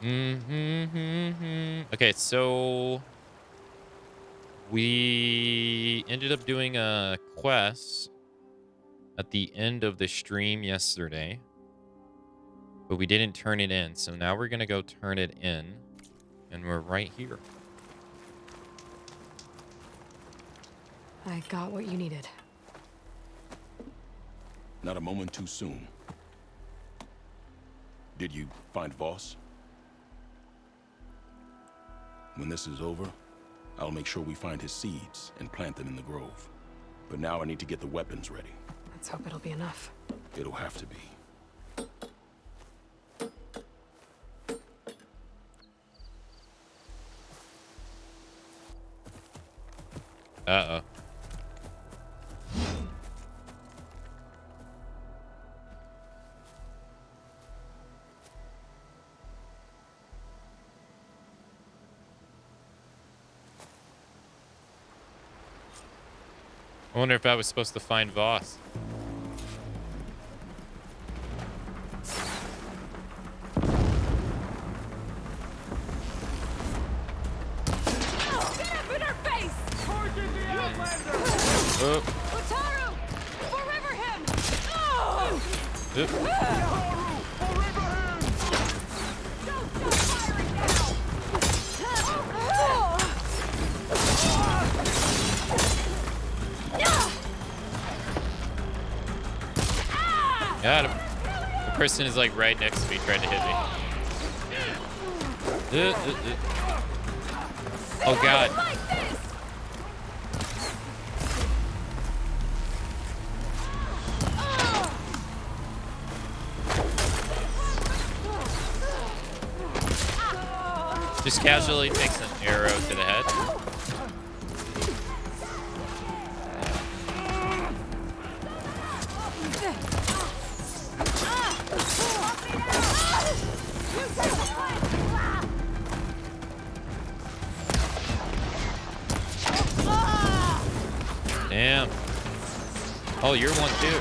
Okay, so we ended up doing a quest at the end of the stream yesterday, but we didn't turn it in. So now we're going to go turn it in, and we're right here. I got what you needed. Not a moment too soon. Did you find Voss? When this is over, I'll make sure we find his seeds and plant them in the grove. But now I need to get the weapons ready. Let's hope it'll be enough. It'll have to be. Uh-oh. I wonder if I was supposed to find Voss. Oh. Wataru! Forever him! Oop. Don't stop firing now! Got him. The person is like right next to me trying to hit me. Oh god. Just casually takes an arrow to the head. Damn. Oh, you're one too.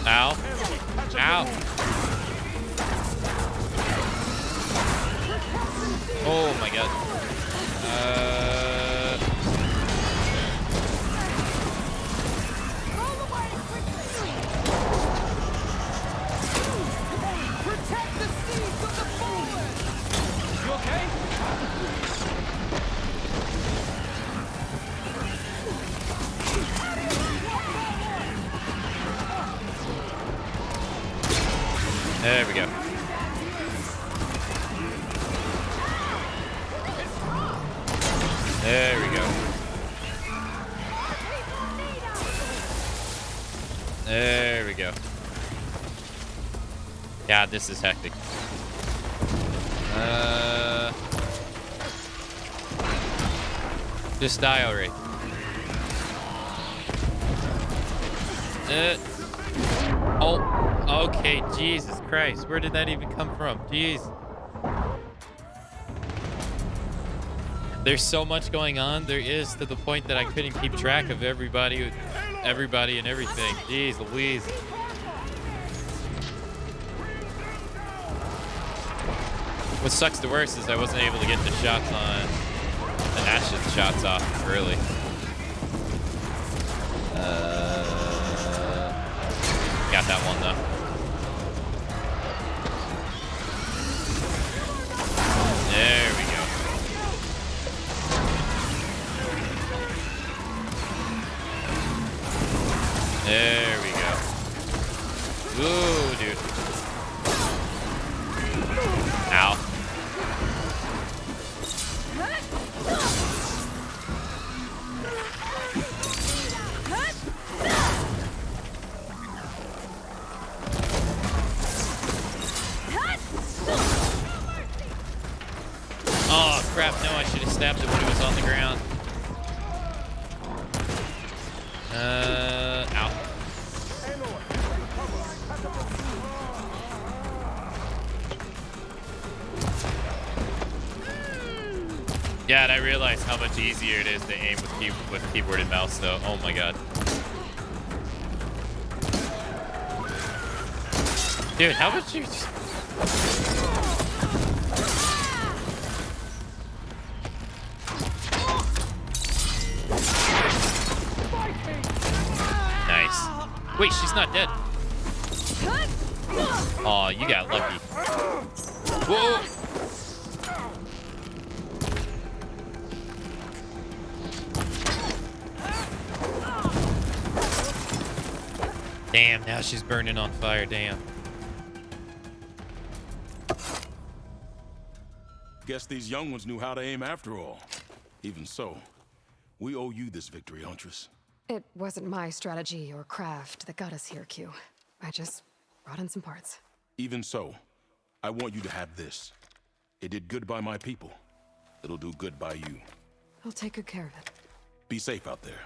Ow. Ow. Oh my god. Protect the seeds of the fallen! You okay? There we go. There we go. There we go. God, this is hectic. Just die already. Oh, okay, Jesus Christ. Where did that even come from? Jeez. There's so much going on. There is, to the point that I couldn't keep track of everybody and everything. Jeez Louise. What sucks the worst is I wasn't able to get the shots on the Nash's shots off early. Got that one though. There we go. There we go. Ooh, dude. Ow. Oh, crap. No, I should have stabbed it when it was on the ground. Ow. God, I realize how much easier it is to aim with keyboard and mouse, though. Oh my god. Dude, how would you just... Nice. Wait, she's not dead. Oh, you got lucky. Whoa. Damn, now she's burning on fire. Damn. Guess these young ones knew how to aim after all. Even so, we owe you this victory, Huntress. It wasn't my strategy or craft that got us here, Q. I just brought in some parts. Even so, I want you to have this. It did good by my people. It'll do good by you. I'll take good care of it. Be safe out there.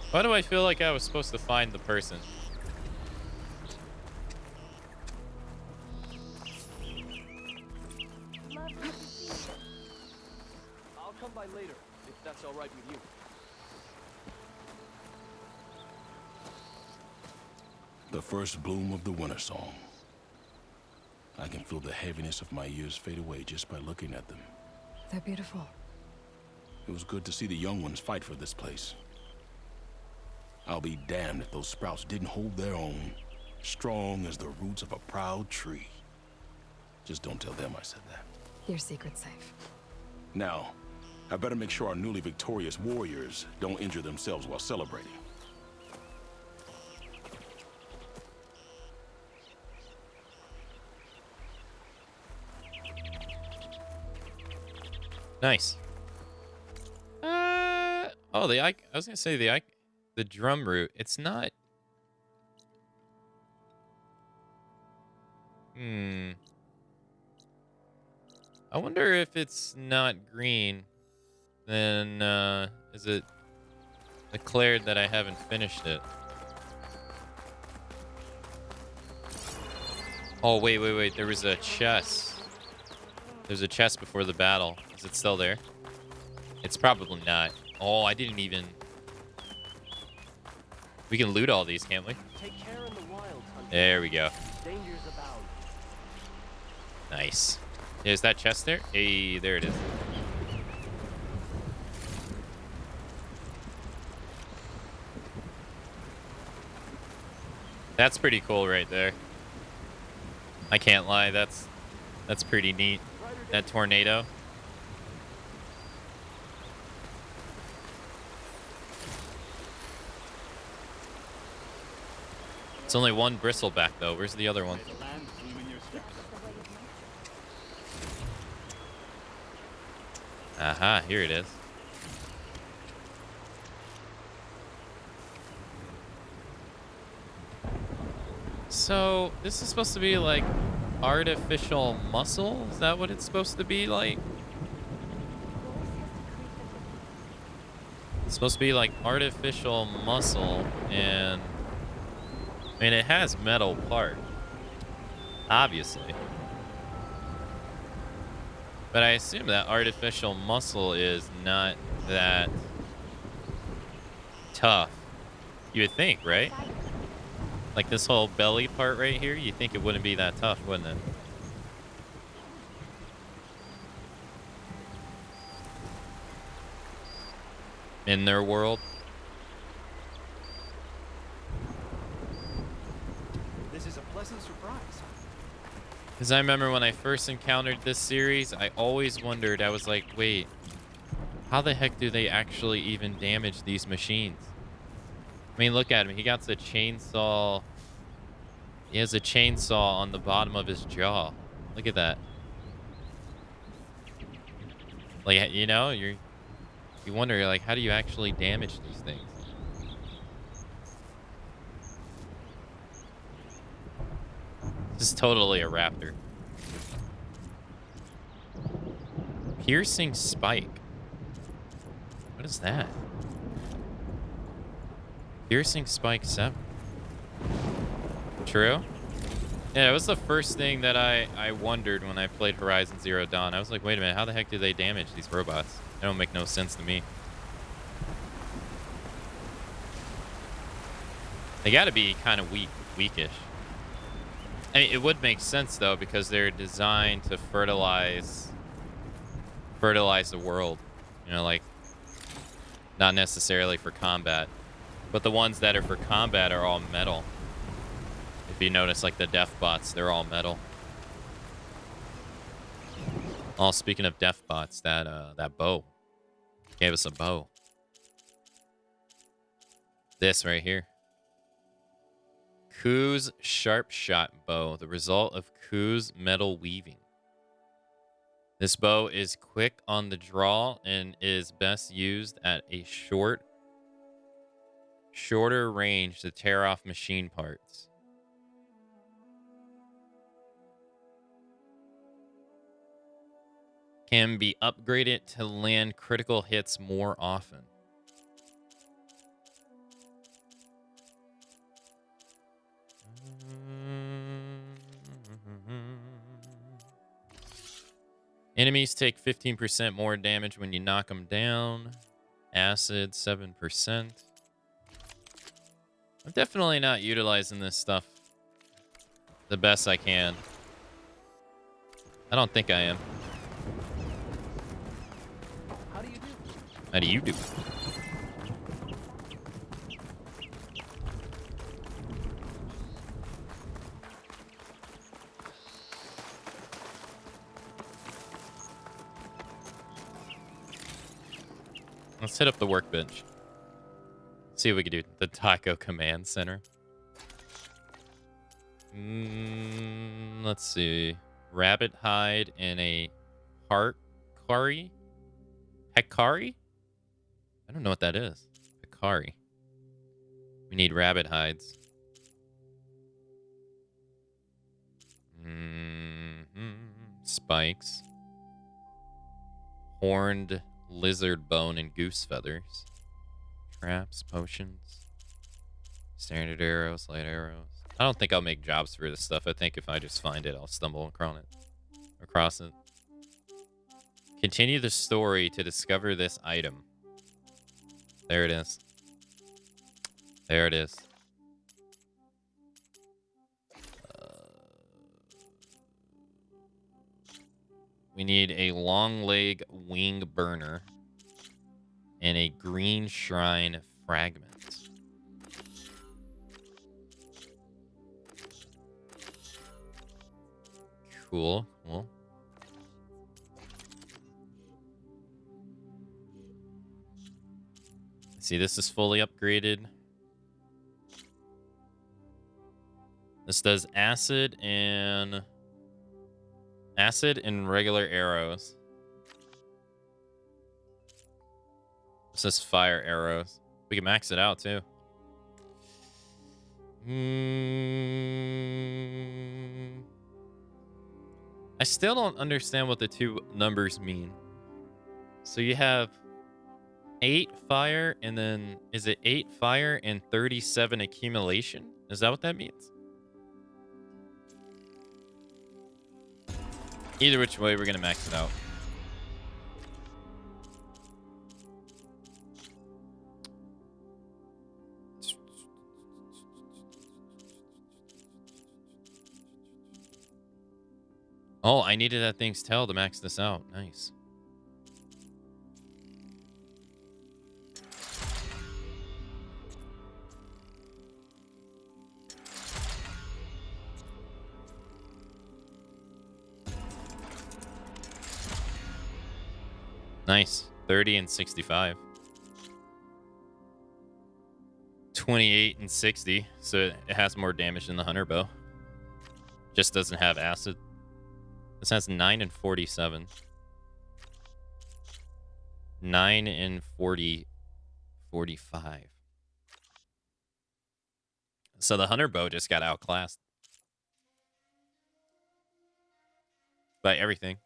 Why do I feel like I was supposed to find the person? I'll come by later, if that's all right with you. The first bloom of the winter song. I can feel the heaviness of my years fade away just by looking at them. They're beautiful. It was good to see the young ones fight for this place. I'll be damned if those sprouts didn't hold their own, strong as the roots of a proud tree. Just don't tell them I said that. Your secret's safe. Now, I better make sure our newly victorious warriors don't injure themselves while celebrating. Nice. Oh, I was gonna say the drum root. It's not. I wonder if it's not green, then is it declared that I haven't finished it? Oh, wait. There was a chest. There's a chest before the battle. Is it still there? It's probably not. Oh, I didn't even... We can loot all these, can't we? Take care in the wild, Hunter. There we go. Dangers abound. Nice. Is that chest there? Hey, there it is. That's pretty cool right there. I can't lie, that's pretty neat. That tornado. It's only one bristleback though. Where's the other one? Aha, here it is. So, this is supposed to be like artificial muscle? Is that what it's supposed to be like? It's supposed to be like artificial muscle, and I mean, it has metal part, obviously. But I assume that artificial muscle is not that tough. You would think, right? Like this whole belly part right here, you think it wouldn't be that tough, wouldn't it? In their world. This is a pleasant surprise. Because I remember when I first encountered this series, I always wondered, I was like, wait, how the heck do they actually even damage these machines? I mean, look at him. He got the chainsaw. He has a chainsaw on the bottom of his jaw. Look at that. Like, you know, you wonder, like, how do you actually damage these things? This is totally a raptor. Piercing spike. What is that? Piercing spike 7. True? Yeah, it was the first thing that I wondered when I played Horizon Zero Dawn. I was like, wait a minute, how the heck do they damage these robots? They don't make no sense to me. They got to be kind of weakish. I mean, it would make sense though because they're designed to fertilize the world. You know, like not necessarily for combat, but the ones that are for combat are all metal. If you notice, like the death bots, they're all metal. Oh, speaking of death bots, that bow gave us a bow. This right here. Ku's Sharp Shot Bow, the result of Ku's metal weaving. This bow is quick on the draw and is best used at a shorter range to tear off machine parts. Can be upgraded to land critical hits more often. Enemies take 15% more damage when you knock them down. Acid, 7%. I'm definitely not utilizing this stuff the best I can. I don't think I am. How do you do? How do you do? Let's hit up the workbench. See what we can do. The Taco Command Center. Let's see. Rabbit hide and a Hekari? Hekari? I don't know what that is. Hekari. We need rabbit hides. Spikes. Horned lizard bone and goose feathers. Traps, potions. Standard arrows, light arrows. I don't think I'll make jobs for this stuff. I think if I just find it, I'll stumble across it. Continue the story to discover this item. There it is. There it is. We need a long leg wing burner and a green shrine fragment. Cool. Cool. See, this is fully upgraded. This does acid and regular arrows. This is fire arrows. We can max it out too. I still don't understand what the two numbers mean. So you have 8 fire and then is it 8 fire and 37 accumulation? Is that what that means? Either which way, we're gonna max it out. Oh, I needed that thing's tail to max this out. Nice. Nice. 30 and 65. 28 and 60. So it has more damage than the hunter bow. Just doesn't have acid. This has 9 and 47. 9 and 45. So the hunter bow just got outclassed by everything.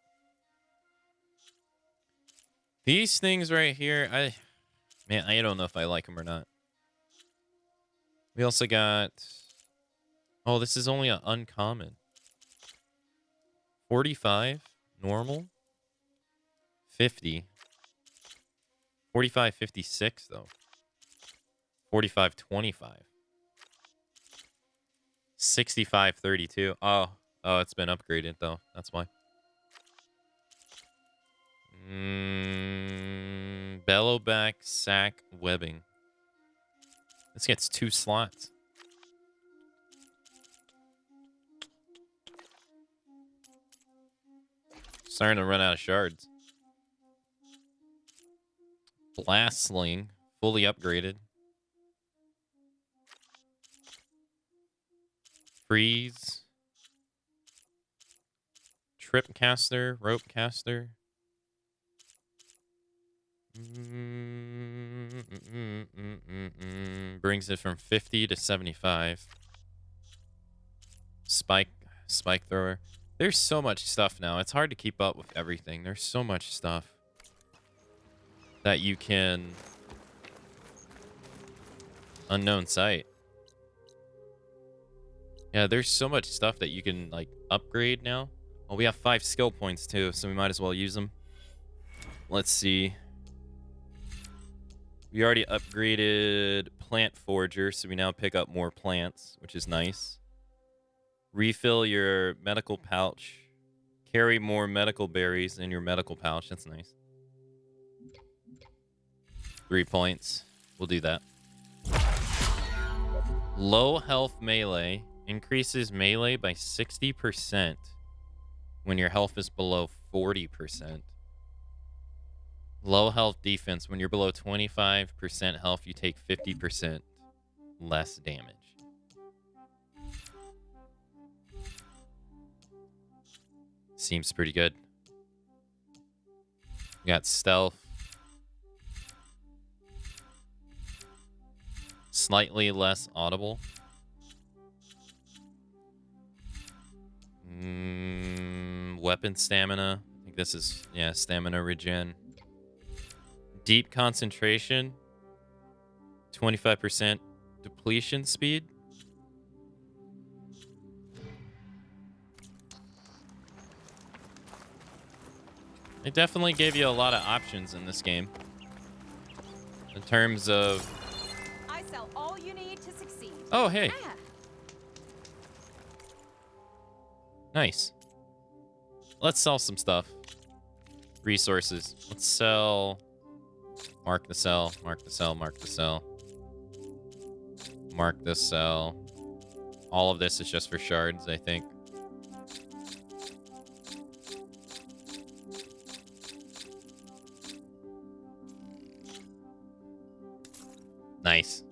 These things right here, I don't know if I like them or not. We also got... Oh, this is only an uncommon. 45, normal. 50. 45, 56, though. 45, 25. 6532. Oh, it's been upgraded though. That's why. Bellowback sack webbing. This gets 2 slots. Starting to run out of shards. Blast sling, fully upgraded. Freeze. Trip caster, rope caster. Brings it from 50 to 75. Spike thrower. There's so much stuff now. It's hard to keep up with everything. There's so much stuff that you can... Unknown site. Yeah, there's so much stuff that you can, like, upgrade now. Oh, we have 5 skill points, too, so we might as well use them. Let's see. We already upgraded Plant Forger, so we now pick up more plants, which is nice. Refill your medical pouch. Carry more medical berries in your medical pouch. That's nice. 3 points. We'll do that. Low health melee increases melee by 60% when your health is below 40%. Low health defense. When you're below 25% health, you take 50% less damage. Seems pretty good. We got stealth. Slightly less audible. Weapon stamina. I think this is, yeah, stamina regen. Deep concentration. 25% depletion speed. It definitely gave you a lot of options in this game. In terms of... I sell all you need to succeed. Oh, hey. Ah. Nice. Let's sell some stuff. Resources. Let's sell... Mark the sell. Mark the sell. Mark the sell. Mark the sell. All of this is just for shards, I think. Nice.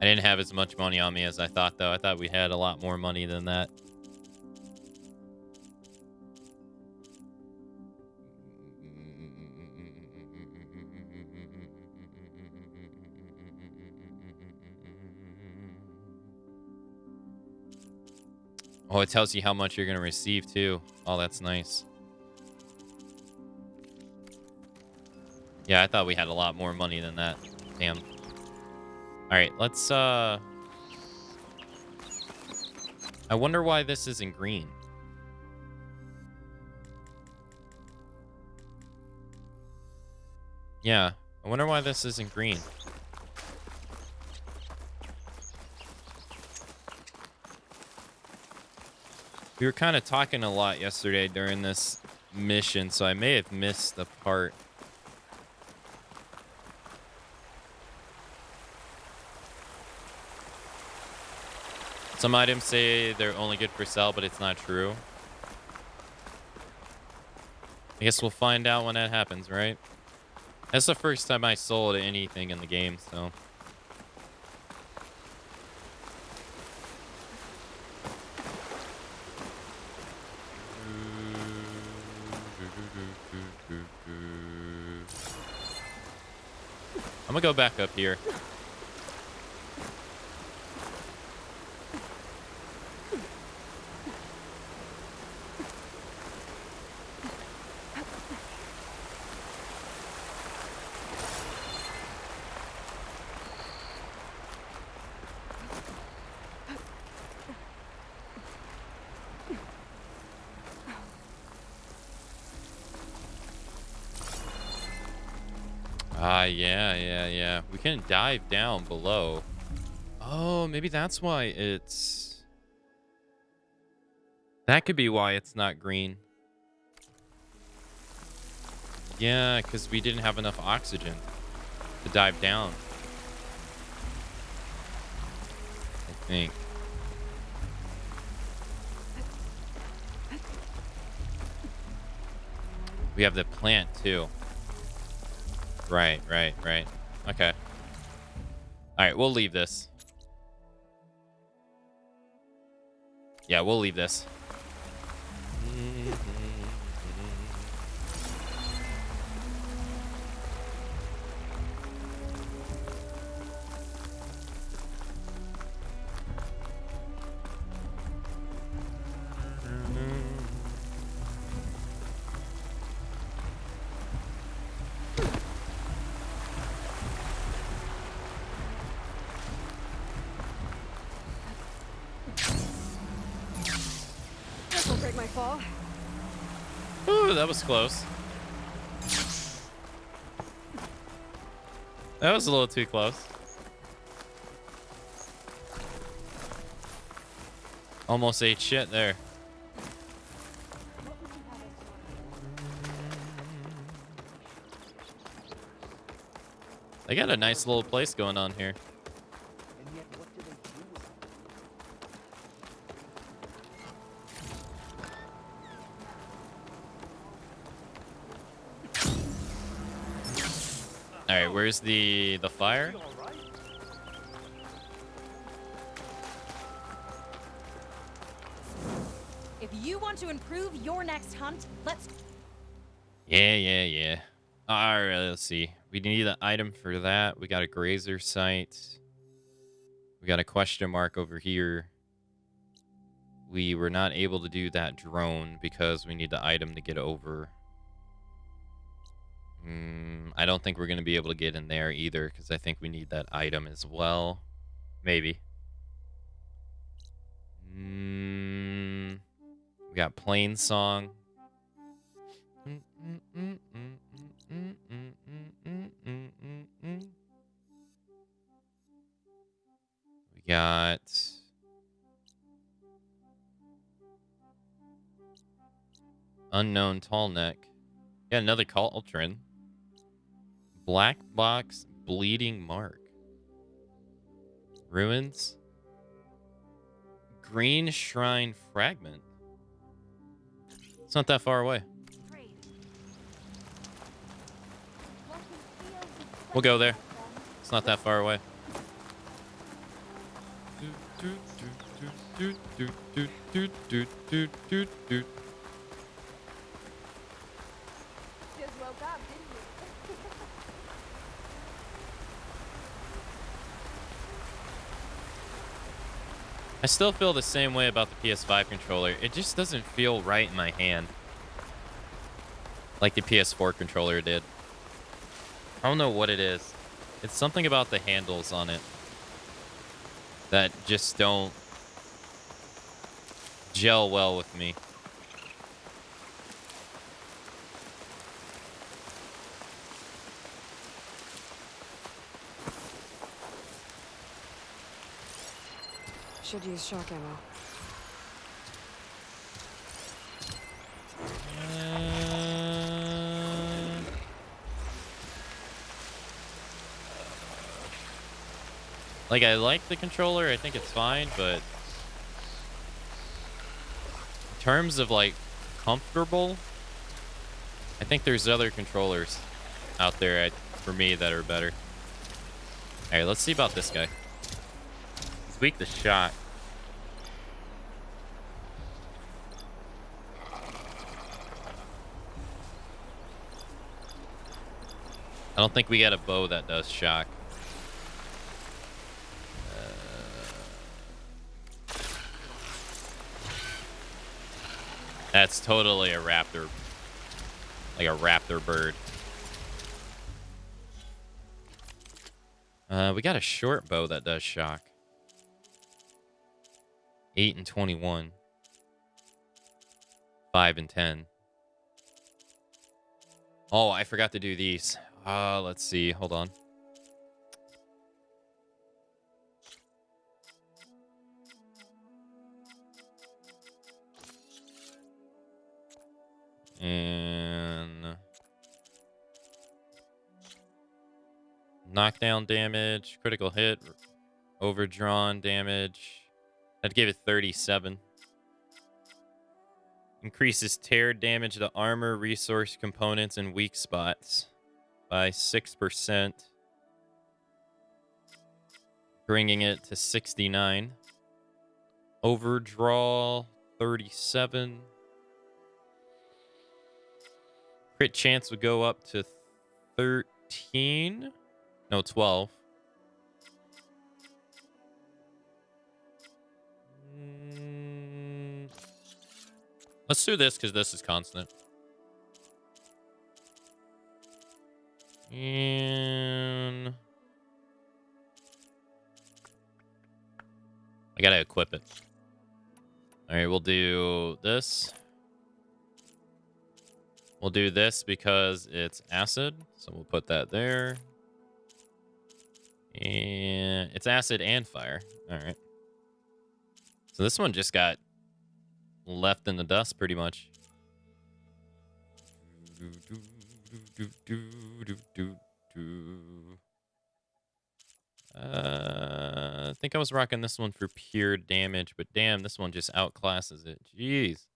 I didn't have as much money on me as I thought, though. I thought we had a lot more money than that. Oh, it tells you how much you're going to receive, too. Oh, that's nice. Yeah, I thought we had a lot more money than that. Damn. Alright, let's, I wonder why this isn't green. Yeah, I wonder why this isn't green. We were kind of talking a lot yesterday during this mission, so I may have missed the part. Some items say they're only good for sale, but it's not true. I guess we'll find out when that happens, right? That's the first time I sold anything in the game, so... I'm gonna go back up here. Ah, yeah. We can dive down below. Oh, maybe that's why it's... That could be why it's not green. Yeah, because we didn't have enough oxygen to dive down, I think. We have the plant, too. Right. Okay. All right, we'll leave this. Yeah, we'll leave this. This'll break my fall. Ooh, that was close. That was a little too close. Almost ate shit there. They got a nice little place going on here. All right, where's the fire? If you want to improve your next hunt, let's... Yeah. All right, let's see. We need an item for that. We got a grazer sight. We got a question mark over here. We were not able to do that drone because we need the item to get over. I don't think we're going to be able to get in there either because I think we need that item as well. Maybe. We got Plain Song. We got Unknown Tall Neck. Yeah, another Cauldron. Black Box Bleeding Mark. Ruins. Green Shrine Fragment. It's not that far away. We'll go there. It's not that far away. Just woke up, didn't you? I still feel the same way about the PS5 controller. It just doesn't feel right in my hand. Like the PS4 controller did. I don't know what it is. It's something about the handles on it that just don't gel well with me. Should use shock ammo. Like, I like the controller. I think it's fine, but in terms of, like, comfortable, I think there's other controllers out there for me that are better. All right, let's see about this guy. He's weak to shock. I don't think we got a bow that does shock. That's totally a raptor. Like a raptor bird. We got a short bow that does shock. 8 and 21. 5 and 10. Oh, I forgot to do these. Let's see. Hold on. And knockdown damage, critical hit, overdrawn damage. I'd give it 37. Increases tear damage to armor, resource components, and weak spots by 6%. Bringing it to 69. Overdraw 37. Crit chance would go up to 13. No, 12. Let's do this because this is constant. And I gotta equip it. All right, we'll do this. We'll do this because it's acid, so we'll put that there. And it's acid and fire. All right. So this one just got left in the dust pretty much. I think I was rocking this one for pure damage, but damn, this one just outclasses it. Jeez.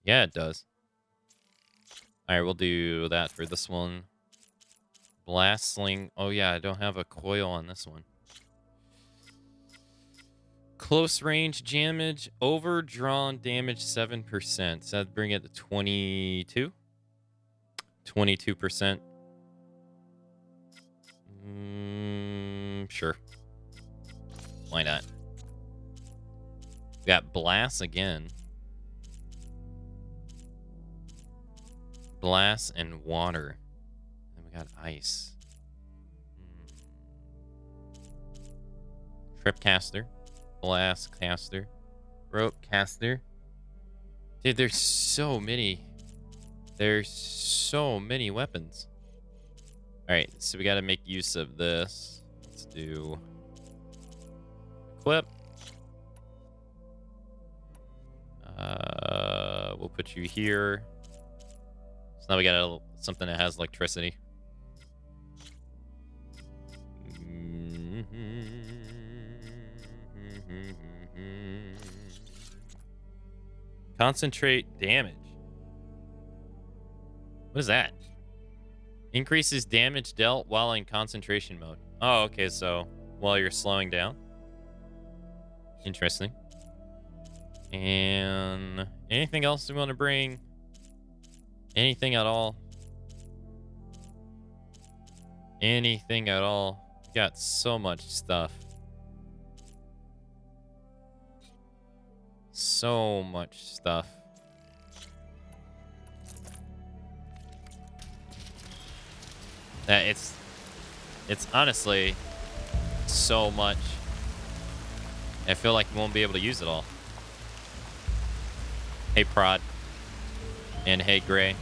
Yeah, it does. All right, we'll do that for this one. Blast sling. Oh, yeah, I don't have a coil on this one. Close range damage, overdrawn damage 7%. So that'd bring it to 22. 22%. Sure. Why not? We got blast again. Blast and water. Then we got ice. Trip caster. Blast caster. Rope caster. Dude, there's so many. There's so many weapons. Alright, so we gotta make use of this. Let's do equip. We'll put you here. So now we got something that has electricity. Concentrate damage. What is that? Increases damage dealt while in concentration mode. Oh, okay, so while you're slowing down. Interesting. And anything else we want to bring? Anything at all? Anything at all? We got so much stuff. So much stuff. That it's honestly so much. I feel like we won't be able to use it all. Hey, Prod. And hey, Gray.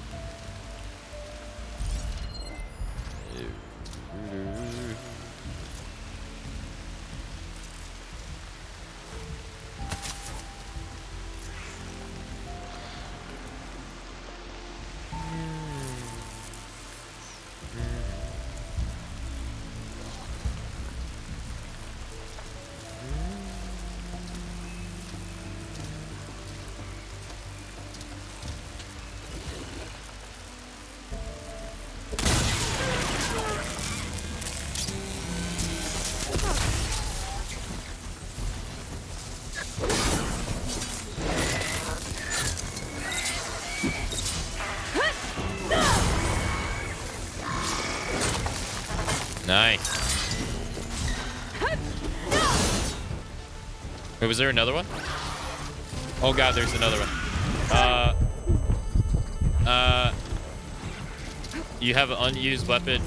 Nice. Wait, was there another one? Oh god, there's another one. You have an unused weapon.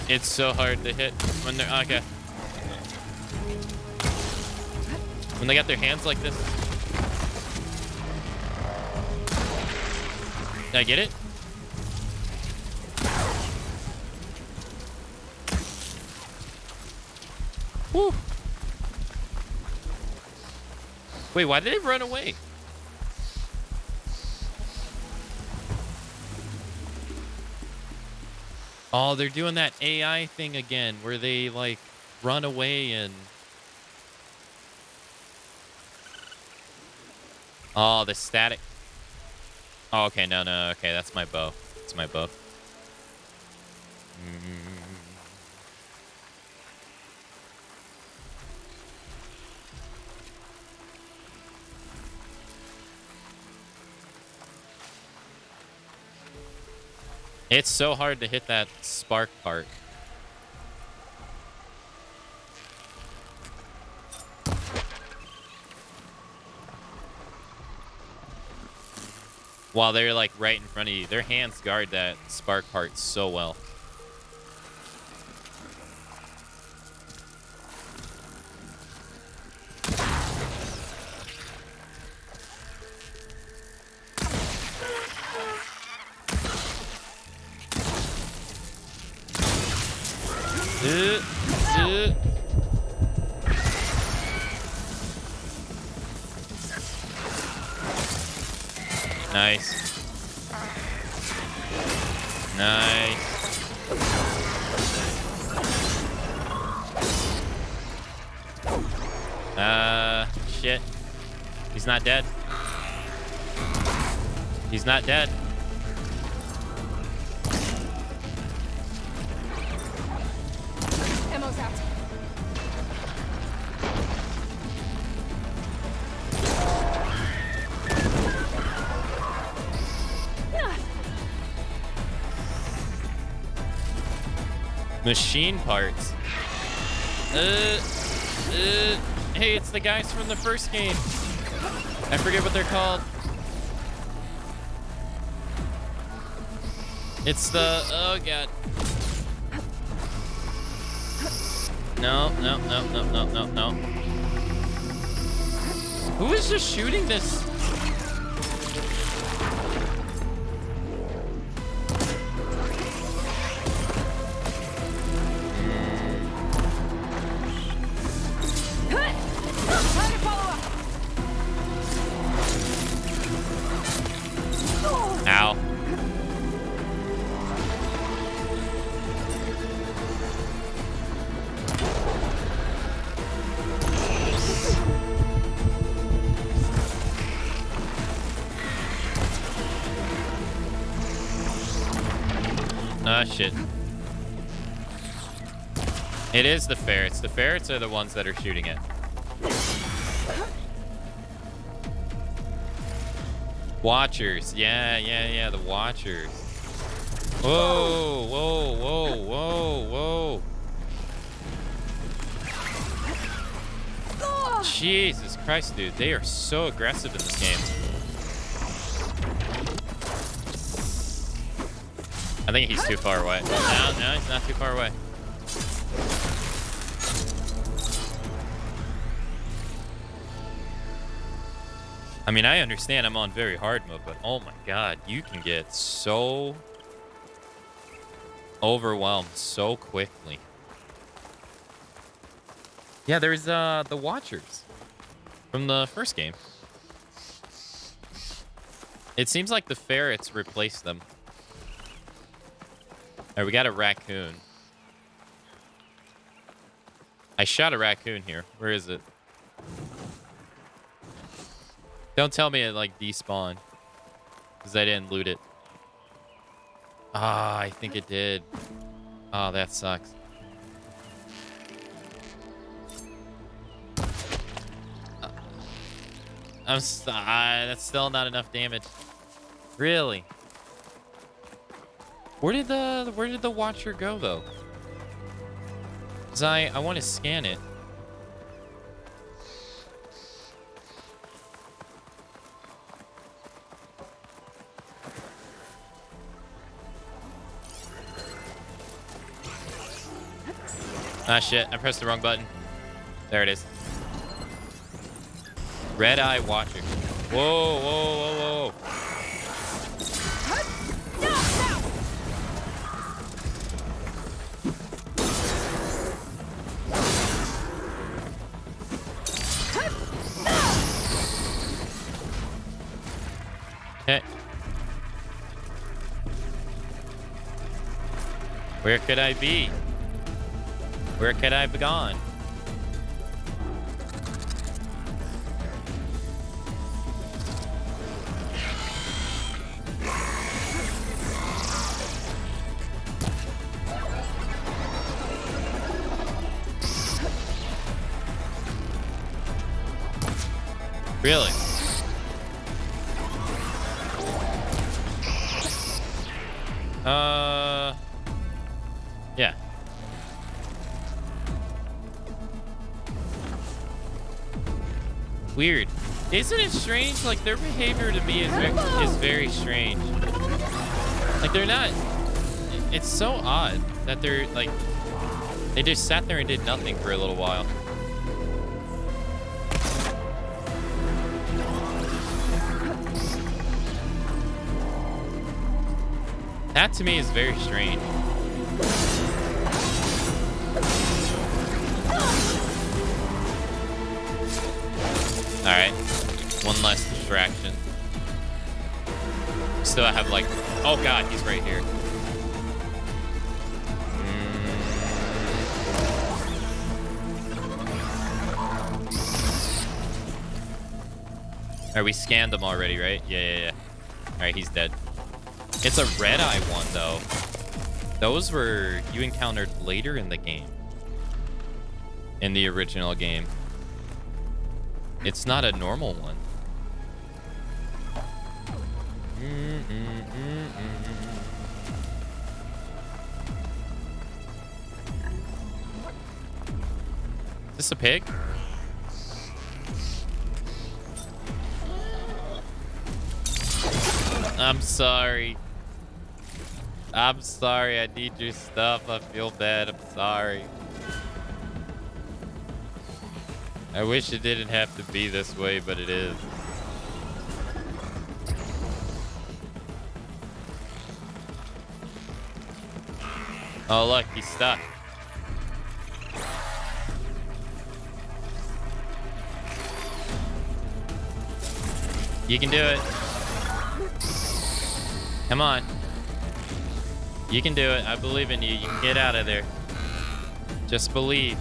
It's so hard to hit when they're okay. When they got their hands like this. Did I get it? Woo. Wait, why did they run away? Oh, they're doing that AI thing again where they like run away and... Oh, the static. Oh, okay, no. Okay, that's my bow. It's my bow. It's so hard to hit that spark part. While they're like right in front of you. Their hands guard that spark part so well. Nice. Nice. Shit. He's not dead. He's not dead. Ammo's out. Machine parts. Hey, it's the guys from the first game. I forget what they're called. It's the... Oh, God. No. Who is just shooting this? Ow. Ah, shit. It is the ferrets. The ferrets are the ones that are shooting it. Watchers. Yeah, the watchers. Whoa. Jesus Christ, dude. They are so aggressive in this game. I think he's too far away. No, he's not too far away. I mean, I understand I'm on very hard mode, but oh my God, you can get so overwhelmed so quickly. Yeah, there's the Watchers from the first game. It seems like the ferrets replaced them. All right, we got a raccoon. I shot a raccoon here. Where is it? Don't tell me it like despawned, because I didn't loot it. Ah, I think it did. Oh, that sucks. That's still not enough damage. Really? Where did the Watcher go though? 'Cause I want to scan it. Ah, shit. I pressed the wrong button. There it is. Red Eye Watcher. Whoa, whoa, whoa, whoa. Okay. Where could I be? Where could I be gone? Really? Yeah. Weird. Isn't it strange? Like, their behavior to me is very strange. Like, they're not... It's so odd that they're, like... They just sat there and did nothing for a little while. That, to me, is very strange. Alright. One less distraction. Still, I have, like... Oh, God, he's right here. Alright, we scanned him already, right? Yeah. Alright, he's dead. It's a red eye one, though. Those were you encountered later in the game. In the original game. It's not a normal one. Is this a pig? I'm sorry. I'm sorry. I need your stuff. I feel bad. I'm sorry. I wish it didn't have to be this way, but it is. Oh, look. He's stuck. You can do it. Come on. You can do it. I believe in you. You can get out of there. Just believe.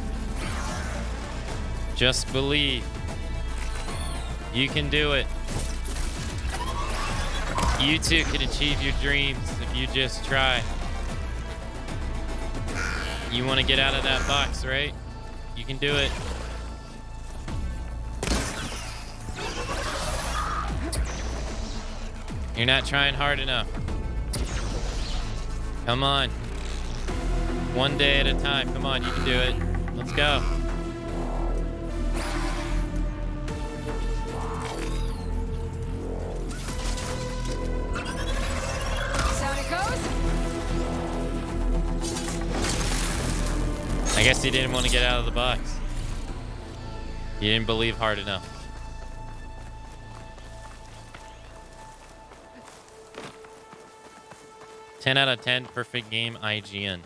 Just believe. You can do it. You too can achieve your dreams if you just try. You want to get out of that box, right? You can do it. You're not trying hard enough. Come on. One day at a time. Come on, you can do it. Let's go. Down it goes. I guess he didn't want to get out of the box. He didn't believe hard enough. "10 out of 10, perfect game, IGN.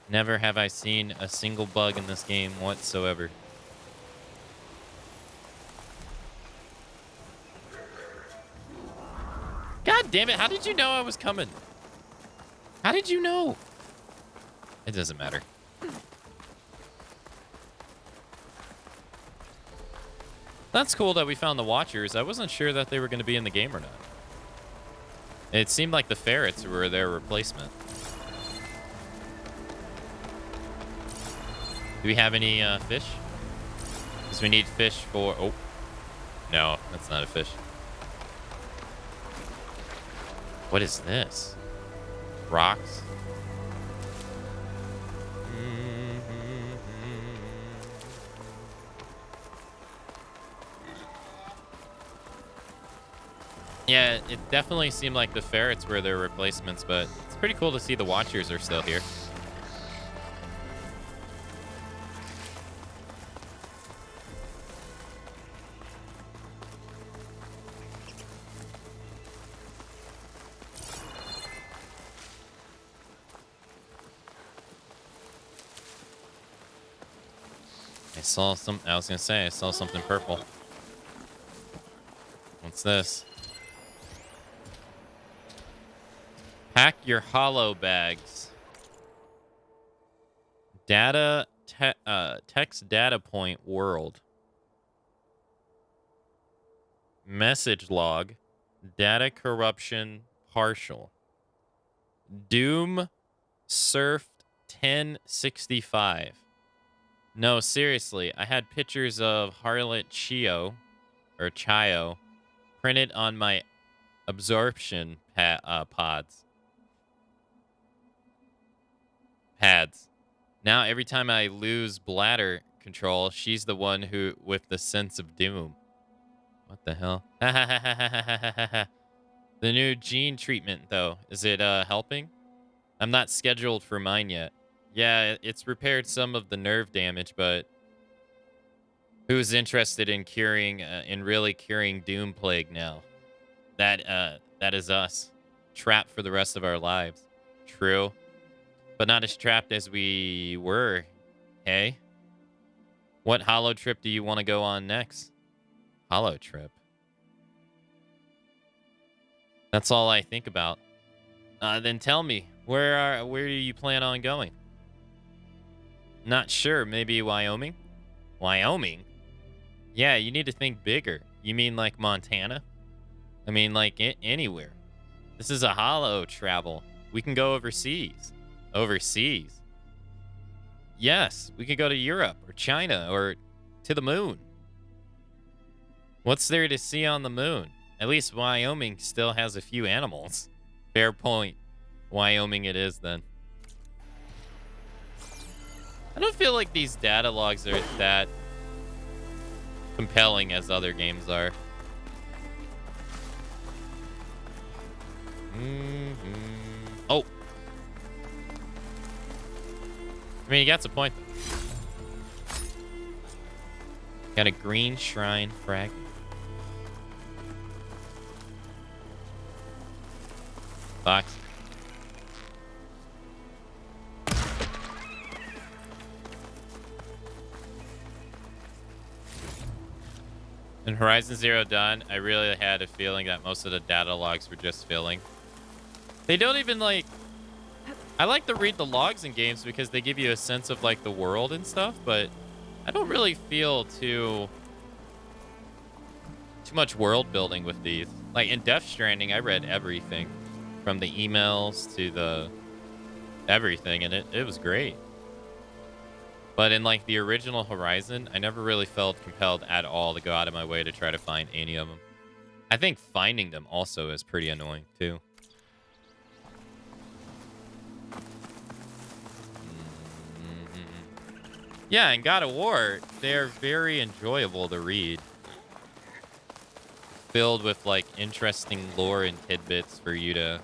Never have I seen a single bug in this game whatsoever." God damn it, how did you know I was coming? How did you know? It doesn't matter. That's cool that we found the Watchers. I wasn't sure that they were going to be in the game or not. It seemed like the ferrets were their replacement. Do we have any fish? Because we need fish for... Oh. No, that's not a fish. What is this? Rocks? Yeah, it definitely seemed like the ferrets were their replacements, but it's pretty cool to see the Watchers are still here. I saw some. I was gonna say I saw something purple. What's this? Pack your hollow bags. Text data point world. Message log. Data corruption partial. Doom surfed 1065. No, seriously, I had pictures of Harlot Chio printed on my absorption pads. Now every time I lose bladder control, she's the one who with the sense of doom. What the hell? The new gene treatment though, is it helping? I'm not scheduled for mine yet. Yeah, it's repaired some of the nerve damage, but who's interested in really curing Doom Plague now? That is us, trapped for the rest of our lives. True, but not as trapped as we were. Hey, what hollow trip do you want to go on next? Hollow trip. That's all I think about. Then tell me, where do you plan on going? Not sure. Maybe Wyoming? Wyoming? Yeah, you need to think bigger. You mean like Montana? I mean like anywhere. This is a hollow travel. We can go overseas. Overseas? Yes, we could go to Europe or China or to the moon. What's there to see on the moon? At least Wyoming still has a few animals. Fair point. Wyoming it is then. I don't feel like these data logs are that compelling as other games are. Oh. I mean, you got some point. Got a green shrine fragment. Box. In Horizon Zero Dawn, I really had a feeling that most of the data logs were just filling. They don't even like... I like to read the logs in games because they give you a sense of like the world and stuff, but I don't really feel too much world building with these. Like in Death Stranding, I read everything. From the emails to the everything, and it was great. But in like the original Horizon, I never really felt compelled at all to go out of my way to try to find any of them. I think finding them also is pretty annoying too. Yeah, in God of War, they're very enjoyable to read. Filled with like interesting lore and tidbits for you to,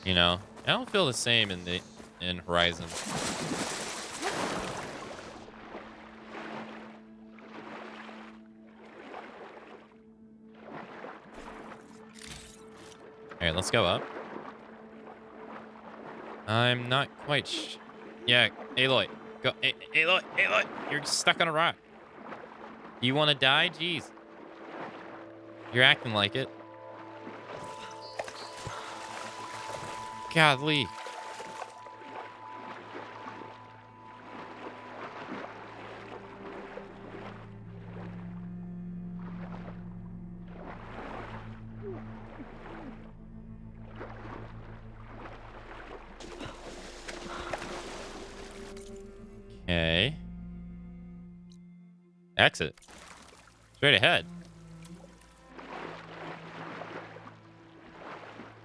you know. I don't feel the same in Horizon. All right, let's go up. I'm not quite yeah, Aloy, go. Aloy, you're stuck on a rock. You want to die? Jeez. You're acting like it. Godly. Okay. Exit. Straight ahead.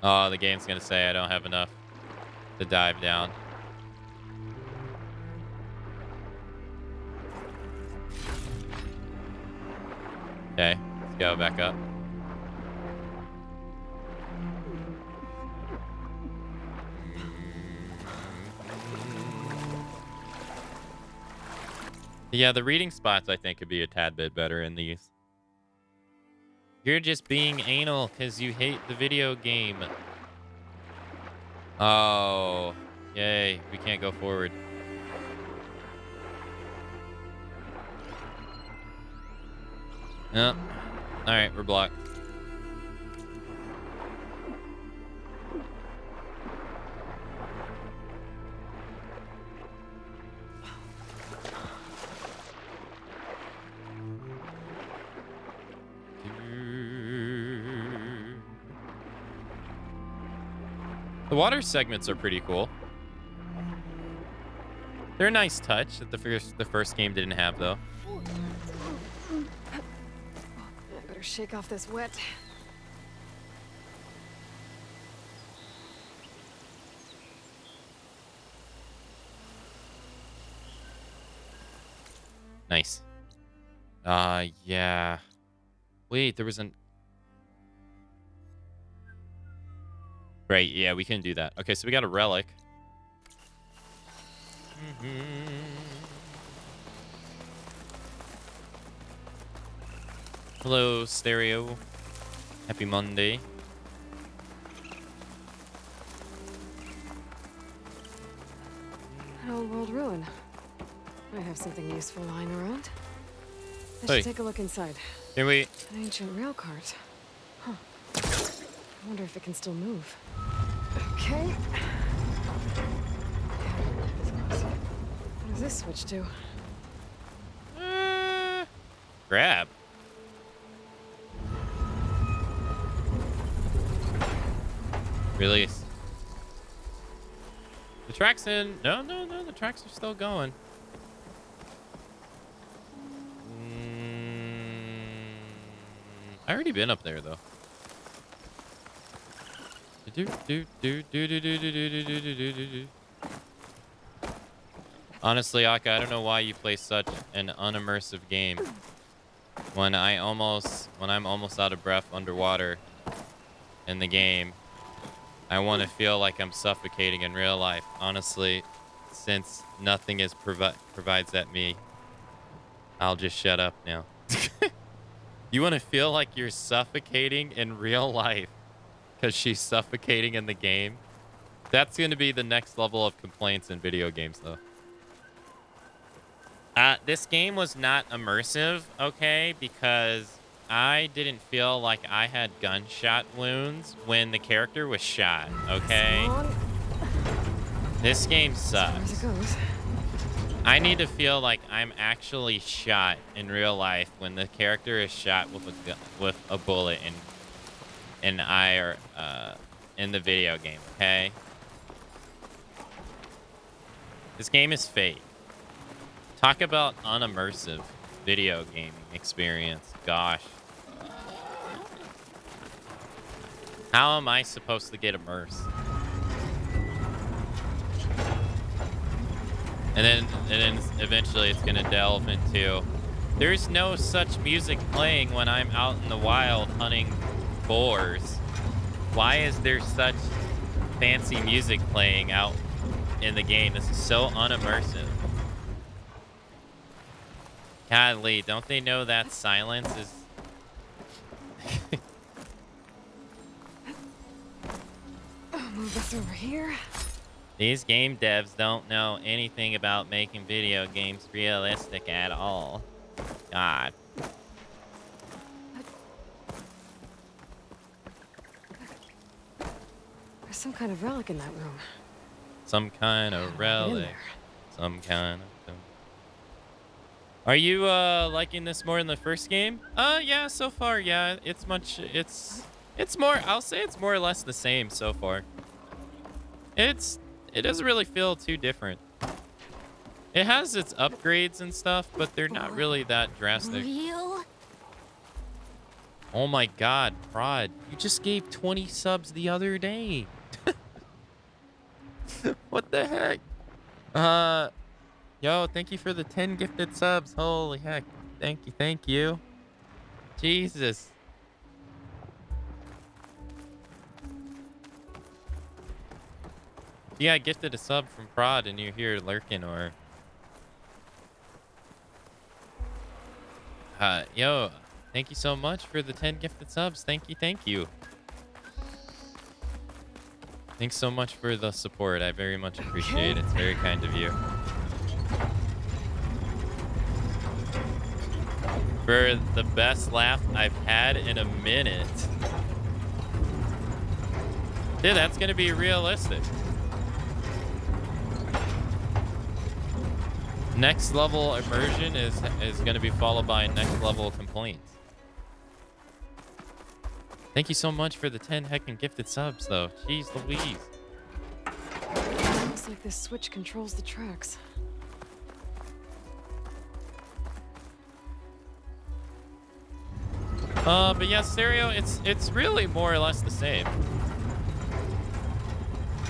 Oh, the game's gonna say I don't have enough to dive down. Okay, let's go back up. Yeah, the reading spots I think could be a tad bit better in these. You're just being anal because you hate the video game. Oh, yay. We can't go forward. No. All right, we're blocked. The water segments are pretty cool. They're a nice touch that the first game didn't have, though. I better shake off this wet. Nice. Yeah. Wait, there was an... Right, yeah, we can do that. Okay, so we got a relic. Hello, Stereo. Happy Monday. An old world ruin. I have something useful lying around. I Hey. should take a look inside. Can we... An ancient rail cart. Huh. I wonder if it can still move. Okay. What does this switch do? grab. Release. The track's in. No, the tracks are still going. I already been up there though. Honestly, Aka, I don't know why you play such an unimmersive game when I'm almost out of breath underwater in the game. I want to feel like I'm suffocating in real life. Honestly, since nothing is provides that me, I'll just shut up now. You want to feel like you're suffocating in real life because she's suffocating in the game? That's going to be the next level of complaints in video games, though. This game was not immersive, okay, because I didn't feel like I had gunshot wounds when the character was shot, okay? This game sucks. I need to feel like I'm actually shot in real life when the character is shot with a bullet and I are in the video game, okay? This game is fake. Talk about unimmersive video gaming experience. Gosh. How am I supposed to get immersed? And then eventually it's going to delve into... There's no such music playing when I'm out in the wild hunting boars. Why is there such fancy music playing out in the game? This is so unimmersive. Godly, don't they know that silence is... Move this over here. These game devs don't know anything about making video games realistic at all. God. There's some kind of relic in that room. Some kind of In relic. there. Some kind of... Are you liking this more than the first game? Yeah, so far, yeah. It's more, I'll say it's more or less the same so far. It doesn't really feel too different. It has its upgrades and stuff, but they're not really that drastic. Real? Oh my god, Prod. You just gave 20 subs the other day. What the heck? Yo, thank you for the 10 gifted subs. Holy heck. Thank you. Jesus. You got gifted a sub from Prod and you're here lurking, or... Yo, thank you so much for the 10 gifted subs. Thank you. Thanks so much for the support. I very much appreciate it. It's very kind of you. for the best laugh I've had in a minute. Dude, that's gonna be realistic. Next level immersion is gonna be followed by next level complaints. Thank you so much for the 10 heckin' gifted subs, though. Jeez Louise. Looks like this switch controls the tracks. But yeah, stereo, it's really more or less the same.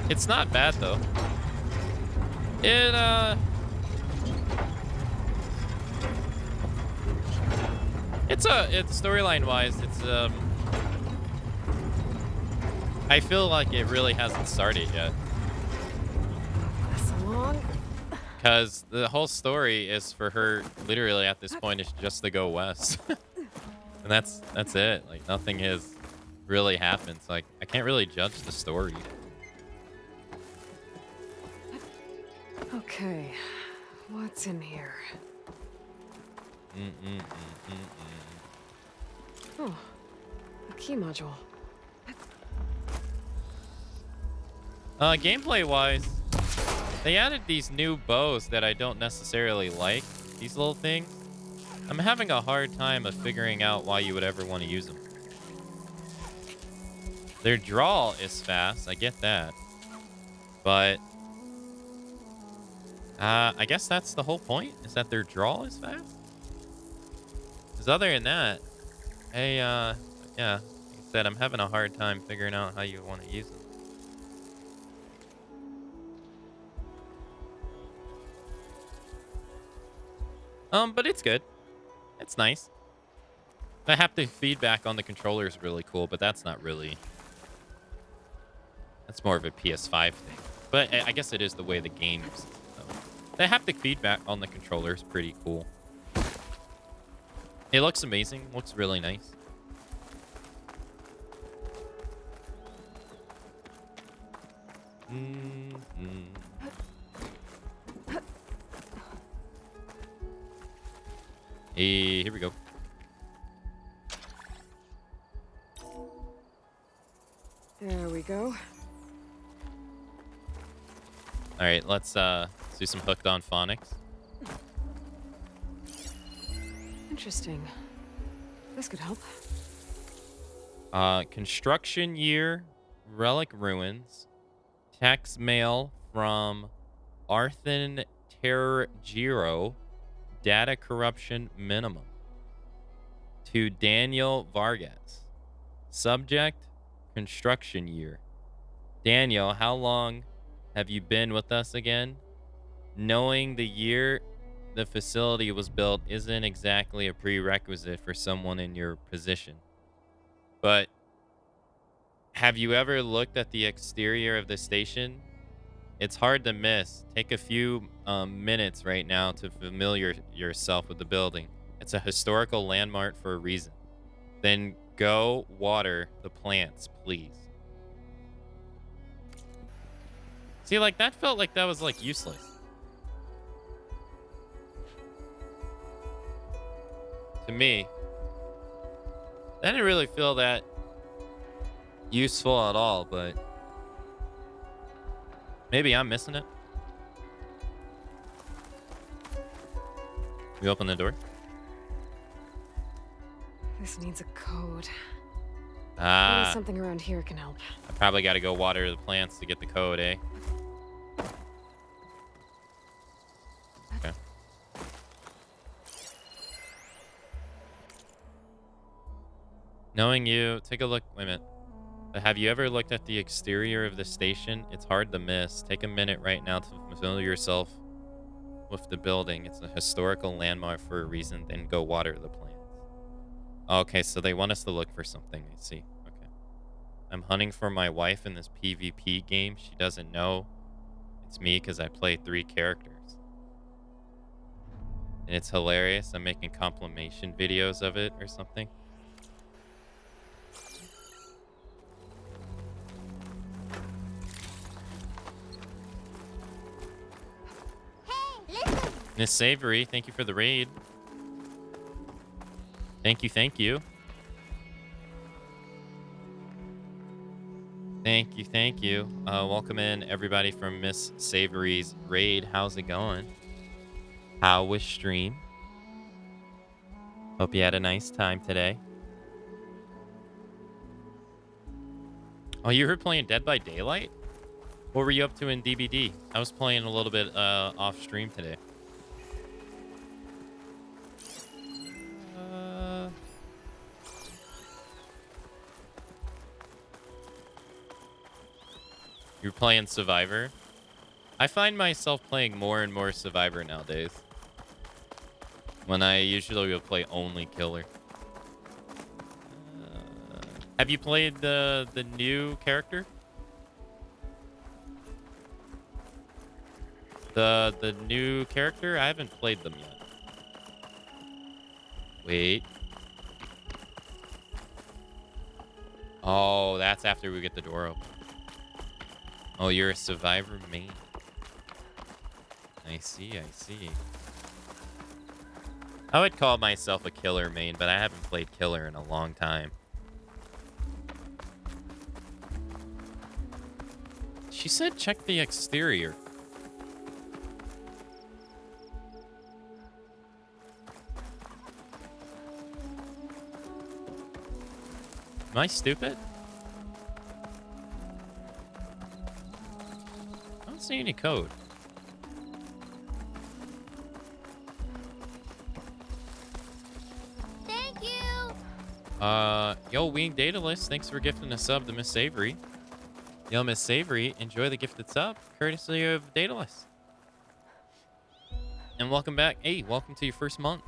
It's not bad though. It's storyline wise, I feel like it really hasn't started yet. Pass along. Because the whole story is for her literally at this point is just to go west. And that's it. Like nothing has really happened. So like I can't really judge the story. Okay, what's in here? Oh, a key module. Gameplay wise, they added these new bows that I don't necessarily like. These little things. I'm having a hard time of figuring out why you would ever want to use them. Their draw is fast, I get that. But I guess that's the whole point, is that their draw is fast? Because other than that, yeah, like I said, I'm having a hard time figuring out how you want to use them. But it's good. It's nice. The haptic feedback on the controller is really cool, but that's not really... That's more of a PS5 thing. But I guess it is the way the game uses it, though. The haptic feedback on the controller is pretty cool. It looks amazing. Looks really nice. Hey, here we go. There we go. All right, let's do some hooked on phonics. Interesting. This could help. Construction year, relic ruins, tax mail from Arthan Tergiro, data corruption minimum. To Daniel Vargas. Subject, construction year. Daniel, how long have you been with us again? Knowing the year the facility was built isn't exactly a prerequisite for someone in your position. But have you ever looked at the exterior of the station? It's hard to miss. Take a few minutes right now to familiar yourself with the building. It's a historical landmark for a reason. Then go water the plants, please. See, like, that felt like that was, like, useless. To me. I didn't really feel that useful at all, but maybe I'm missing it. We open the door. This needs a code. Maybe Ah, something around here can help. I probably got to go water the plants to get the code, eh? Okay. Knowing you, take a look. Wait a minute. Have you ever looked at the exterior of the station? It's hard to miss. Take a minute right now to familiar yourself with the building. It's a historical landmark for a reason. Then go water the plants. Okay, so they want us to look for something. I see. Okay. I'm hunting for my wife in this PvP game. She doesn't know it's me because I play 3 characters. And it's hilarious. I'm making compilation videos of it or something. Miss Savory, thank you for the raid. Thank you, thank you. Thank you, thank you. Welcome in everybody from Miss Savory's raid. How's it going? How was stream? Hope you had a nice time today. Oh, you were playing Dead by Daylight? What were you up to in DBD? I was playing a little bit off stream today. You're playing Survivor? I find myself playing more and more Survivor nowadays. When I usually will play only Killer. Have you played the new character? The new character? I haven't played them yet. Wait. Oh, that's after we get the door open. Oh, you're a Survivor main. I see, I see. I would call myself a Killer main, but I haven't played Killer in a long time. She said check the exterior. Am I stupid? I don't see any code. Thank you. Yo, Wing Datalist, thanks for gifting a sub to Miss Savory. Yo, Miss Savory, enjoy the gifted sub, courtesy of Datalist. And welcome back. Hey, welcome to your first month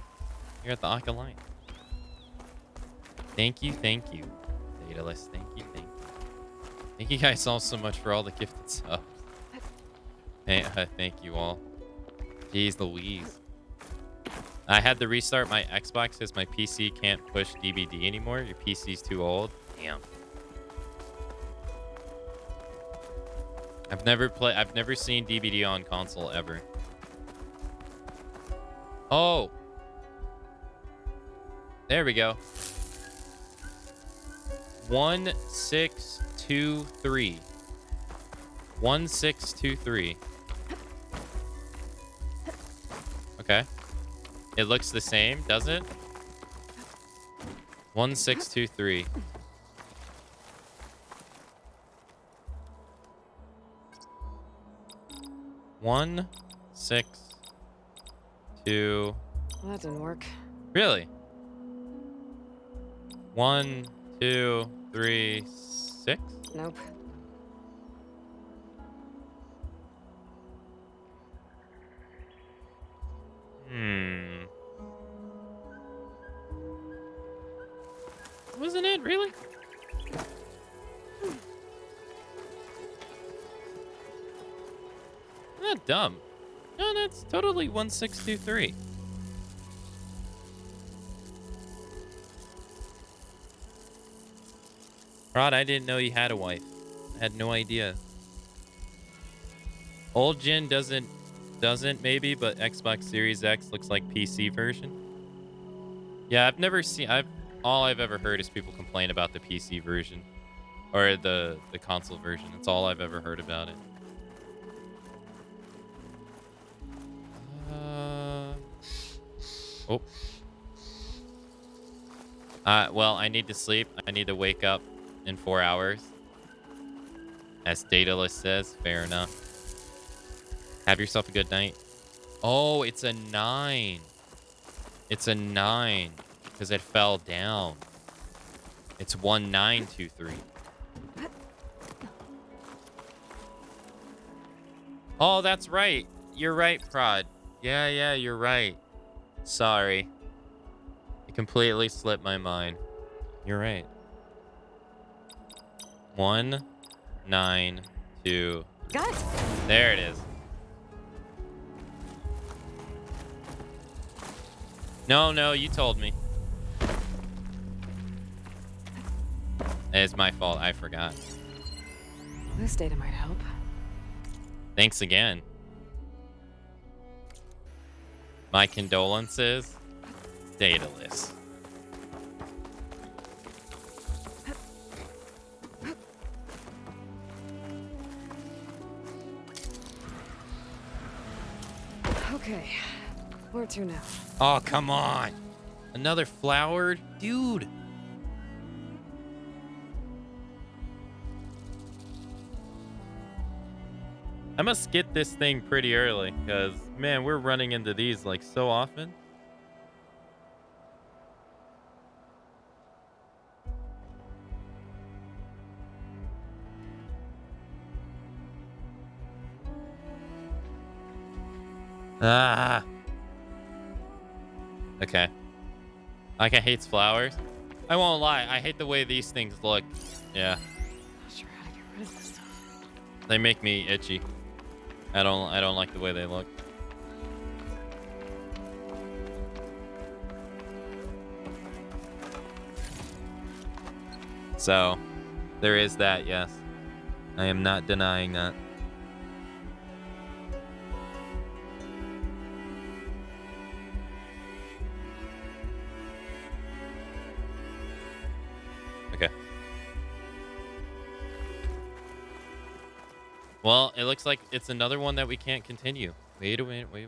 here at the Aka Line. Thank you, Datalist. Thank you. Thank you guys all so much for all the gifted subs. Hey, thank you all. Jeez Louise. I had to restart my Xbox because my PC can't push DVD anymore. Your PC's too old. Damn. I've never seen DVD on console ever. Oh. There we go. 1623. 1623. Okay. It looks the same, does it? 1623. One, 6, 2. Well, that didn't work. Really? 1, 2, 3, 6. Nope. Wasn't it really? Not dumb. No, that's totally 1623. Rod, I didn't know you had a wife. I had no idea. Old gen doesn't maybe, but Xbox Series X looks like PC version. Yeah, all I've ever heard is people complain about the PC version or the console version. That's all I've ever heard about it. Oh. Well, I need to sleep. I need to wake up in 4 hours. As Datalist says, fair enough. Have yourself a good night. Oh, it's a 9. It's a 9 because it fell down. It's 1923. Oh, that's right. You're right, Prod. Yeah, you're right. Sorry. It completely slipped my mind. You're right. 1, 9, 2. Got it. There it is. No, you told me. It's my fault. I forgot. This data might help. Thanks again. My condolences. Dataless. Okay, where to now? Oh, come on. Another flower? Dude. I must get this thing pretty early because, man, we're running into these like so often. Ah. Okay. Ika hates flowers. I won't lie. I hate the way these things look. Yeah. Not sure how to get rid of this stuff. They make me itchy. I don't like the way they look. So, there is that, yes. I am not denying that. Okay. Well, it looks like it's another one that we can't continue. Wait a minute. Wait.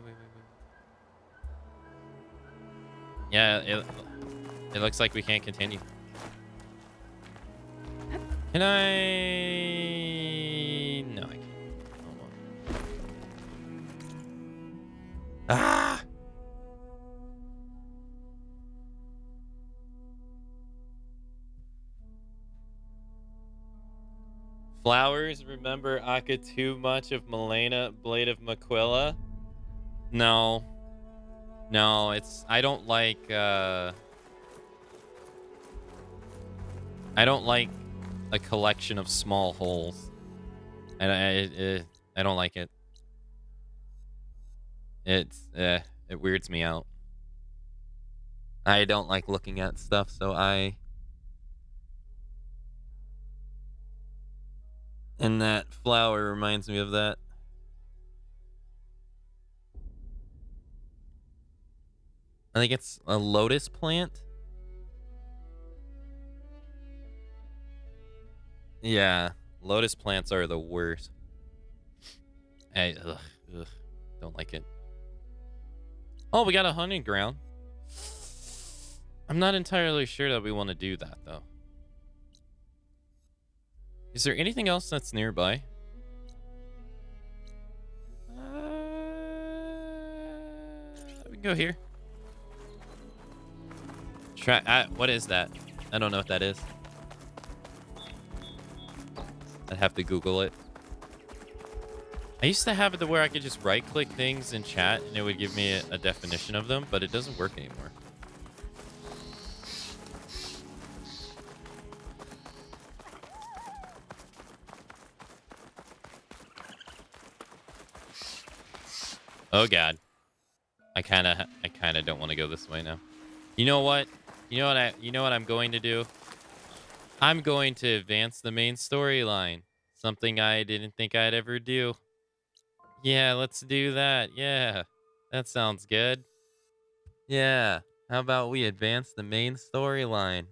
Yeah, it looks like we can't continue. Can I? No, I can't. Hold on. Ah! Flowers, remember Aka too much of Milena, Blade of Maquilla? No. No, I don't like a collection of small holes. And I don't like it. It weirds me out. I don't like looking at stuff, so and that flower reminds me of that. I think it's a lotus plant. Yeah, lotus plants are the worst. Ugh, don't like it. Oh, we got a hunting ground. I'm not entirely sure that we want to do that, though. Is there anything else that's nearby? We can go here. What is that? I don't know what that is. I'd have to Google it. I used to have it to where I could just right-click things in chat and it would give me a definition of them, but it doesn't work anymore. Oh God, I kind of don't want to go this way now. You know what? You know what I'm going to do? I'm going to advance the main storyline. Something I didn't think I'd ever do. Yeah, let's do that. Yeah, that sounds good. Yeah, how about we advance the main storyline?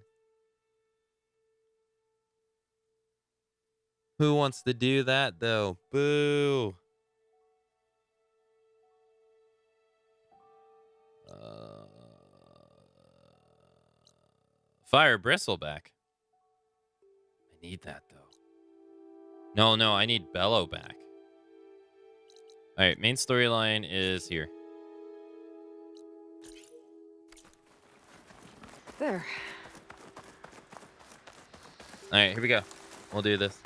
Who wants to do that, though? Boo! Fire Bristleback. I need that, though. No, I need Bellow back. Alright, main storyline is here. There. Alright, here we go. We'll do this.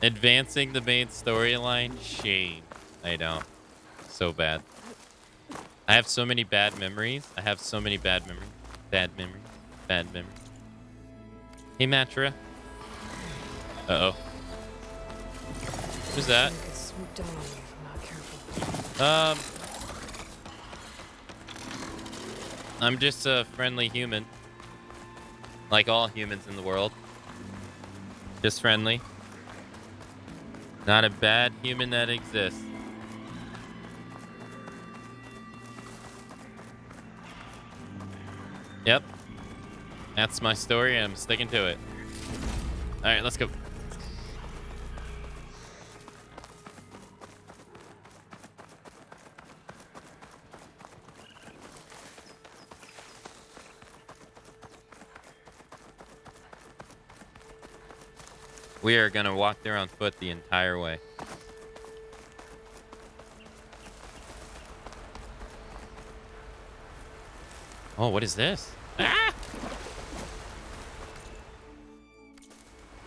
Advancing the main storyline? Shame. I know. So bad. I have so many bad memories. Bad memories. Hey, Matra. Uh-oh. Who's that? I could swoop down on you if I'm not careful. I'm just a friendly human. Like all humans in the world. Just friendly. Not a bad human that exists. Yep. That's my story, and I'm sticking to it. All right, let's go. We are going to walk there on foot the entire way. Oh, what is this? Ah!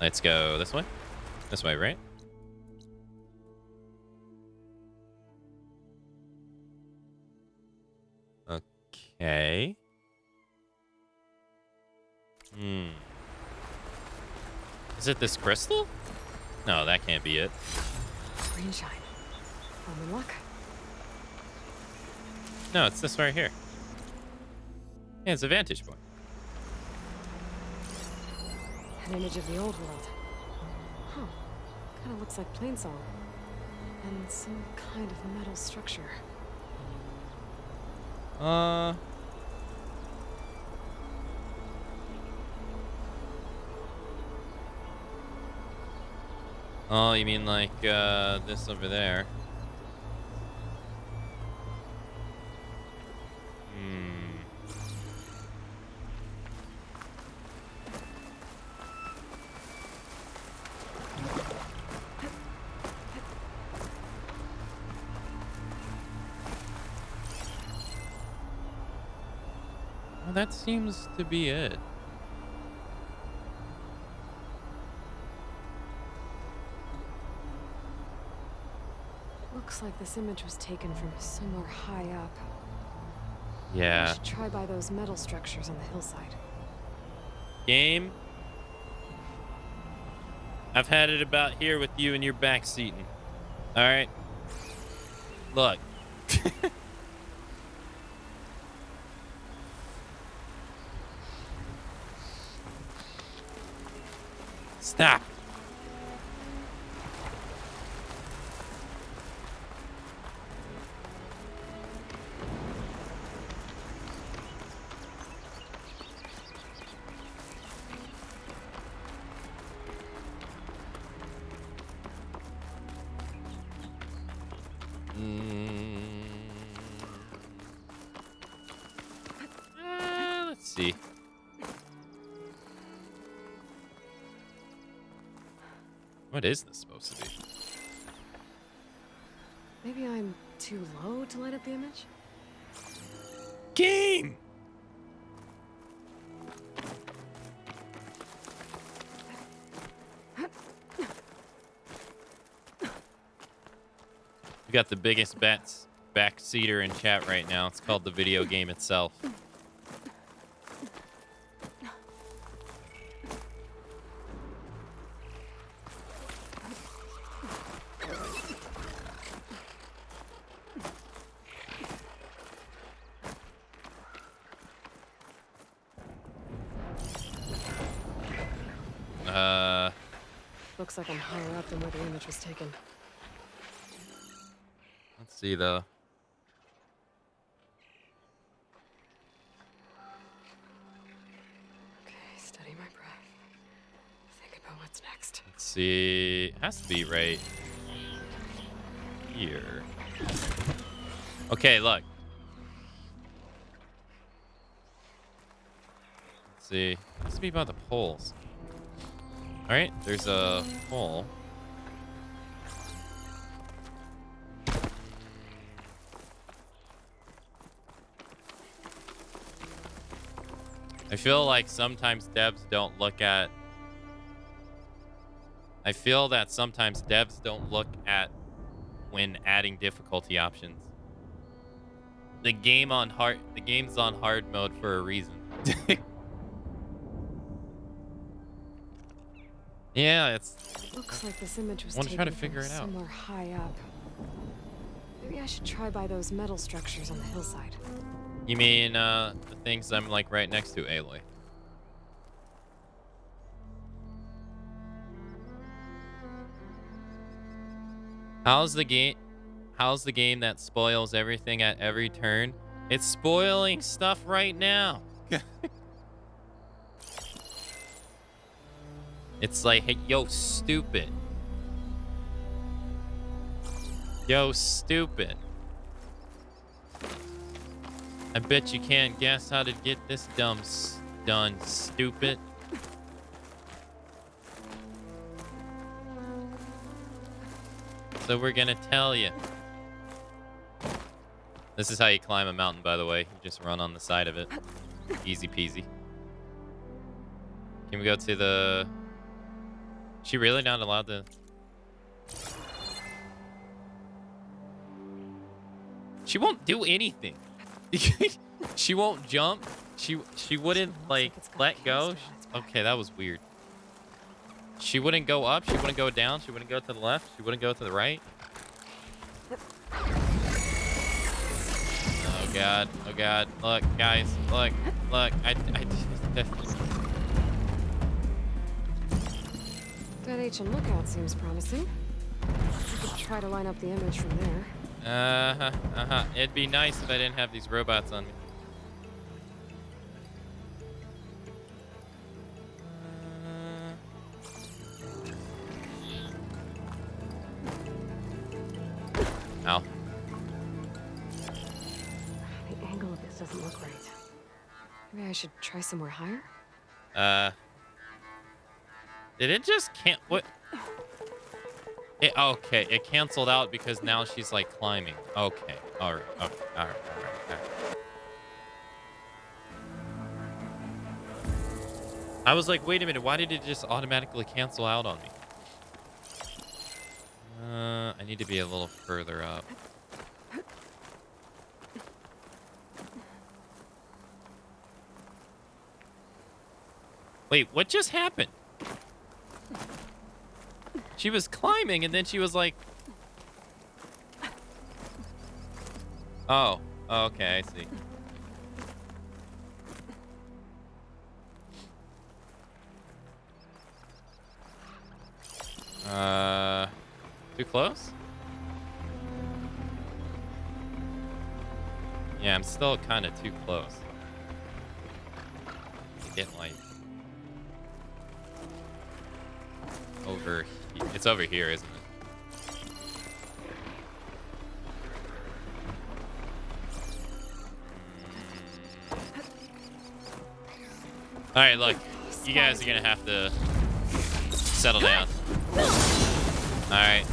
Let's go this way. This way, right? Okay. Is it this crystal? No, that can't be it. Green shine. I'm in luck. No, it's this right here. Yeah, it's a vantage point. An image of the old world. Huh. Kind of looks like plainsong. And some kind of metal structure. Oh, you mean like this over there? Well, that seems to be it. Looks like this image was taken from somewhere high up. I Yeah. should try by those metal structures on the hillside. Game. I've had it about here with you and your backseating. All right. Look. Stop. Let's see. What is this supposed to be? Maybe I'm too low to light up the image? Game! We got the biggest backseater in chat right now. It's called the video game itself. Looks like I'm higher up than where the image was taken. Let's see though. Okay, steady my breath. Think about what's next. Let's see. It has to be right here. Okay, look. Let's see. It has to be about the poles. All right, there's a pole. I feel like sometimes devs don't look at... I feel that sometimes devs don't look at when adding difficulty options. The game's on hard mode for a reason. Yeah, it's... Looks like this image was I wanna taken try to from figure it out. somewhere high up. Maybe I should try by those metal structures on the hillside. You mean the things I'm like right next to, Aloy? How's the game that spoils everything at every turn? It's spoiling stuff right now. It's like, hey, yo, stupid. Yo, stupid. I bet you can't guess how to get this done, stupid. So we're gonna tell you. This is how you climb a mountain, by the way. You just run on the side of it. Easy peasy. Can we go to the... She really not allowed to... She won't do anything. She won't jump. She wouldn't, like, let go. Okay, that was weird. She wouldn't go up. She wouldn't go down. She wouldn't go to the left. She wouldn't go to the right. Oh, God. Oh, God. Look, guys. Look. Look. That ancient lookout seems promising. We could try to line up the image from there. It'd be nice if I didn't have these robots on me. Ow. The angle of this doesn't look right. Maybe I should try somewhere higher? Did it just can't... What? Okay, it canceled out because now she's, like, climbing. Okay. All right. Okay. All right. I was like, wait a minute. Why did it just automatically cancel out on me? I need to be a little further up. Wait, what just happened? She was climbing and then she was like... Oh, okay, I see. Too close? Yeah, I'm still kind of too close. Getting like over. It's over here, isn't it? All right, look, you guys are gonna have to settle down. All right.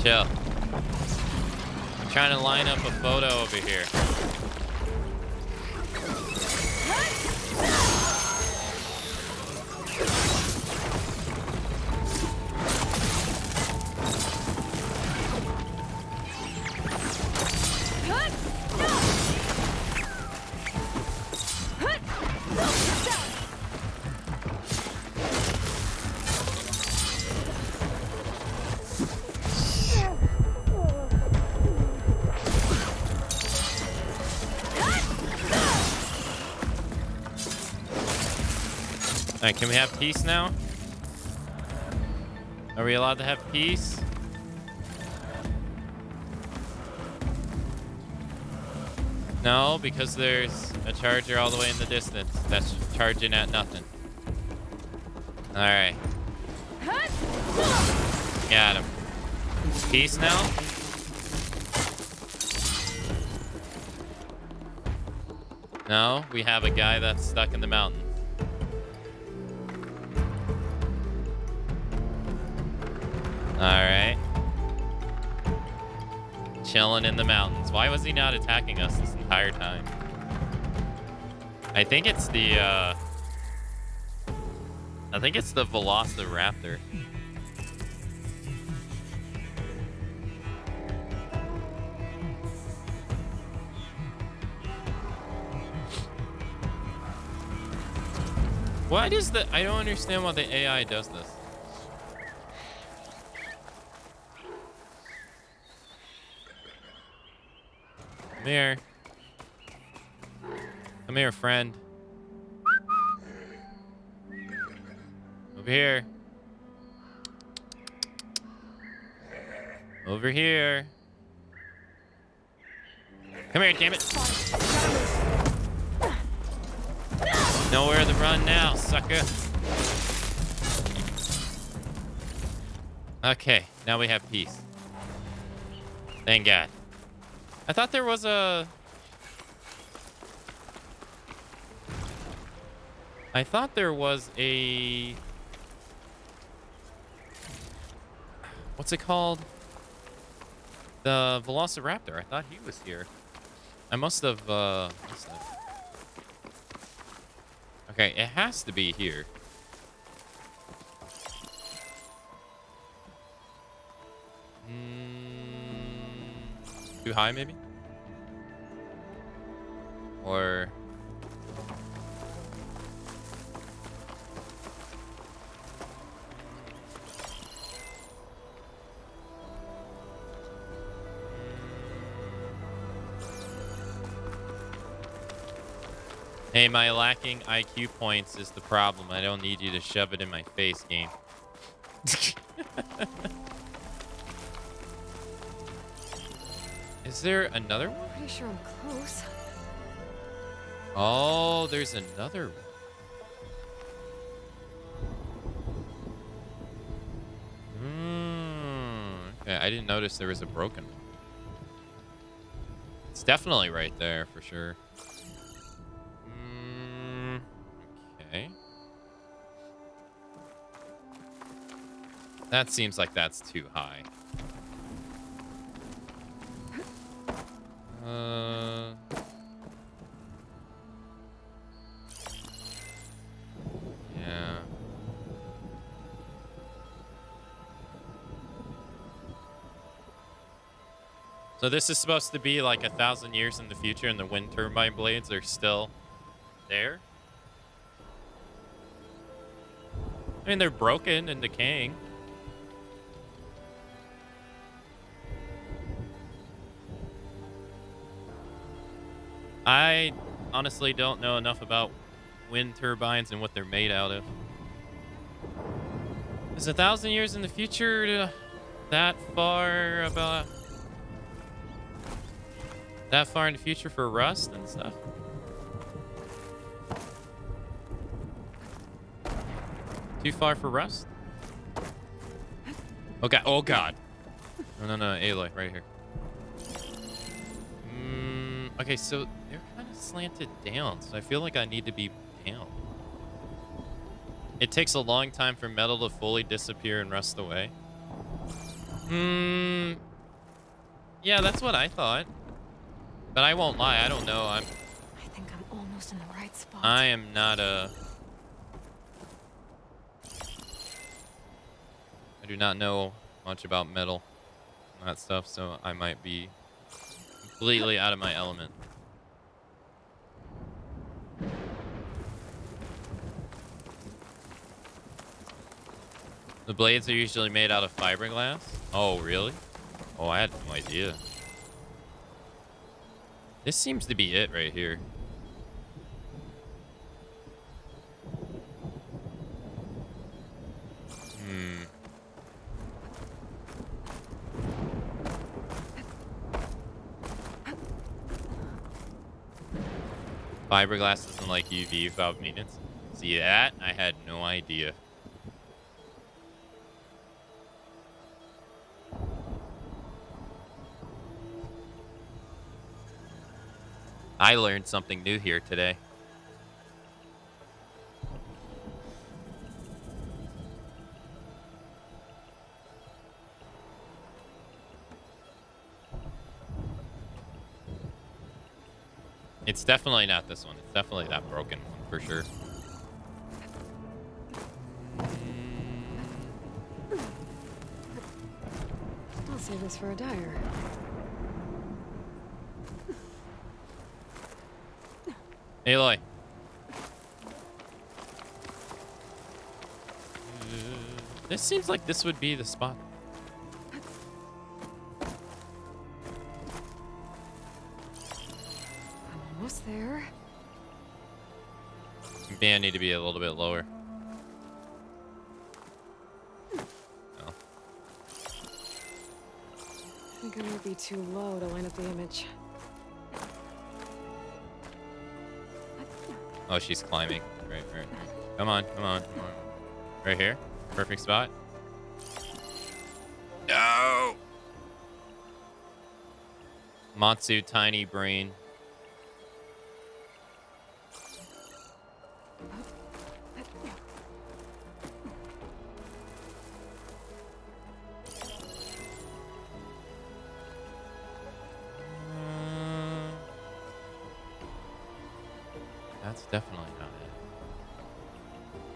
Chill. I'm trying to line up a photo over here. All right, can we have peace now? Are we allowed to have peace? No, because there's a charger all the way in the distance that's charging at nothing. All right. Got him. Peace now? No, we have a guy that's stuck in the mountain. All right. Chilling in the mountains. Why was he not attacking us this entire time? I think it's the Velociraptor. Why does I don't understand why the AI does this. Come here. Come here, friend. Over here. Over here. Come here, damn it. Nowhere to run now, sucker. Okay, now we have peace. Thank God. I thought there was a... What's it called? The Velociraptor. I thought he was here. I must have. Okay, it has to be here. Too high, maybe? Or... Hey, my lacking IQ points is the problem. I don't need you to shove it in my face, game. Is there another one? Pretty sure I'm close. Oh, there's another one. Okay, I didn't notice there was a broken one. It's definitely right there for sure. Okay. That seems like that's too high. Yeah. So this is supposed to be like 1,000 years in the future and the wind turbine blades are still there? I mean, they're broken and decaying. I honestly don't know enough about wind turbines and what they're made out of. Is 1,000 years in the future that far in the future for rust and stuff? Too far for rust? Okay. Oh God. No, Aloy, right here. Okay, so they're kind of slanted down, so I feel like I need to be down. It takes a long time for metal to fully disappear and rust away. Yeah, that's what I thought. But I won't lie, I don't know. I think I'm almost in the right spot. I am not a... I do not know much about metal and that stuff, so I might be completely out of my element. The blades are usually made out of fiberglass. Oh, really? Oh, I had no idea. This seems to be it right here. Fiberglass doesn't like UV without maintenance. See that? I had no idea. I learned something new here today. It's definitely not this one. It's definitely that broken one for sure. I'll save this for a dyer. Aloy. This seems like this would be the spot. I'm almost there. Maybe I need to be a little bit lower. No. think I might be too low to line up the image. Oh, she's climbing. Right. Come on. Right here. Perfect spot. No! Matsu, tiny brain. That's definitely not it.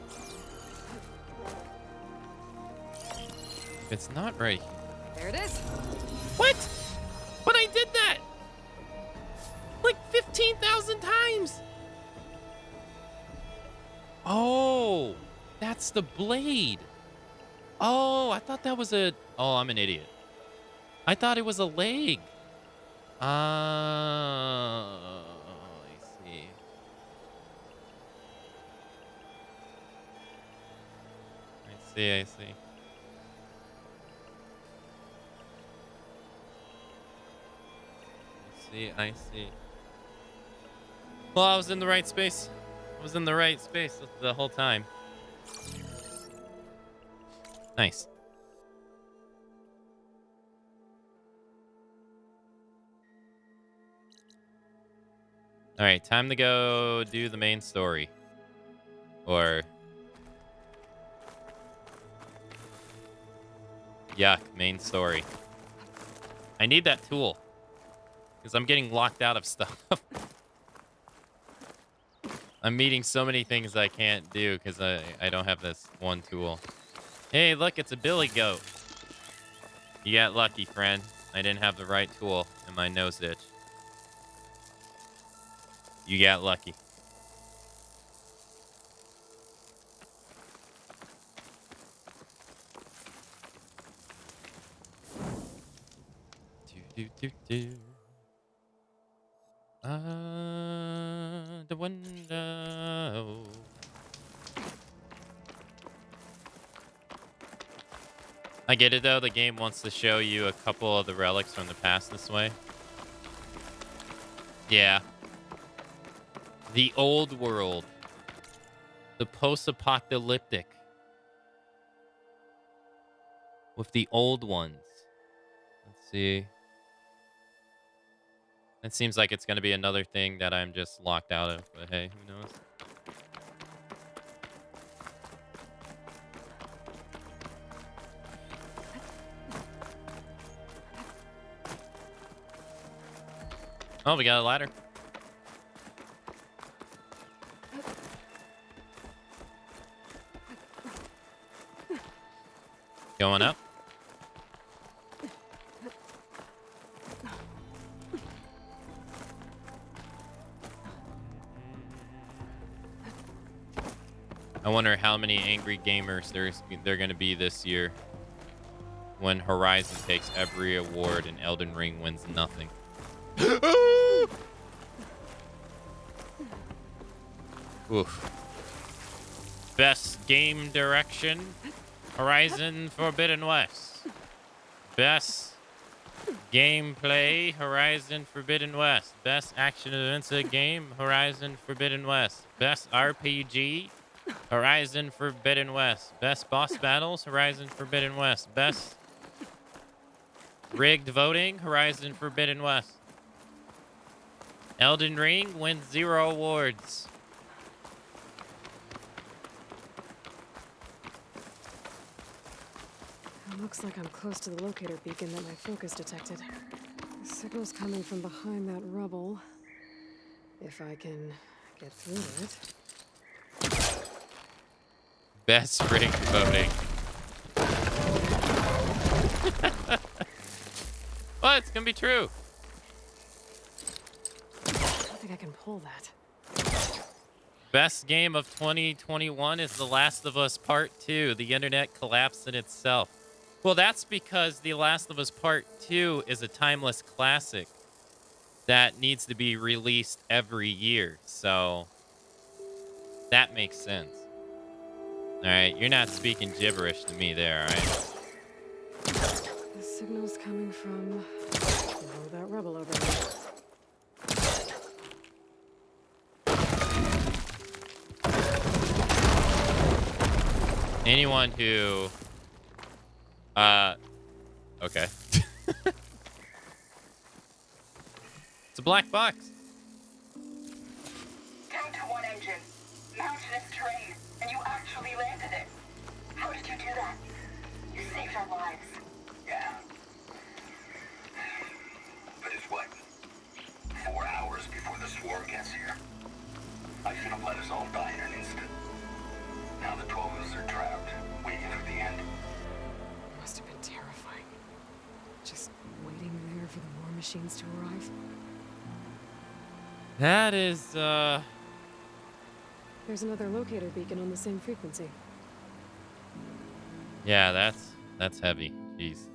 It's not right here. There it is. What? But I did that like 15,000 times. Oh, that's the blade. Oh, I thought that was a... Oh, I'm an idiot. I thought it was a leg. I see. I see. I see. Well, I was in the right space. I was in the right space the whole time. Nice. All right, time to go do the main story. Or... Yuck, main story. I need that tool. Because I'm getting locked out of stuff. I'm meeting so many things I can't do because I don't have this one tool. Hey, look, it's a billy goat. You got lucky, friend. I didn't have the right tool in my nose ditch. You got lucky. Do. The window. I get it though. The game wants to show you a couple of the relics from the past this way. Yeah. The old world. The post-apocalyptic. With the old ones. Let's see. It seems like it's going to be another thing that I'm just locked out of. But hey, who knows? Oh, we got a ladder. Going up. I wonder how many angry gamers they're going to be this year when Horizon takes every award and Elden Ring wins nothing. Oof. Best game direction, Horizon Forbidden West. Best gameplay, Horizon Forbidden West. Best action adventure game, Horizon Forbidden West. Best RPG, Horizon Forbidden West. Best boss battles, Horizon Forbidden West. Best rigged voting, Horizon Forbidden West. Elden Ring wins 0 awards. It looks like I'm close to the locator beacon that my focus detected. The signal's coming from behind that rubble. If I can get through it. Best rigged voting. Well, it's gonna be true. I don't think I can pull that. Best game of 2021 is The Last of Us Part 2. The internet collapsed in itself. Well, that's because The Last of Us Part 2 is a timeless classic that needs to be released every year. So that makes sense. All right, you're not speaking gibberish to me there, all right? The signal's coming from Below that rubble over there. Anyone who... Okay. It's a black box. Down to one engine. Mountainous terrain. And you actually landed it. How did you do that? You saved our lives. Yeah. But it's what? 4 hours before the swarm gets here. I should have let us all die in an instant. Now the 12 of us are trapped, waiting for the end. Must have been terrifying. Just waiting there for the war machines to arrive. That is, There's another locator beacon on the same frequency. Yeah, that's heavy. Jeez.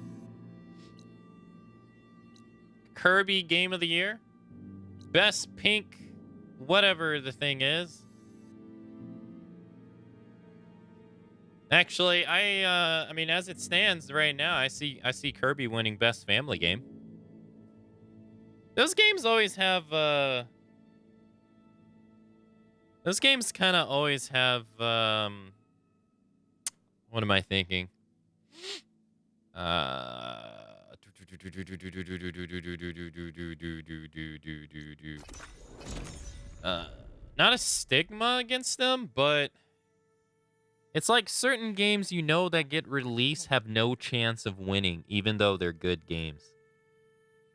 Kirby Game of the Year? Best pink, whatever the thing is. Actually, I mean, as it stands right now, I see Kirby winning Best Family Game. Those games always have, those games kind of always have, what am I thinking? Not a stigma against them, but it's like certain games you know that get released have no chance of winning, even though they're good games.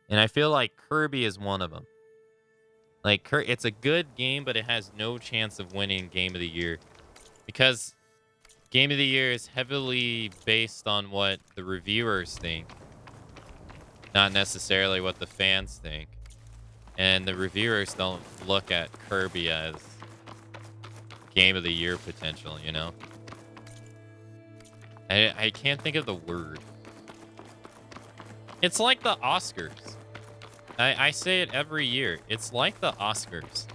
And I feel like Kirby is one of them. Like, it's a good game, but it has no chance of winning Game of the Year. Because Game of the Year is heavily based on what the reviewers think, not necessarily what the fans think. And the reviewers don't look at Kirby as Game of the Year potential, you know? I can't think of the word. It's like the Oscars. I say it every year. It's like the Oscars.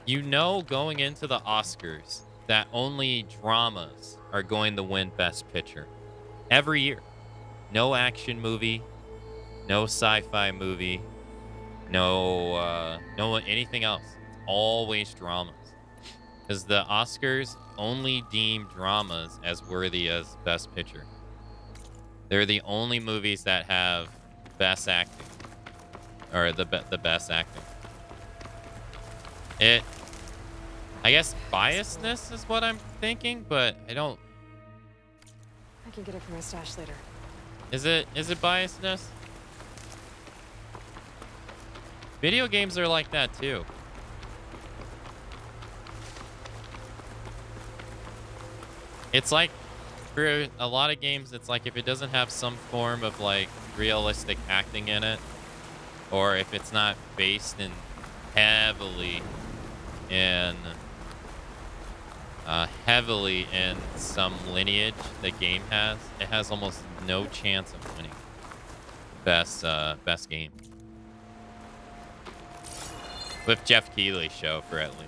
You know going into the Oscars that only dramas are going to win Best Picture. Every year. No action movie. No sci-fi movie. No anything else. It's always dramas. Because the Oscars only deem dramas as worthy as Best Picture. They're the only movies that have Best Acting. Or the best acting. I guess biasness is what I'm thinking, but I don't... I can get it from my stash later. Is it biasness? Video games are like that too. It's like, for a lot of games, it's like if it doesn't have some form of like realistic acting in it, or if it's not based in heavily in some lineage the game has, it has almost no chance of winning best game. With Jeff Keighley's show, for at least.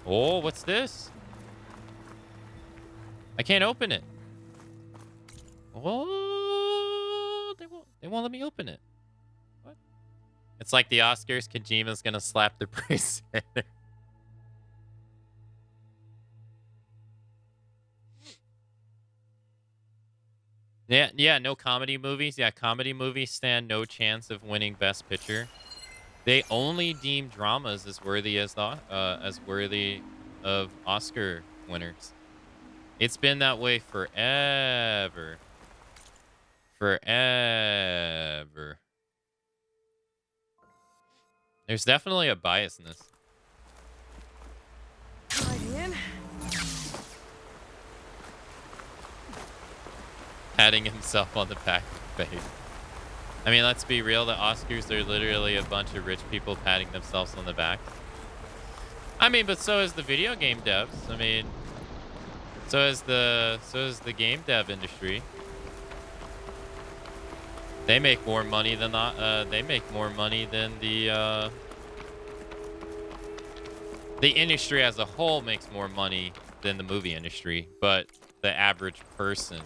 Oh, what's this? I can't open it. Oh, they won't let me open it. What? It's like the Oscars. Kojima's gonna slap the price. Yeah, no comedy movies. Yeah, comedy movies stand no chance of winning Best Picture. They only deem dramas as worthy of Oscar winners. It's been that way forever. Forever. There's definitely a biasness. Sliding in. Patting himself on the back of the face. I mean, let's be real. The Oscars are literally a bunch of rich people patting themselves on the back. I mean, but so is the video game devs. I mean, so is the game dev industry. They make more money than the industry as a whole makes more money than the movie industry, but the average person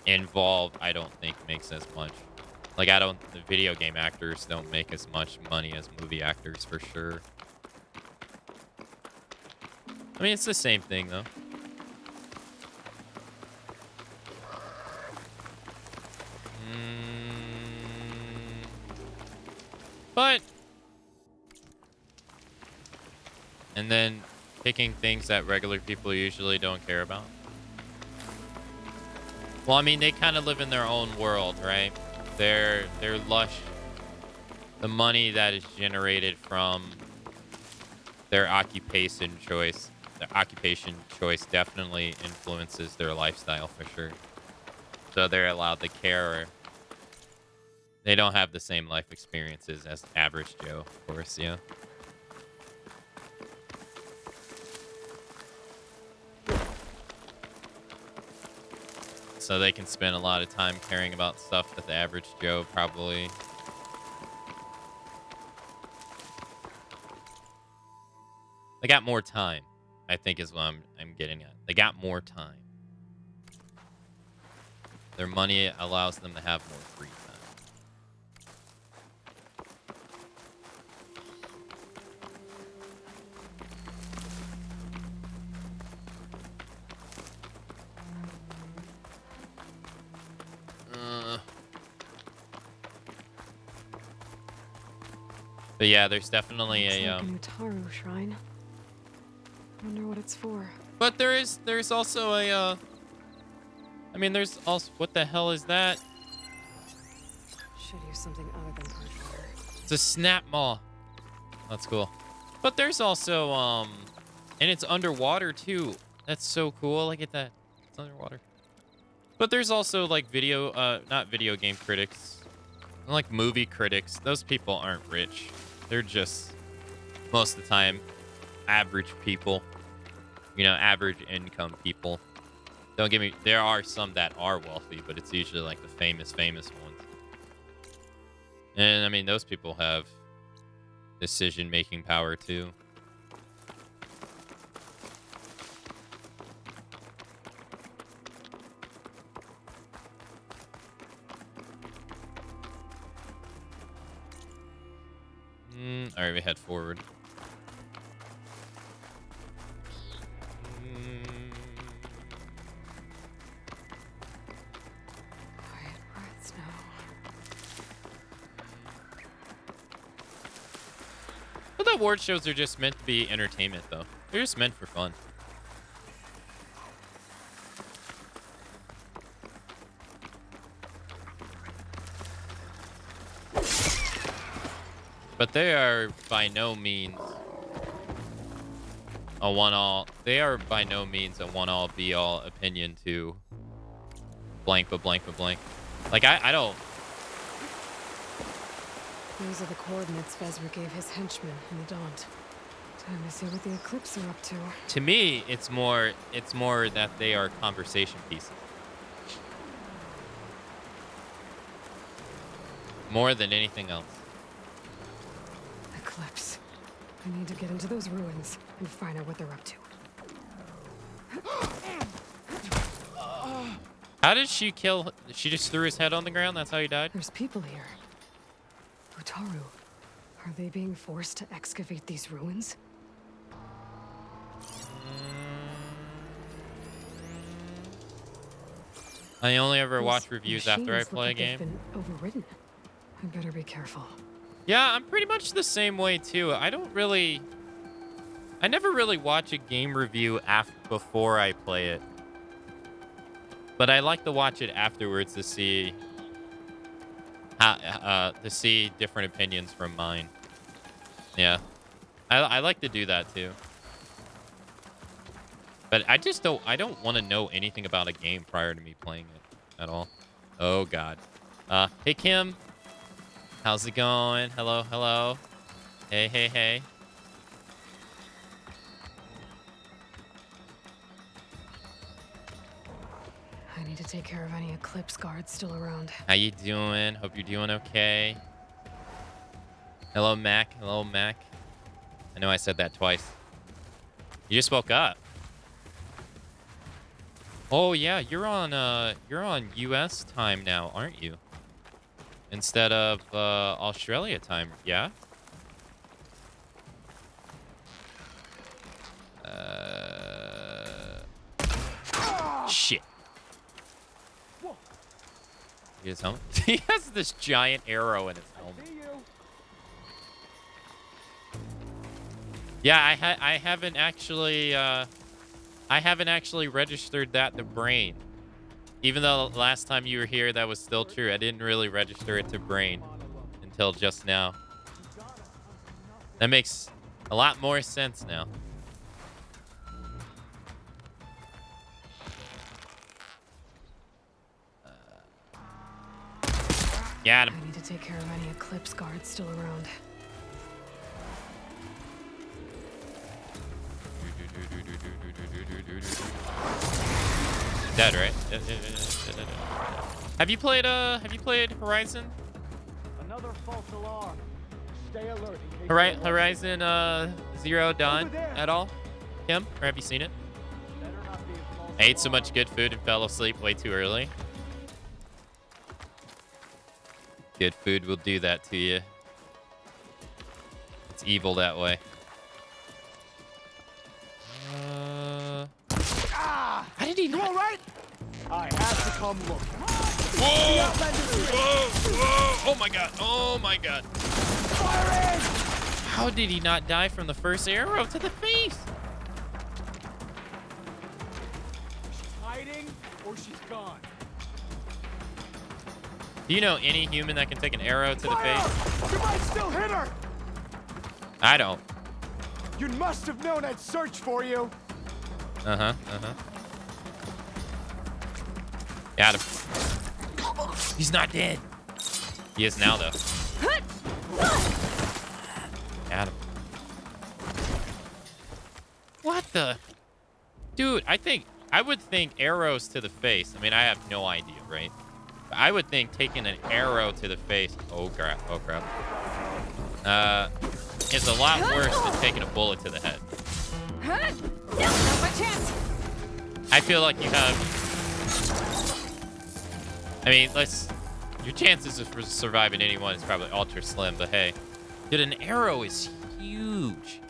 involved, I don't think makes as much. Like, I don't, the video game actors don't make as much money as movie actors for sure. I mean, it's the same thing though. But, and then picking things that regular people usually don't care about. Well, I mean, they kind of live in their own world, right? They're lush. The money that is generated from their occupation choice definitely influences their lifestyle for sure. So they're allowed to care. They don't have the same life experiences as average Joe, of course, yeah. So they can spend a lot of time caring about stuff that the average Joe probably... They got more time, I think is what I'm getting at. They got more time. Their money allows them to have more free time. But yeah, there's definitely Looks a like an Utaru shrine. Wonder what it's for. but there's also a I mean, there's also, what the hell is that? Should use something other than purge water. It's a snap maw. That's cool. But there's also and it's underwater too. That's so cool. Look at that. It's underwater. But there's also like not video game critics, like movie critics. Those people aren't rich. They're just most of the time average people. You know, average income people. Don't get me, there are some that are wealthy, but it's usually like the famous ones. And I mean, those people have decision-making power too. All right, we head forward. Quiet breaths now. But the award shows are just meant to be entertainment, though. They're just meant for fun. But they are by no means a one-all. They are by no means a one-all, be-all opinion to blank, but blank, but blank. Like, I don't... Those are the coordinates Vezra gave his henchmen in the Daunt. Time to see what the Eclipse are up to. To me, it's more that they are conversation pieces. More than anything else. Eclipse. I need to get into those ruins and find out what they're up to. How did she kill... She just threw his head on the ground? That's how he died? There's people here. Utaru. Are they being forced to excavate these ruins? I only ever Those watch reviews after I machines look play a like they've game. been overridden. I better be careful. Yeah, I'm pretty much the same way too. I never really watch a game review before I play it. But I like to watch it afterwards to see different opinions from mine. Yeah. I like to do that too. But I don't want to know anything about a game prior to me playing it at all. Oh god. Hey Kim. How's it going? Hello, hello. Hey, hey, hey. I need to take care of any Eclipse guards still around. How you doing? Hope you're doing okay. Hello, Mac. Hello, Mac. I know I said that twice. You just woke up. Oh yeah, you're on US time now, aren't you? Instead of Australia time, yeah? Shit. His helmet. He has this giant arrow in his helmet. Yeah, I haven't actually registered that to brain. Even though last time you were here that was still true. I didn't really register it to brain until just now. That makes a lot more sense now. Got him. I need to take care of any Eclipse guards still around. Dead, right? Have you played Horizon? Another false alarm. Stay alert. in case Horizon Zero Dawn at all? Kim? Or have you seen it? better not be a false I ate so alarm. much good food and fell asleep way too early. Good food will do that to you. It's evil that way. How did he You not? all right? I have to come look. Whoa! Whoa! Oh my god! Oh my god! Firing! How did he not die from the first arrow to the face? She's hiding or she's gone. Do you know any human that can take an arrow to the Fire! face? You might still hit her. I don't. You must have known I'd search for you. Uh-huh. Got him. He's not dead. He is now, though. Got him. What the? Dude, I would think arrows to the face. I mean, I have no idea, right? But I would think taking an arrow to the face. Oh, crap. Oh, crap. Is a lot worse than taking a bullet to the head. Not my chance. I feel like you have... I mean, your chances of surviving anyone is probably ultra slim, but hey. Dude, an arrow is huge.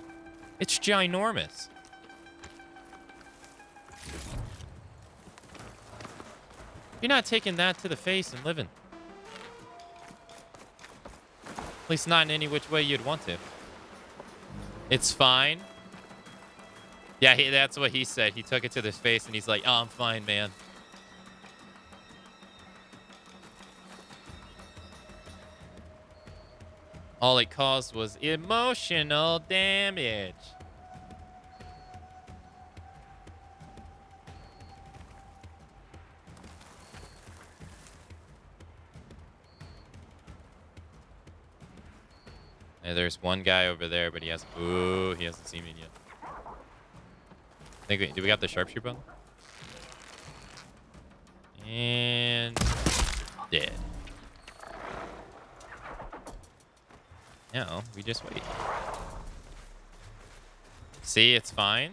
It's ginormous. You're not taking that to the face and living. At least not in any which way you'd want to. It's fine. Yeah, that's what he said. He took it to the face and he's like, oh, I'm fine, man. All it caused was emotional damage. And there's one guy over there, but he hasn't seen me yet. Do we got the sharpshooter button? And dead. No, we just wait. See, it's fine.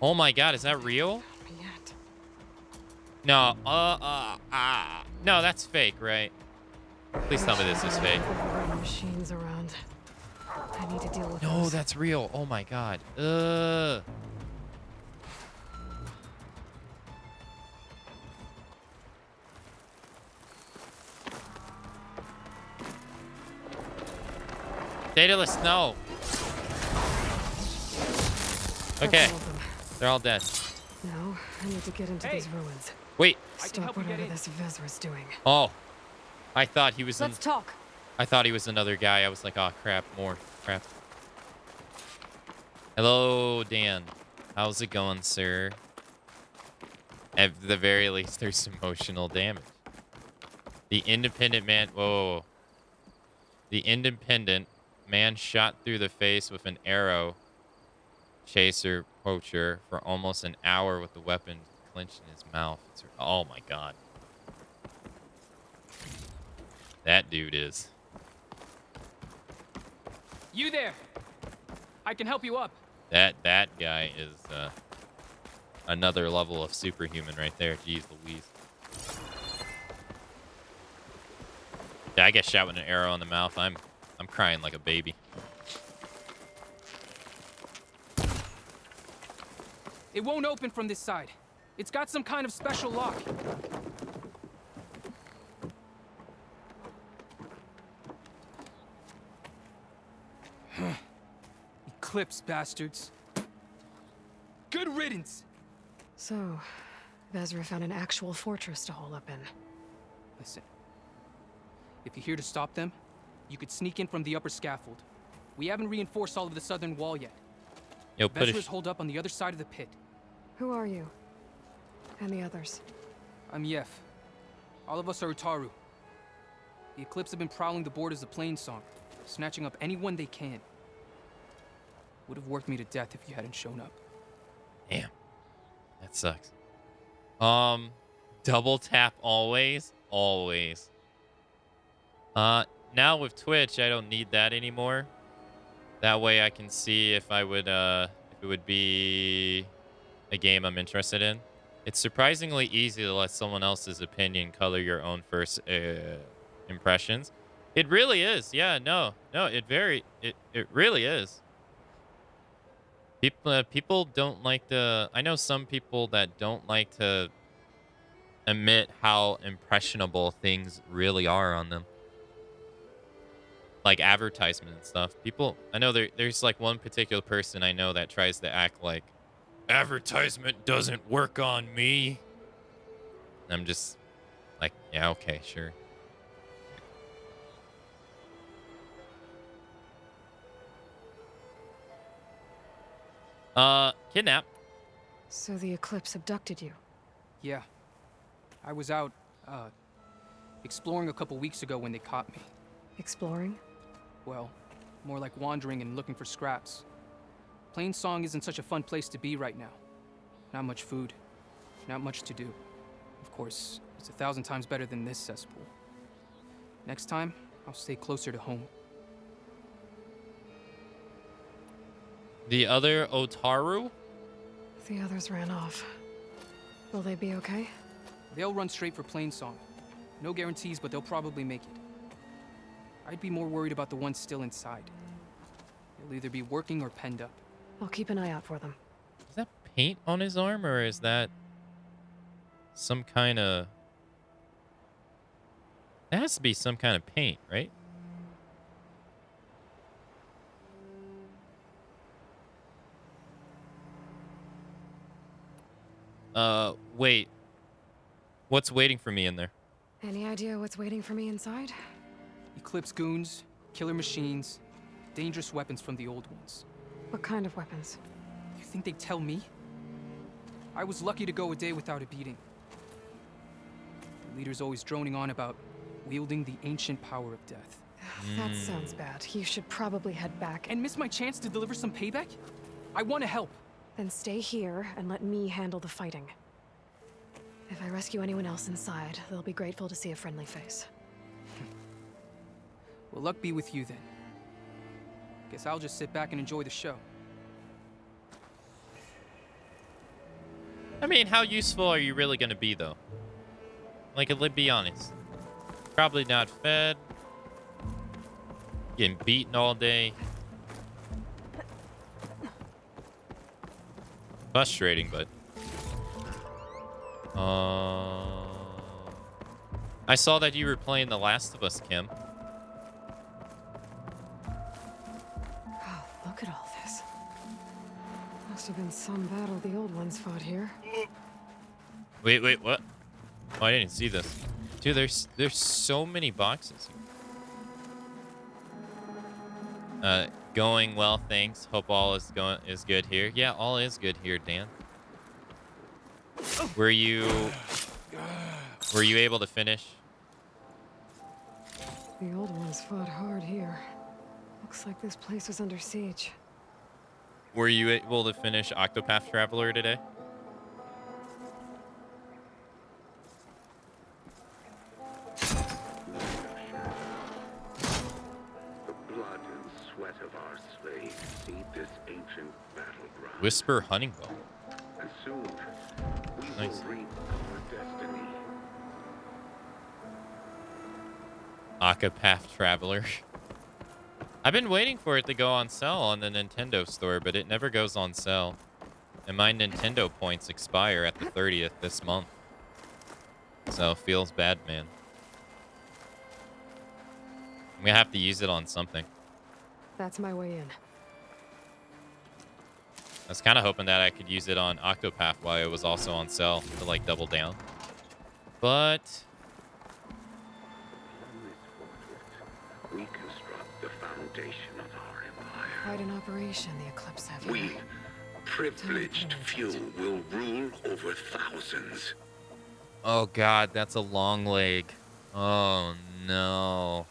Oh my god, is that real? Yet. No, no, that's fake, right? Please tell me this is fake. Overrunning machines around. I need to deal with No, those. that's real. Oh my god. Daedalus, no. Okay, That's all of them. they're all dead. No, I need to get into Hey. these ruins. Wait. I can Stop help you whatever get in. this Vezra's doing. Oh, I thought he was. Let's talk. I thought he was another guy. I was like, oh crap, more crap. Hello, Dan. How's it going, sir? At the very least, there's emotional damage. The independent man. Whoa. The independent man shot through the face with an arrow. Chaser poacher for almost an hour with the weapon clenched in his mouth. Oh my god. That dude is. You there. I can help you up. That guy is another level of superhuman right there. Jeez Louise. Yeah, I get shot with an arrow in the mouth. I'm crying like a baby. It won't open from this side. It's got some kind of special lock. Eclipse, bastards. Good riddance! So, Vezra found an actual fortress to hole up in. Listen. If you're here to stop them, you could sneak in from the upper scaffold. We haven't reinforced all of the southern wall yet. Yo, put Vezra's holed up on the other side of the pit. Who are you? And the others? I'm Yef. All of us are Utaru. The Eclipse have been prowling the borders of Plainsong, snatching up anyone they can. Would have worked me to death if you hadn't shown up. Damn. That sucks. Double tap always. Always. Now with Twitch, I don't need that anymore. That way I can see if I would, if it would be a game I'm interested in. It's surprisingly easy to let someone else's opinion color your own first impressions. It really is. Yeah, no, it really is. People don't like to. I know some people that don't like to admit how impressionable things really are on them, like advertisement and stuff. People, I know there's like one particular person I know that tries to act like advertisement doesn't work on me. I'm just like, yeah, okay, sure. Kidnap. So the Eclipse abducted you? Yeah. I was out, exploring a couple weeks ago when they caught me. Exploring? Well, more like wandering and looking for scraps. Plainsong isn't such a fun place to be right now. Not much food, not much to do. Of course, it's 1,000 times better than this cesspool. Next time, I'll stay closer to home. The other Otaru? The others ran off. Will they be okay? They'll run straight for Plainsong. No guarantees, but they'll probably make it. I'd be more worried about the ones still inside. They'll either be working or penned up. I'll keep an eye out for them. Is that paint on his arm, or is that some kind of... That has to be some kind of paint, right? Wait. What's waiting for me in there? Any idea what's waiting for me inside? Eclipse goons, killer machines, dangerous weapons from the old ones. What kind of weapons? You think they'd tell me? I was lucky to go a day without a beating. The leader's always droning on about wielding the ancient power of death. That sounds bad. You should probably head back And miss my chance to deliver some payback? I want to help. then stay here and let me handle the fighting. If I rescue anyone else inside, they'll be grateful to see a friendly face. Well, luck be with you then. Guess I'll just sit back and enjoy the show. I mean, how useful are you really going to be, though? Like, let's be honest. Probably not fed. Getting beaten all day. Frustrating, but... I saw that you were playing The Last of Us, Kim. Oh, look at all this. Must have been some battle the old ones fought here. Wait, what? Oh, I didn't see this. Dude, there's so many boxes here. Going well, thanks. Hope all is good here. Yeah, all is good here, Dan. Were you able to finish? The old ones fought hard here. Looks like this place was under siege. Were you able to finish Octopath Traveler today? The blood and sweat of our slaves see this ancient battleground. Whisper hunting bow. And soon, we Nice. will reap our destiny. Akapath Traveler. I've been waiting for it to go on sale on the Nintendo store, but it never goes on sale. And my Nintendo points expire at the 30th this month. So, feels bad, man. I'm gonna have to use it on something. That's my way in. I was kind of hoping that I could use it on Octopath while it was also on sale to, like, double down. But On this fortress, we construct the foundation of our empire. Quite an operation, the Eclipse have. We, privileged few, will rule over thousands. oh god, that's a long leg. Oh no.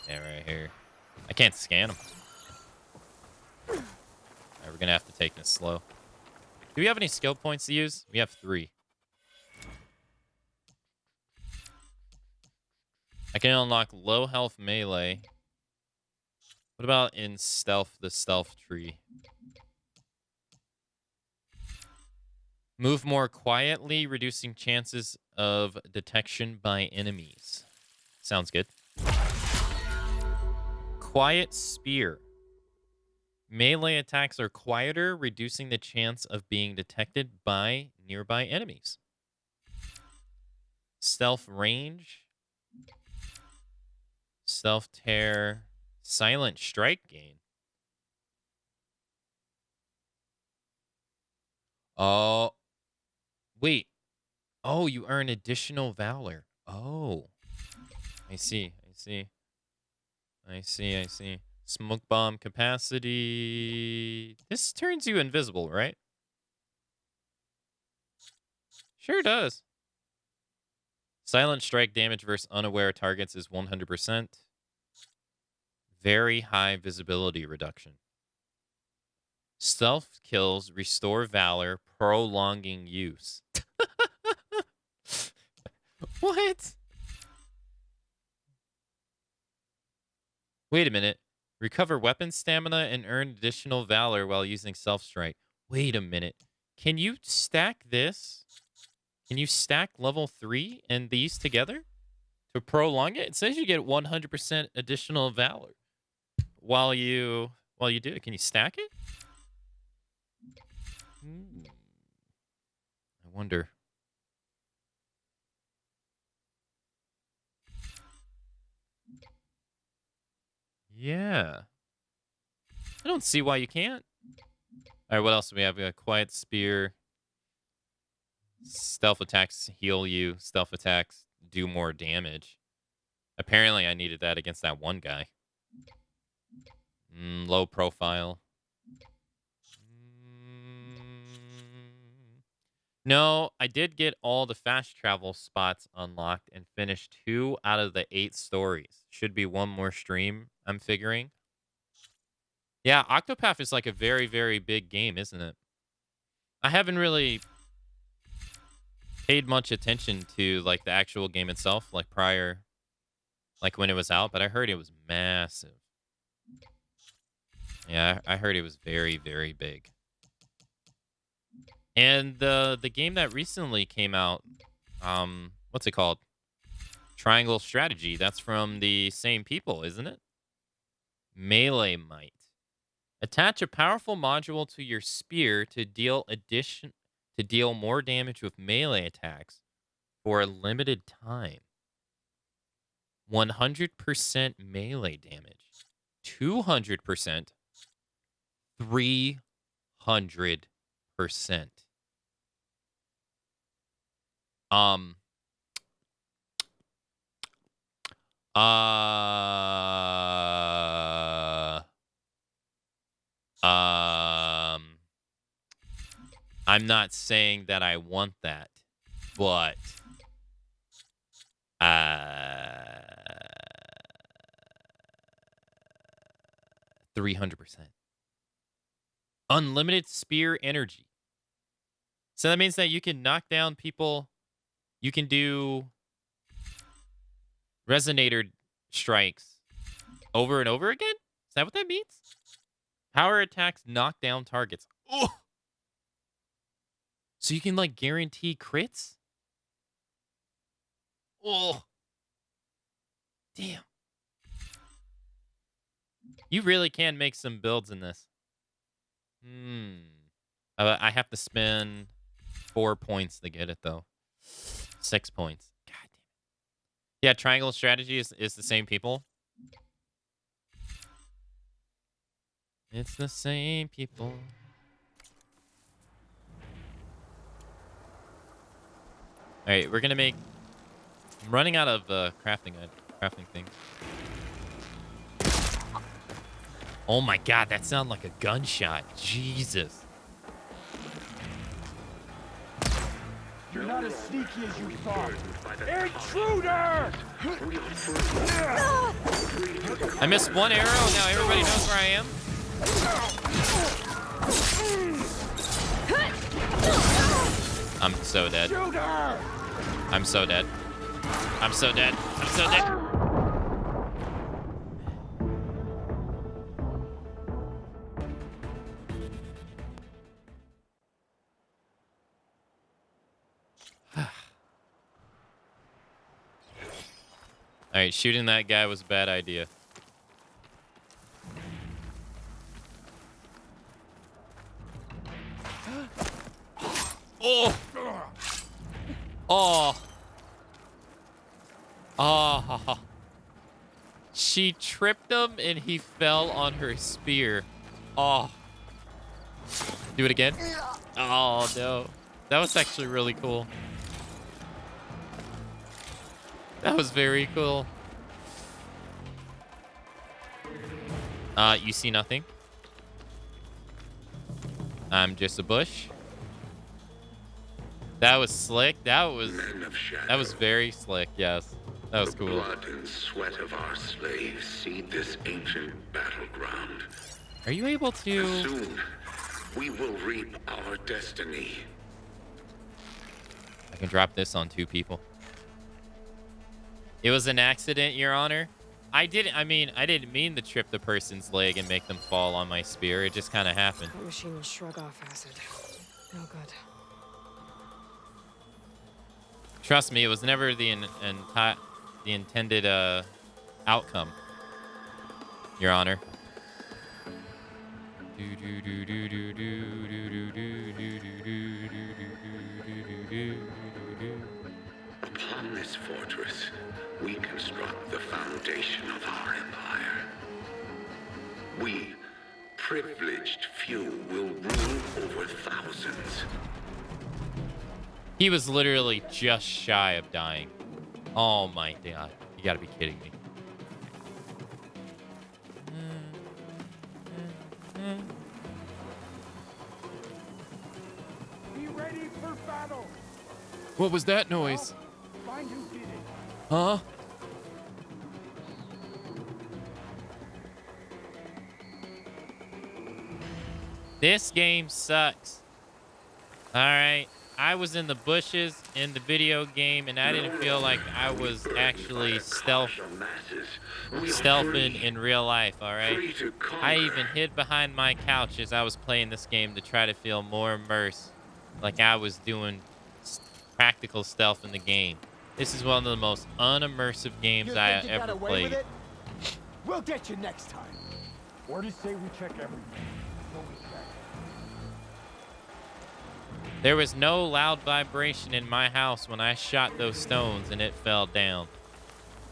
Yeah, right here. I can't scan them. Alright, we're gonna have to take this slow. Do we have any skill points to use? We have 3. I can unlock low health melee. What about in stealth, the stealth tree? Move more quietly, reducing chances of detection by enemies. Sounds good. Quiet spear. Melee attacks are quieter, reducing the chance of being detected by nearby enemies. Stealth range. Stealth tear. Silent strike gain. Oh. Wait. Oh, you earn additional valor. Oh. I see. I see. I see. I see. Smoke bomb capacity. This turns you invisible, right? Sure does. Silent strike damage versus unaware targets is 100%. Very high visibility reduction. Stealth kills restore valor, prolonging use. What? Wait a minute. Recover weapon stamina and earn additional valor while using self-strike. Wait a minute. Can you stack this? Can you stack level 3 and these together to prolong it? It says you get 100% additional valor while you do it. Can you stack it? I wonder. Yeah. I don't see why you can't. All right, what else do we have? We got quiet spear. Stealth attacks heal you. Stealth attacks do more damage. Apparently, I needed that against that one guy. Low profile. No, I did get all the fast travel spots unlocked and finished 2 out of the 8 stories. Should be one more stream, I'm figuring. Yeah, Octopath is like a very, very big game, isn't it? I haven't really paid much attention to like the actual game itself, like prior, like when it was out, but I heard it was massive. Yeah, I heard it was very, very big. And the game that recently came out, what's it called? Triangle Strategy. That's from the same people, isn't it? Melee Might. Attach a powerful module to your spear to deal more damage with melee attacks for a limited time. 100% melee damage. 200%. 300%. Um, I'm not saying that I want that, but 300%. Unlimited spear energy. So that means that you can knock down people. You can do resonator strikes over and over again? Is that what that means? Power attacks knock down targets. Oh! So you can, like, guarantee crits? Oh! Damn. You really can make some builds in this. I have to spend 4 points to get it, though. 6 points. God damn it. Yeah, triangle strategy is the same people. It's the same people. All right, we're gonna make. I'm running out of crafting things. Oh my god, that sounded like a gunshot. Jesus. You're not as sneaky as you thought. Intruder! I missed one arrow. Now everybody knows where I am. I'm so dead. I'm so dead. I'm so dead. I'm so dead. All right, shooting that guy was a bad idea. Oh! Oh! Oh! She tripped him and he fell on her spear. Oh. Do it again. Oh, no. That was actually really cool. That was very cool. You see nothing. I'm just a bush. That was slick. That was very slick. Yes, that was the cool. blood and sweat of our slaves seed this ancient battleground. Are you able to? Soon, we will reap our destiny. I can drop this on 2 people. It was an accident, Your Honor. I didn't mean to trip the person's leg and make them fall on my spear. It just kind of happened. That machine will shrug off acid. No good. Trust me, it was never the intended outcome, Your Honor. Upon this fortress, we construct the foundation of our empire. We, privileged few, will rule over thousands. He was literally just shy of dying. Oh my god. You gotta be kidding me. Be ready for battle. What was that noise? Find who did it. Huh? This game sucks. Alright. I was in the bushes in the video game, and I didn't feel like I was actually stealthing in real life, alright? I even hid behind my couch as I was playing this game to try to feel more immersed, like I was doing practical stealth in the game. This is one of the most unimmersive games I have ever played. We'll get you next time. Orders say we check everything. So we check. There was no loud vibration in my house when I shot those stones and it fell down.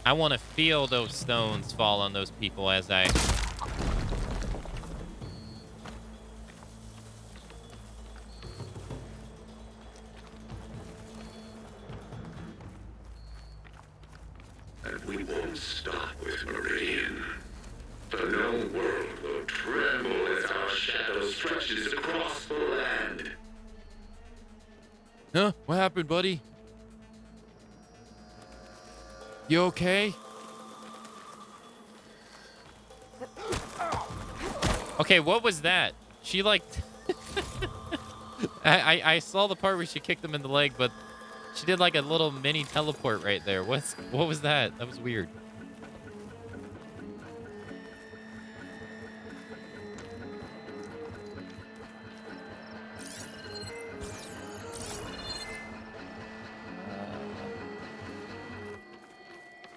I want to feel those stones fall on those people as I... And we won't stop with Meridian. The known world will tremble as our shadow stretches across the land. Huh? What happened, buddy? You okay? Okay, what was that? She like... I saw the part where she kicked him in the leg, but She did like a little mini teleport right there. What was that? That was weird.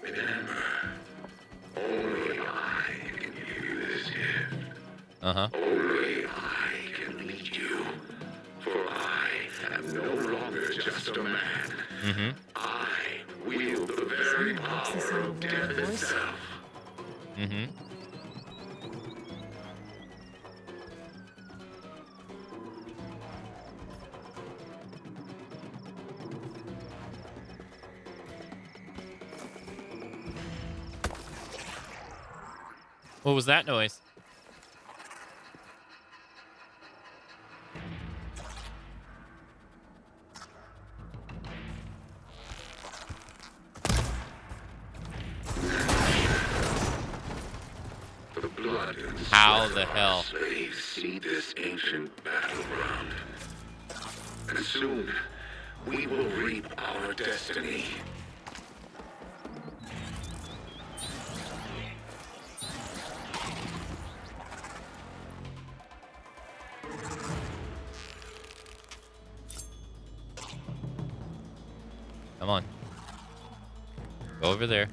Remember, only I can give you this gift. Uh-huh. Only I can lead you. For I am no longer just a man. Mm-hmm. I wield the very Someone likes the power sound of of their own death voice. itself. Mm-hmm. What was that noise? The blood and How sweat the of our hell? slaves see this ancient battleground. And soon, we will reap our destiny. Come on. Go over there.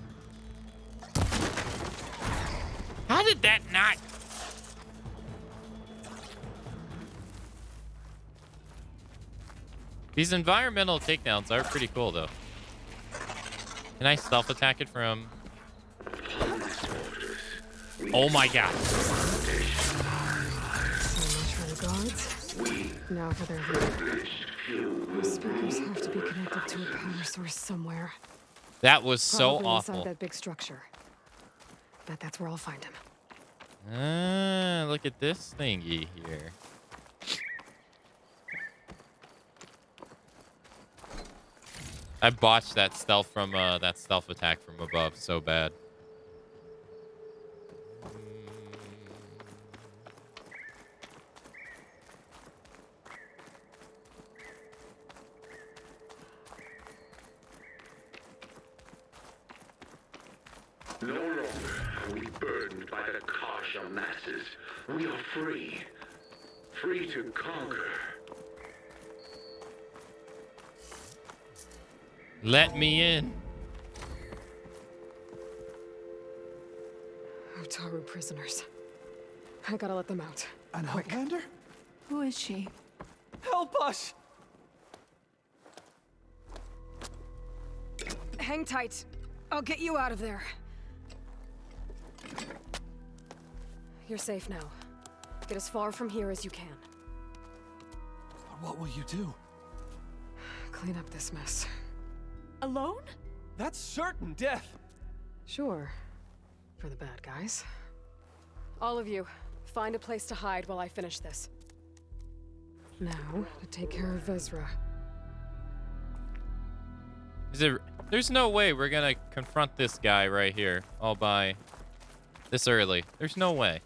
How did that not? These environmental takedowns are pretty cool, though. Can I stealth attack it from? Oh my god. So much for the guards. Now for their loot. Those speakers have to be connected to a power source somewhere. That was so Probably awful. inside that big structure. Bet that's where I'll find him. Ah, look at this thingy here. I botched that stealth from that stealth attack from above so bad. No longer are we burdened by the Kasha masses. We are free. Free to conquer. Let me in. Otaru prisoners. I gotta let them out. An Quick. Outlander? Who is she? Help us! Hang tight. I'll get you out of there. You're safe now. Get as far from here as you can. What will you do? Clean up this mess. Alone? That's certain death. Sure. For the bad guys. All of you, find a place to hide while I finish this. Now, to take care of Vezra. There's no way we're gonna confront this guy right here all by this early. There's no way.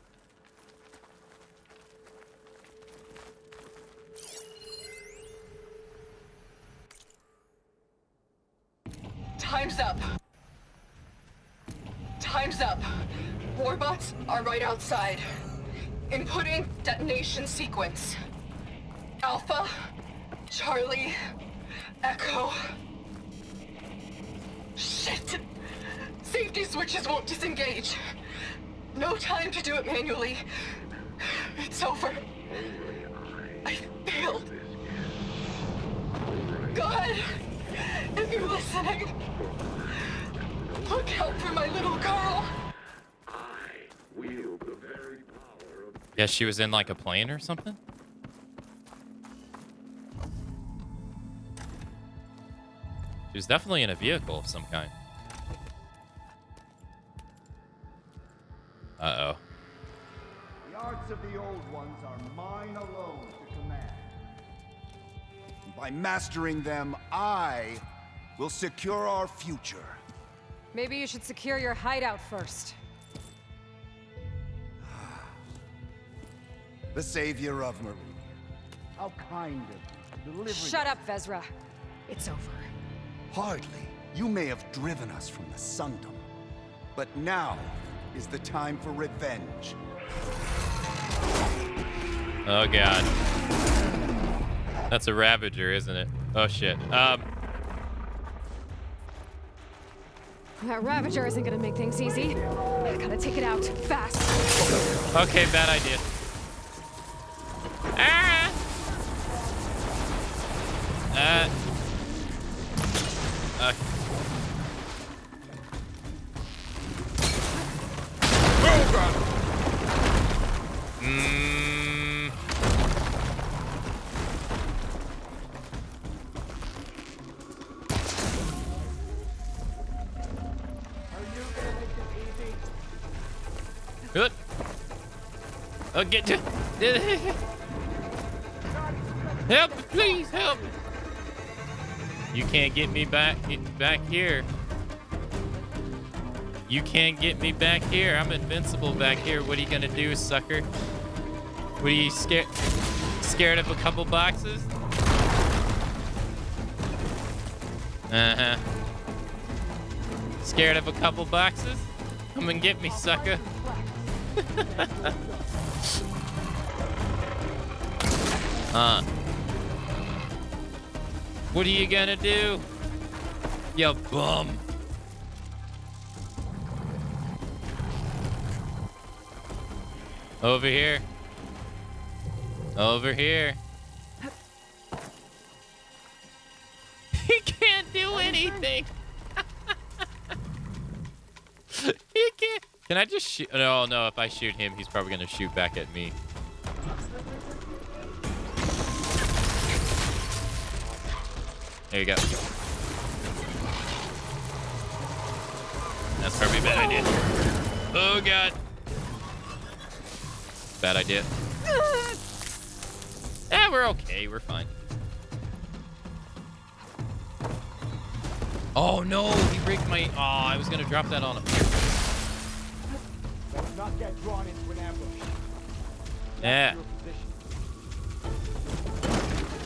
Time's up. Time's up. Warbots are right outside. Inputting detonation sequence. Alpha, Charlie, Echo. Shit! Safety switches won't disengage. No time to do it manually. It's over. I failed. God, if you're listening, look out for my little girl. I wield the very power of Yeah, she was in like a plane or something. She was definitely in a vehicle of some kind. Uh-oh. The arts of the old ones are mine alone to command. By mastering them, I will secure our future. Maybe you should secure your hideout first. The savior of Marie. How kind of you to deliver. Shut up, Vezra. It's over. Hardly. You may have driven us from the Sundom, but now is the time for revenge. Oh god. That's a Ravager, isn't it? Oh shit. That Ravager isn't gonna make things easy. I gotta take it out fast. Okay, bad idea. Ah! Oh, God! Good. Oh, get to. Help, please, help. You can't get me back here. You can't get me back here. I'm invincible back here. What are you gonna do, sucker? What are you scared? Scared of a couple boxes? Uh-huh. Scared of a couple boxes? Come and get me, sucker. What are you gonna do? You bum. Over here. Over here. He can't do anything. He can't. Can I just shoot? No, no. If I shoot him, he's probably gonna shoot back at me. There you go. That's probably a bad idea. Oh god. Bad idea. We're okay. We're fine. Oh no, he rigged my. Oh, I was gonna drop that on him. Let's not get drawn into an ambush. Yeah.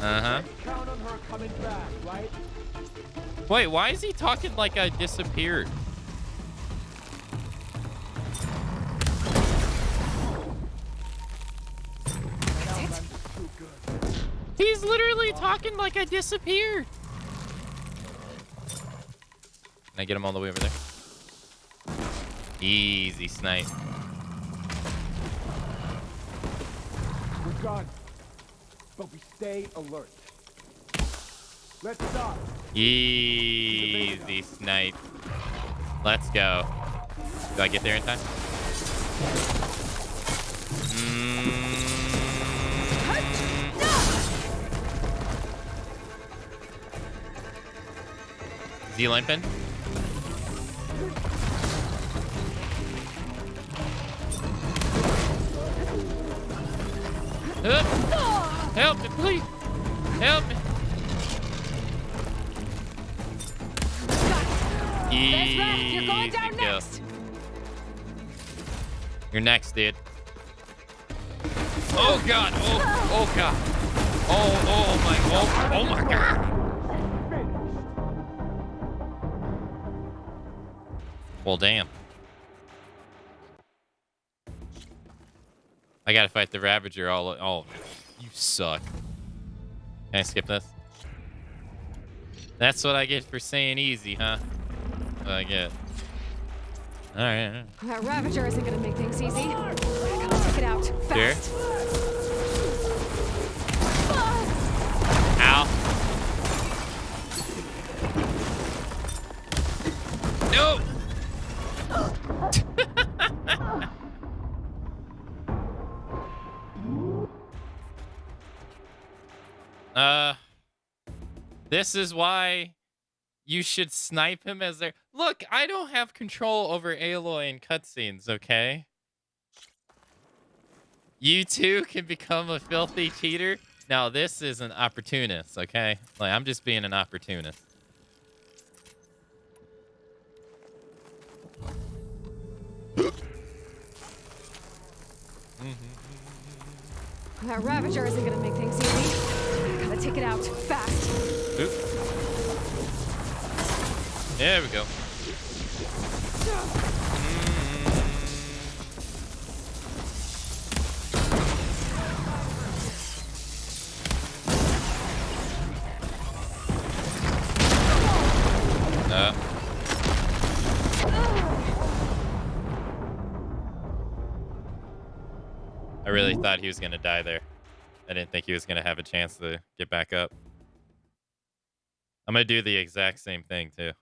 Uh-huh. Count on her coming back, right? Wait, why is he talking like I disappeared? He's literally talking like I disappeared. Can I get him all the way over there? Easy snipe. We're done. But we stay alert. Let's stop. Easy snipe. Let's go. Do I get there in time? Is he limping? Help me, please. Help me. Easy You're going down kill. next. You're next, dude. Oh god. Oh god. Oh my god. Well, damn. I gotta fight the Ravager all. You suck. Can I skip this? That's what I get for saying easy, huh? That's what I get. Alright. That Ravager isn't gonna make things easy. I gotta take it out fast. Here. Ow. No! This is why you should snipe him as there. Look, I don't have control over Aloy and cutscenes, okay? You too can become a filthy cheater. Now, this is an opportunist, okay? Like, I'm just being an opportunist. That Ravager isn't gonna make things easy. I gotta take it out fast. Oop. There we go. I really thought he was going to die there. I didn't think he was going to have a chance to get back up. I'm going to do the exact same thing, too.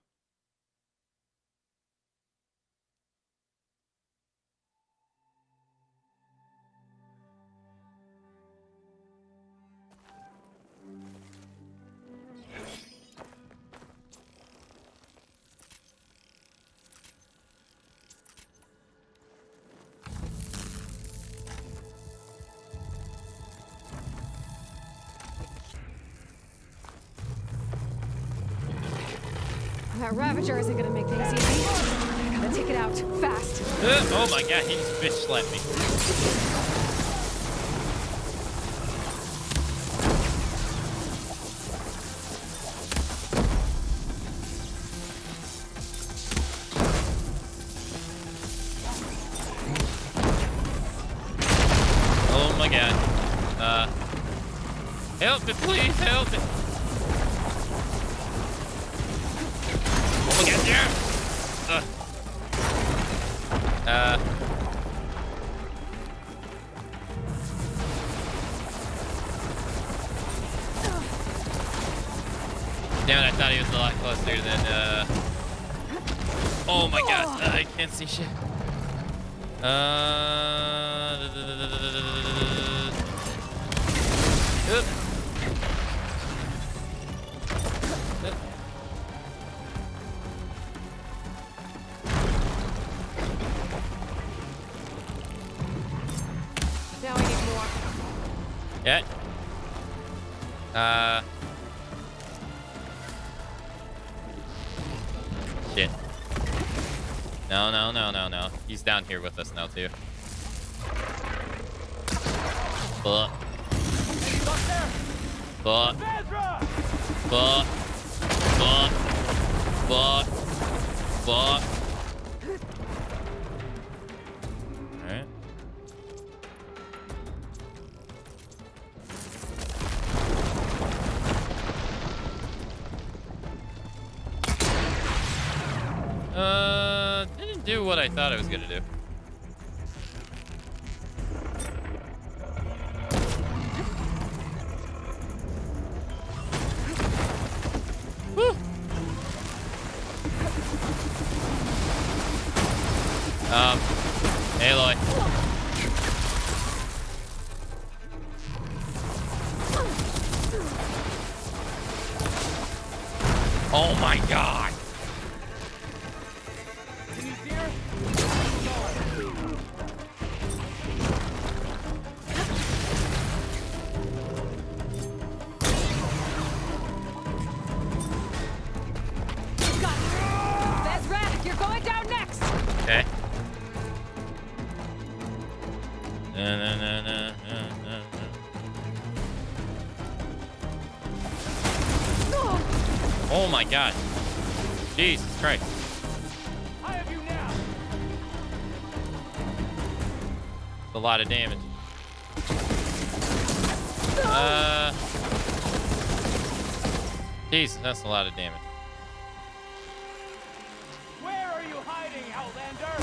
That Ravager isn't gonna make things easy. I gotta take it out fast. Oh my god, he just bitch slapped me. Oh my god. Help me, please, help me. Oh my god, yeah! Damn it, I thought he was a lot closer than, oh my god, I can't see shit. Now I need more. Yeah. Shit. No, no, no, no, no. He's down here with us now, too. Fuck. Fuck. Fuck. Fuck. Fuck. Fuck. Alright. Didn't do what I thought I was gonna do. Woo. Aloy. Oh my god. You're going down next. Okay. Oh my god. Jesus Christ. I have you now. That's a lot of damage. Jesus, that's a lot of damage. Where are you hiding, Outlander?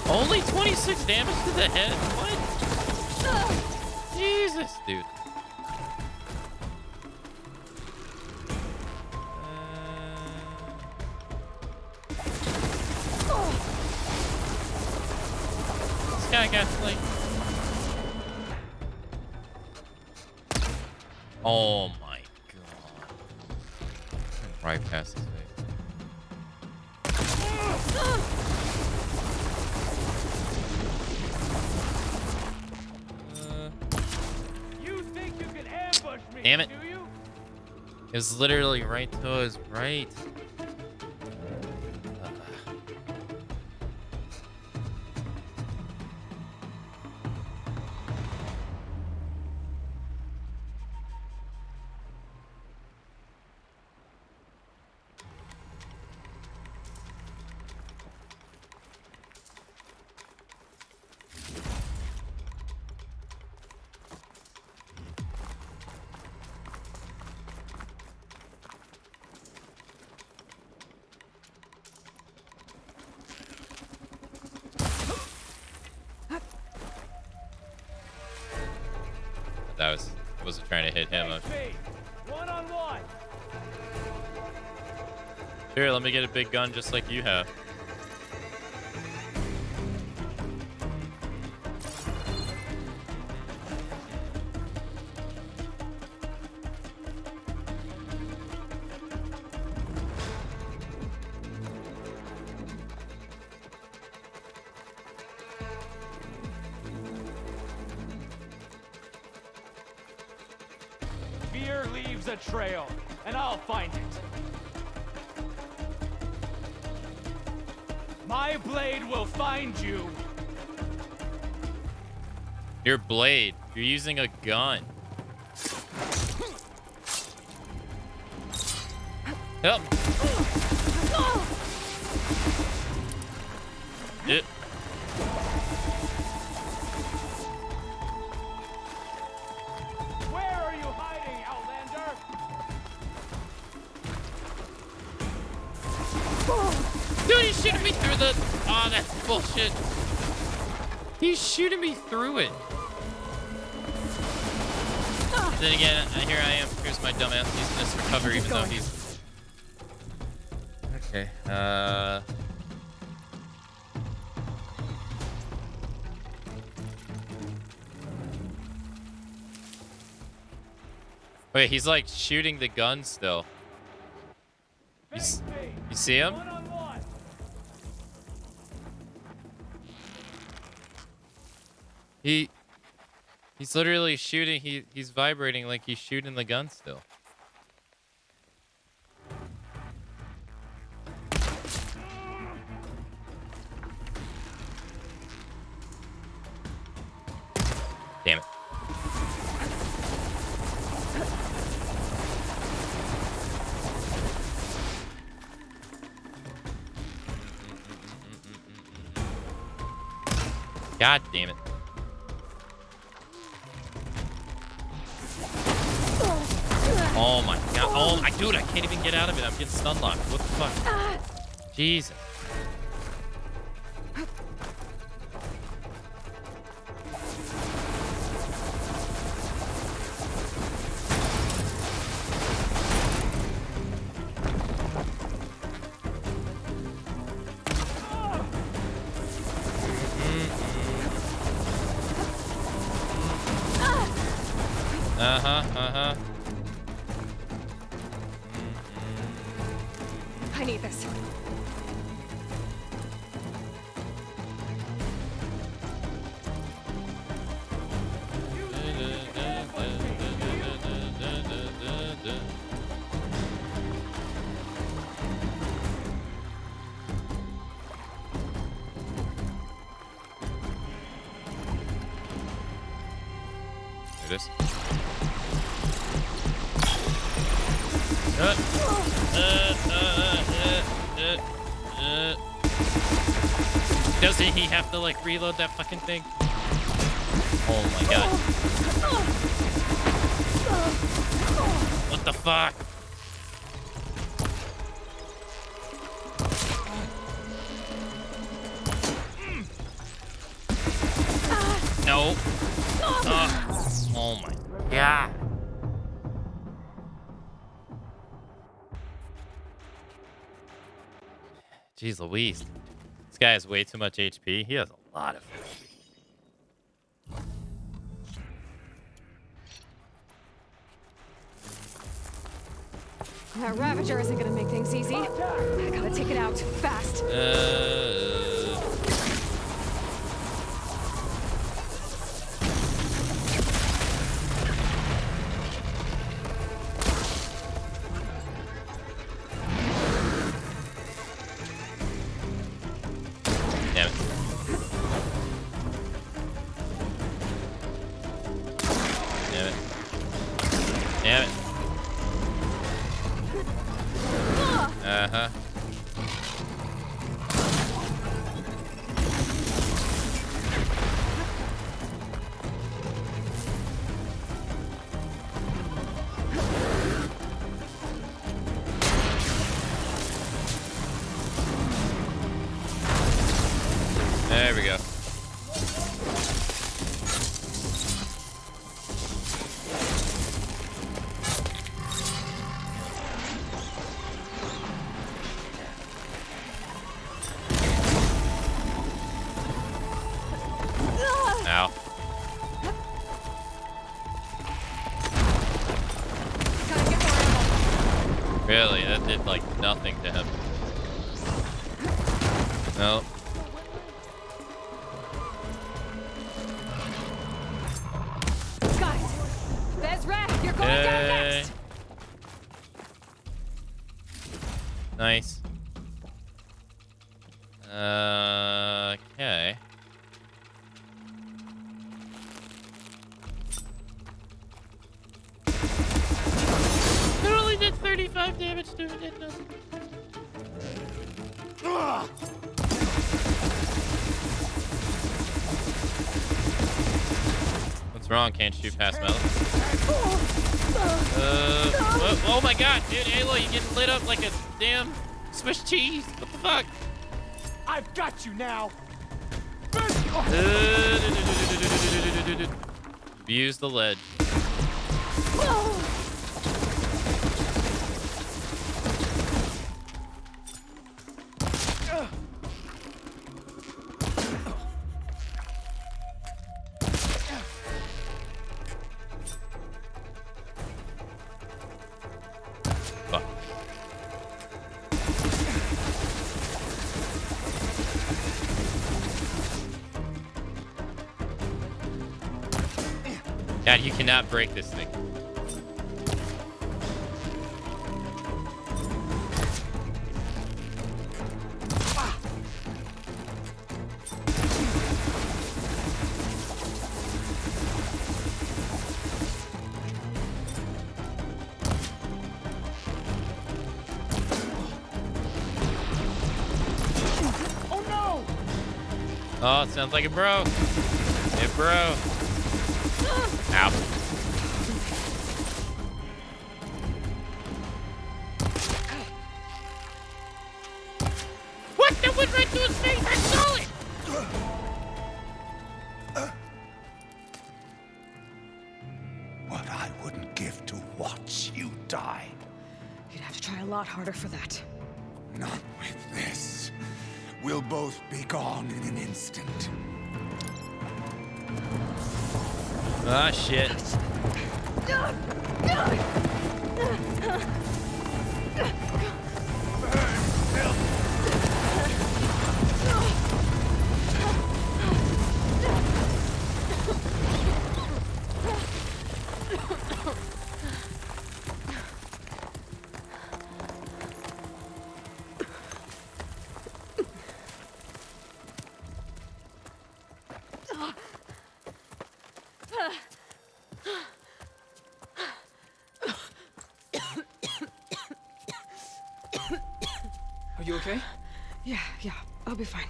Only 26 damage to the head? What? Jesus, dude. This guy got like... Oh my god. Right past his face. You think you can ambush me, Damn it. do you? It was literally right to his right. I wasn't trying to hit him. One-on-one. Here, let me get a big gun just like you have. Fear leaves a trail, and I'll find it. My blade will find you. Your blade. You're using a gun. Help. It. Where are you hiding, Outlander? Dude, he's shooting me through the... Oh, that's bullshit. He's shooting me through it. Then again, here I am. Here's my dumbass using this for cover, even though he's... Okay, Wait, he's like shooting the gun still. You see him? One-on-one. He's literally shooting. He's vibrating like he's shooting the gun still. Damn it. God damn it. Oh my god. Oh my dude, I can't even get out of it. I'm getting stun locked. What the fuck? Jesus. I need this. There it is. Doesn't he have to like reload that fucking thing? Oh my god. What the fuck? No. Oh my god. Jeez Louise. This guy has way too much HP. He has a lot of HP. That Ravager isn't gonna make things easy. I gotta take it out fast. Damn it. Damn it. Damn it. Uh-huh. There we go. No. Got it. Bezra, you're going down next. Nice. Okay. It only did 35 damage to it, did nothing. What's wrong? Can't shoot past metal? Oh my god, dude, Aloy, you're getting lit up like a damn Swiss cheese. What the fuck? I've got you now. Abuse the ledge. Fuck. God, you cannot break this thing. Oh no! Oh, it sounds like it broke. It broke. Ow. What? That went right through his face. I saw it. What I wouldn't give to watch you die. You'd have to try a lot harder for that. Not with this. We'll both be gone in an instant. Ah, shit. Are you okay? Yeah, I'll be fine.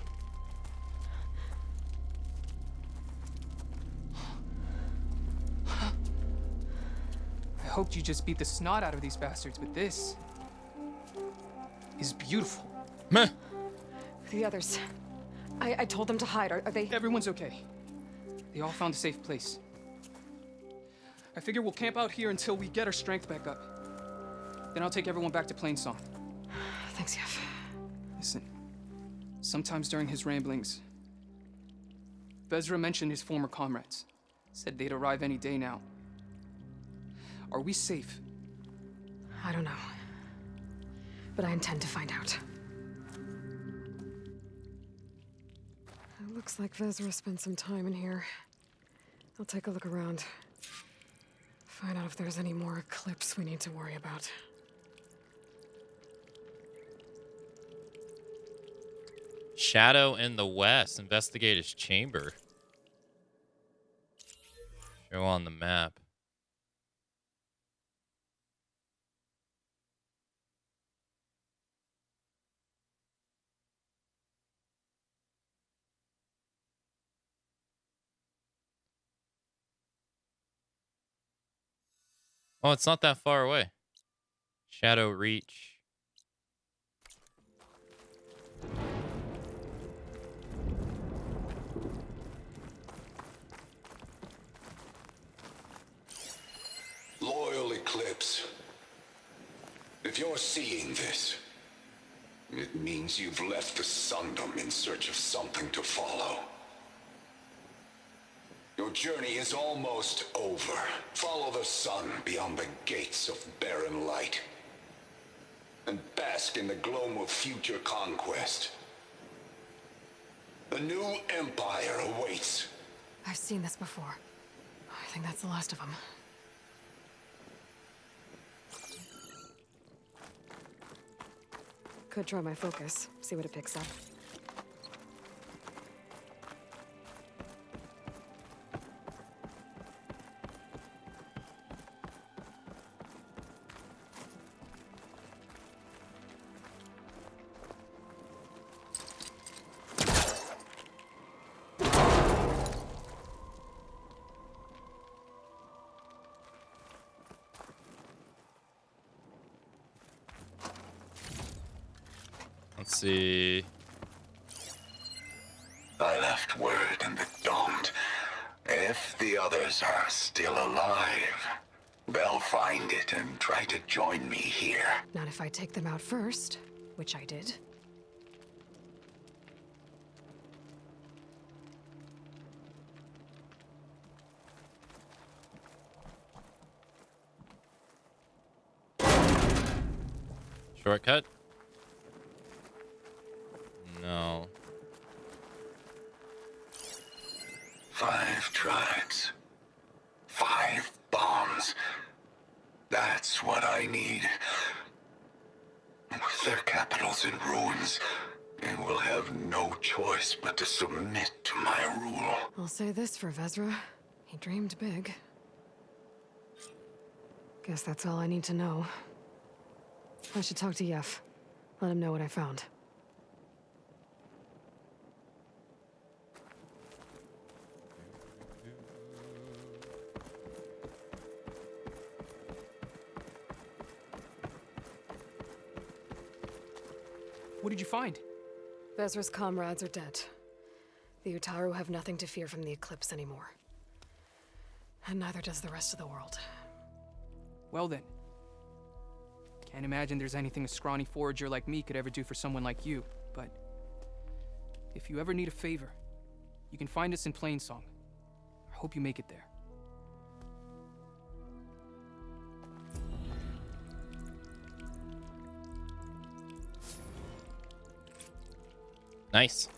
I hoped you just beat the snot out of these bastards, but this is beautiful. Meh. The others. I told them to hide. Are they? Everyone's okay. They all found a safe place. I figure we'll camp out here until we get our strength back up. Then I'll take everyone back to Plainsong. Thanks, Yev. Listen, sometimes during his ramblings, Bezra mentioned his former comrades. Said they'd arrive any day now. Are we safe? I don't know. But I intend to find out. It looks like Vezra spent some time in here. I'll take a look around. Find out if there's any more eclipse we need to worry about. Shadow in the west. Investigate his chamber. Show on the map. Oh, it's not that far away. Shadow Reach. Loyal Eclipse, if you're seeing this, it means you've left the Sundom in search of something to follow. Your journey is almost over. Follow the sun beyond the gates of barren light, and bask in the gloom of future conquest. A new empire awaits. I've seen this before. I think that's the last of them. Could try my focus, see what it picks up. Let's see. I left word in the Daunt. If the others are still alive, they'll find it and try to join me here. Not if I take them out first, which I did. Shortcut? No. 5 tribes. 5 bombs. That's what I need. With their capitals in ruins, they will have no choice but to submit to my rule. I'll say this for Vezra. He dreamed big. Guess that's all I need to know. I should talk to Yef. Let him know what I found. What did you find? Vezra's comrades are dead. The Utaru have nothing to fear from the Eclipse anymore. And neither does the rest of the world. Well then. Can't imagine there's anything a scrawny forager like me could ever do for someone like you, but if you ever need a favor, you can find us in Plainsong. I hope you make it there. Nice.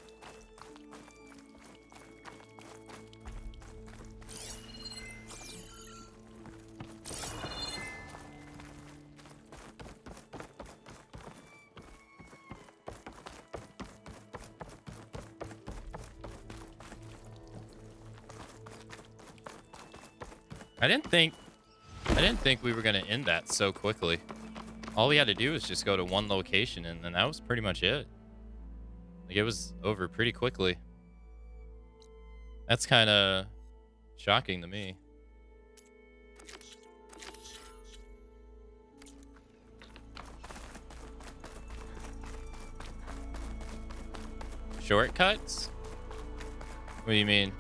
I didn't think we were gonna end that so quickly. All we had to do was just go to one location, and then that was pretty much it. Like, it was over pretty quickly. That's kind of shocking to me. Shortcuts? What do you mean?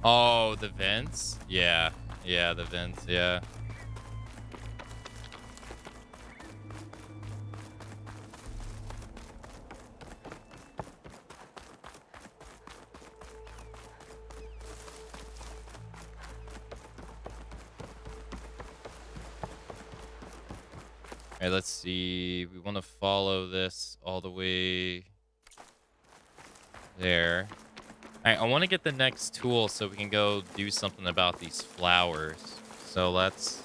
Oh, the vents? Yeah. Yeah, the vents, yeah. All right, let's see. We want to follow this all the way there. All right, I want to get the next tool so we can go do something about these flowers. So let's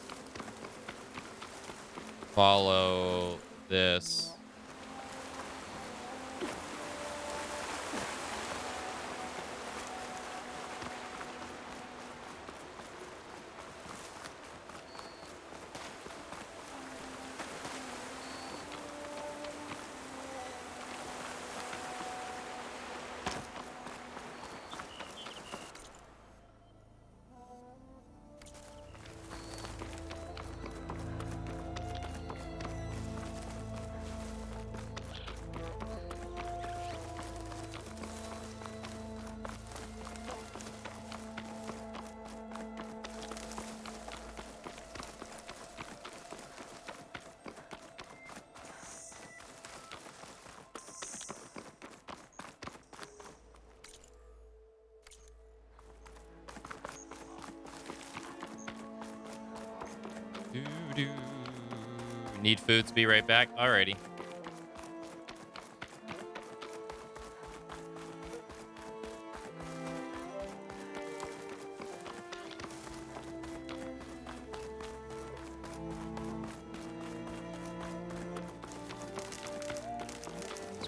follow this. Doo-doo. Need food to be right back. Alrighty.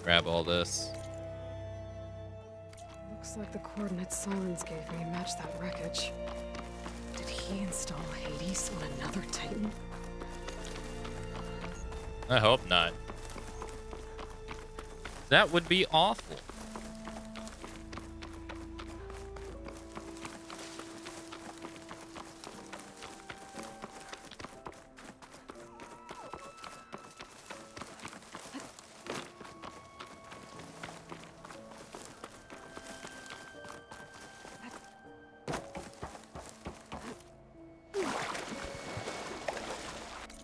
grab all this. Looks like the coordinates Silence gave me match that wreckage. Did he install Hades on another Titan? I hope not. That would be awful.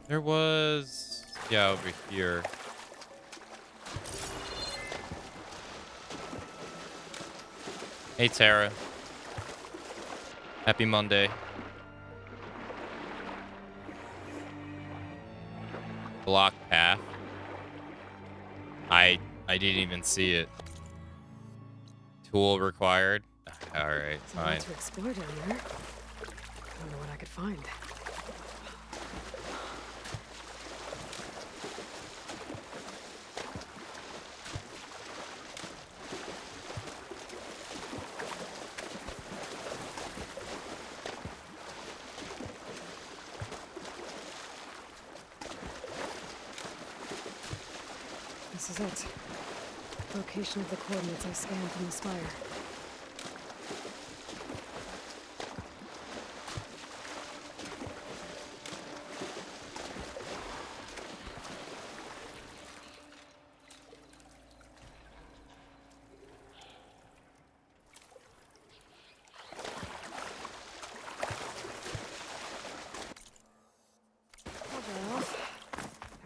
There was... yeah, over here. Hey, Tara. Happy Monday. Block path. I didn't even see it. Tool required. All right, It's a lot fine. to explore down there. Wonder what I could find. This is it. Location of the coordinates I scanned from the spire.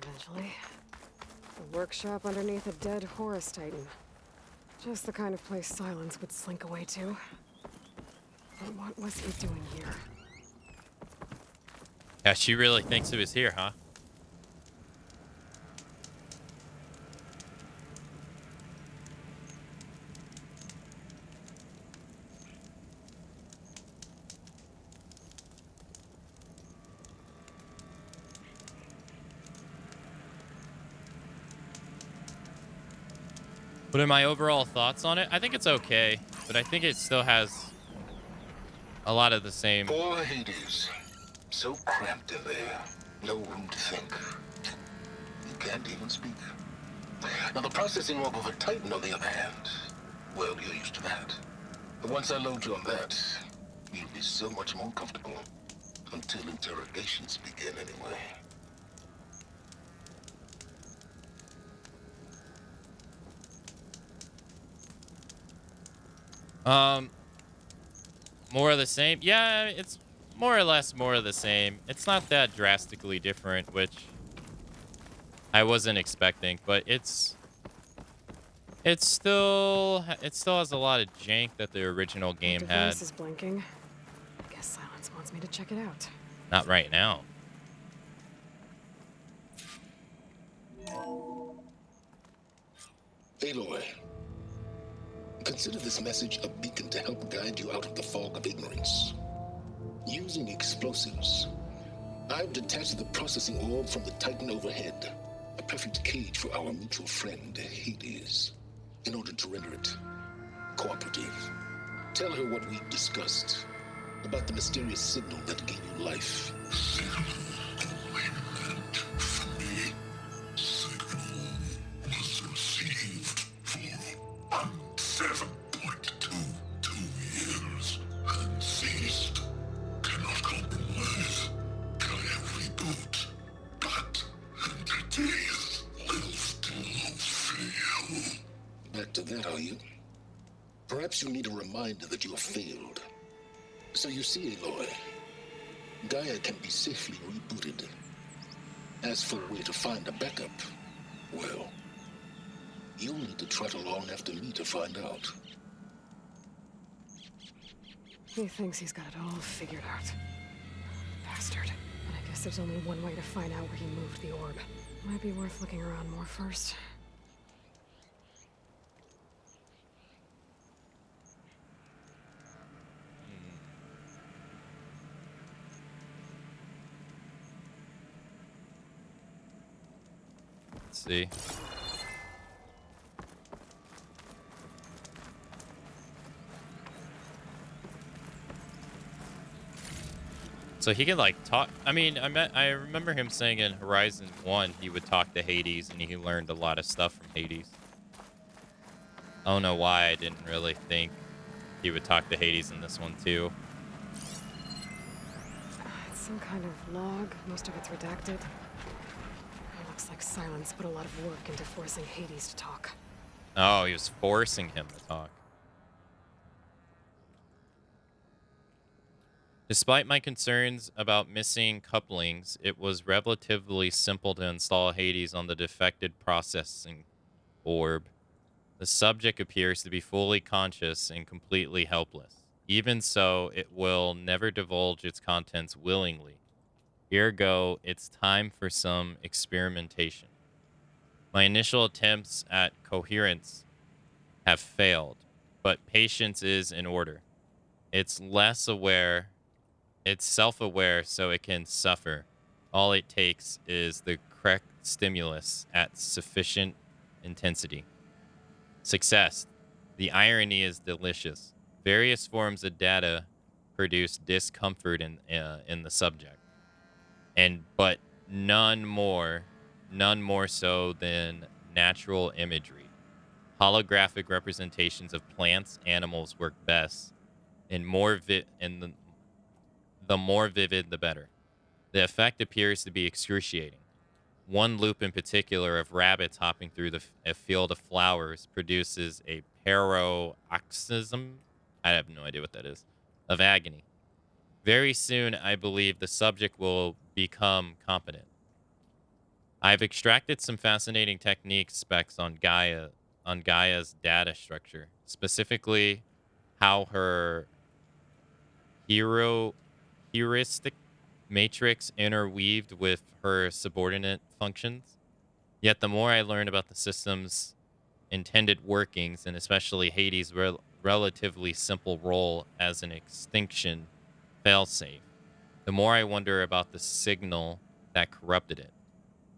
Eventually. A workshop underneath a dead Horus Titan. Just the kind of place Silence would slink away to. But what was he doing here? Yeah, she really thinks it was here, huh? What are my overall thoughts on it? I think it's okay, but I think it still has a lot of the same. Poor Hades. So cramped in there. No room to think. You can't even speak. Now, the processing orb of a Titan, on the other hand, well, you're used to that. But once I load you on that, you'll be so much more comfortable. Until interrogations begin, anyway. More of the same. Yeah, it's more or less more of the same. It's not that drastically different, which I wasn't expecting, but it still has a lot of jank that the original game The had. device is blinking. I guess Silence wants me to check it out. Not right now. Aloy, consider this message a beacon to help guide you out of the fog of ignorance. Using explosives, I've detached the processing orb from the Titan overhead, a perfect cage for our mutual friend, Hades, in order to render it cooperative. Tell her what we discussed about the mysterious signal that gave you life. Was received for 7.22 years and ceased. Cannot compromise. Can reboot. But entities will still fail. Back to that, are you? Perhaps you need a reminder that you have failed. So you see, Aloy, Gaia can be safely rebooted. As for where to find a backup, well, you'll need to trot along after me to find out. He thinks he's got it all figured out. Bastard. But I guess there's only one way to find out where he moved the orb. Might be worth looking around more first. Let's see. So he can like talk. I mean, I remember him saying in Horizon 1 he would talk to Hades and he learned a lot of stuff from Hades. I don't know why I didn't really think he would talk to Hades in this one too. It's some kind of log. Most of it's redacted. It looks like Silence put a lot of work into forcing Hades to talk. Oh, he was forcing him to talk. Despite my concerns about missing couplings, it was relatively simple to install Hades on the defected processing orb. The subject appears to be fully conscious and completely helpless. Even so, it will never divulge its contents willingly. Ergo, it's time for some experimentation. My initial attempts at coherence have failed, but patience is in order. It's less aware, it's self-aware, so it can suffer. All it takes is the correct stimulus at sufficient intensity. Success. The irony is delicious. Various forms of data produce discomfort in the subject, but none more so than natural imagery. Holographic representations of plants, animals work best, and the more vivid, the better. The effect appears to be excruciating. One loop in particular of rabbits hopping through a field of flowers produces a paroxysm, I have no idea what that is, of agony. Very soon, I believe the subject will become competent. I've extracted some fascinating technique specs on Gaia's data structure, specifically how her heuristic matrix interweaved with her subordinate functions. Yet the more I learn about the system's intended workings, and especially Hades' relatively simple role as an extinction failsafe, the more I wonder about the signal that corrupted it.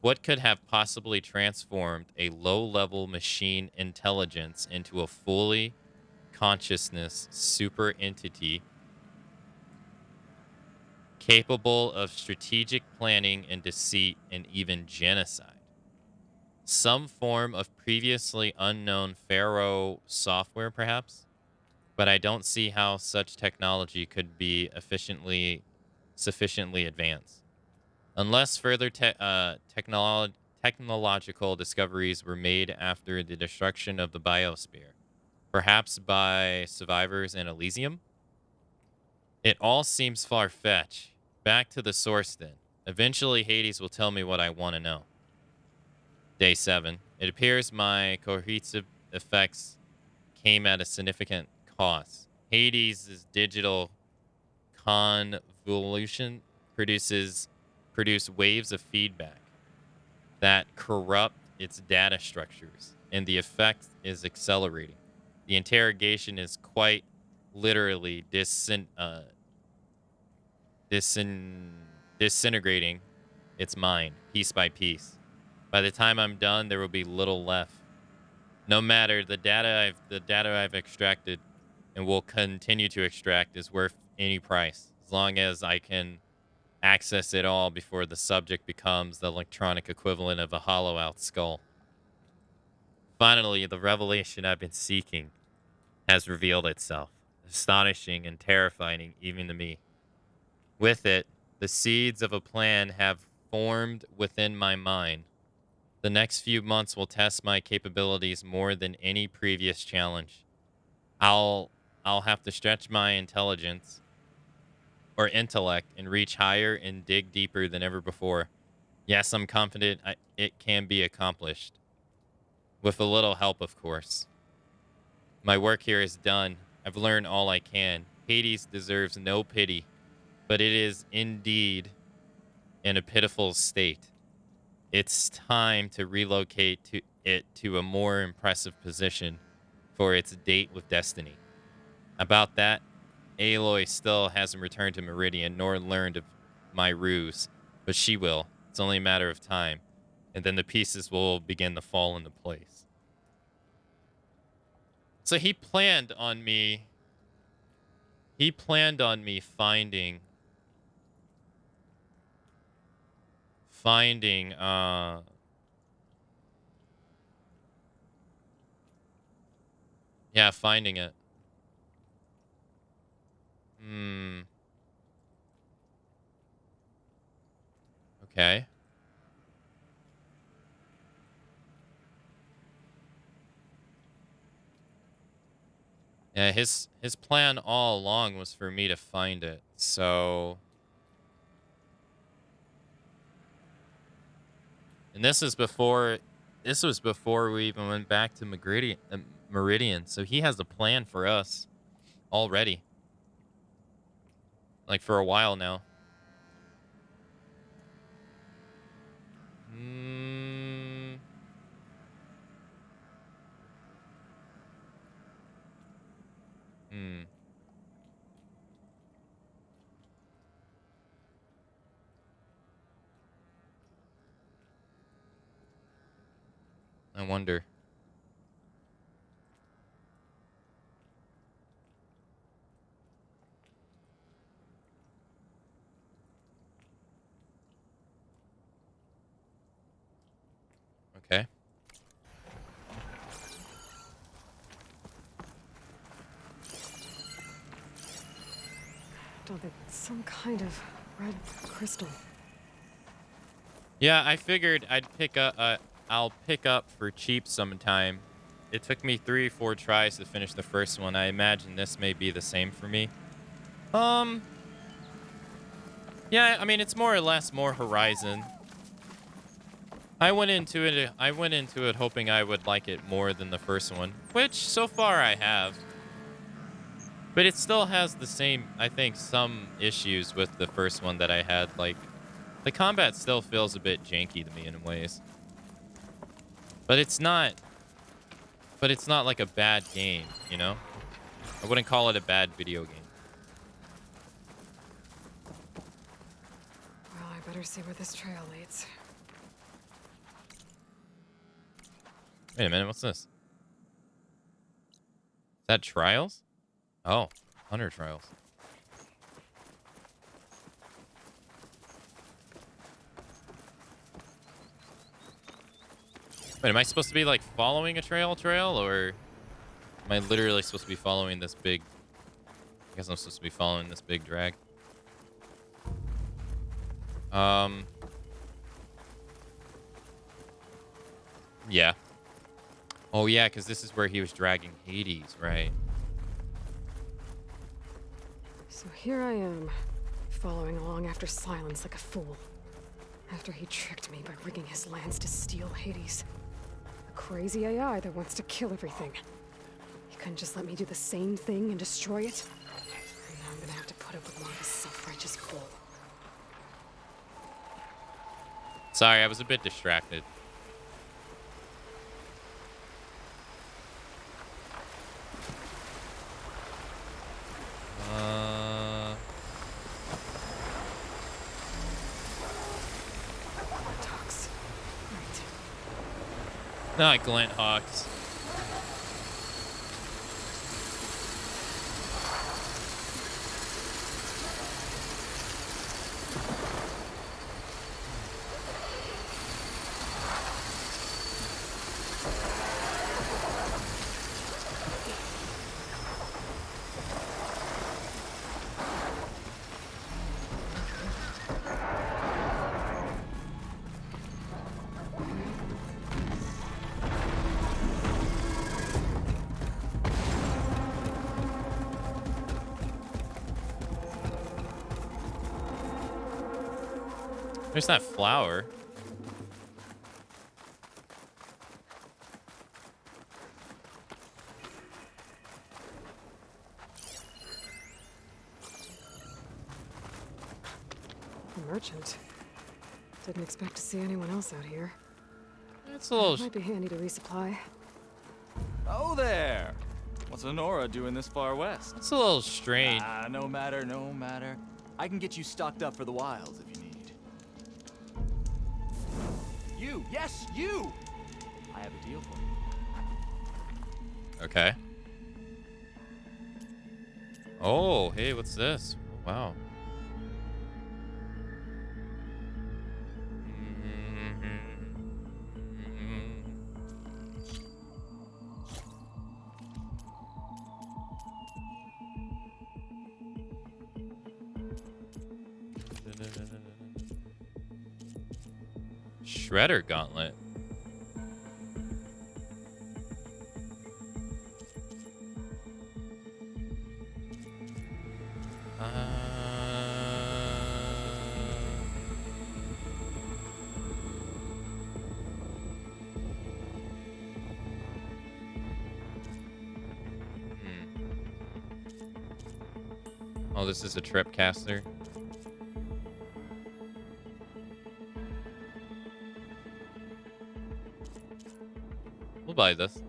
What could have possibly transformed a low-level machine intelligence into a fully consciousness super entity capable of strategic planning and deceit and even genocide? Some form of previously unknown Pharaoh software, perhaps? But I don't see how such technology could be sufficiently advanced. Unless further technological discoveries were made after the destruction of the biosphere, perhaps by survivors in Elysium? It all seems far-fetched. Back to the source then. Eventually, Hades will tell me what I want to know. Day 7. It appears my cohesive effects came at a significant cost. Hades' digital convolution produce waves of feedback that corrupt its data structures, and the effect is accelerating. The interrogation is quite literally disintegrating its mind piece by piece. By the time I'm done, there will be little left. No matter, the data I've extracted and will continue to extract is worth any price, as long as I can access it all before the subject becomes the electronic equivalent of a hollow-out skull. Finally, the revelation I've been seeking has revealed itself, astonishing and terrifying even to me. With it, the seeds of a plan have formed within my mind. The next few months will test my capabilities more than any previous challenge. I'll have to stretch my intelligence or intellect and reach higher and dig deeper than ever before. Yes, I'm confident it can be accomplished. With a little help, of course. My work here is done. I've learned all I can. Hades deserves no pity, but it is indeed in a pitiful state. It's time to relocate it to a more impressive position for its date with destiny. About that, Aloy still hasn't returned to Meridian nor learned of my ruse, but she will. It's only a matter of time, and then the pieces will begin to fall into place. So he planned on me finding finding yeah, finding it. Okay. Yeah, his plan all along was for me to find it. So, and this was before we even went back to Meridian. So he has a plan for us already. Like for a while now. I wonder. Okay. Don't think some kind of red crystal. Yeah, I figured I'll pick up for cheap sometime. It took me 3 or 4 tries to finish the first one. I imagine this may be the same for me. Yeah, I mean, it's more or less more Horizon. I went into it hoping I would like it more than the first one, which so far I have. But it still has the same, I think, some issues with the first one that I had. Like, the combat still feels a bit janky to me in ways. But it's not like a bad game, you know? I wouldn't call it a bad video game. Well, I better see where this trail leads. Wait a minute, what's this? Is that trials? Oh, Hunter trials. Wait, am I supposed to be like following a trail, or am I literally supposed to be following this big... I guess I'm supposed to be following this big drag. Yeah. Oh, yeah, because this is where he was dragging Hades, right? So here I am, following along after Silence like a fool. After he tricked me by rigging his lance to steal Hades. A crazy AI that wants to kill everything. He couldn't just let me do the same thing and destroy it. And now I'm gonna have to put up with more of his self-righteous bull. Sorry, I was a bit distracted. Talks. Right. Not Glint Hawks. There's that flower. A merchant. Didn't expect to see anyone else out here. It's a little... Might be handy to resupply. Oh there! What's Honora doing this far west? It's a little strange. No matter, no matter. I can get you stocked up for the wilds if you need. You! Yes, you! I have a deal for you. Okay. Oh, hey, what's this? Wow. Shredder gauntlet. Oh, this is a trip caster. We'll buy this.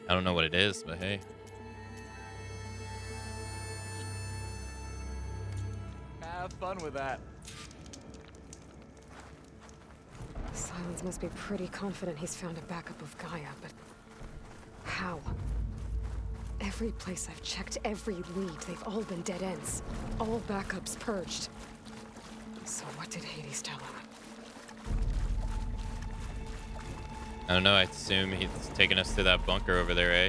I don't know what it is, but hey. Have fun with that. Silence must be pretty confident he's found a backup of Gaia, but how? Every place I've checked, every lead, they've all been dead ends. All backups purged. So what did Hades tell him? I don't know, I assume he's taking us to that bunker over there, eh?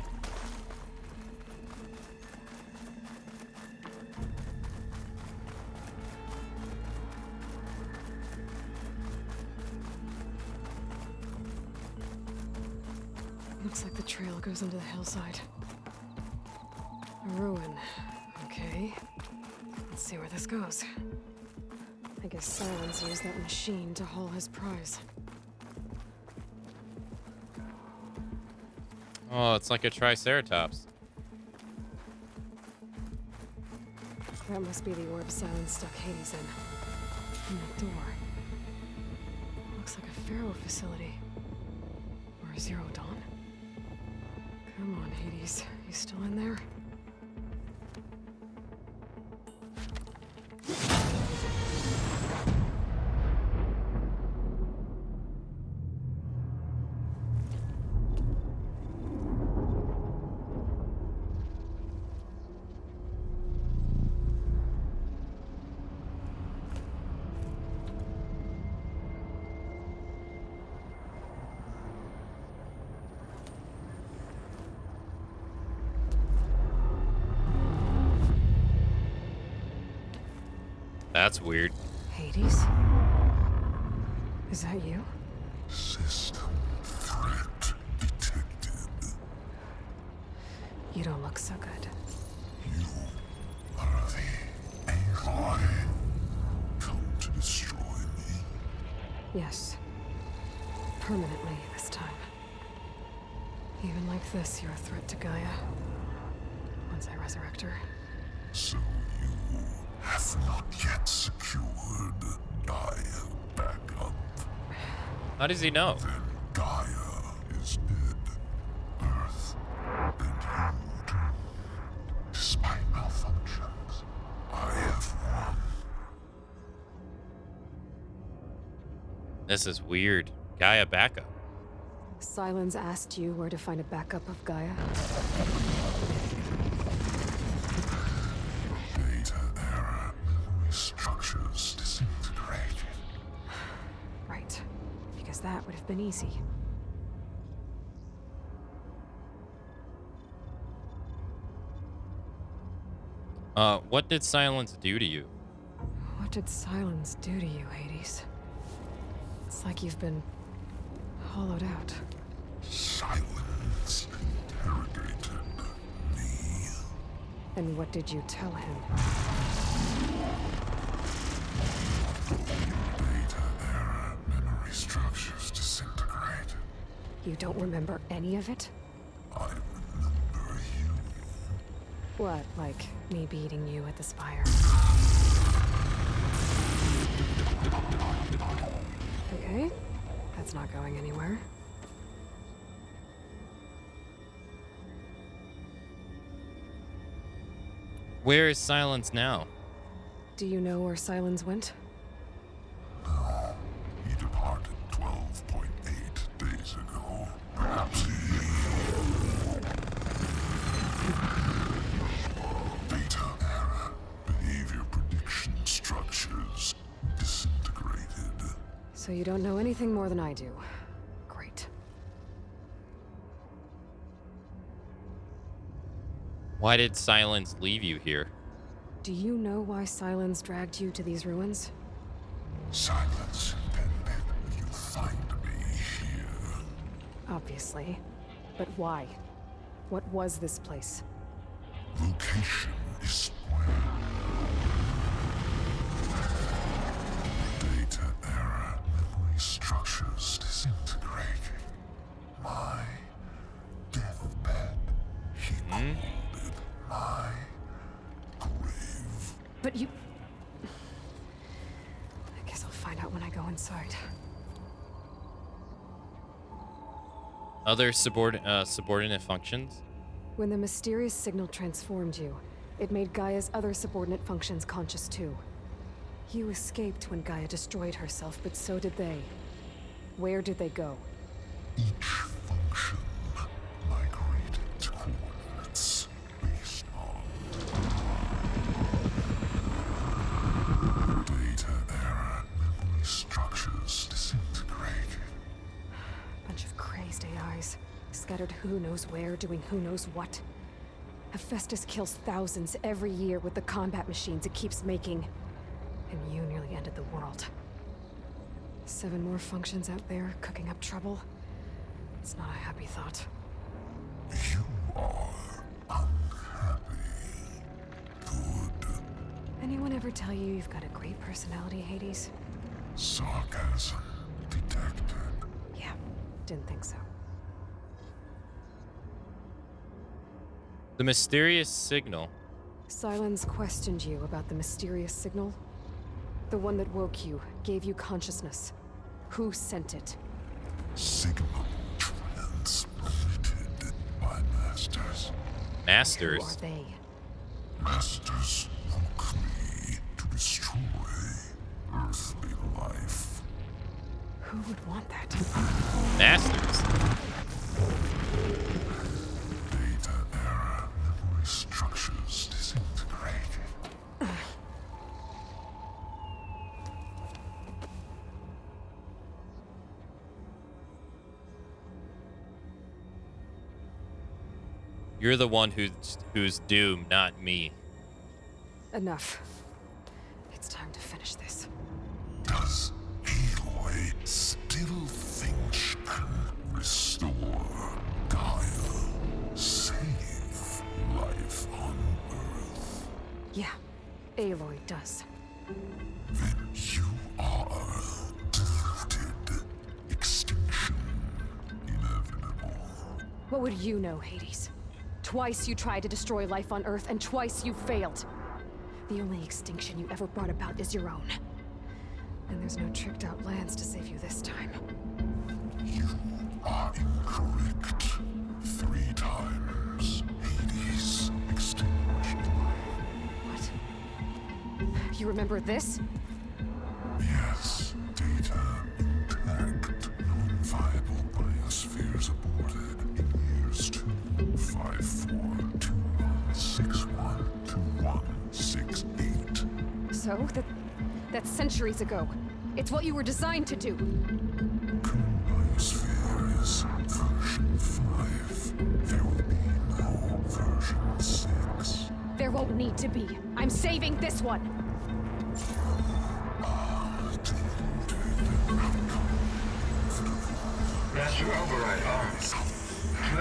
Looks like the trail goes into the hillside. A ruin. Okay. Let's see where this goes. I guess Silence used that machine to haul his prize. Oh, it's like a triceratops. That must be the orb Silence stuck Hades in. And the door. Looks like a Pharaoh facility. Or a Zero Dawn. Come on, Hades. You still in there? That's weird. Hades? Is that you? System threat detected. You don't look so good. You are the Aloy. Come to destroy me. Yes. Permanently this time. Even like this, you're a threat to Gaia. Once I resurrect her. So you have not yet secured Gaia backup. How does he know? Then Gaia is dead. Earth and you too. Despite malfunctions, I have won. This is weird. Gaia backup. Silence asked you where to find a backup of Gaia. Data error. Memory structures disintegrated. Right. Because that would have been easy. What did Silence do to you? What did Silence do to you, Hades? It's like you've been hollowed out. Silence interrogated me. And what did you tell him? Data error. Memory structures disintegrated. You don't remember any of it? I remember you. What, like me beating you at the spire? Okay, that's not going anywhere. Where is Silence now? Do you know where Silence went? No. He departed 12.8 days ago. Perhaps he... Data error. Behavior prediction structures disintegrated. So you don't know anything more than I do. Great. Why did Silence leave you here? Do you know why Silence dragged you to these ruins? Silence intended you find me here. Obviously. But why? What was this place? Location is spoiled. Data era memory structures disintegrating. My deathbed, he called it my grave. But you... I guess I'll find out when I go inside. Other subordinate functions? When the mysterious signal transformed you, it made Gaia's other subordinate functions conscious too. You escaped when Gaia destroyed herself, but so did they. Where did they go? Each function migrated to coordinates based on data era memory structures disintegrating. Bunch of crazed AIs, scattered who knows where, doing who knows what. Hephaestus kills thousands every year with the combat machines it keeps making. And you nearly ended the world. 7 more functions out there, cooking up trouble. It's not a happy thought. You are unhappy. Good. Anyone ever tell you you've got a great personality, Hades? Sarcasm detected. Yeah, didn't think so. The mysterious signal. Silence questioned you about the mysterious signal? The one that woke you, gave you consciousness. Who sent it? Signal transmitted by masters. Masters? Who are they? Masters woke me to destroy earthly life. Who would want that? Masters? Data era memory structures disintegrating. You're the one who's doomed, not me. Enough. It's time to finish this. Does Aloy still think she can restore Gaia? Save life on Earth? Yeah, Aloy does. Then you are deluded. Extinction inevitable. What would you know, Hades? Twice you tried to destroy life on Earth, and twice you failed. The only extinction you ever brought about is your own. And there's no tricked-out lands to save you this time. You are incorrect. 3 times Hades extinguished life. What? You remember this? Yes, data intact. Non-viable biospheres aborted in years 254, 2161, 2168. So, that's centuries ago. It's what you were designed to do. Current biosphere is version 5. There will be no version 6. There won't need to be. I'm saving this one. Master override armed. To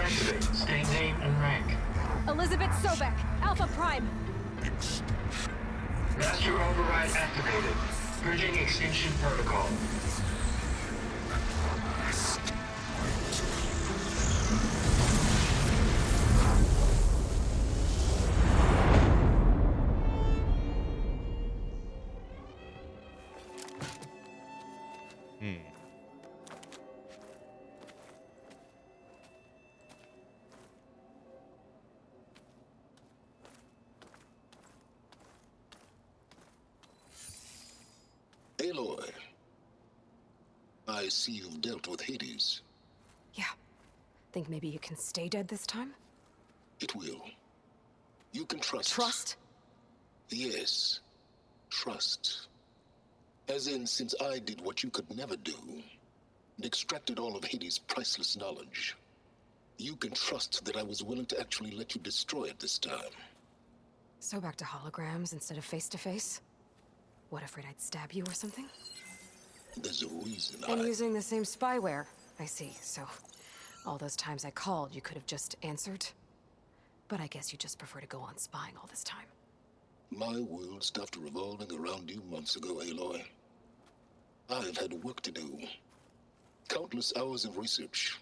activate, state name and rank. Elizabeth Sobek, Alpha Prime. Master override activated. Purging extinction protocol. Aloy, I see you've dealt with Hades. Yeah. Think maybe you can stay dead this time? It will. You can trust. Trust? Yes. Trust. As in, since I did what you could never do, and extracted all of Hades' priceless knowledge, you can trust that I was willing to actually let you destroy it this time. So back to holograms instead of face-to-face? What, afraid I'd stab you or something? There's a reason And using the same spyware. I see, so all those times I called, you could have just answered? But I guess you just prefer to go on spying all this time. My world stopped revolving around you months ago, Aloy. I've had work to do. Countless hours of research,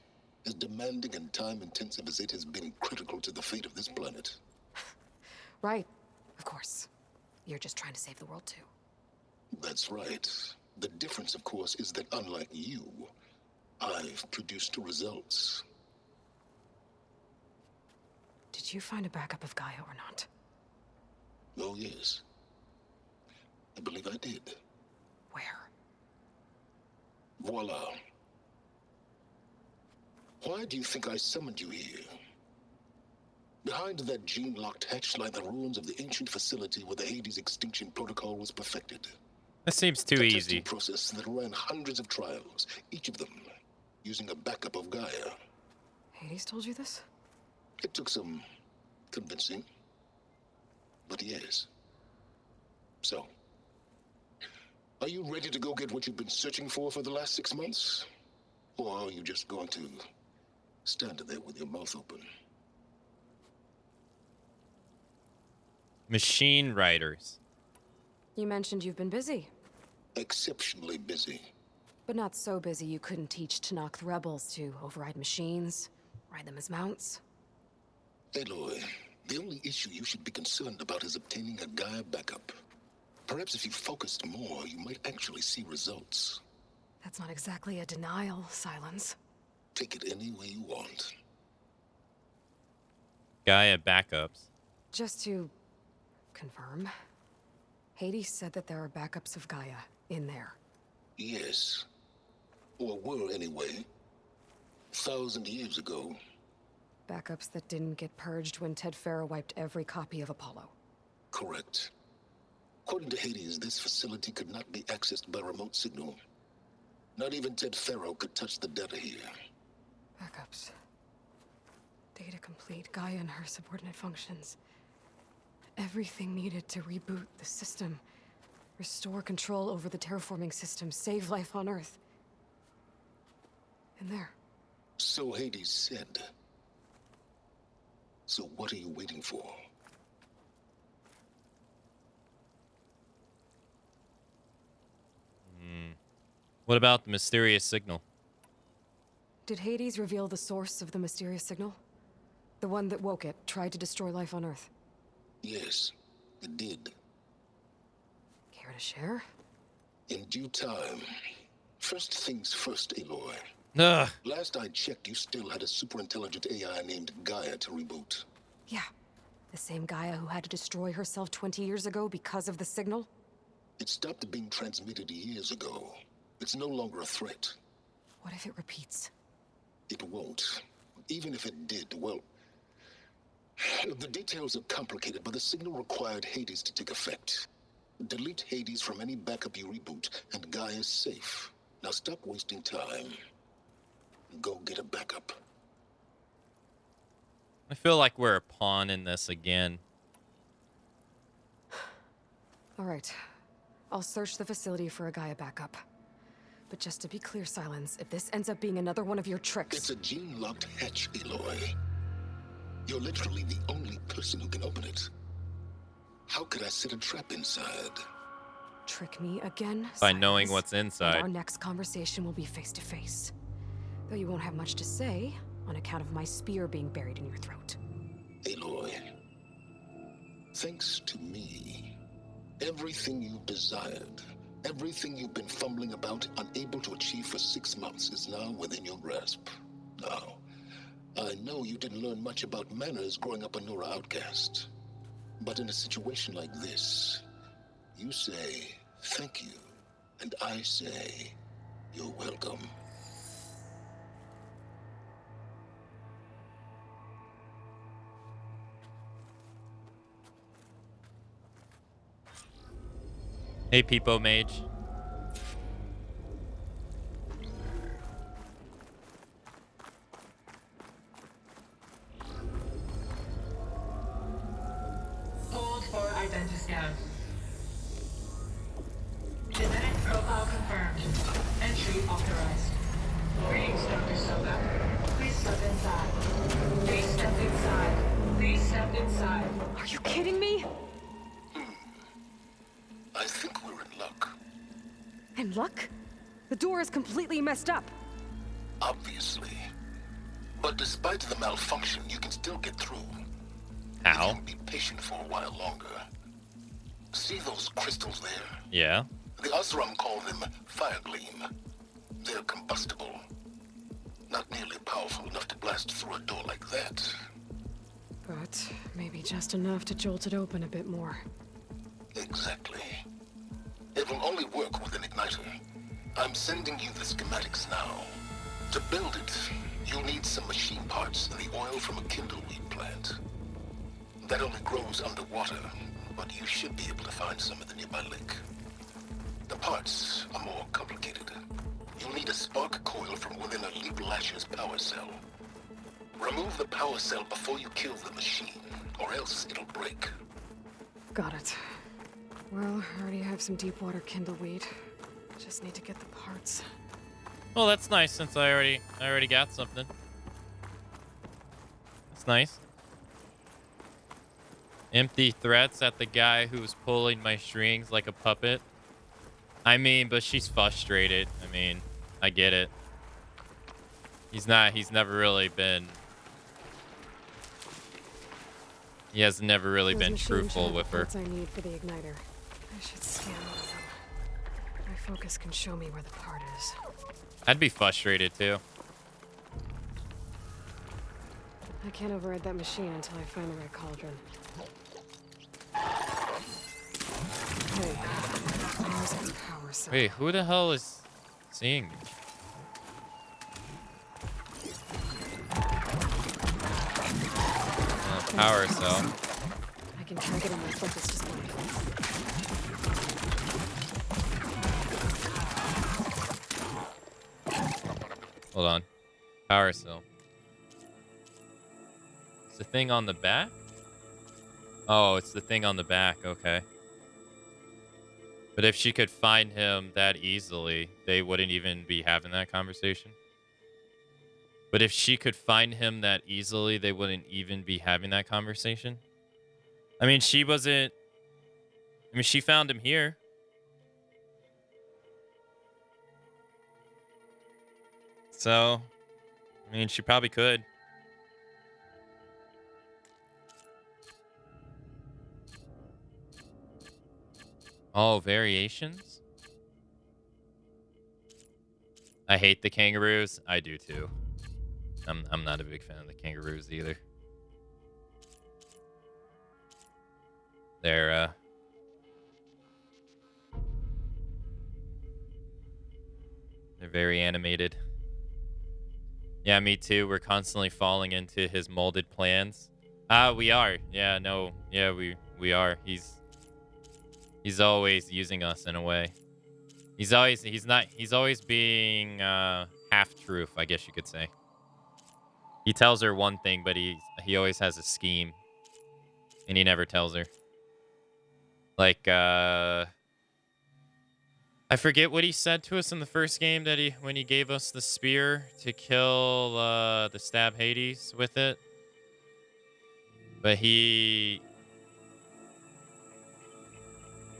as demanding and time-intensive as it has been critical to the fate of this planet. Right, of course. You're just trying to save the world too. That's right. The difference, of course, is that unlike you, I've produced results. Did you find a backup of Gaia or not? Oh, yes. I believe I did. Where? Voila. Why do you think I summoned you here? Behind that gene-locked hatch lie the ruins of the ancient facility where the Hades extinction protocol was perfected. That seems too A easy. testing process that ran hundreds of trials, each of them using a backup of Gaia. Hades told you this? It took some convincing, but yes. So, are you ready to go get what you've been searching for the last 6 months? Or are you just going to stand there with your mouth open? Machine writers. You mentioned you've been busy. Exceptionally busy. But not so busy you couldn't teach Tanakh the rebels to override machines, ride them as mounts. Aloy, the only issue you should be concerned about is obtaining a Gaia backup. Perhaps if you focused more, you might actually see results. That's not exactly a denial, Silence. Take it any way you want. Gaia backups. Just to confirm, Hades said that there are backups of Gaia in there. Yes. Or were anyway. 1,000 years ago. Backups that didn't get purged when Ted Farrow wiped every copy of Apollo. Correct. According to Hades, this facility could not be accessed by remote signal. Not even Ted Farrow could touch the data here. Backups. Data complete, Gaia and her subordinate functions. Everything needed to reboot the system. Restore control over the terraforming system, save life on Earth. And there. So Hades said. So what are you waiting for? What about the mysterious signal? Did Hades reveal the source of the mysterious signal? The one that woke it, tried to destroy life on Earth? Yes, it did. Care to share? In due time. First things first, Aloy. Ugh. Last I checked, you still had a super-intelligent AI named Gaia to reboot. Yeah. The same Gaia who had to destroy herself 20 years ago because of the signal? It stopped being transmitted years ago. It's no longer a threat. What if it repeats? It won't. Even if it did, well... The details are complicated, but the signal required Hades to take effect. Delete Hades from any backup you reboot, and Gaia's safe. Now stop wasting time. Go get a backup. I feel like we're a pawn in this again. All right. I'll search the facility for a Gaia backup. But just to be clear, Silence, if this ends up being another one of your tricks... It's a gene-locked hatch, Aloy. You're literally the only person who can open it. How could I set a trap inside? Trick me again, By knowing what's and inside. our next conversation will be face-to-face. Though you won't have much to say, on account of my spear being buried in your throat. Aloy, thanks to me, everything you've desired, everything you've been fumbling about, unable to achieve for 6 months, is now within your grasp. Now, I know you didn't learn much about manners growing up a Nora outcast. But in a situation like this, you say, thank you, and I say, you're welcome. Hey, Peepo Mage. Identiscan. Genetic profile confirmed. Entry authorized. Greetings, Dr. Soga. Please step inside. Please step inside. Please step inside. Are you kidding me? I think we're in luck. In luck? The door is completely messed up. Obviously. But despite the malfunction, you can still get through. How? You can be patient for a while longer. See those crystals there? Yeah. The Osram call them fire gleam. They're combustible. Not nearly powerful enough to blast through a door like that. But maybe just enough to jolt it open a bit more. Exactly. It will only work with an igniter. I'm sending you the schematics now. To build it, you'll need some machine parts and the oil from a kindleweed plant. That only grows underwater, but you should be able to find some at the nearby lake. The parts are more complicated. You'll need a spark coil from within a Leap Lasher's power cell. Remove the power cell before you kill the machine, or else it'll break. Got it. Well, I already have some deep water kindleweed. Just need to get the parts. Well, that's nice since I already got something. That's nice. Empty threats at the guy who's pulling my strings like a puppet. I mean, but she's frustrated. I mean, I get it. He's never really been... He has never really Those been machines truthful should have with the her. parts I need for the igniter. I should scan all of them. My focus can show me where the part is. I'd be frustrated too. I can't override that machine until I find the right cauldron. Hey, there's a power cell. Wait, who the hell is seeing me? Power cell. I can track it on my focus display. Hold on. Power cell. It's the thing on the back? Oh, it's the thing on the back. Okay. But if she could find him that easily, they wouldn't even be having that conversation. But if she could find him that easily, they wouldn't even be having that conversation. I mean, she wasn't... I mean, she found him here. So, I mean, she probably could. Oh, variations? I hate the kangaroos. I do too. I'm not a big fan of the kangaroos either. They're very animated. Yeah, me too. We're constantly falling into his molded plans. We are. Yeah, no. Yeah, we are. He's always using us in a way. He's always being half truth, I guess you could say. He tells her one thing, but he always has a scheme. And he never tells her. Like I forget what he said to us in the first game that when he gave us the spear to kill the stab Hades with it. But he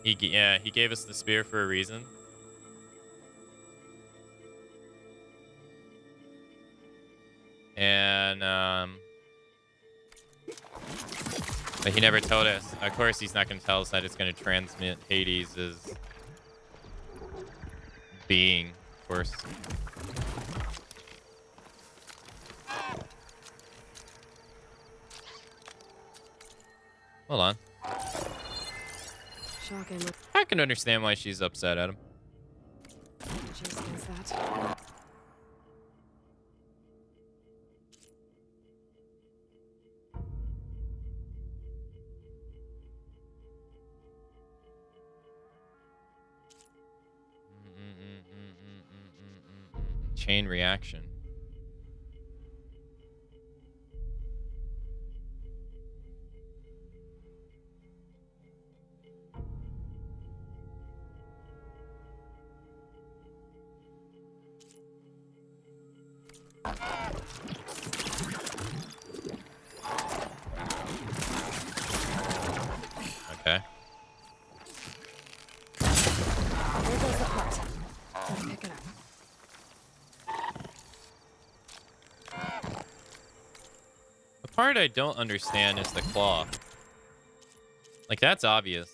gave us the spear for a reason. And but he never told us. Of course, he's not going to tell us that it's going to transmit Hades' being, of course. Hold on. Shocking. I can understand why she's upset at him. Just against that. Chain reaction. part I don't understand is the claw. Like, that's obvious.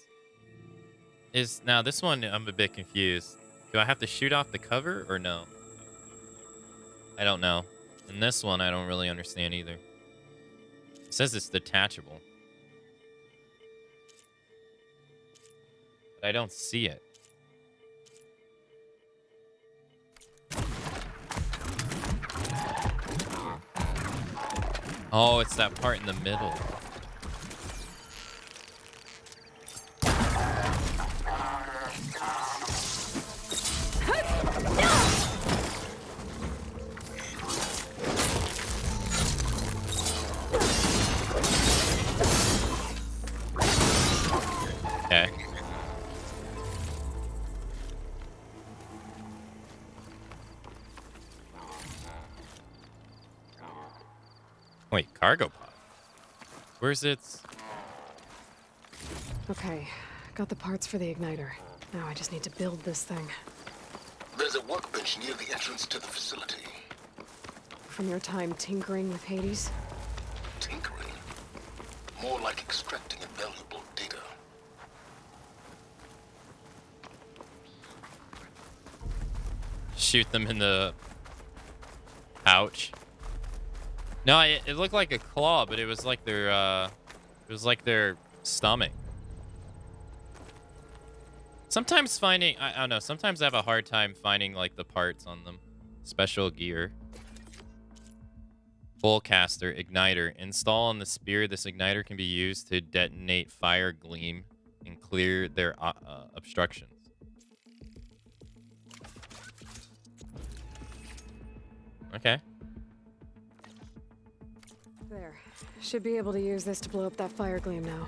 Now, this one, I'm a bit confused. Do I have to shoot off the cover or no? I don't know. And this one, I don't really understand either. It says it's detachable. But I don't see it. Oh, it's that part in the middle. Okay. Wait, cargo pod. Where's its... Okay, got the parts for the igniter. Now I just need to build this thing. There's a workbench near the entrance to the facility. From your time tinkering with Hades? Tinkering? More like extracting invaluable data. Shoot them in the pouch. No, it looked like a claw, but it was like their stomach. Sometimes finding, I don't know, sometimes I have a hard time finding like the parts on them. Special gear. Fullcaster, igniter. Install on the spear. This igniter can be used to detonate fire gleam and clear their obstructions. Okay. There. Should be able to use this to blow up that fire gleam now.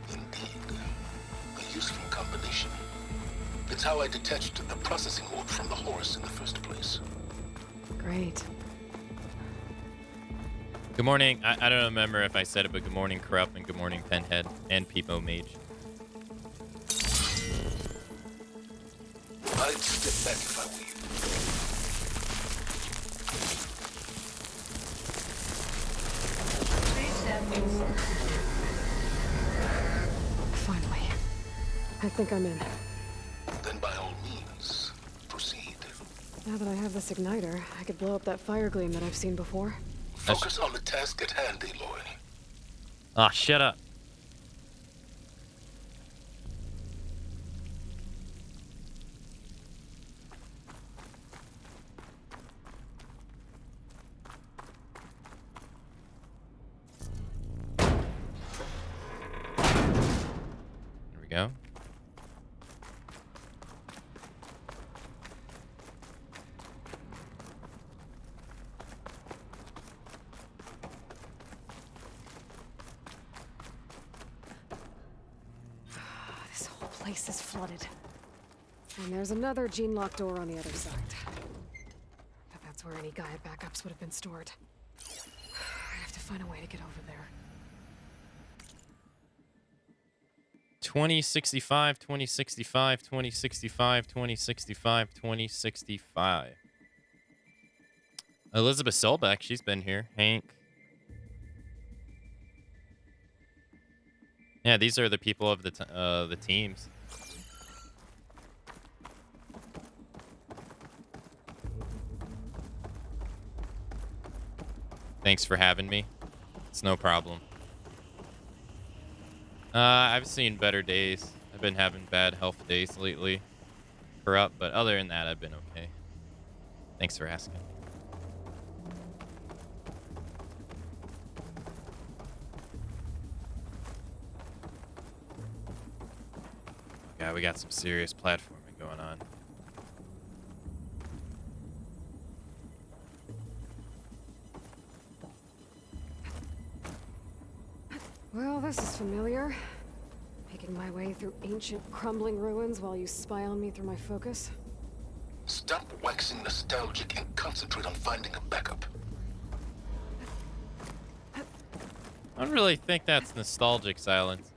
Indeed. A useful combination. It's how I detached the processing orb from the Horus in the first place. Great. Good morning. I don't remember if I said it, but good morning, Corrupt, and good morning, Penhead, and Peepo Mage. I'd step back if I were you. Finally. I think I'm in. Then by all means, proceed. Now that I have this igniter, I could blow up that fire gleam that I've seen before. Focus on the task at hand, Aloy. Ah, shut up. There we go. This whole place is flooded. And there's another gene-locked door on the other side. But that's where any Gaia backups would have been stored. I have to find a way to get over there. 2065, 2065, 2065, 2065, 2065. Elizabeth Solbeck, she's been here. Hank. Yeah, these are the people of the teams. Thanks for having me. It's no problem. I've seen better days. I've been having bad health days lately. Corrupt, but other than that, I've been okay. Thanks for asking. Yeah, we got some serious platforming going on. Well, this is familiar. Making my way through ancient, crumbling ruins while you spy on me through my focus. Stop waxing nostalgic and concentrate on finding a backup. I don't really think that's nostalgic, Silence.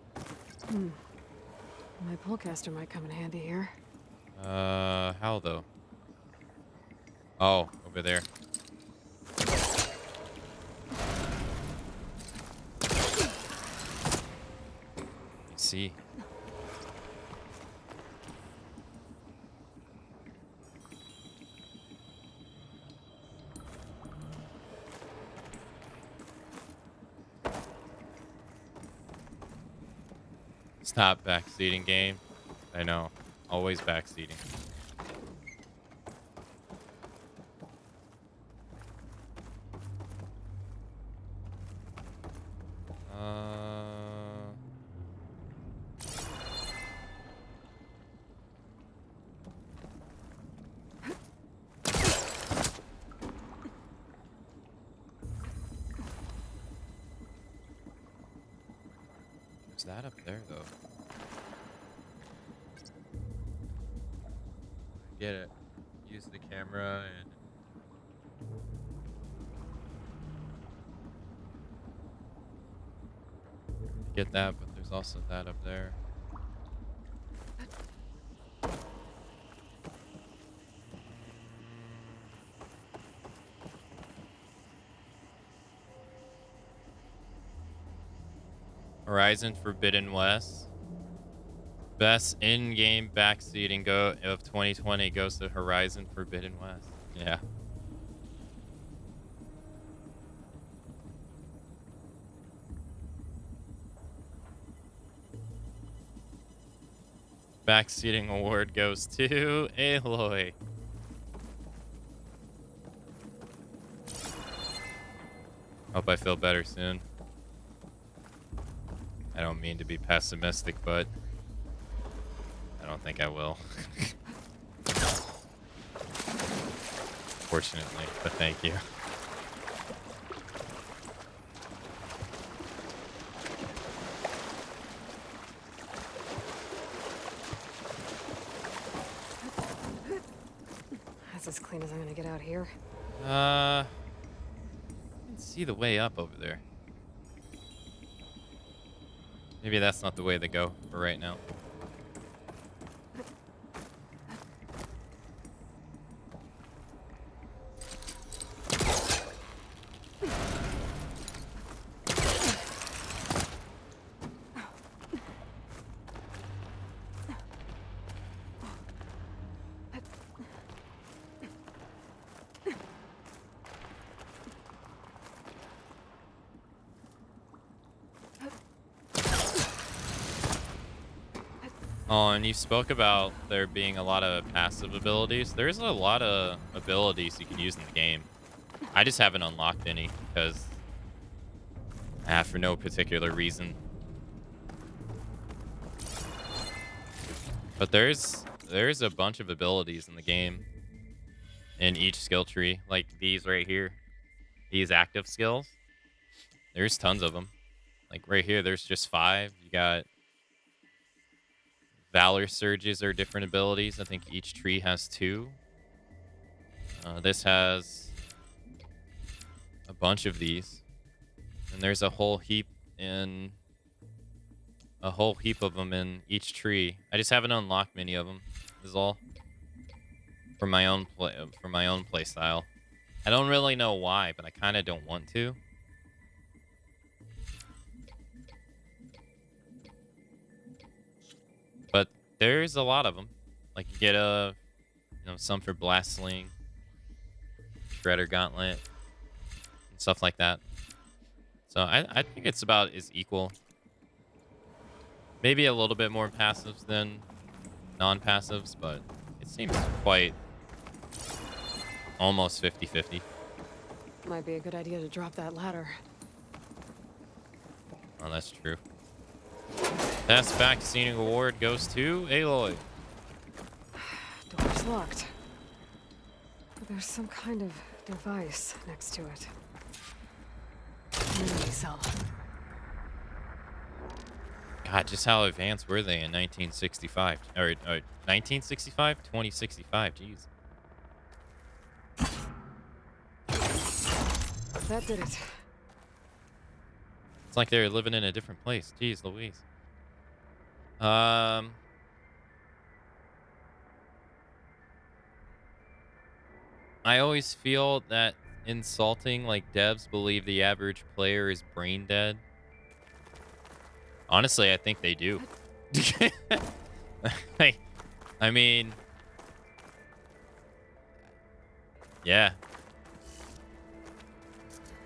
My pullcaster might come in handy here. How though? Oh, over there. see. Stop backseating, game. I know. Always backseating. There's that up there, though. Get it. Use the camera and... Get that, but there's also that up there. Horizon Forbidden West. Best in-game backseating of 2020 goes to Horizon Forbidden West. Yeah. Backseating award goes to Aloy. Hope I feel better soon. I don't mean to be pessimistic, but I don't think I will. Fortunately, but thank you. That's as clean as I'm gonna get out here. I can see the way up over there. Maybe that's not the way to go for right now. Oh, and you spoke about there being a lot of passive abilities. There's a lot of abilities you can use in the game. I just haven't unlocked any because for no particular reason. But there's a bunch of abilities in the game in each skill tree, like these right here. These active skills. There's tons of them. Like right here, there's just 5. You got Valor Surges are different abilities. I think each tree has 2. This has a bunch of these. And there's a whole heap of them in each tree. I just haven't unlocked many of them. Is all. For my own play style. I don't really know why, but I kind of don't want to. But there's a lot of them. Like you get some for Blast Sling, Shredder Gauntlet, and stuff like that. So I think it's about as equal. Maybe a little bit more passives than non-passives, but it seems quite almost 50-50. Might be a good idea to drop that ladder. Oh, that's true. Best backseating award goes to Aloy. Door's locked. But there's some kind of device next to it. Memory cell. God, just how advanced were they in 1965? Or 1965? 2065, jeez. That did it. It's like they're living in a different place. Jeez Louise. I always feel that insulting, like devs believe the average player is brain dead. Honestly, I think they do. I mean, yeah.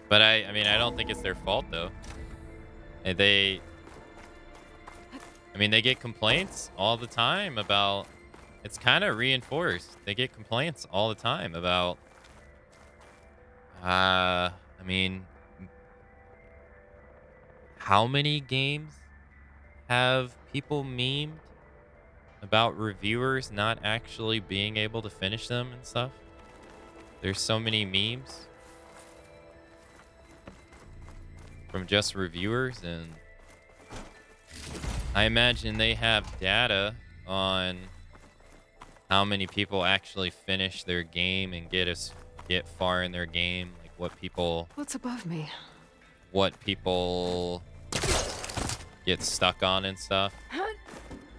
But I mean, I don't think it's their fault though. They, I mean, they get complaints all the time about. It's kind of reinforced. They get complaints all the time about. I mean, how many games have people memed about reviewers not actually being able to finish them and stuff? There's so many memes from just reviewers, and I imagine they have data on how many people actually finish their game and get far in their game, like What's above me? what people get stuck on and stuff.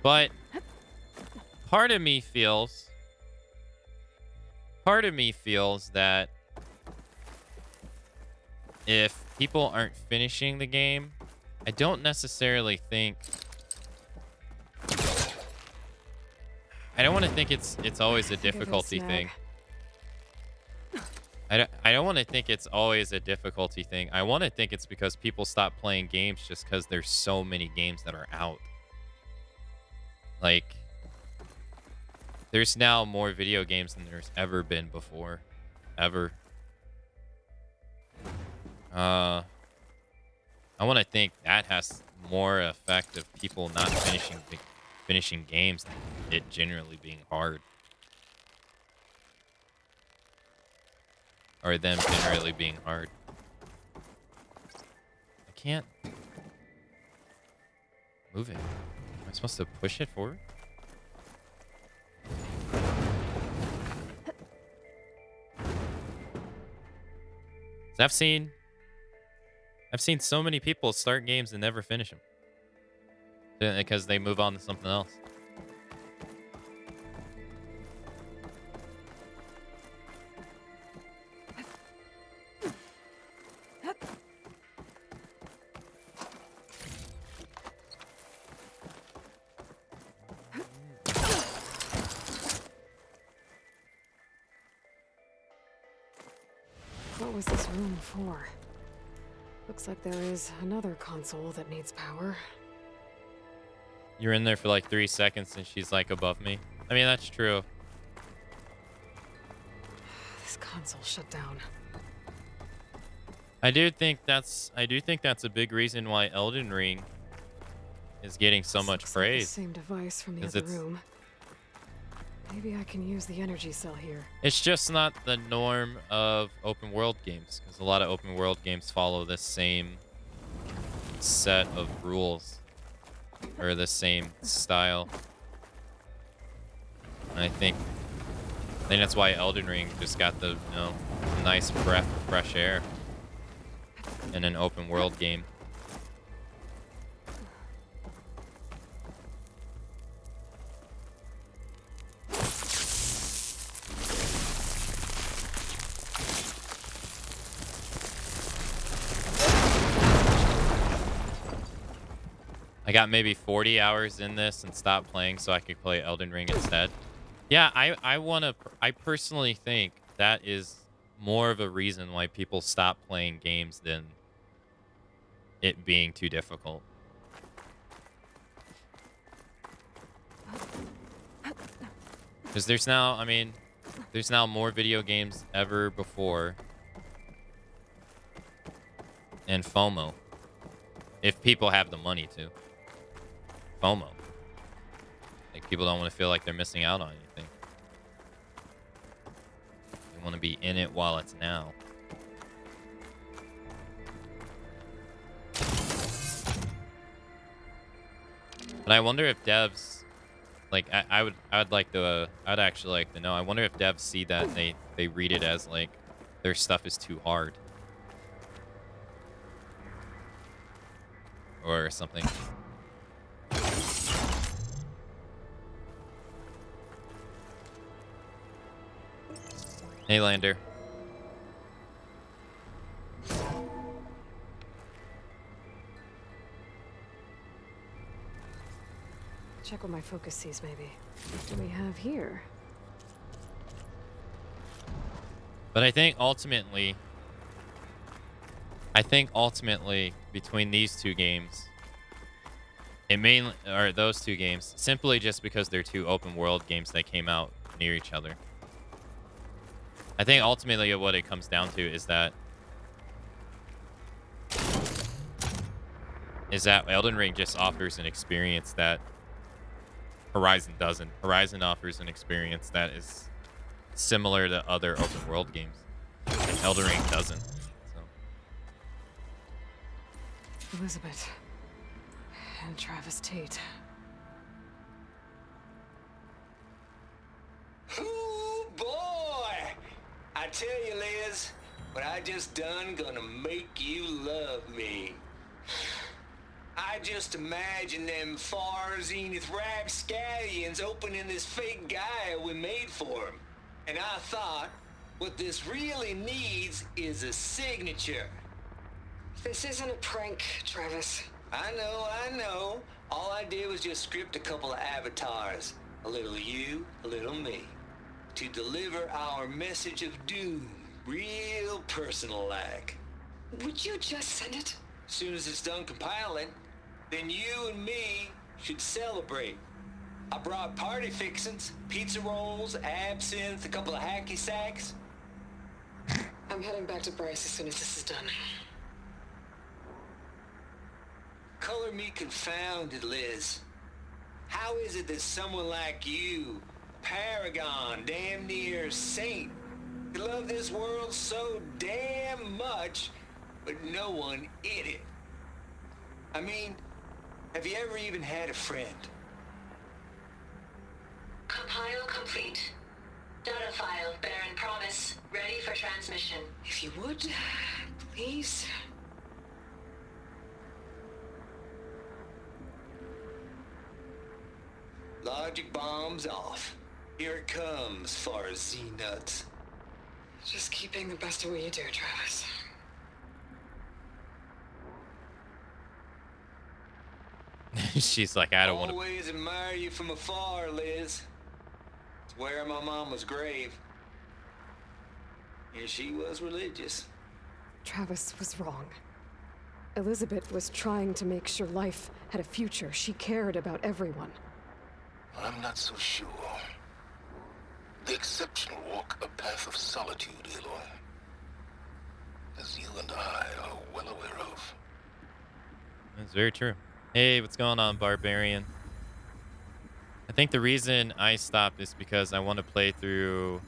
But part of me feels that if people aren't finishing the game, I don't necessarily think. I don't want to think it's always a difficulty thing. I don't want to think it's always a difficulty thing. I want to think it's because people stop playing games just because there's so many games that are out. Like, there's now more video games than there's ever been before. Ever. I want to think that has more effect of people not finishing games than it generally being hard. Or them generally being hard. I can't move it. Am I supposed to push it forward? I've seen so many people start games and never finish them because they move on to something else. What was this room for? Looks like there is another console that needs power. You're in there for like 3 seconds and she's like above me. I mean, that's true. This console shut down. I do think that's a big reason why Elden Ring is getting so much praise. The same device from the other room. Maybe I can use the energy cell here. It's just not the norm of open world games, because a lot of open world games follow the same set of rules or the same style. And I think that's why Elden Ring just got the nice breath of fresh air in an open world game. I got maybe 40 hours in this and stopped playing so I could play Elden Ring instead. Yeah, I personally think that is more of a reason why people stop playing games than it being too difficult. Because there's now more video games ever before. And FOMO. If people have the money to. FOMO. Like, people don't want to feel like they're missing out on anything. They want to be in it while it's now. But I wonder if devs, like, I'd actually like to know. I wonder if devs see that and they read it as like their stuff is too hard or something. Hey, Lander. Check what my focus sees, maybe. What do we have here? But I think ultimately between these two games, it mainly or those two games, simply just because they're two open world games that came out near each other. I think ultimately what it comes down to is that Elden Ring just offers an experience that Horizon doesn't. Horizon offers an experience that is similar to other open world games. And Elden Ring doesn't. So. Elizabeth. And Travis Tate. Ooh, boy! I tell you, Liz, what I just done gonna make you love me. I just imagine them far zenith rapscallions opening this fake guy we made for him. And I thought, what this really needs is a signature. This isn't a prank, Travis. I know. All I did was just script a couple of avatars. A little you, a little me. To deliver our message of doom, real personal-like. Would you just send it? As soon as it's done compiling, then you and me should celebrate. I brought party fixins, pizza rolls, absinthe, a couple of hacky sacks. I'm heading back to Bryce as soon as this is done. Color me confounded, Liz. How is it that someone like you, paragon, damn near saint, could love this world so damn much, but no one in it? I mean, have you ever even had a friend? Compile complete. Data file, Baron Promise, ready for transmission. If you would, please. Logic bombs off. Here it comes, far Z-nuts. Just keeping the best of what you do, Travis. She's like, I don't want to. Always admire you from afar, Liz. It's where my mama's grave. And she was religious. Travis was wrong. Elizabeth was trying to make sure life had a future. She cared about everyone. I'm not so sure. The exceptional walk a path of solitude, Aloy. As you and I are well aware of. That's very true. Hey, what's going on, Barbarian? I think the reason I stopped is because I want to play through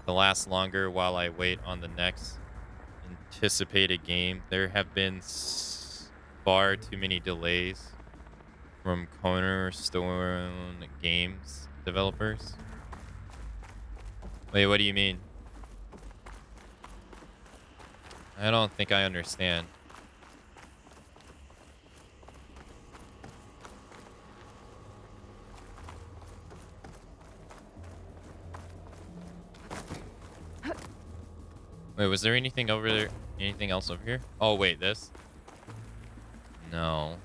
The Last longer while I wait on the next anticipated game. There have been far too many delays from Cornerstone Games developers. Wait, what do you mean? I don't think I understand. Wait, was there anything over there? Anything else over here? Oh, wait, this? No.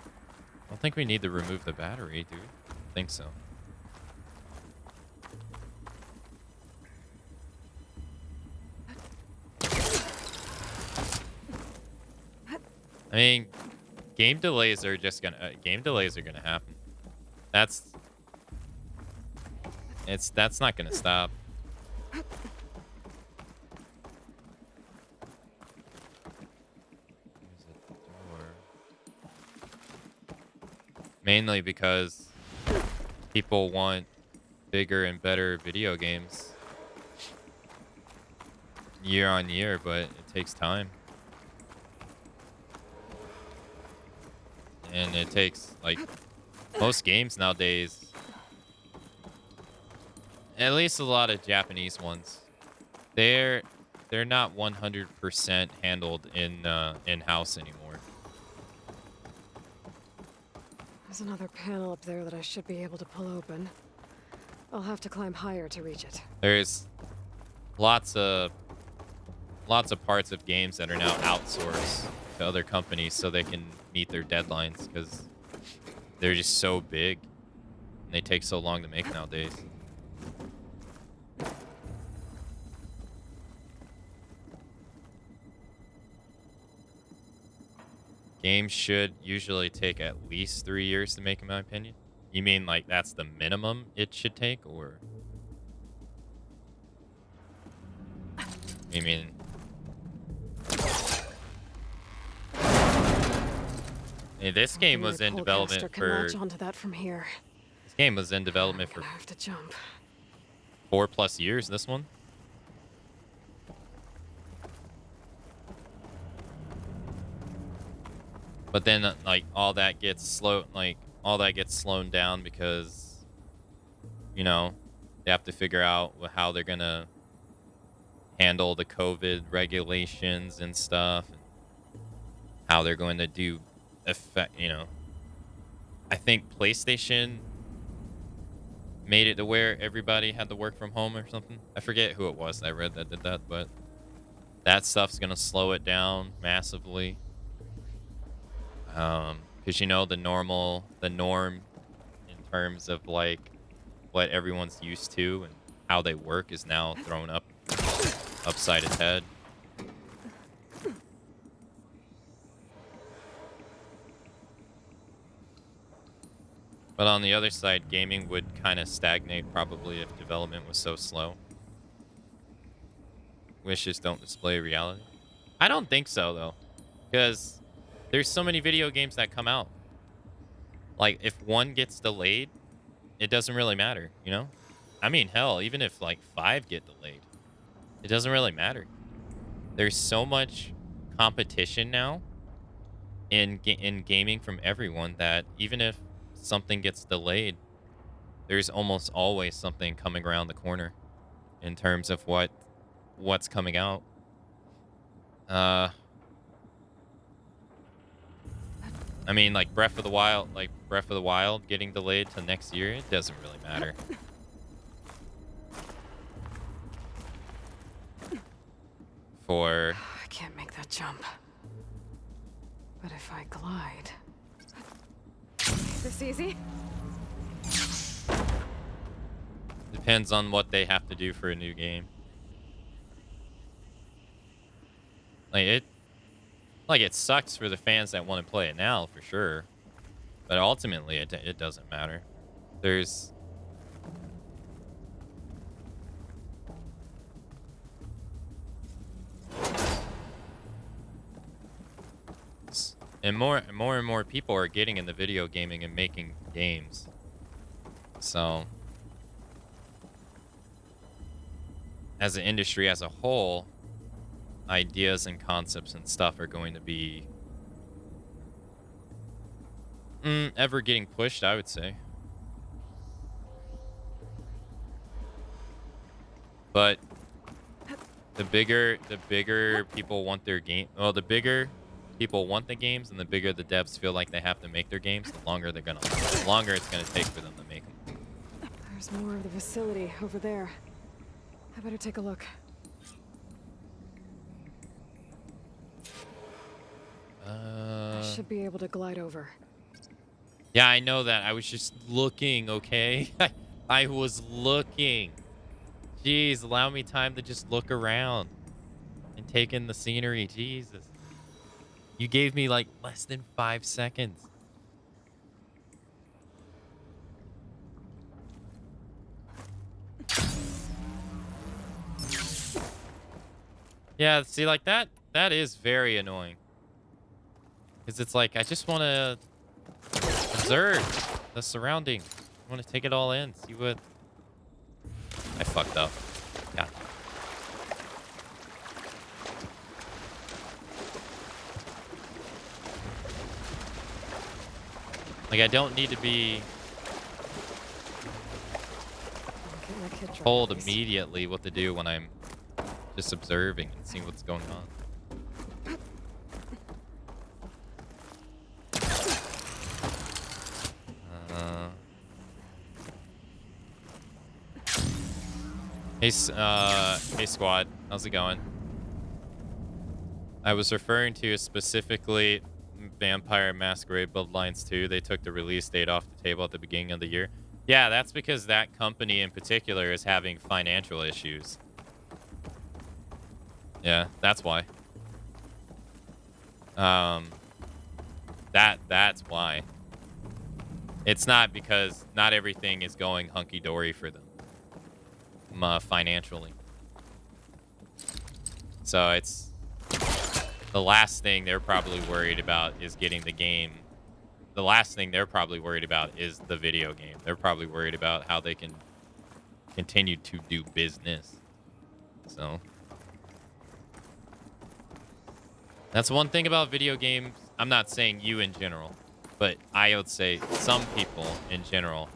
I don't think we need to remove the battery, dude. I think so. I mean, game delays are gonna happen. That's not gonna stop. Mainly because people want bigger and better video games year on year, but it takes time. And it takes, like, most games nowadays, at least a lot of Japanese ones, they're not 100% handled in-house anymore. There's another panel up there that I should be able to pull open. I'll have to climb higher to reach it. There's lots of parts of games that are now outsourced to other companies so they can meet their deadlines, because they're just so big. And they take so long to make nowadays. Games should usually take at least 3 years to make, in my opinion. You mean like that's the minimum it should take, or you mean? Hey, this game was in development Can for. latch onto that from here. This game was in development for I have to jump. 4+ years. This one. But then, like, all that gets slowed down because, you know, they have to figure out how they're gonna handle the COVID regulations and stuff, and how they're going to do effect. You know, I think PlayStation made it to where everybody had to work from home or something. I forget who it was that I read that did that, but that stuff's gonna slow it down massively. Because you know the norm in terms of like what everyone's used to and how they work is now thrown upside its head. But on the other side, gaming would kind of stagnate probably if development was so slow. Wishes don't display reality. I don't think so though, because there's so many video games that come out. Like, if one gets delayed, it doesn't really matter, you know? I mean, hell, even if, like, 5 get delayed, it doesn't really matter. There's so much competition now in gaming from everyone that even if something gets delayed, there's almost always something coming around the corner in terms of what's coming out. I mean, like Breath of the Wild getting delayed to next year, it doesn't really matter. I can't make that jump. But if I glide... This easy? Depends on what they have to do for a new game. Like, it sucks for the fans that want to play it now, for sure. But ultimately, it doesn't matter. There's... And more people are getting into video gaming and making games. So... as an industry as a whole, ideas and concepts and stuff are going to be ever getting pushed, I would say. But the bigger people want their game, well, the bigger people want the games and the bigger the devs feel like they have to make their games, the longer it's gonna take for them to make them. There's more of the facility over there. I better take a look. I should be able to glide over. Yeah, I know that. I was just looking, okay? I was looking. Jeez, allow me time to just look around and take in the scenery. Jesus. You gave me like less than 5 seconds. Yeah, see, like that is very annoying. Because it's like, I just want to observe the surrounding. I want to take it all in, see what... I fucked up. Yeah. Like, I don't need to be told immediately what to do when I'm just observing and seeing what's going on. Hey squad, how's it going? I was referring to specifically Vampire Masquerade Bloodlines 2, they took the release date off the table at the beginning of the year. Yeah, that's because that company in particular is having financial issues. Yeah, that's why. That's why. It's not because not everything is going hunky-dory for them financially. So it's the last thing they're probably worried about is getting the game. The last thing they're probably worried about is the video game. They're probably worried about how they can continue to do business. So that's one thing about video games. I'm not saying you in general, but I would say some people in general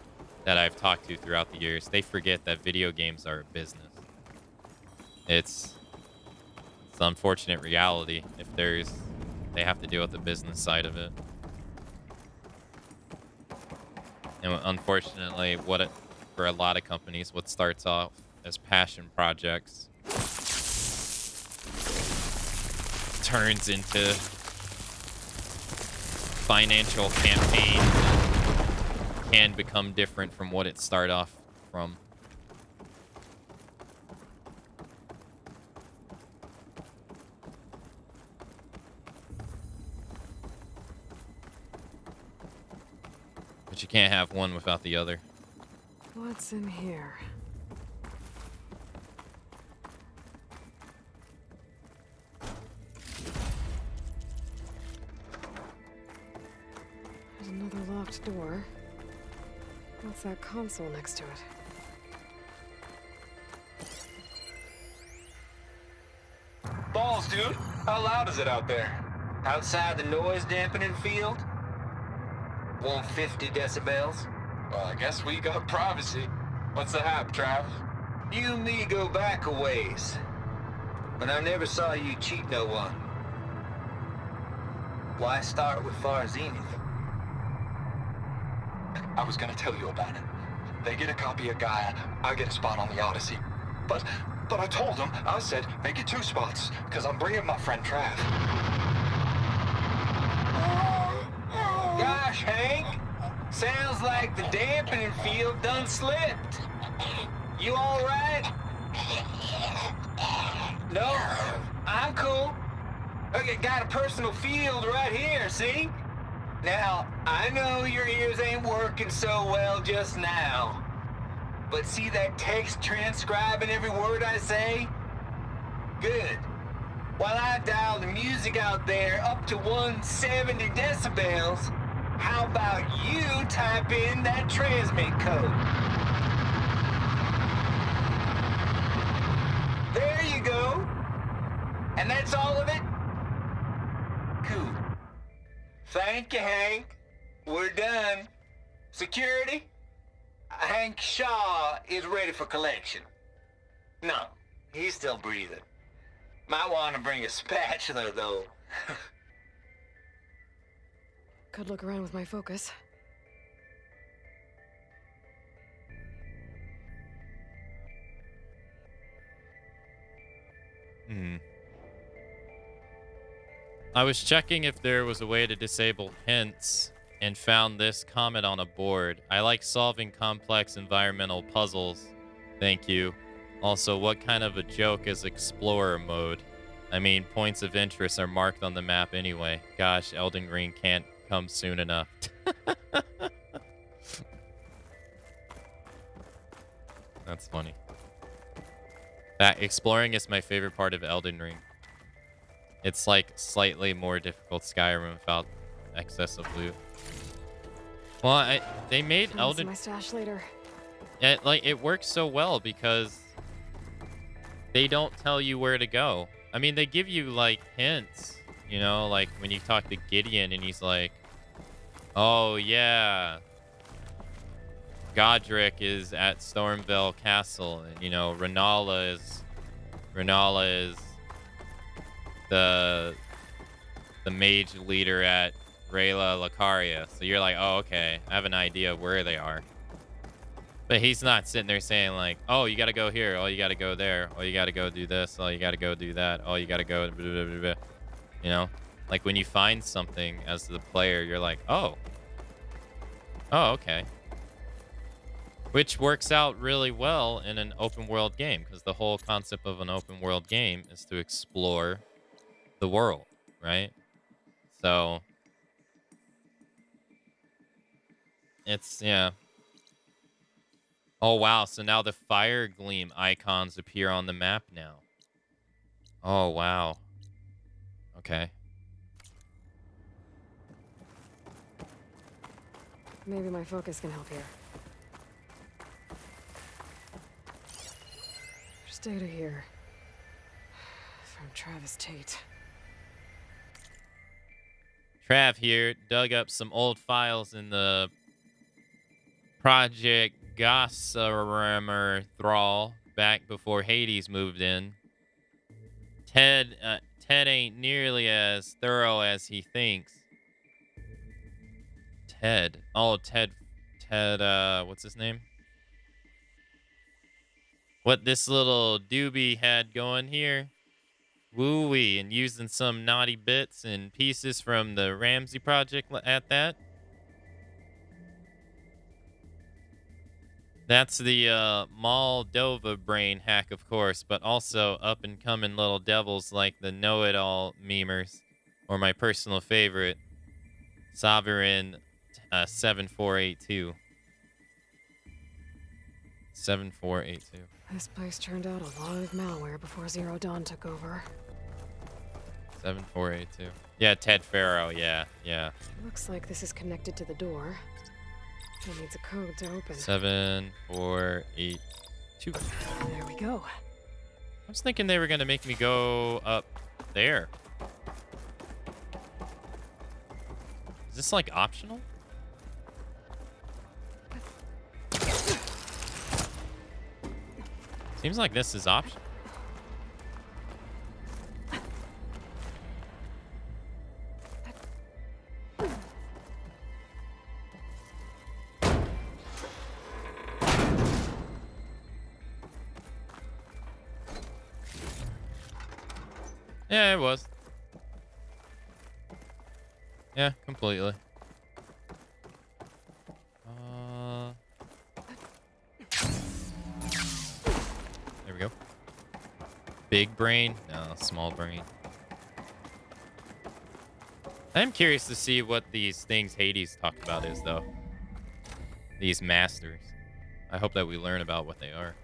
that I've talked to throughout the years, they forget that video games are a business. It's an unfortunate reality if they have to deal with the business side of it. And unfortunately, for a lot of companies, what starts off as passion projects turns into financial campaign can become different from what it started off from. But you can't have one without the other. What's in here? There's another locked door. What's that console next to it? Balls, dude. How loud is it out there? Outside the noise dampening field? 150 decibels? Well, I guess we got privacy. What's the hap, Trav? You and me go back a ways. But I never saw you cheat no one. Why start with Far Zenith? I was gonna tell you about it. They get a copy of Gaia, I get a spot on the Odyssey. But I told them, I said, make it 2 spots, because I'm bringing my friend Trav. Gosh, Hank. Sounds like the dampening field done slipped. You all right? No, I'm cool. Okay, got a personal field right here, see? Now, I know your ears ain't working so well just now. But see that text transcribing every word I say? Good. While I dial the music out there up to 170 decibels, how about you type in that transmit code? There you go. And that's all of it? Cool. Thank you, Hank. We're done. Security? Hank Shaw is ready for collection. No, he's still breathing. Might want to bring a spatula, though. Could look around with my focus. I was checking if there was a way to disable hints and found this comment on a board. I like solving complex environmental puzzles. Thank you. Also, what kind of a joke is Explorer mode? I mean, points of interest are marked on the map anyway. Gosh, Elden Ring can't come soon enough. That's funny. That exploring is my favorite part of Elden Ring. It's like slightly more difficult Skyrim without excessive loot. Well, they made Elden. My stash later. It works so well because they don't tell you where to go. I mean, they give you like hints, you know, like when you talk to Gideon and he's like, "Oh yeah, Godric is at Stormvale Castle, and you know, Renala is the mage leader at Rayla Lucaria." So you're like, "Oh, okay, I have an idea of where they are." But he's not sitting there saying like, "Oh, you got to go here. Oh, you got to go there. Oh, you got to go do this. Oh, you got to go do that. Oh, you got to go," blah, blah, blah, blah. You know? Like when you find something as the player, you're like, oh, okay. Which works out really well in an open world game, because the whole concept of an open world game is to explore the world, right? So it's, yeah. Oh, wow. So now the fire gleam icons appear on the map now. Oh, wow. Okay. Maybe my focus can help here. There's data here. From Travis Tate. Trav here dug up some old files in the Project Gossamer Thrall back before Hades moved in. Ted ain't nearly as thorough as he thinks. Ted. Oh, Ted, what's his name? What this little doobie had going here? Woo-wee, and using some naughty bits and pieces from the Ramsey Project at that. That's the Moldova brain hack, of course, but also up-and-coming little devils like the know-it-all memers, or my personal favorite, Sovereign 7482. 7482. This place turned out a lot of malware before Zero Dawn took over. 7482. Yeah, Ted Farrow. Yeah. Looks like this is connected to the door. It needs a code to open. 7482. There we go. I was thinking they were going to make me go up there. Is this like optional? Seems like this is optional. Yeah, it was. Yeah, completely. There we go. Big brain? No, small brain. I'm curious to see what these things Hades talked about is, though. These masters. I hope that we learn about what they are.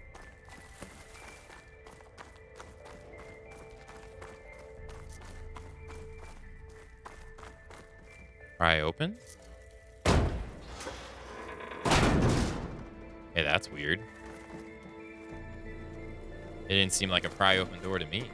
Pry open? Hey, that's weird. It didn't seem like a pry open door to me.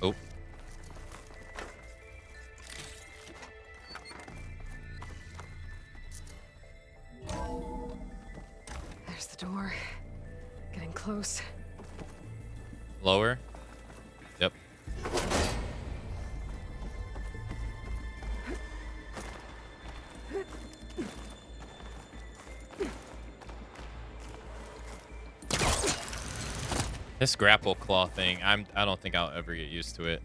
Oh. There's the door. Getting close. Lower? Yep. This grapple claw thing, I don't think I'll ever get used to it.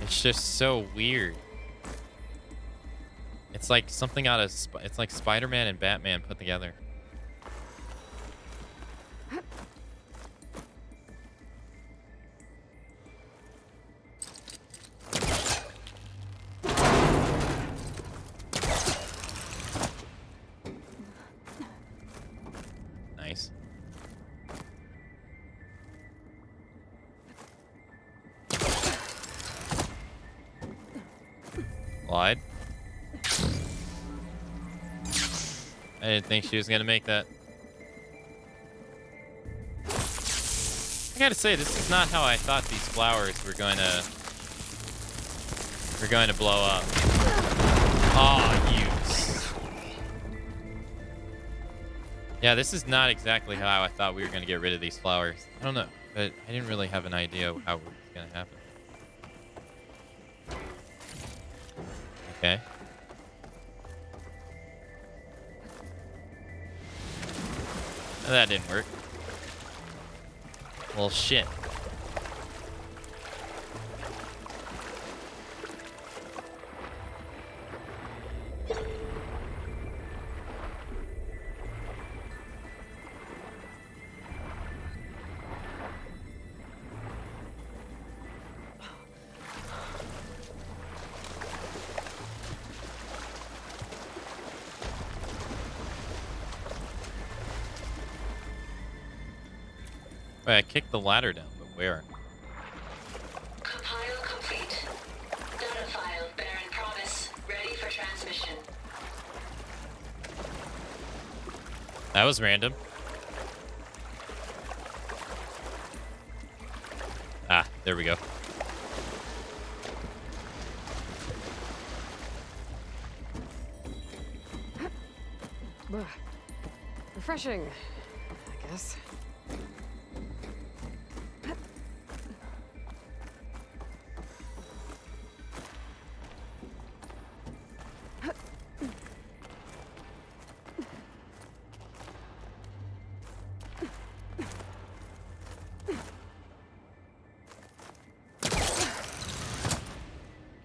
It's just so weird. It's like something out of it's like Spider-Man and Batman put together. Nice. Glide. I didn't think she was gonna make that. I gotta say, this is not how I thought these flowers were going to blow up. Oh, you. Yeah, this is not exactly how I thought we were going to get rid of these flowers. I don't know, but I didn't really have an idea how it was going to happen. Okay. That didn't work. Well, shit. Wait, I kicked the ladder down, but where? Compile complete. Data file bearing promise ready for transmission. That was random. Ah, there we go. Refreshing, I guess.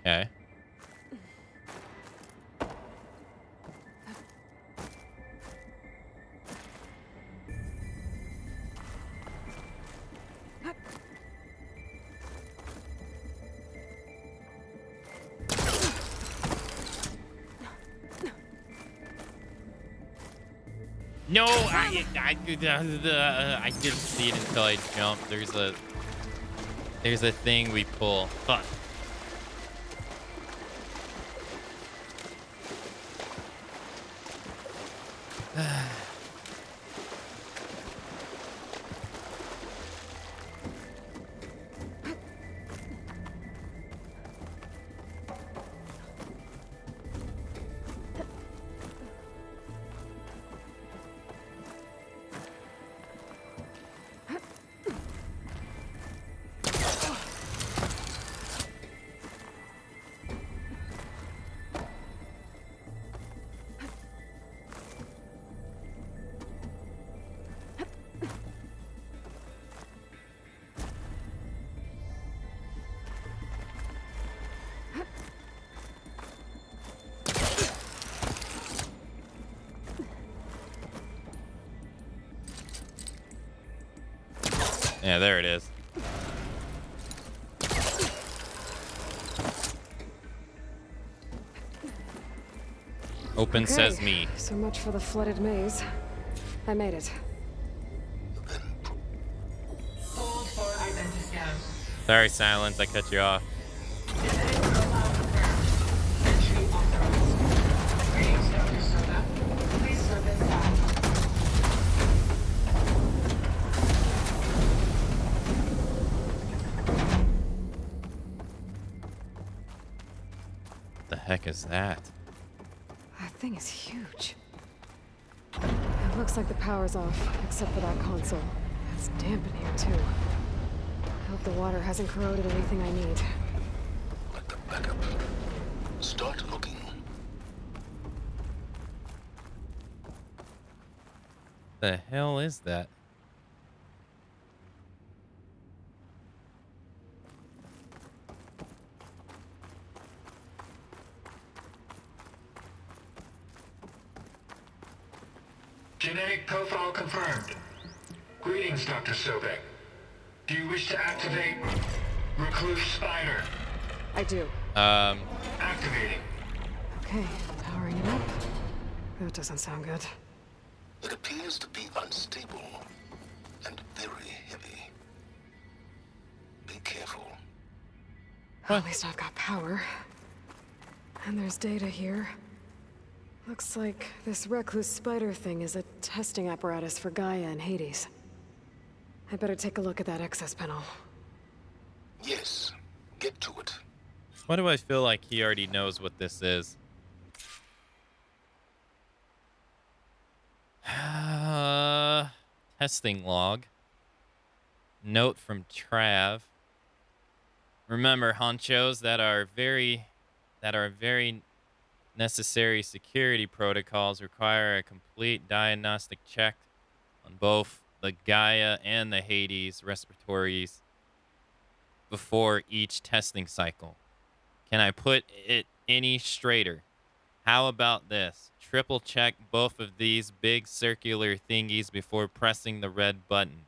Okay. No, I didn't see it until I jumped. There's a thing we pull. Fuck. Yeah, there it is. Open Okay, sesame. so much for the flooded maze. I made it. Hold for identity scan. Sorry, Silence. I cut you off. Entry authorized. Greetings, Dr. Soda. Please step inside. The heck is that? That thing is huge. It looks like the power's off, except for that console. It's damp in here, too. I hope the water hasn't corroded anything I need. Like the backup. Start looking. The hell is that? Genetic profile confirmed. Greetings, Dr. Sobek. Do you wish to activate Recluse Spider? I do. Activating. Okay, powering it up. That doesn't sound good. It appears to be unstable and very heavy. Be careful. At least I've got power. And there's data here. Looks like this recluse spider thing is a testing apparatus for Gaia and Hades. I better take a look at that access panel. Yes, get to it. Why do I feel like he already knows what this is? Testing log. Note from Trav. Remember, honchos, that are very necessary security protocols require a complete diagnostic check on both the Gaia and the Hades respiratories before each testing cycle. Can I put it any straighter? How about this? Triple check both of these big circular thingies before pressing the red button.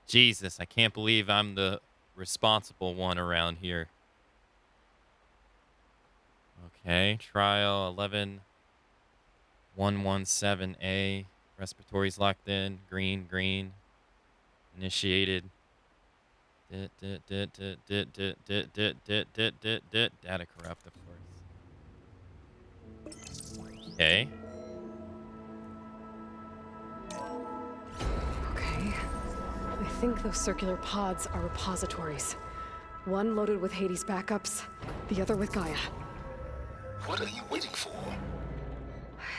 Jesus, I can't believe I'm the responsible one around here. Okay, trial 11117A. Respiratories locked in. Green, green. Initiated. Data corrupt, of course. Okay. Okay. I think those circular pods are repositories. One loaded with Hades backups, the other with Gaia. What are you waiting for?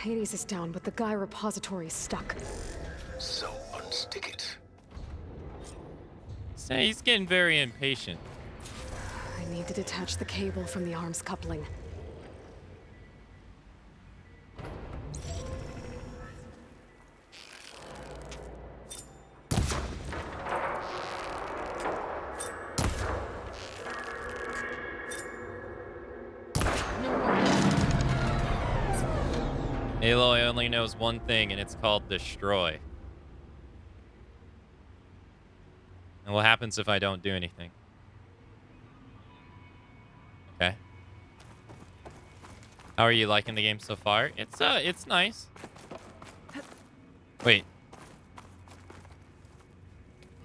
Hades is down, but the Gaia repository is stuck. So unstick it. Say he's getting very impatient. I need to detach the cable from the arms coupling. Aloy only knows one thing, and it's called destroy. And what happens if I don't do anything? Okay. How are you liking the game so far? It's nice. Wait.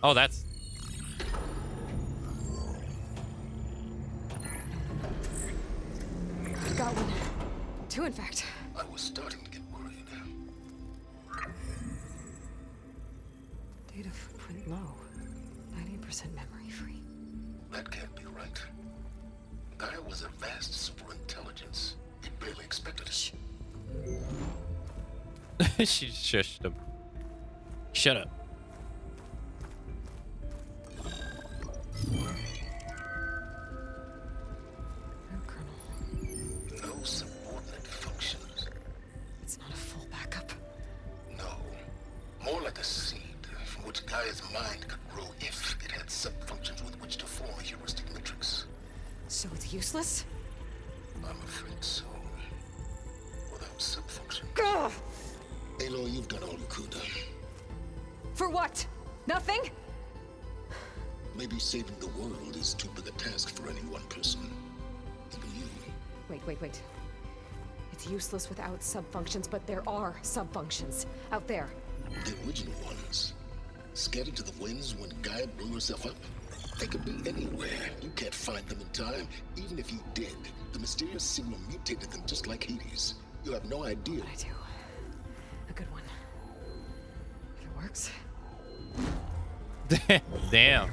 Oh, that's... Got one. Two, in fact. I was starting to get worried. Data footprint low. 90% memory free. That can't be right. Gaia was a vast superintelligence. He barely expected us. She shushed him. Shut up. No subordinate functions. It's not a full backup. No. More like a seed from which Gaia's mind could grow if it had sub-functions with which to form a heuristic matrix. So it's useless? I'm afraid so. Without sub-functions. Gah! Aloy, you've done all you could. For what? Nothing? Maybe saving the world is too big a task for any one person. Even you. Wait. It's useless without sub-functions, but there are sub-functions out there. The original ones. Scattered to the winds when Gaia blew herself up. They could be anywhere. You can't find them in time. Even if you did, the mysterious signal mutated them just like Hades. You have no idea. But I do. A good one. If it works. Damn.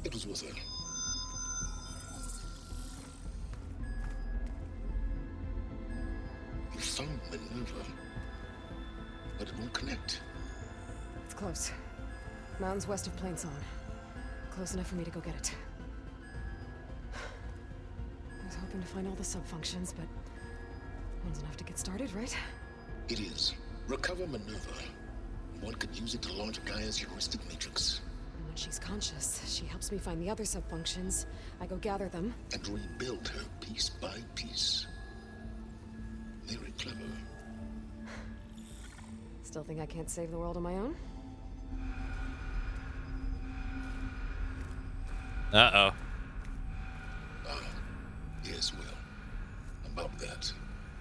It was with her. You found Minerva, but it won't connect. It's close. Mountains west of Plainsong. Close enough for me to go get it. I was hoping to find all the sub-functions, but one's enough to get started, right? It is. Recover Minerva. One could use it to launch Gaia's heuristic matrix. And when she's conscious, she helps me find the other sub-functions. I go gather them. And rebuild her piece by piece. Very clever. Still think I can't save the world on my own? Uh-oh. Yes, well. About that.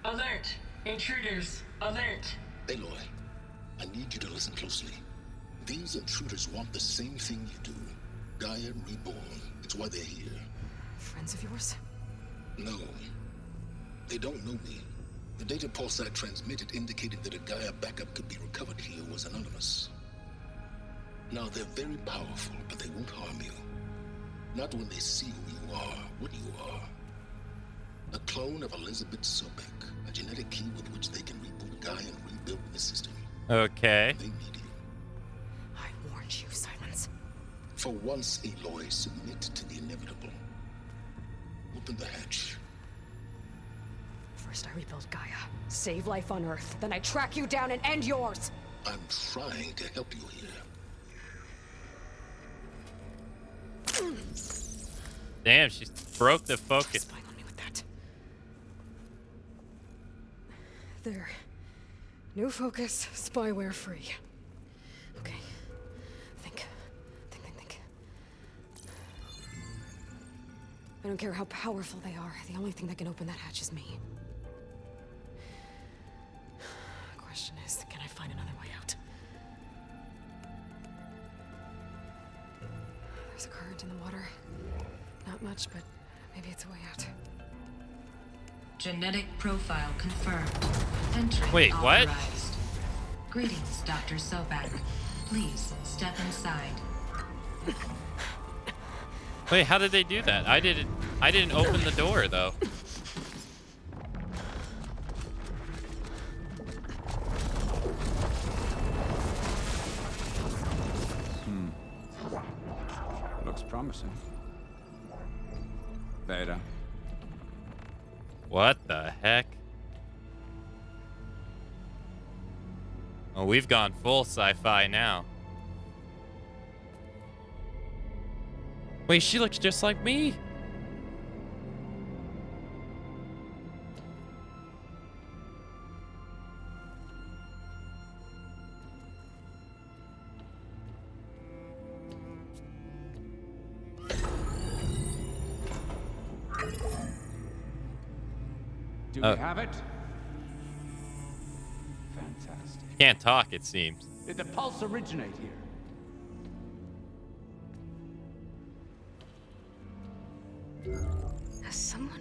Alert! Intruders! Alert! Aloy, I need you to listen closely. These intruders want the same thing you do. Gaia reborn. It's why they're here. Friends of yours? No. They don't know me. The data pulse I transmitted indicated that a Gaia backup could be recovered here was anonymous. Now, they're very powerful, but they won't harm you. Not when they see who you are, what you are. A clone of Elizabeth Sobek, a genetic key with which they can reboot Gaia and rebuild the system. Okay. They need you. I warned you, Silence. For once, Aloy, submit to the inevitable. Open the hatch. First I rebuild Gaia, save life on Earth, then I track you down and end yours! I'm trying to help you here. Damn, she broke the focus. Spy on me with that. There. New focus, spyware free. Okay. Think. I don't care how powerful they are. The only thing that can open that hatch is me. Question is, can I find another way out? There's a current in the water. Not much, but maybe it's a way out. Genetic profile confirmed. Entry Wait, what? authorized. Greetings, Dr. Sobek. Please step inside. Wait, how did they do that? I didn't open the door though. Looks promising. Beta. What the heck? Oh, we've gone full sci-fi now. Wait, she looks just like me. Do we have it? Fantastic. Can't talk, it seems. Did the pulse originate here? Has someone?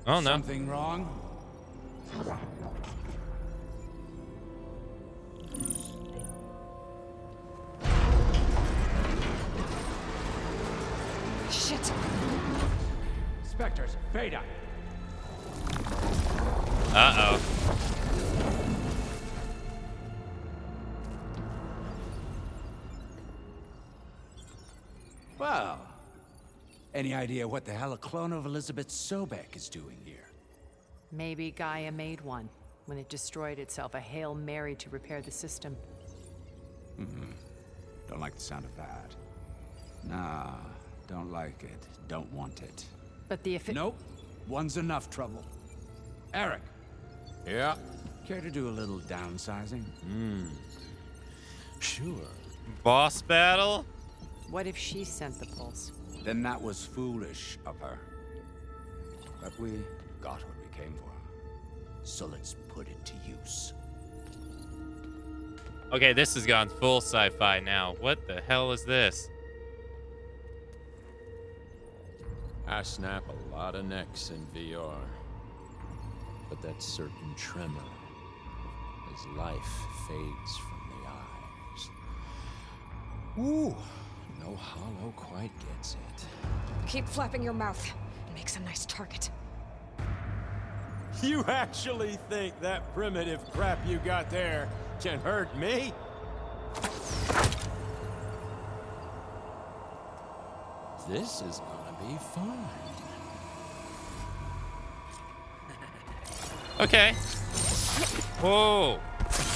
Oh no. Something wrong? Shit! Spectres, Beta. Uh-oh. Well, any idea what the hell a clone of Elizabeth Sobek is doing here? Maybe Gaia made one when it destroyed itself, a Hail Mary to repair the system. Don't like the sound of that. Nah, don't like it. Don't want it. But the Nope. One's enough trouble. Eric. Yeah? Care to do a little downsizing? Sure. Boss battle? What if she sent the pulse? Then that was foolish of her. But we got what we came for. So let's put it to use. Okay, this has gone full sci-fi now. What the hell is this? I snap a lot of necks in VR. But that certain tremor as life fades from the eyes. Ooh, no hollow quite gets it. Keep flapping your mouth. It makes a nice target. You actually think that primitive crap you got there can hurt me? This is gonna be fun. Okay. Whoa.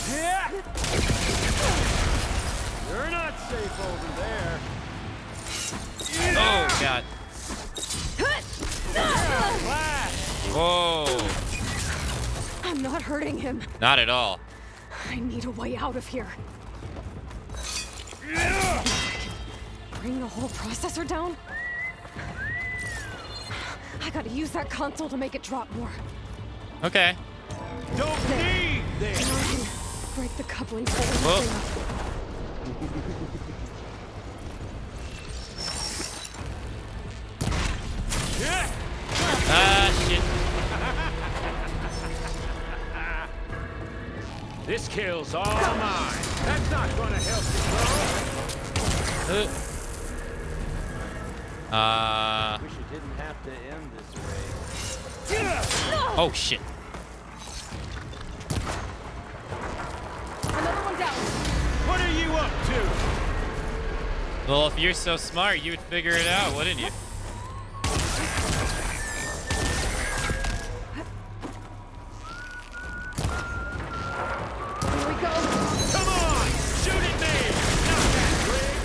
Yeah! You're not safe over there. Oh, God. Whoa. I'm not hurting him. Not at all. I need a way out of here. Bring the whole processor down? I gotta use that console to make it drop more. Okay. Don't need this! Now I can break the coupling. Whoa. Ah, shit. This kill's all mine. That's not gonna help you, bro. Wish it didn't have to end this way. Oh, shit. Another one's out. What are you up to? Well, if you're so smart, you would figure it out, wouldn't you? Here we go. Come on! Shoot at me! Not that quick!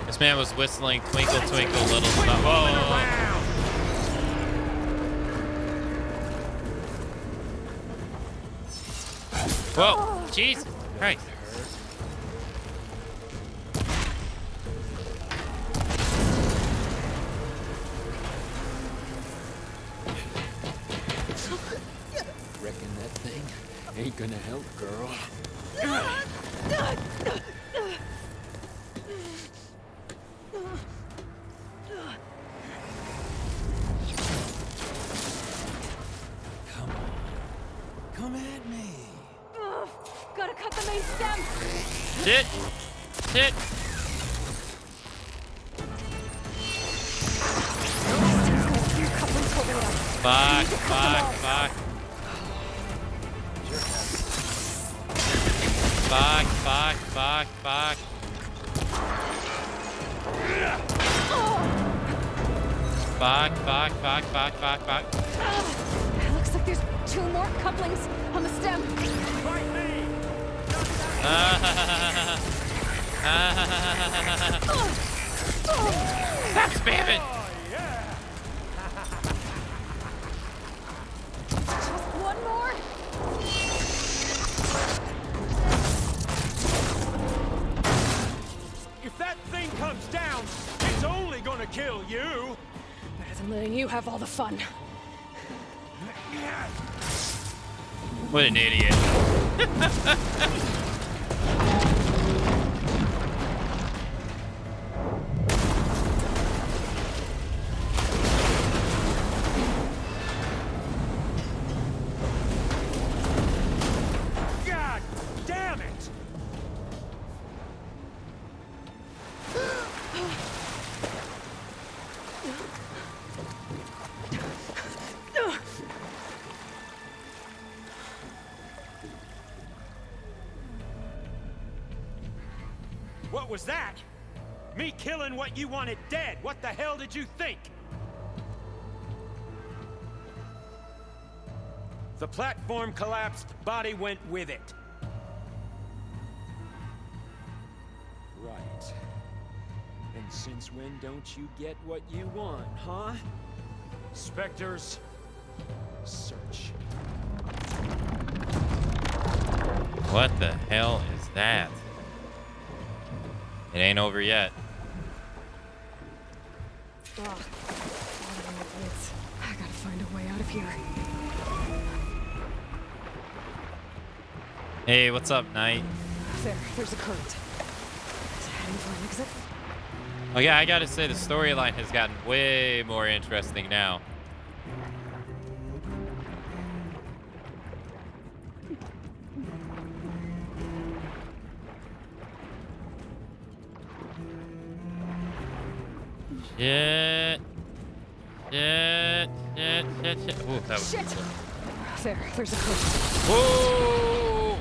This man was whistling Twinkle Twinkle Little Star. Whoa! Whoa! Jesus Christ! Reckon that thing ain't gonna help, girl. Come at me. Gotta cut the main stem. Shit! Shit! Fuck! Fuck! Fuck! Fuck! Fuck! Fuck! Fuck! Fuck! Fuck! Fuck! Fuck! Fuck! Fuck! Looks like there's 2 more couplings on the stem. Stop spamming! Just one more. If that thing comes down, it's only gonna kill you. Better than letting you have all the fun. What an idiot. God damn it! What was that? Me killing what you wanted dead. What the hell did you think? The platform collapsed, body went with it. Right. And since when don't you get what you want, huh? Spectres, search. What the hell is that? It ain't over yet. Ugh. I gotta find a way out of here. Hey, what's up, Knight? There's a current. Is it heading for an exit? Oh yeah, I gotta say the storyline has gotten way more interesting now. Shit. Shit. Shit. Shit. Shit. Ooh, that was Shit. cool. There's a current. Whoa.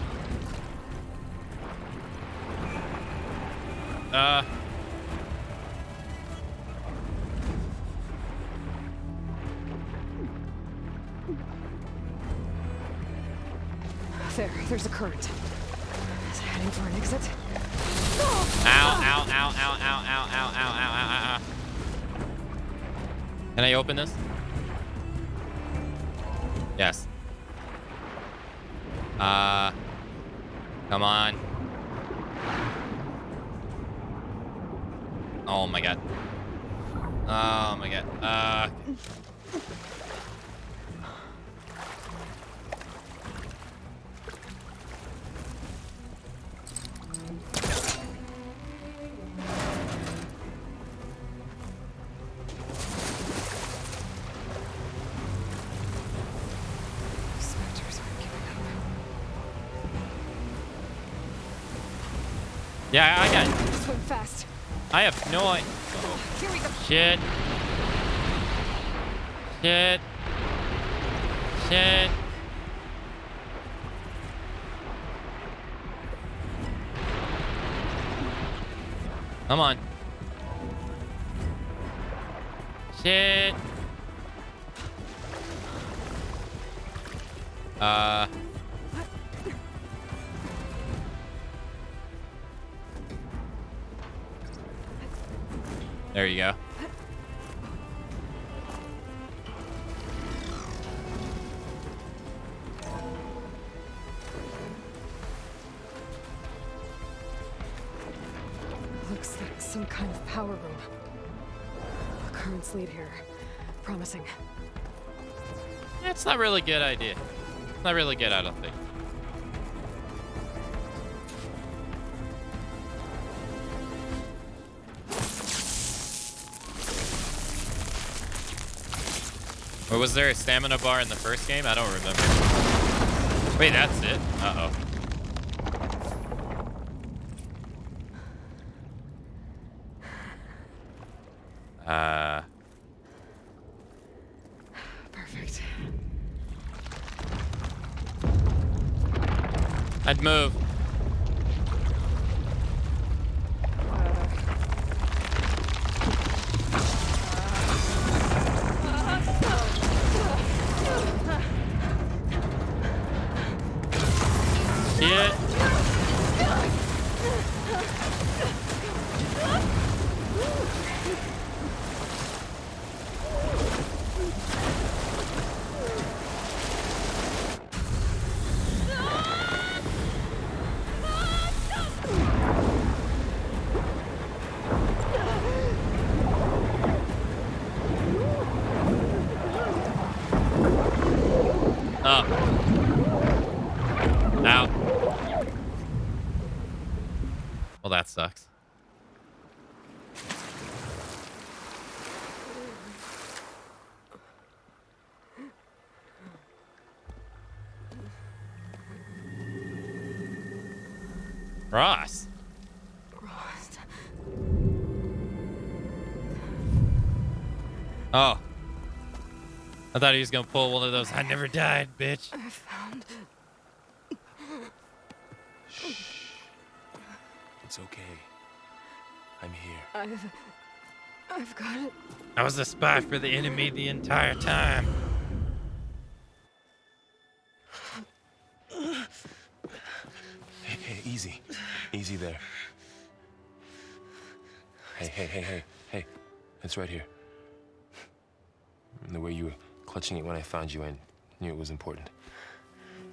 There's a current. Is it heading for an exit? Ow, ow, ow, ow, ow, ow, ow, ow, ow, ow, ow. Can I open this? Yes. Come on. Oh my god. Oh my god. Yeah, I got it. Swim fast. I have no idea. Here we go. Shit. Shit. Shit. Come on. Shit. There you go. Looks like some kind of power room. Currents lead here. Promising. It's not really a good idea. It's not really good, I don't think. Or was there a stamina bar in the first game? I don't remember. Wait, that's it? Uh-oh. Perfect. I'd move. Shit. Oh. Ow. Well, that sucks. Ross. Oh. I thought he was gonna pull one of those I never died, bitch. I found. It's okay. I'm here. I've got it. I was a spy for the enemy the entire time. Hey, easy. Easy there. Hey. It's right here. The way you were clutching it when I found you, I knew it was important.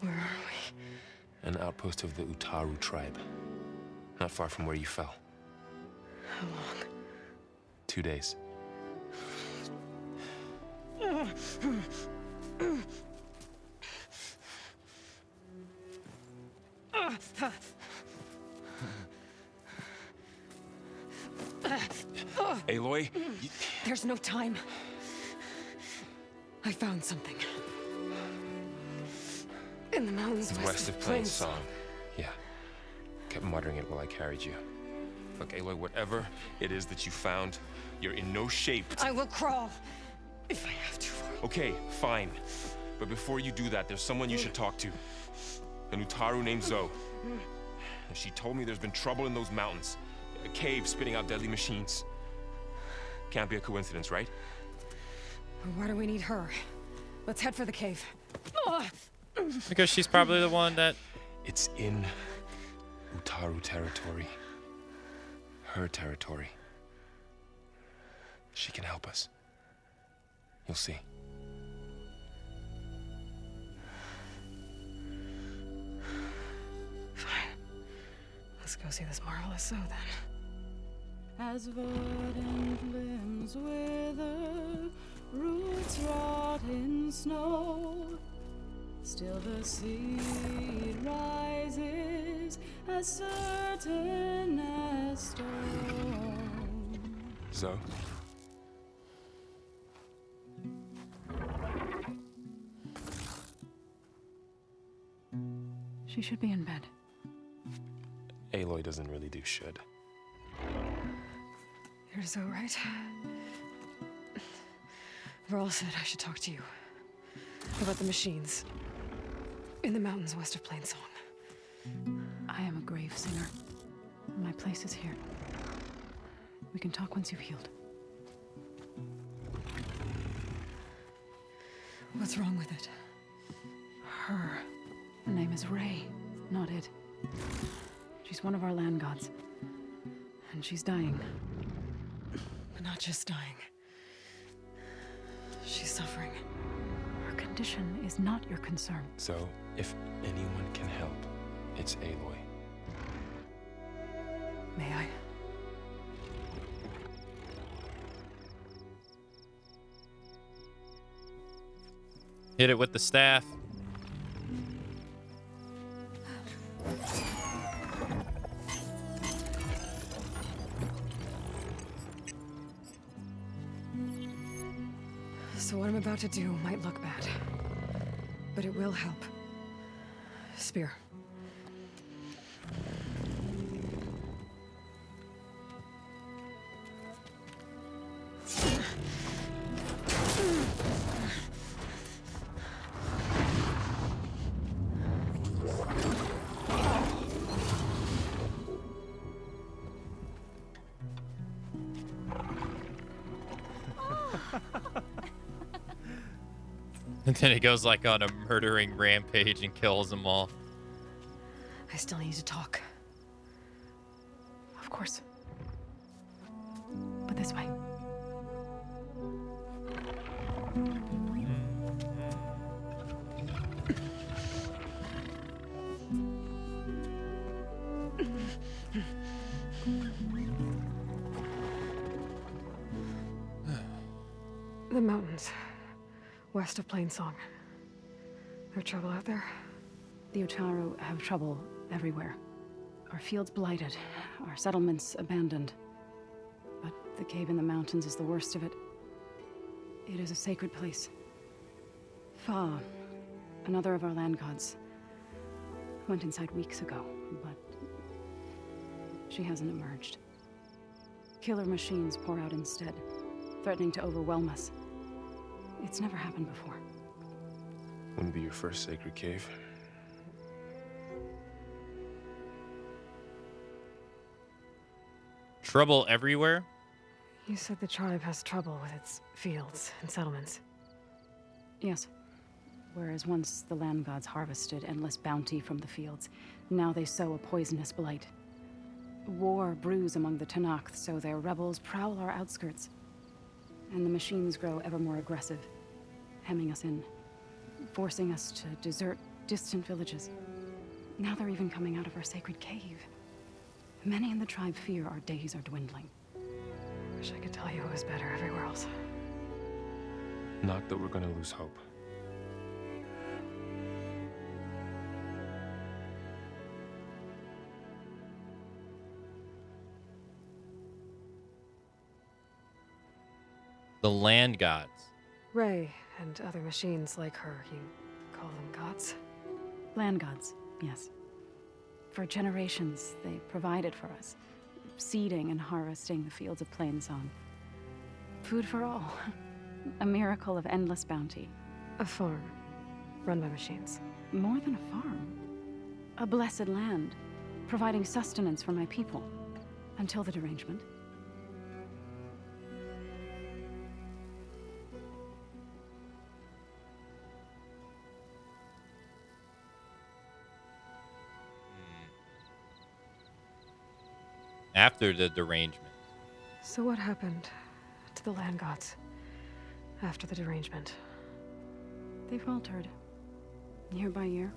Where are we? An outpost of the Utaru tribe. Not far from where you fell. How long? 2 days. Aloy, There's no time. I found something. In the mountains west of Plains Song. Yeah. Kept muttering it while I carried you. Look, Aloy, whatever it is that you found, you're in no shape. I will crawl if I have to. Okay, fine. But before you do that, there's someone you should talk to. An Utaru named Zoe. She told me there's been trouble in those mountains. A cave spitting out deadly machines. Can't be a coincidence, right? Why do we need her? Let's head for the cave. Because she's probably the one that... It's in Utaru territory. Her territory. She can help us. You'll see. Fine. Let's go see this marvelous Zoe then. As verdant limbs wither, roots rot in snow, still the seed rises as certain as stone. Zoe? She should be in bed. Aloy doesn't really do shit. You're so right. Varl said I should talk to you about the machines in the mountains west of Plainsong. I am a grave singer. My place is here. We can talk once you've healed. What's wrong with it? Her name is Ray, not it. She's one of our land gods. And she's dying. But not just dying. She's suffering. Her condition is not your concern. So, if anyone can help, it's Aloy. May I? Hit it with the staff. So what I'm about to do might look bad, but it will help. Spear. And then he goes like on a murdering rampage and kills them all. I still need to talk. Of course. But this way. The mountains, west of Plainsong. There's trouble out there? The Utaru have trouble everywhere. Our fields blighted, our settlements abandoned. But the cave in the mountains is the worst of it. It is a sacred place. Fa, another of our land gods, went inside weeks ago, but she hasn't emerged. Killer machines pour out instead, threatening to overwhelm us. It's never happened before. Wouldn't be your first sacred cave. Trouble everywhere? You said the tribe has trouble with its fields and settlements. Yes. Whereas once the land gods harvested endless bounty from the fields, now they sow a poisonous blight. War brews among the Tanakh, so their rebels prowl our outskirts. And the machines grow ever more aggressive, hemming us in, forcing us to desert distant villages. Now they're even coming out of our sacred cave. Many in the tribe fear our days are dwindling. Wish I could tell you it was better everywhere else. Not that we're gonna lose hope. The land gods. Ray and other machines like her, you call them gods? Land gods, yes. For generations, they provided for us, seeding and harvesting the fields of Plainsong. Food for all. A miracle of endless bounty. A farm, run by machines. More than a farm. A blessed land, providing sustenance for my people. Until the derangement. After the derangement. So what happened to the land gods after the derangement? They faltered, year by year.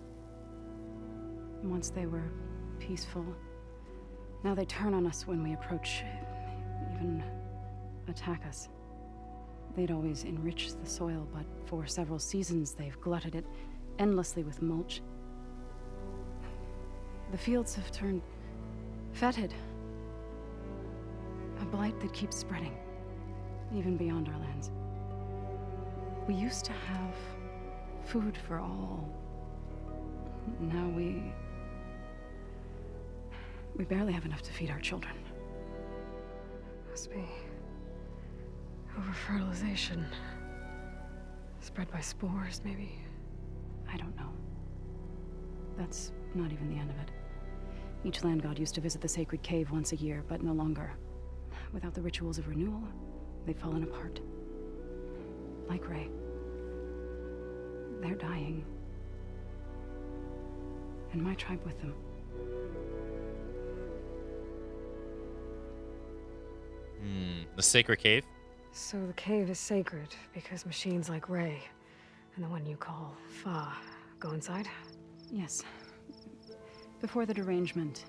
Once they were peaceful. Now they turn on us when we approach, even attack us. They'd always enriched the soil, but for several seasons they've glutted it endlessly with mulch. The fields have turned fetid. A blight that keeps spreading, even beyond our lands. We used to have food for all. Now We barely have enough to feed our children. Must be over-fertilization. Spread by spores, maybe. I don't know. That's not even the end of it. Each land god used to visit the sacred cave once a year, but no longer. Without the rituals of renewal, they've fallen apart. Like Ray. They're dying. And my tribe with them. The sacred cave? So the cave is sacred because machines like Ray and the one you call Fa go inside? Yes. Before the derangement,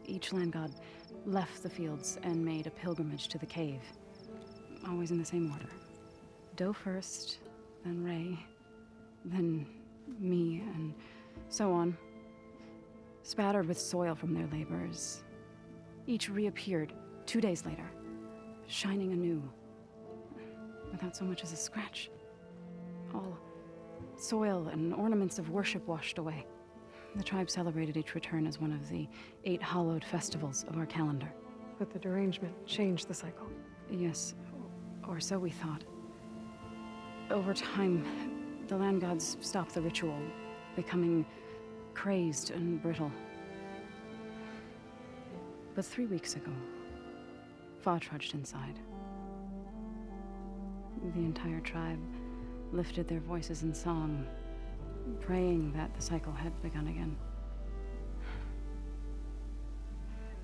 each land god left the fields and made a pilgrimage to the cave. Always in the same order. Doe first, then Ray, then me, and so on. Spattered with soil from their labors. Each reappeared 2 days later, shining anew. Without so much as a scratch. All soil and ornaments of worship washed away. The tribe celebrated each return as one of the 8 hallowed festivals of our calendar. But the derangement changed the cycle. Yes, or so we thought. Over time, the land gods stopped the ritual, becoming crazed and brittle. But 3 weeks ago, Fa trudged inside. The entire tribe lifted their voices in song, praying that the cycle had begun again.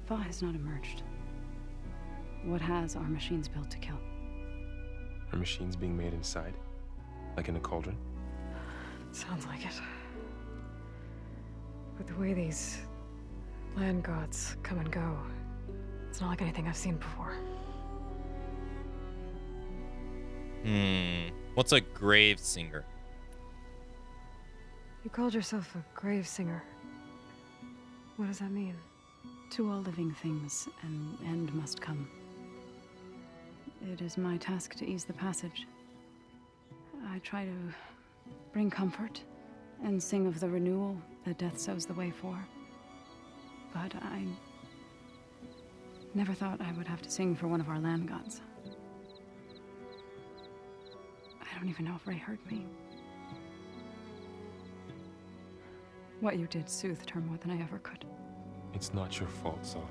Fa has not emerged. What has are machines built to kill? Are machines being made inside? Like in a cauldron? Sounds like it. But the way these land gods come and go, it's not like anything I've seen before. What's a grave singer? You called yourself a grave singer. What does that mean? To all living things, an end must come. It is my task to ease the passage. I try to bring comfort and sing of the renewal that death sows the way for. But I never thought I would have to sing for one of our land gods. I don't even know if Ray heard me. What you did soothed her more than I ever could. It's not your fault, Saul.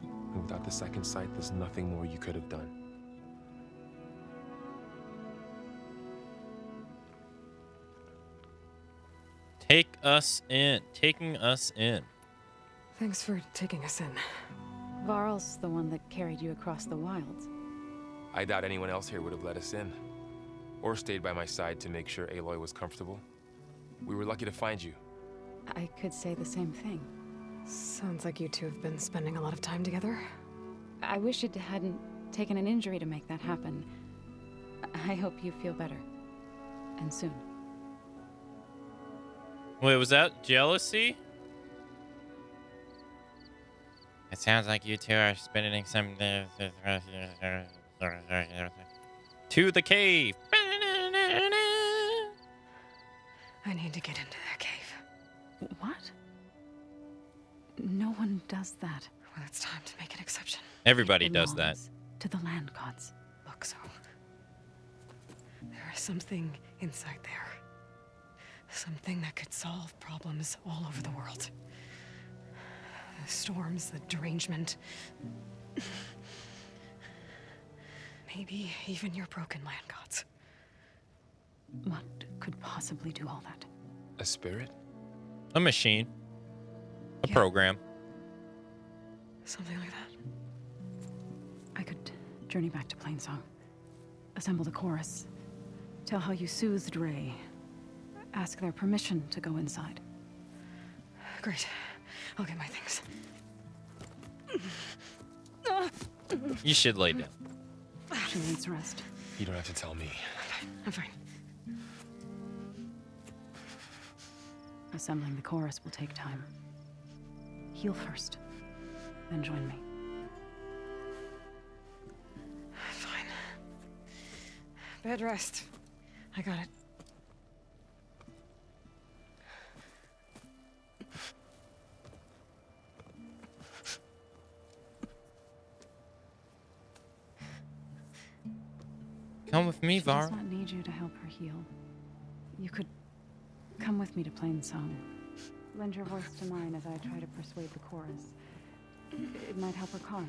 And without the second sight, there's nothing more you could have done. Taking us in. Thanks for taking us in. Varl's the one that carried you across the wilds. I doubt anyone else here would have let us in. Or stayed by my side to make sure Aloy was comfortable. We were lucky to find you. I could say the same thing. Sounds like you two have been spending a lot of time together. I wish it hadn't taken an injury to make that happen. I hope you feel better. And soon. Wait, was that jealousy? It sounds like you two are spending some to the cave. I need to get into that cave. What? No one does that. Well, it's time to make an exception. Everybody does that. To the land gods. Look, so there is something inside there. Something that could solve problems all over the world. The storms, the derangement. Maybe even your broken land gods. What could possibly do all that? A spirit? A machine. A program. Something like that. I could journey back to Plainsong. Assemble the chorus. Tell how you soothed Ray. Ask their permission to go inside. Great. I'll get my things. You should lay down. She needs rest. You don't have to tell me. I'm fine. Assembling the chorus will take time. Heal first, then join me. Fine. Bed rest. I got it. Come with me, She does Var. not need you to help her heal. You could come with me to Plain Song. Lend your voice to mine as I try to persuade the chorus. It might help her cause.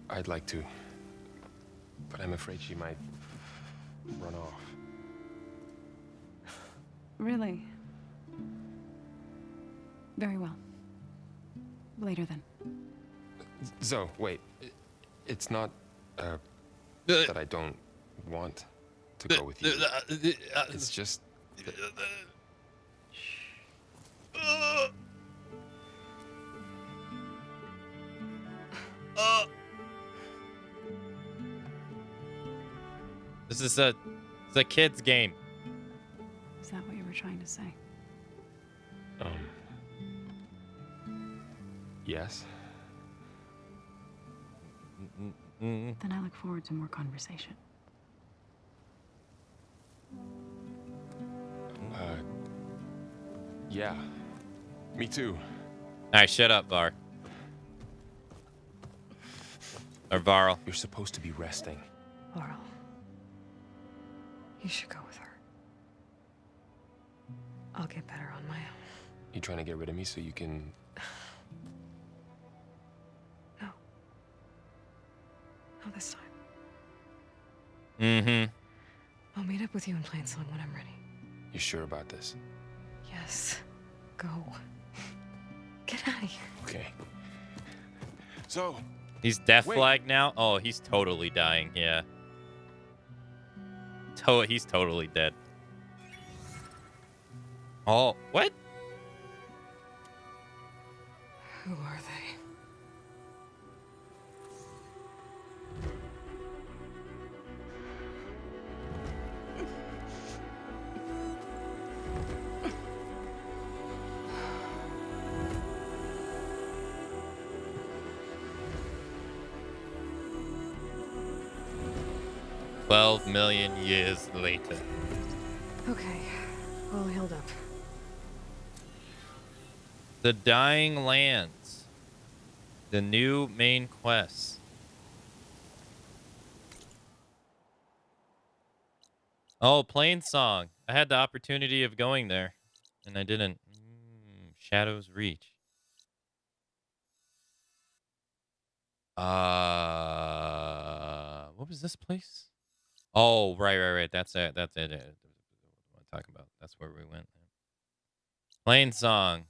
I'd like to, but I'm afraid she might run off. Really? Very well. Later then. So, wait. It's not, that I don't want to go with you. It's just that... This is it's a kid's game. Is that what you were trying to say? Yes. Then I look forward to more conversation. Yeah. Me too. Alright, shut up, Var. Or Varl. You're supposed to be resting. Laurel, you should go with her. I'll get better on my own. You trying to get rid of me so you can... No. Not this time. Mm-hmm. I'll meet up with you in Plain Song when I'm ready. You sure about this? Yes. Go. Get out of here. Okay. So... He's death flag now? Oh, he's totally dying, yeah. He's totally dead. Oh, what? Who are they? $12 million years later. Okay, all healed up. The Dying Lands. The new main quest. Oh, Plain Song. I had the opportunity of going there, and I didn't. Shadow's Reach. What was this place? Oh, right. That's it. That's it. What I'm talking about. That's where we went. Plain Song.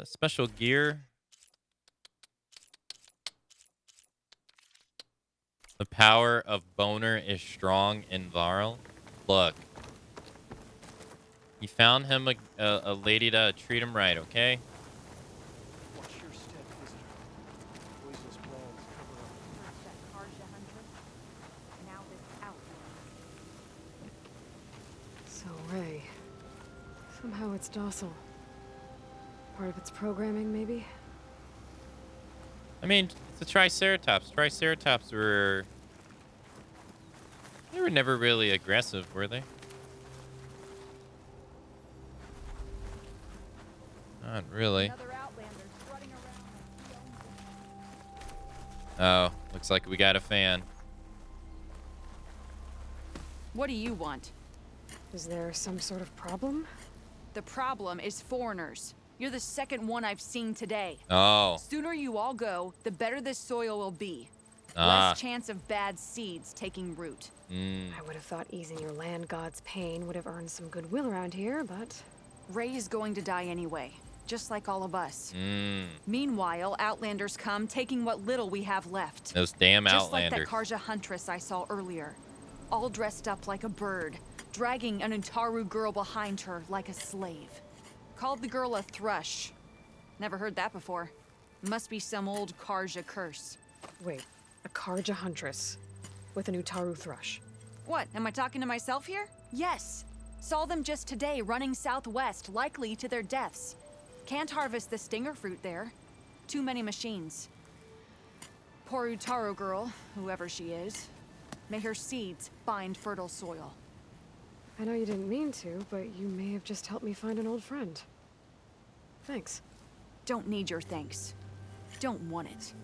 Special gear. The power of Boner is strong in Varl. Look. You found him a lady to treat him right, okay? Watch your step, visitor. Poisonous plans cover up. That Karja huntress. Now this outlander. So, Ray. Somehow it's docile. Part of its programming, maybe? I mean, it's a Triceratops. Triceratops were... They were never really aggressive, were they? Not really. Oh, looks like we got a fan. What do you want? Is there some sort of problem? The problem is foreigners. You're the second one I've seen today. Oh. Sooner you all go, the better this soil will be. Ah. Less chance of bad seeds taking root. I would have thought easing your land god's pain would have earned some goodwill around here, but... Ray is going to die anyway, just like all of us. Mm. Meanwhile, Outlanders come, taking what little we have left. Those damn Just like Outlanders. that Karja huntress I saw earlier. All dressed up like a bird, dragging an Untaru girl behind her like a slave. Called the girl a thrush. Never heard that before. Must be some old Karja curse. Wait, a Karja huntress with an Utaru thrush. What, am I talking to myself here? Yes. Saw them just today running southwest, likely to their deaths. Can't harvest the stinger fruit there. Too many machines. Poor Utaru girl, whoever she is. May her seeds find fertile soil. I know you didn't mean to, but you may have just helped me find an old friend. Thanks. Don't need your thanks. Don't want it.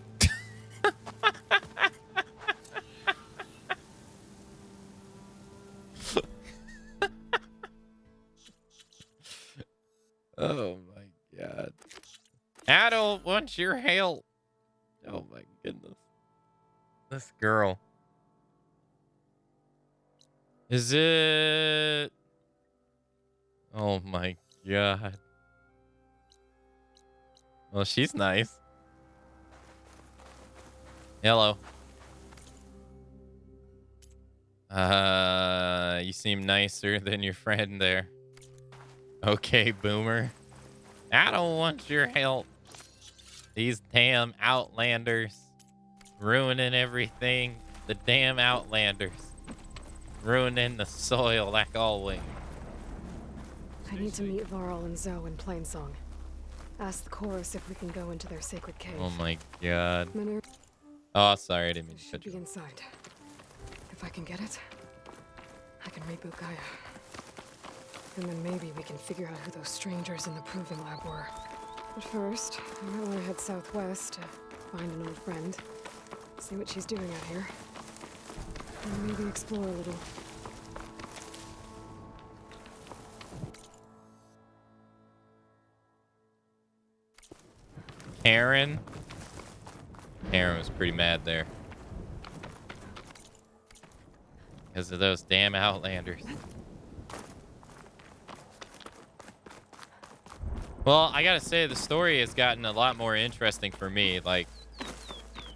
Oh my god. I don't want your help. Oh my goodness. This girl. Is it? Oh my god. Well, she's nice. Hello. You seem nicer than your friend there. Okay, boomer. I don't want your help. These damn outlanders ruining everything. The damn outlanders ruining the soil like always. I need to meet Varl and Zoe in Plainsong. Ask the chorus if we can go into their sacred cave. Oh my god. Minerva Oh, sorry, I didn't mean to should cut be you. inside. If I can get it, I can reboot Gaia. And then maybe we can figure out who those strangers in the proving lab were. But first, I might want to head southwest to find an old friend. See what she's doing out here. And maybe explore a little. Karen was pretty mad there. Because of those damn outlanders. Well, I gotta say, the story has gotten a lot more interesting for me. Like,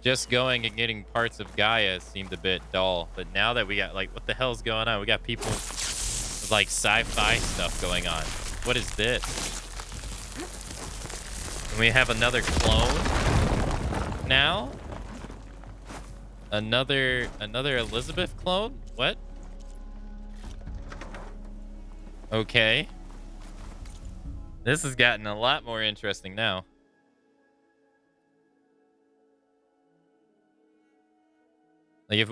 just going and getting parts of Gaia seemed a bit dull. But now that we got, like, what the hell's going on? We got people with, like, sci-fi stuff going on. What is this? And we have another clone now? Another Elizabeth clone? What? Okay. This has gotten a lot more interesting now. Like if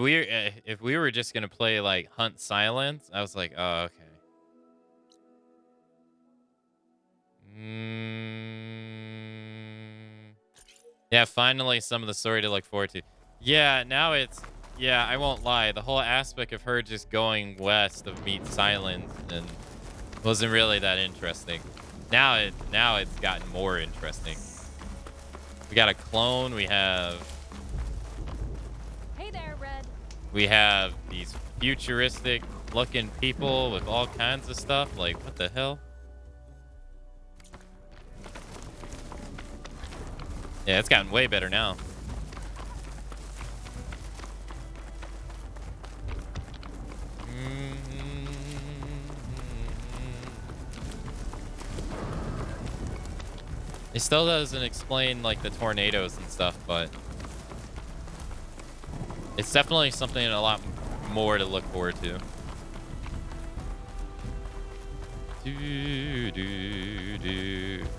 we were just gonna play like Hunt Silence, I was like, oh okay. Yeah, finally some of the story to look forward to. Yeah, now it's I won't lie. The whole aspect of her just going west of Meet Silence and wasn't really that interesting. Now it's gotten more interesting. We got a clone. We have. Hey there, Red. We have these futuristic-looking people with all kinds of stuff. Like, what the hell? Yeah, it's gotten way better now. It still doesn't explain like the tornadoes and stuff, but it's definitely something a lot more to look forward to.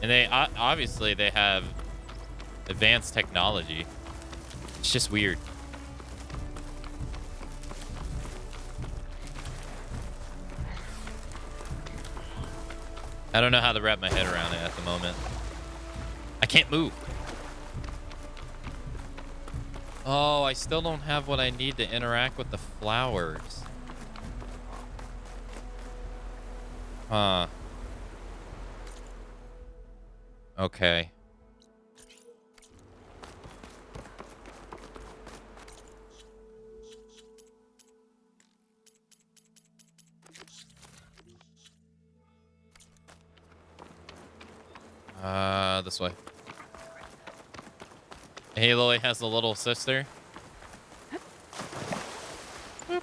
And they obviously they have advanced technology. It's just weird. I don't know how to wrap my head around it at the moment. I can't move. Oh, I still don't have what I need to interact with the flowers. Huh. Okay. This way. Aloy has a little sister.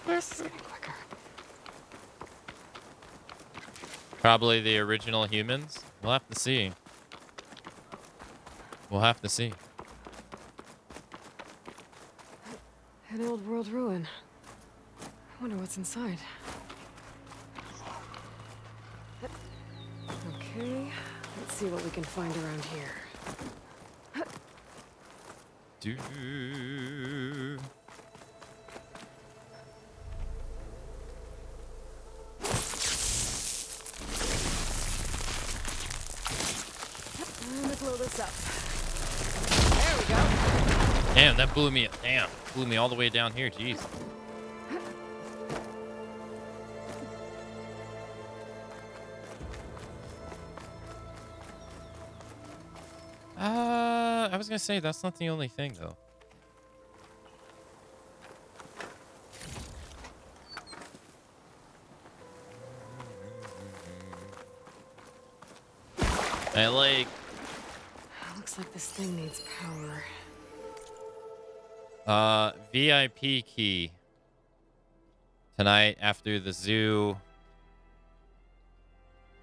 This is getting quicker. Probably the original humans. We'll have to see. We'll have to see. An old world ruin. I wonder what's inside. Okay, let's see what we can find around here. fill this up. There we go. Damn, that blew me. Damn, blew me all the way down here. Jeez. I was gonna say that's not the only thing though. I like. Looks like this thing needs power. VIP key. Tonight after the zoo.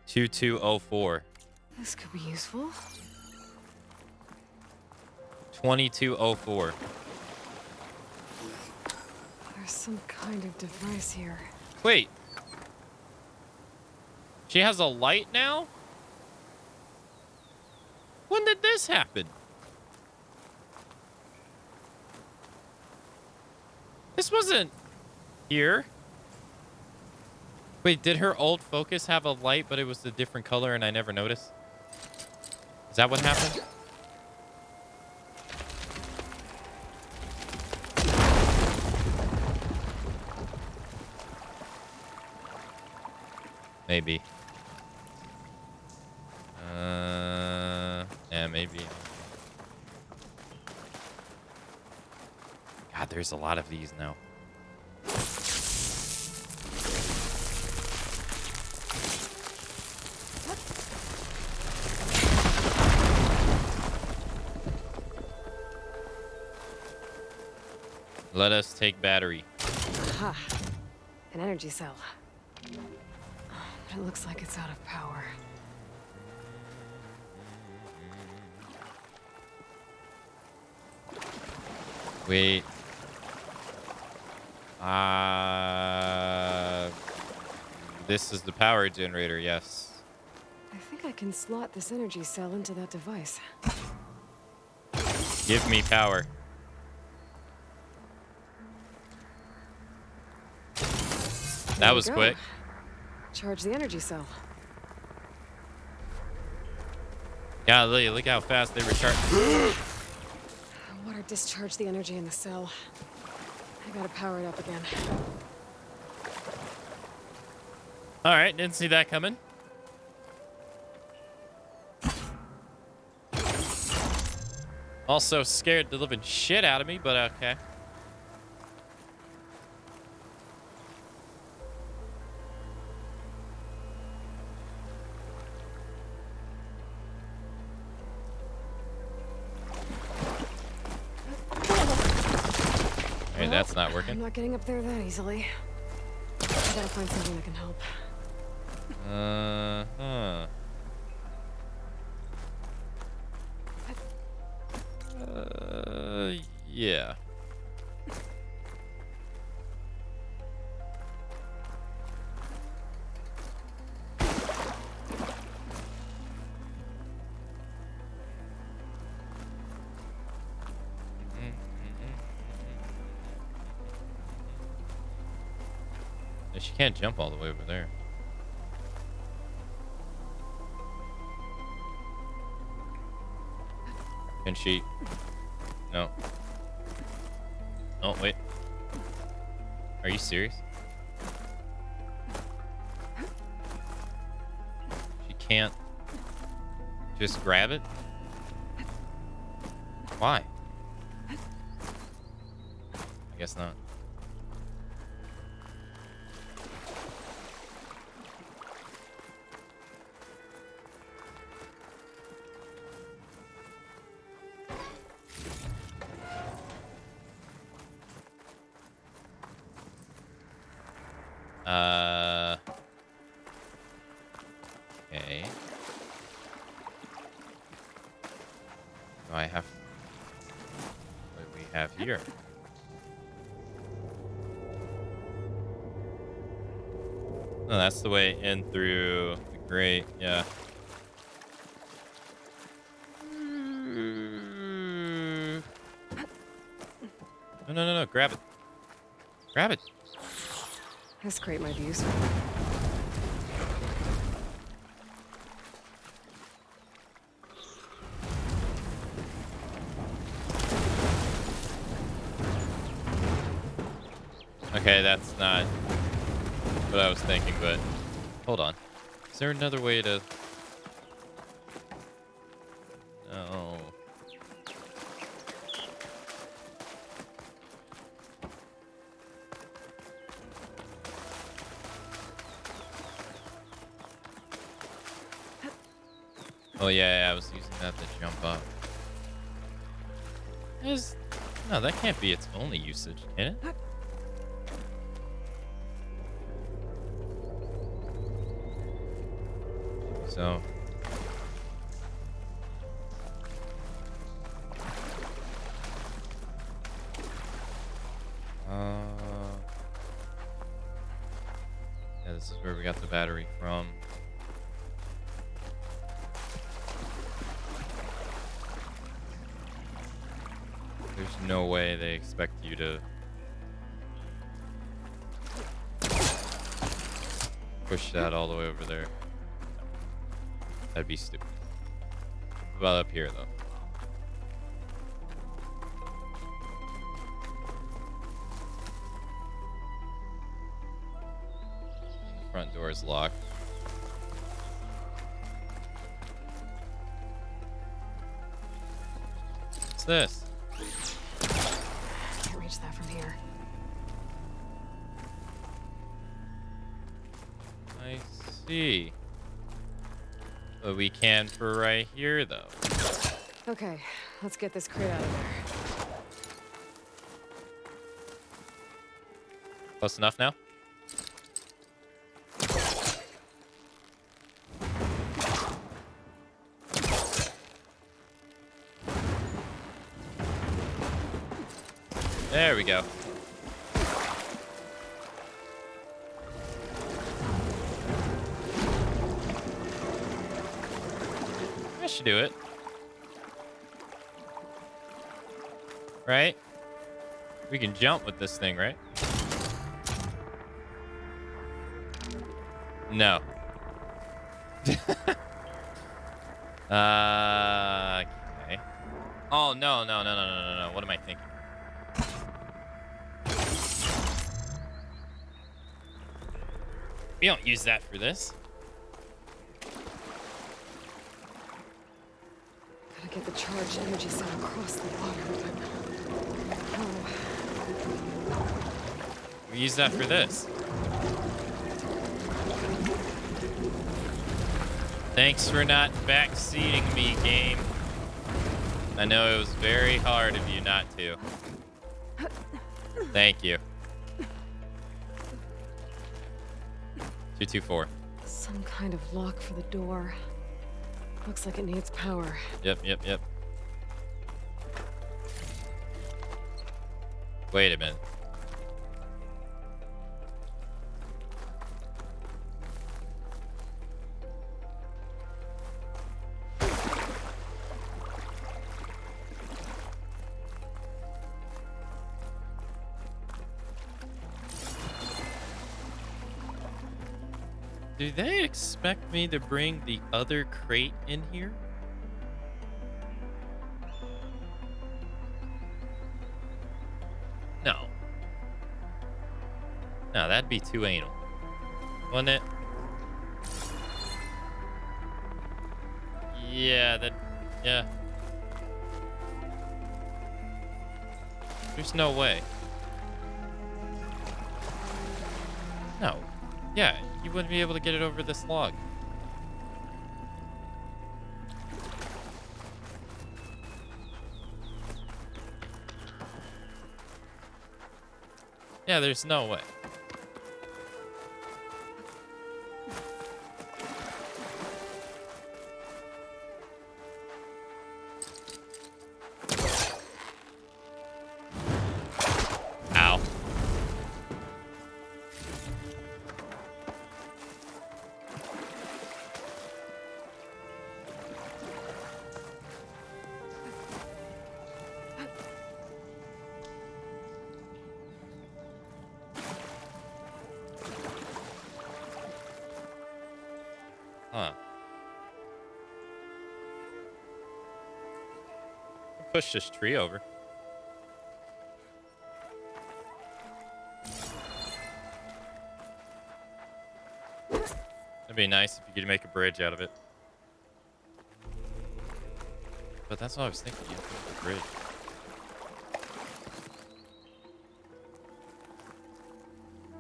2204. This could be useful. 2204. There's some kind of device here. Wait. She has a light now? When did this happen? This wasn't here. Wait, did her old Focus have a light, but it was a different color and I never noticed? Is that what happened? Maybe. Yeah, maybe. God, there's a lot of these now. Let us take battery. Aha. An energy cell. But it looks like it's out of power. Wait. This is the power generator, yes. I think I can slot this energy cell into that device. Give me power. That was quick. Charge the energy cell. Golly, look how fast they recharge. Water discharged the energy in the cell. I gotta power it up again. All right, didn't see that coming. Also scared the living shit out of me, but okay. That's not working. I'm not getting up there that easily. I gotta find something that can help. Yeah. She can't jump all the way over there. Can she? No. Oh, wait. Are you serious? She can't just grab it? Why? I guess not. Okay. Do I have... What do we have here? Oh, that's the way in through the grate, yeah. No, grab it. Grab it. This crate might be useful. Okay, that's not what I was thinking, but hold on. Is there another way to... No. Oh yeah, I was using that to jump up. No, that can't be its only usage, can it? So... yeah, this is where we got the battery from. There's no way they expect you to push that all the way over there. That'd be stupid. What about up here, though? Front door is locked. What's this? Can't reach that from here. I see. But we can for right here, though. Okay, let's get this crate out of there. Close enough now? There we go. I should do it. Right? We can jump with this thing, right? No. Okay. Oh, no. What am I thinking? We don't use that for this. Gotta get the charged energy cell across the water, but... We use that for this. Thanks for not backseating me, game. I know it was very hard of you not to. Thank you. 224. Some kind of lock for the door. Looks like it needs power. Yep. Wait a minute. Do they expect me to bring the other crate in here? No. No, that'd be too anal. Wouldn't it? Yeah, yeah. There's no way. No. Yeah, you wouldn't be able to get it over this log. Yeah, there's no way. Ow. Huh. Push this tree over. That'd be nice if you could make a bridge out of it. But that's what I was thinking. You have to make a bridge.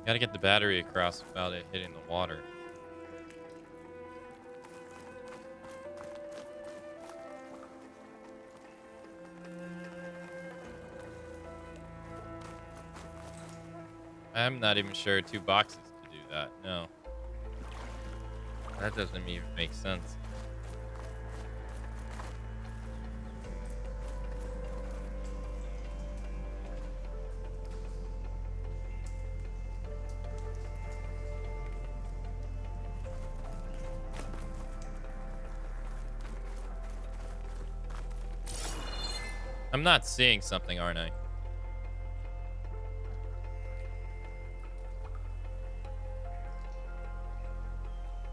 Gotta get the battery across without it hitting the water. I'm not even sure 2 boxes to do that. No. That doesn't even make sense. I'm not seeing something, aren't I?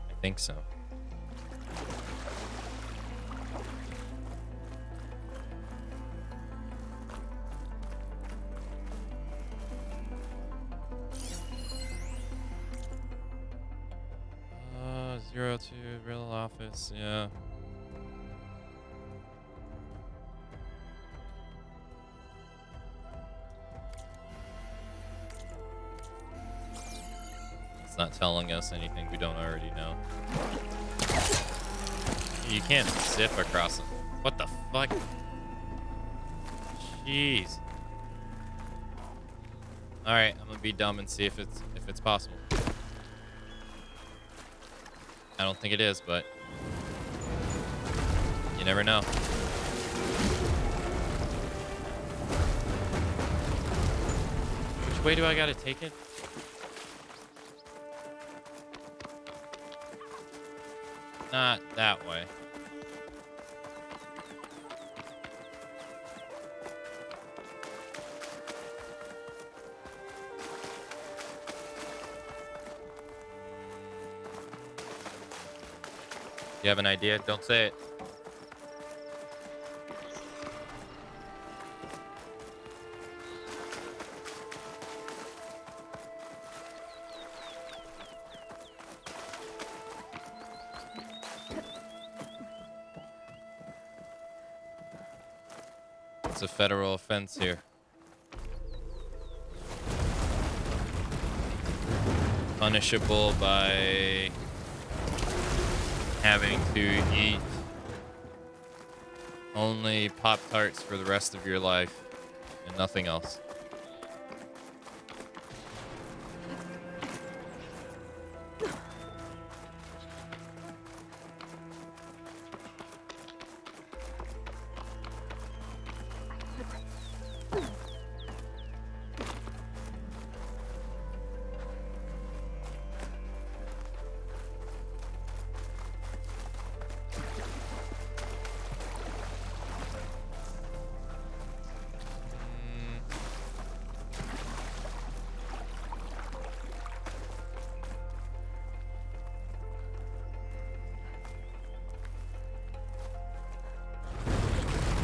I think so. Zero to real office, yeah. It's not telling us anything we don't already know. You can't zip across them. What the fuck? Jeez. All right, I'm gonna be dumb and see if it's possible. I don't think it is, but you never know. Which way do I gotta take it? Not that way. You have an idea? Don't say it. It's a federal offense here. Punishable by having to eat only Pop-Tarts for the rest of your life and nothing else.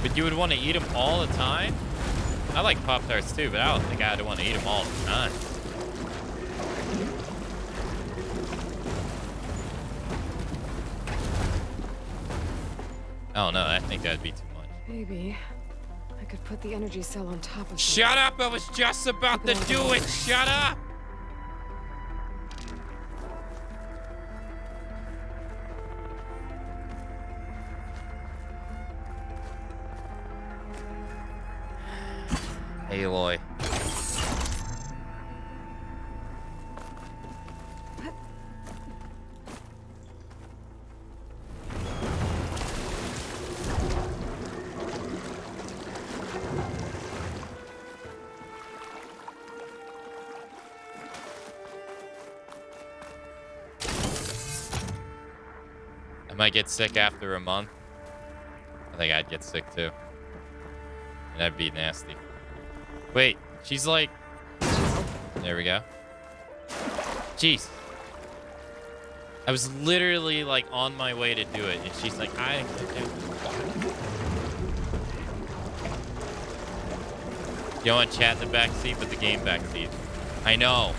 But you would want to eat them all the time? I like Pop-Tarts too, but I don't think I'd want to eat them all the time. I don't know. I think that'd be too much. Maybe I could put the energy cell on top of. Shut up! I was just about to do it! Shut up! Aloy. I might get sick after a month. I think I'd get sick too. And that'd be nasty. Wait, she's like... There we go. Jeez. I was literally like on my way to do it, and she's like, I... You don't want to chat in the backseat, but the game backseat. I know.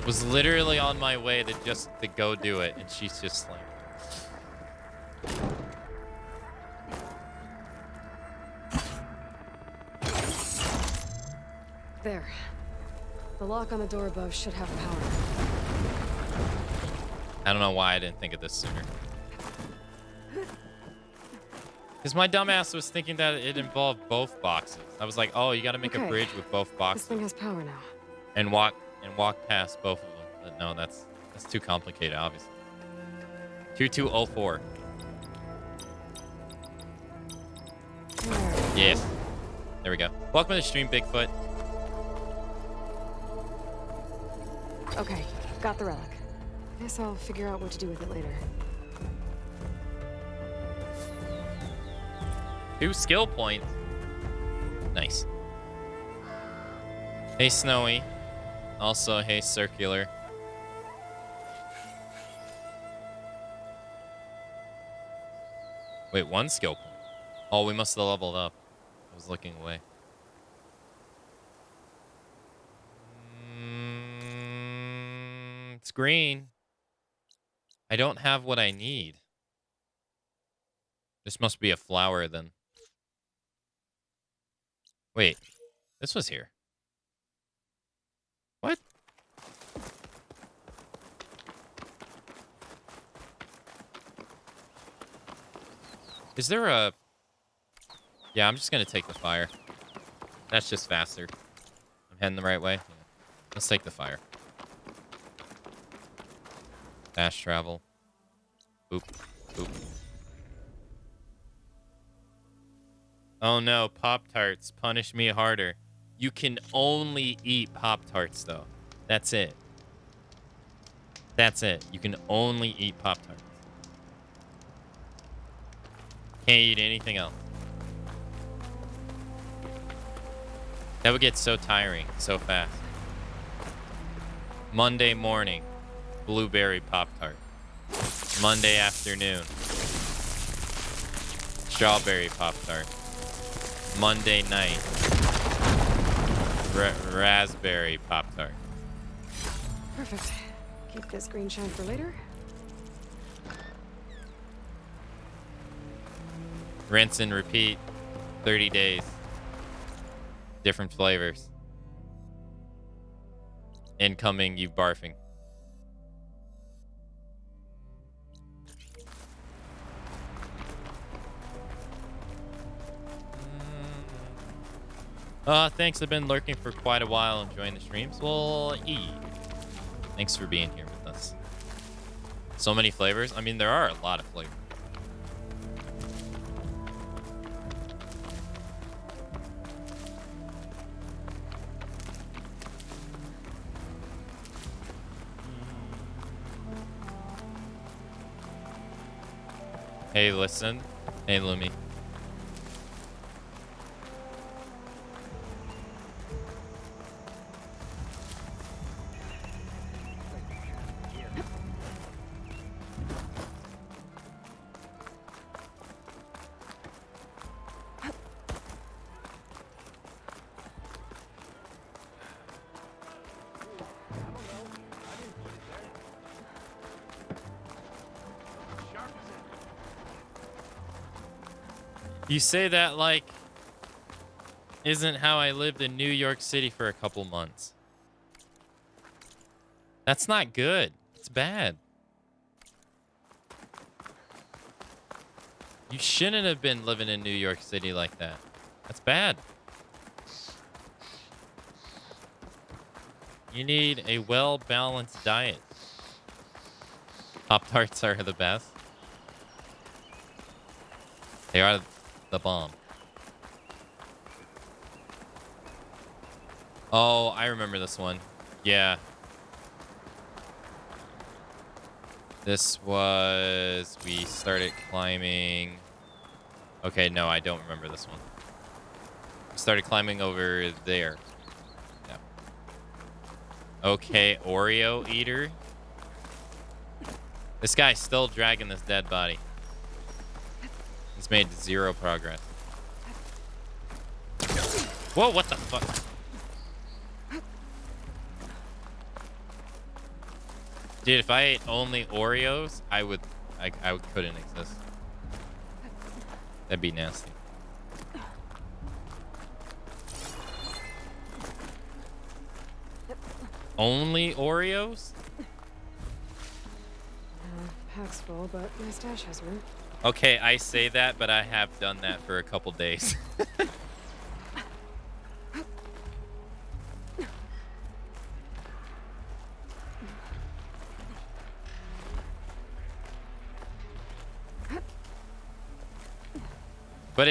Was literally on my way to go do it, and she's just like. There. The lock on the door above should have power. I don't know why I didn't think of this sooner. Because my dumbass was thinking that it involved both boxes. I was like, oh, you got to make a bridge with both boxes. This thing has power now. And walk past both of them. But no, that's too complicated, obviously. 2204. Yes. There we go. Welcome to the stream, Bigfoot. Okay, got the relic. Guess I'll figure out what to do with it later. 2 skill points. Nice. Hey, Snowy. Also, hey, Circular. Wait, 1 skill point. Oh, we must have leveled up. I was looking away. It's green. I don't have what I need. This must be a flower then. Wait, this was here. What? Is there a... Yeah, I'm just going to take the fire. That's just faster. I'm heading the right way. Yeah. Let's take the fire. Fast travel. Boop. Boop. Oh no, Pop-Tarts. Punish me harder. You can only eat Pop-Tarts, though. That's it. That's it. You can only eat Pop-Tarts. Can't eat anything else. That would get so tiring so fast. Monday morning, blueberry Pop-Tart. Monday afternoon, strawberry Pop-Tart. Monday night, raspberry Pop-Tart. Perfect. Keep this green shine for later. Rinse and repeat. 30 days. Different flavors. Incoming, you barfing. Thanks. I've been lurking for quite a while, enjoying the streams. Well, thanks for being here with us. So many flavors. I mean, there are a lot of flavors. Hey, listen. Hey, Lumi. You say that like isn't how I lived in New York City for a couple months. That's not good. It's bad. You shouldn't have been living in New York City like that. That's bad. You need a well-balanced diet. Pop-Tarts are the best. They are the bomb. Oh, I remember this one. Yeah. This was... We started climbing... Okay, no, I don't remember this one. We started climbing over there. Yeah. Okay, Oreo eater. This guy's still dragging this dead body. He's made 0 progress. Whoa, what the fuck? Dude, if I ate only Oreos, I couldn't exist. That'd be nasty. Only Oreos? Pack's full, but my stash has room. Okay, I say that, but I have done that for a couple days. But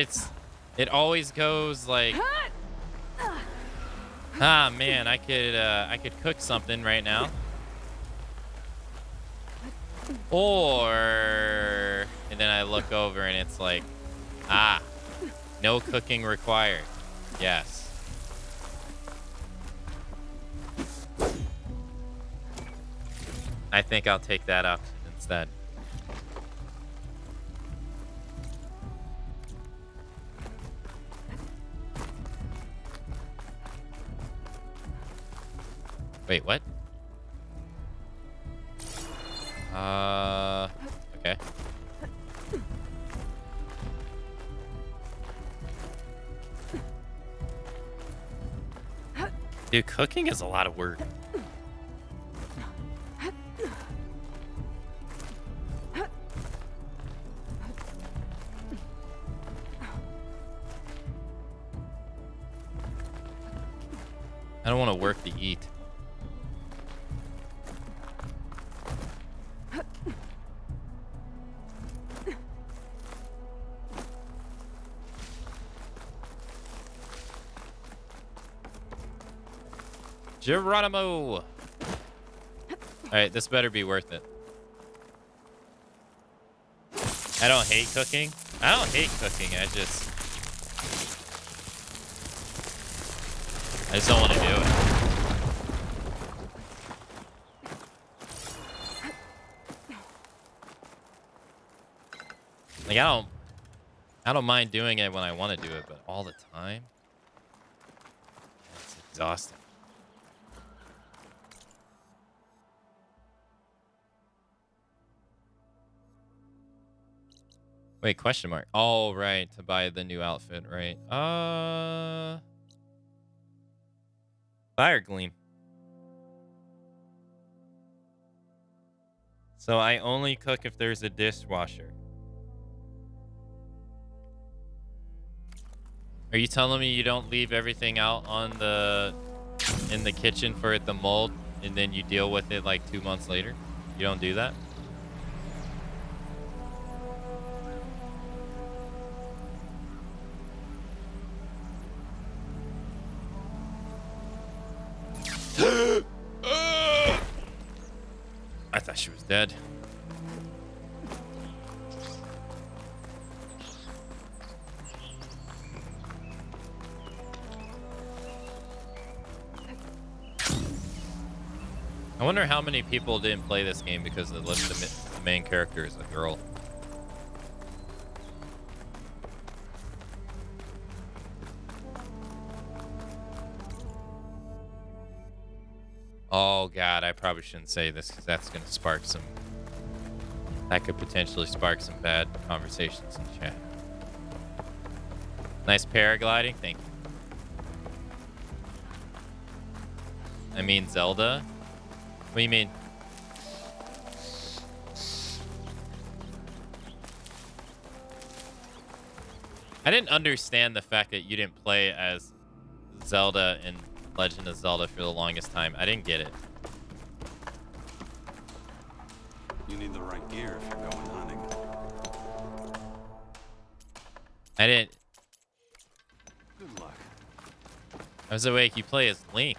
it always goes like, ah man, I could cook something right now. Or, and then I look over and it's like, ah, no cooking required. Yes. I think I'll take that option instead. Wait, what? Okay. Dude, cooking is a lot of work. I don't want to work to eat. Geronimo! Alright, this better be worth it. I don't hate cooking. I don't hate cooking, I just don't want to do it. Like, I don't mind doing it when I want to do it, but all the time? It's exhausting. Wait, question mark. Oh, right, to buy the new outfit, right? Fire Gleam. So I only cook if there's a dishwasher. Are you telling me you don't leave everything out on in the kitchen for it to mold and then you deal with it like 2 months later? You don't do that? I thought she was dead. I wonder how many people didn't play this game because the main character is a girl. Oh god, I probably shouldn't say this because that's going to spark some... That could potentially spark some bad conversations in chat. Nice paragliding, thank you. I mean Zelda? What do you mean? I didn't understand the fact that you didn't play as Zelda in Legend of Zelda for the longest time. I didn't get it. You need the right gear if you're going hunting. I didn't... Good luck. I was awake. You play as Link.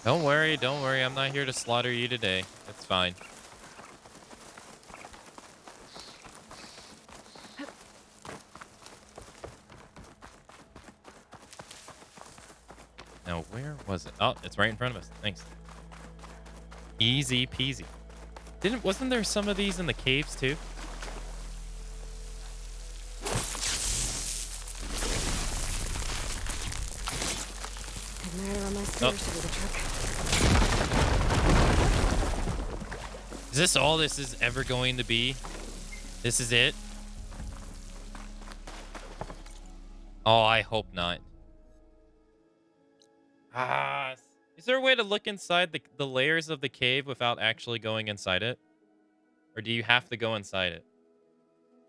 Don't worry, don't worry. I'm not here to slaughter you today. It's fine. Now, where was it? Oh, it's right in front of us. Thanks. Easy peasy. Wasn't there some of these in the caves too? Igniter on my stairs to do the trick. Is this all this is ever going to be? This is it? Oh, I hope not. Ah, is there a way to look inside the layers of the cave without actually going inside it? Or do you have to go inside it?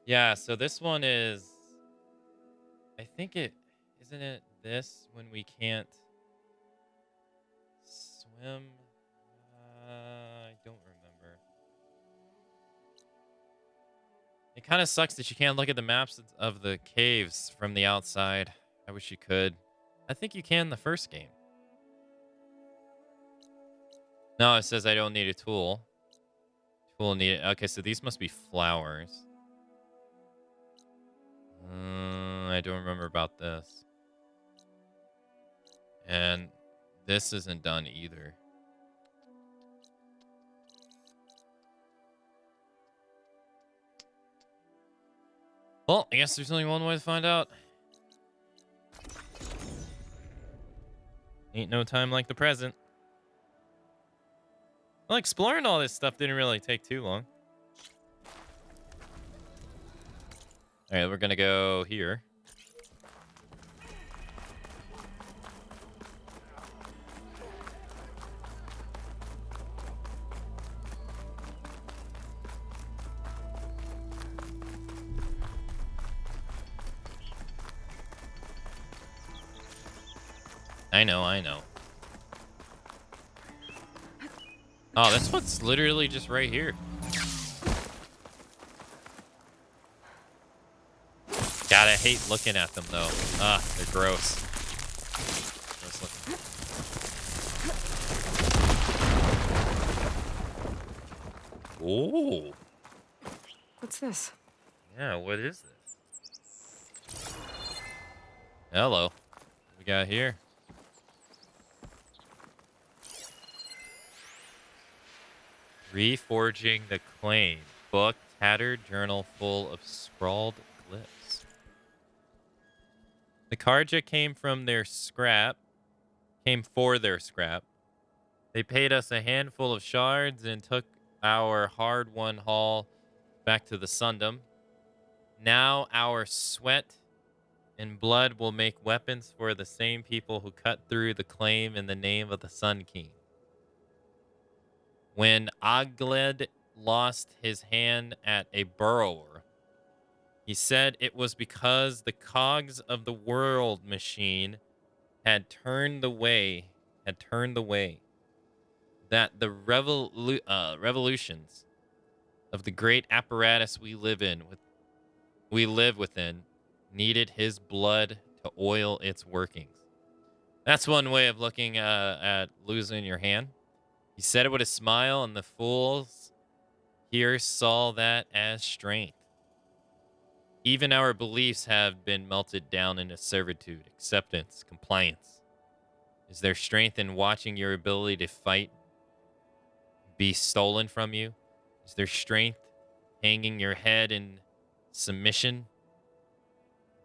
Yeah, so this one is... I think it... Isn't it this when we can't swim? I don't remember. It kind of sucks that you can't look at the maps of the caves from the outside. I wish you could. I think you can in the first game. No, it says I don't need a tool. Tool needed. Okay, so these must be flowers. I don't remember about this. And this isn't done either. Well, I guess there's only one way to find out. Ain't no time like the present. Well, exploring all this stuff didn't really take too long. All right, we're gonna go here. I know, I know. Oh, that's what's literally just right here. God, I hate looking at them, though. Ah, they're gross. Gross looking. Ooh. What's this? Yeah, what is this? Hello. What we got here? Reforging the Claim. Book, tattered journal full of scrawled glyphs. The Karja came for their scrap. They paid us a handful of shards and took our hard-won haul back to the Sundom. Now our sweat and blood will make weapons for the same people who cut through the claim in the name of the Sun King. When Ogled lost his hand at a burrower, he said it was because the cogs of the world machine had turned the way, that the revolutions of the great apparatus we live within, needed his blood to oil its workings. That's one way of looking at losing your hand. He said it with a smile, and the fools here saw that as strength. Even our beliefs have been melted down into servitude, acceptance, compliance. Is there strength in watching your ability to fight be stolen from you? Is there strength hanging your head in submission?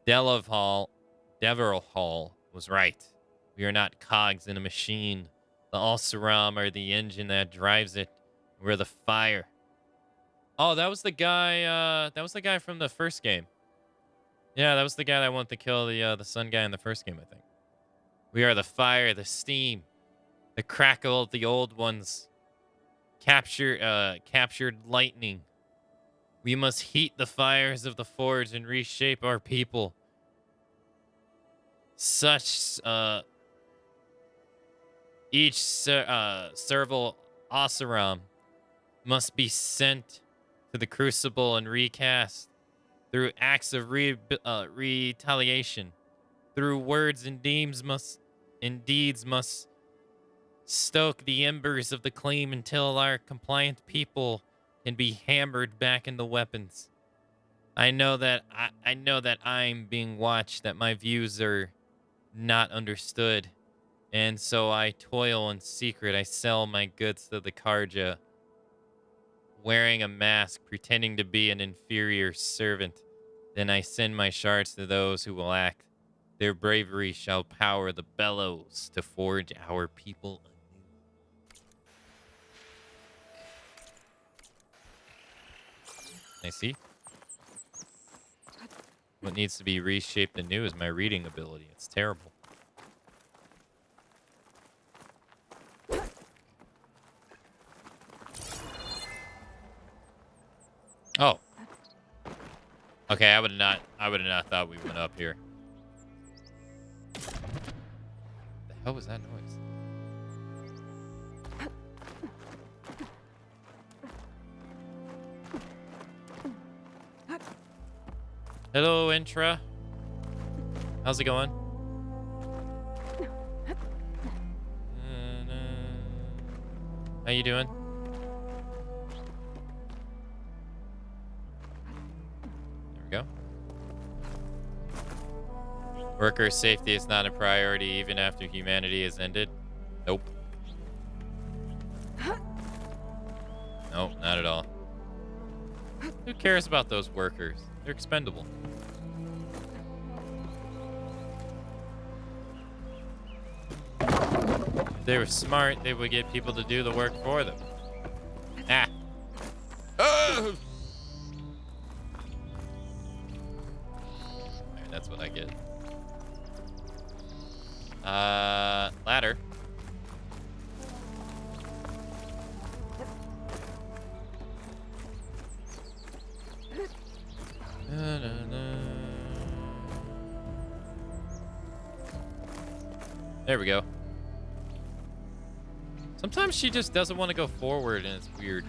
Deverhall was right. We are not cogs in a machine. The Alsaram are the engine that drives it. We're the fire. Oh, that was the guy. That was the guy from the first game. Yeah, that was the guy that wanted to kill the sun guy in the first game, I think. We are the fire, the steam, the crackle of the old ones. Captured lightning. We must heat the fires of the forge and reshape our people. Such each serval Oseram must be sent to the crucible and recast through acts of retaliation, through words and deeds must stoke the embers of the claim until our compliant people can be hammered back into weapons. I know that I'm being watched, that my views are not understood. And so I toil in secret. I sell my goods to the Karja, wearing a mask, pretending to be an inferior servant. Then I send my shards to those who will act. Their bravery shall power the bellows to forge our people anew. I see. What needs to be reshaped anew is my reading ability. It's terrible. Oh. Okay, I would have not thought we went up here. The hell was that noise? Hello, Intra. How's it going? How you doing? There we go. Worker safety is not a priority even after humanity has ended. Nope. Nope, not at all. Who cares about those workers? They're expendable. If they were smart, they would get people to do the work for them. Ah. Oh! Alright, that's what I get. Ladder. There we go. Sometimes she just doesn't want to go forward, and it's weird.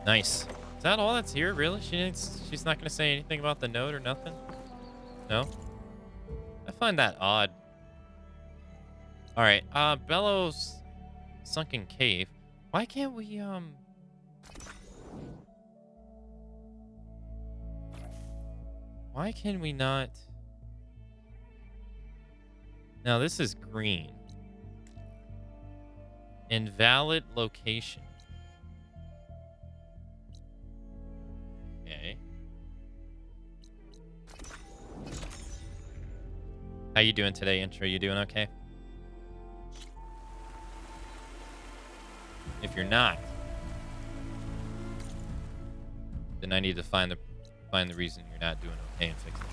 Nice. Is that all that's here, really? She's not going to say anything about the note or nothing? No? I find that odd. All right. Bellows sunken cave. Why can't we, why can we not? Now, this is green. Invalid location. Okay. How you doing today, Intro? You doing okay? If you're not, then I need to find the reason you're not doing okay and fix it.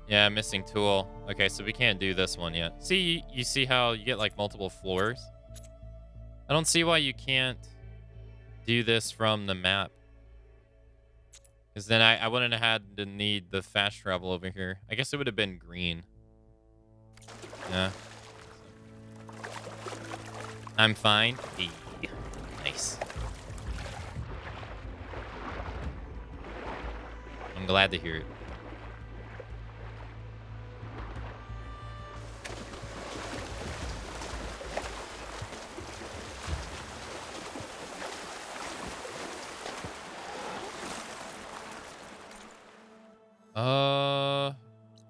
Yeah, missing tool. Okay, so we can't do this one yet. See, you see how you get like multiple floors? I don't see why you can't do this from the map. Because then I wouldn't have had to need the fast travel over here. I guess it would have been green. Yeah. I'm fine. Hey. Nice. I'm glad to hear it.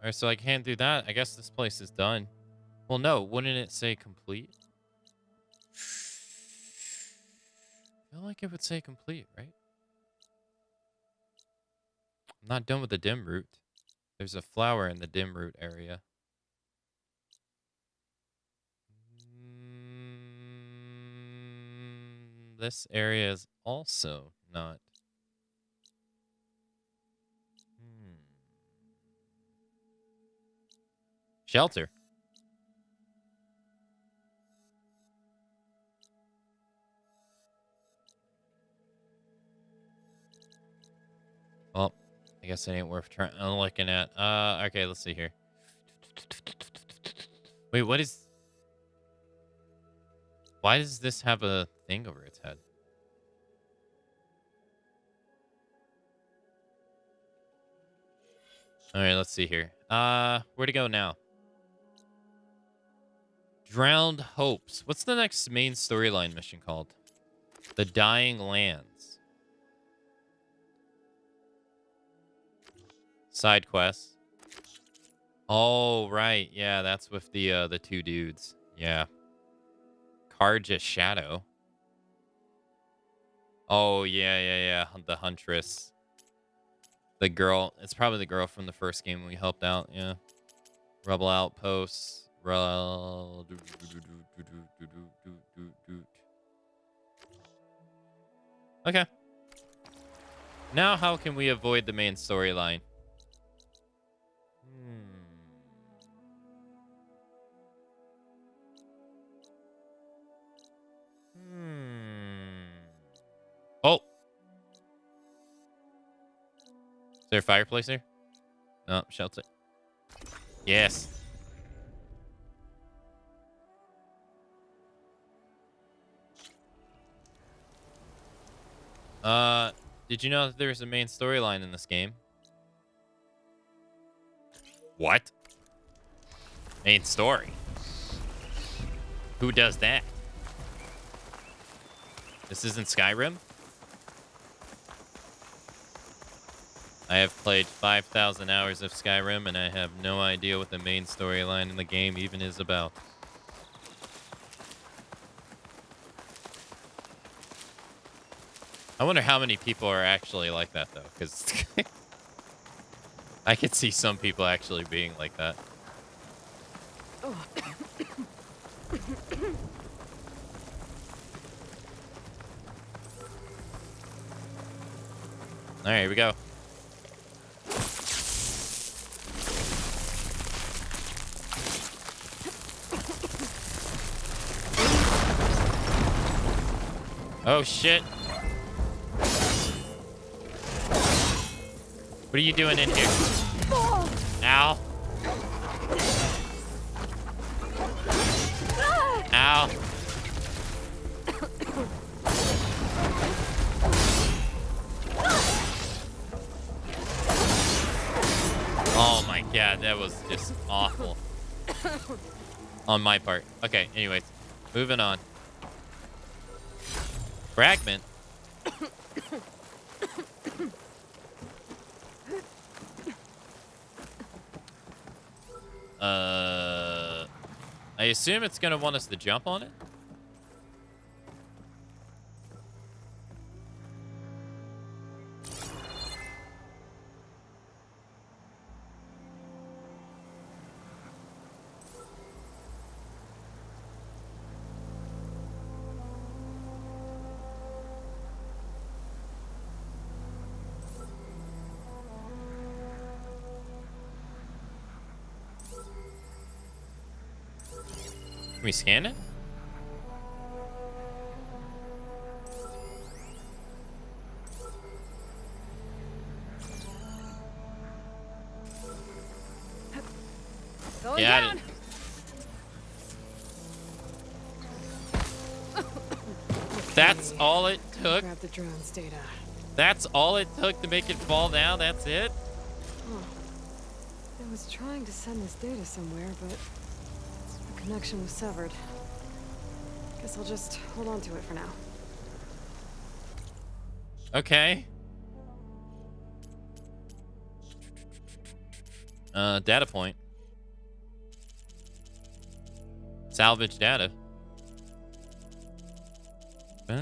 Alright, so I can't do that. I guess this place is done. Well, no, wouldn't it say complete? I feel like it would say complete, right? I'm not done with the dim route. There's a flower in the dim route area. This area is also not. Shelter. Well, I guess it ain't worth trying looking at. Okay, let's see here. Wait, what is... Why does this have a thing over its head? All right, let's see here. Where to go now? Drowned Hopes. What's the next main storyline mission called? The Dying Lands. Side quests. Oh, right. Yeah, that's with the two dudes. Yeah. Karja Shadow. Oh, yeah. The Huntress. The girl. It's probably the girl from the first game we helped out. Yeah. Rebel Outposts. Okay. Now how can we avoid the main storyline? Oh. Is there a fireplace here? No, shelter. Yes. Did you know that there's a main storyline in this game? What? Main story? Who does that? This isn't Skyrim? I have played 5,000 hours of Skyrim, and I have no idea what the main storyline in the game even is about. I wonder how many people are actually like that, though, because I could see some people actually being like that. Oh. All right, here we go. Oh, shit. What are you doing in here? Ow. Ow. Oh my god, that was just awful. On my part. Okay, anyways. Moving on. Fragment. I assume it's gonna want us to jump on it. Can we scan it? Going Yeah, down. That's all it took. Grab the drone's data. That's all it took to make it fall down. That's it. Oh. I was trying to send this data somewhere, but the connection was severed. Guess I'll just hold on to it for now. Okay. Data point. Salvage data. No.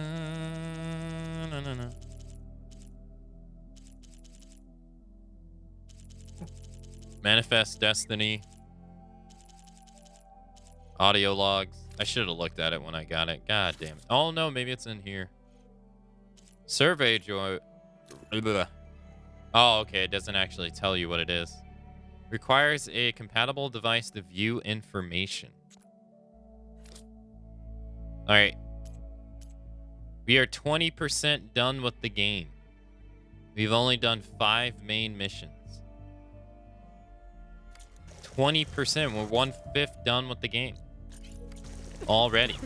Manifest Destiny. Audio logs. I should have looked at it when I got it. God damn it. Oh no, maybe it's in here. Survey joy. Oh, okay. It doesn't actually tell you what it is. Requires a compatible device to view information. All right. We are 20% done with the game. We've only done 5 main missions. 20%. We're 1/5 done with the game. Already.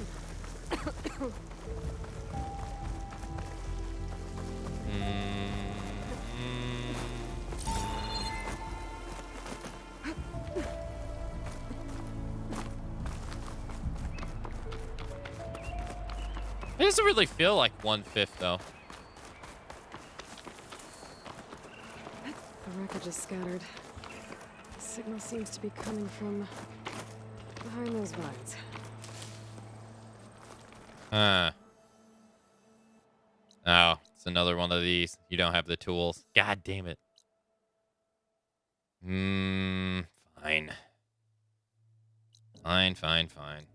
It doesn't really feel like 1/5 though. The wreckage is scattered. The signal seems to be coming from behind those vines. Oh, it's another one of these. You don't have the tools. God damn it. Fine. Fine.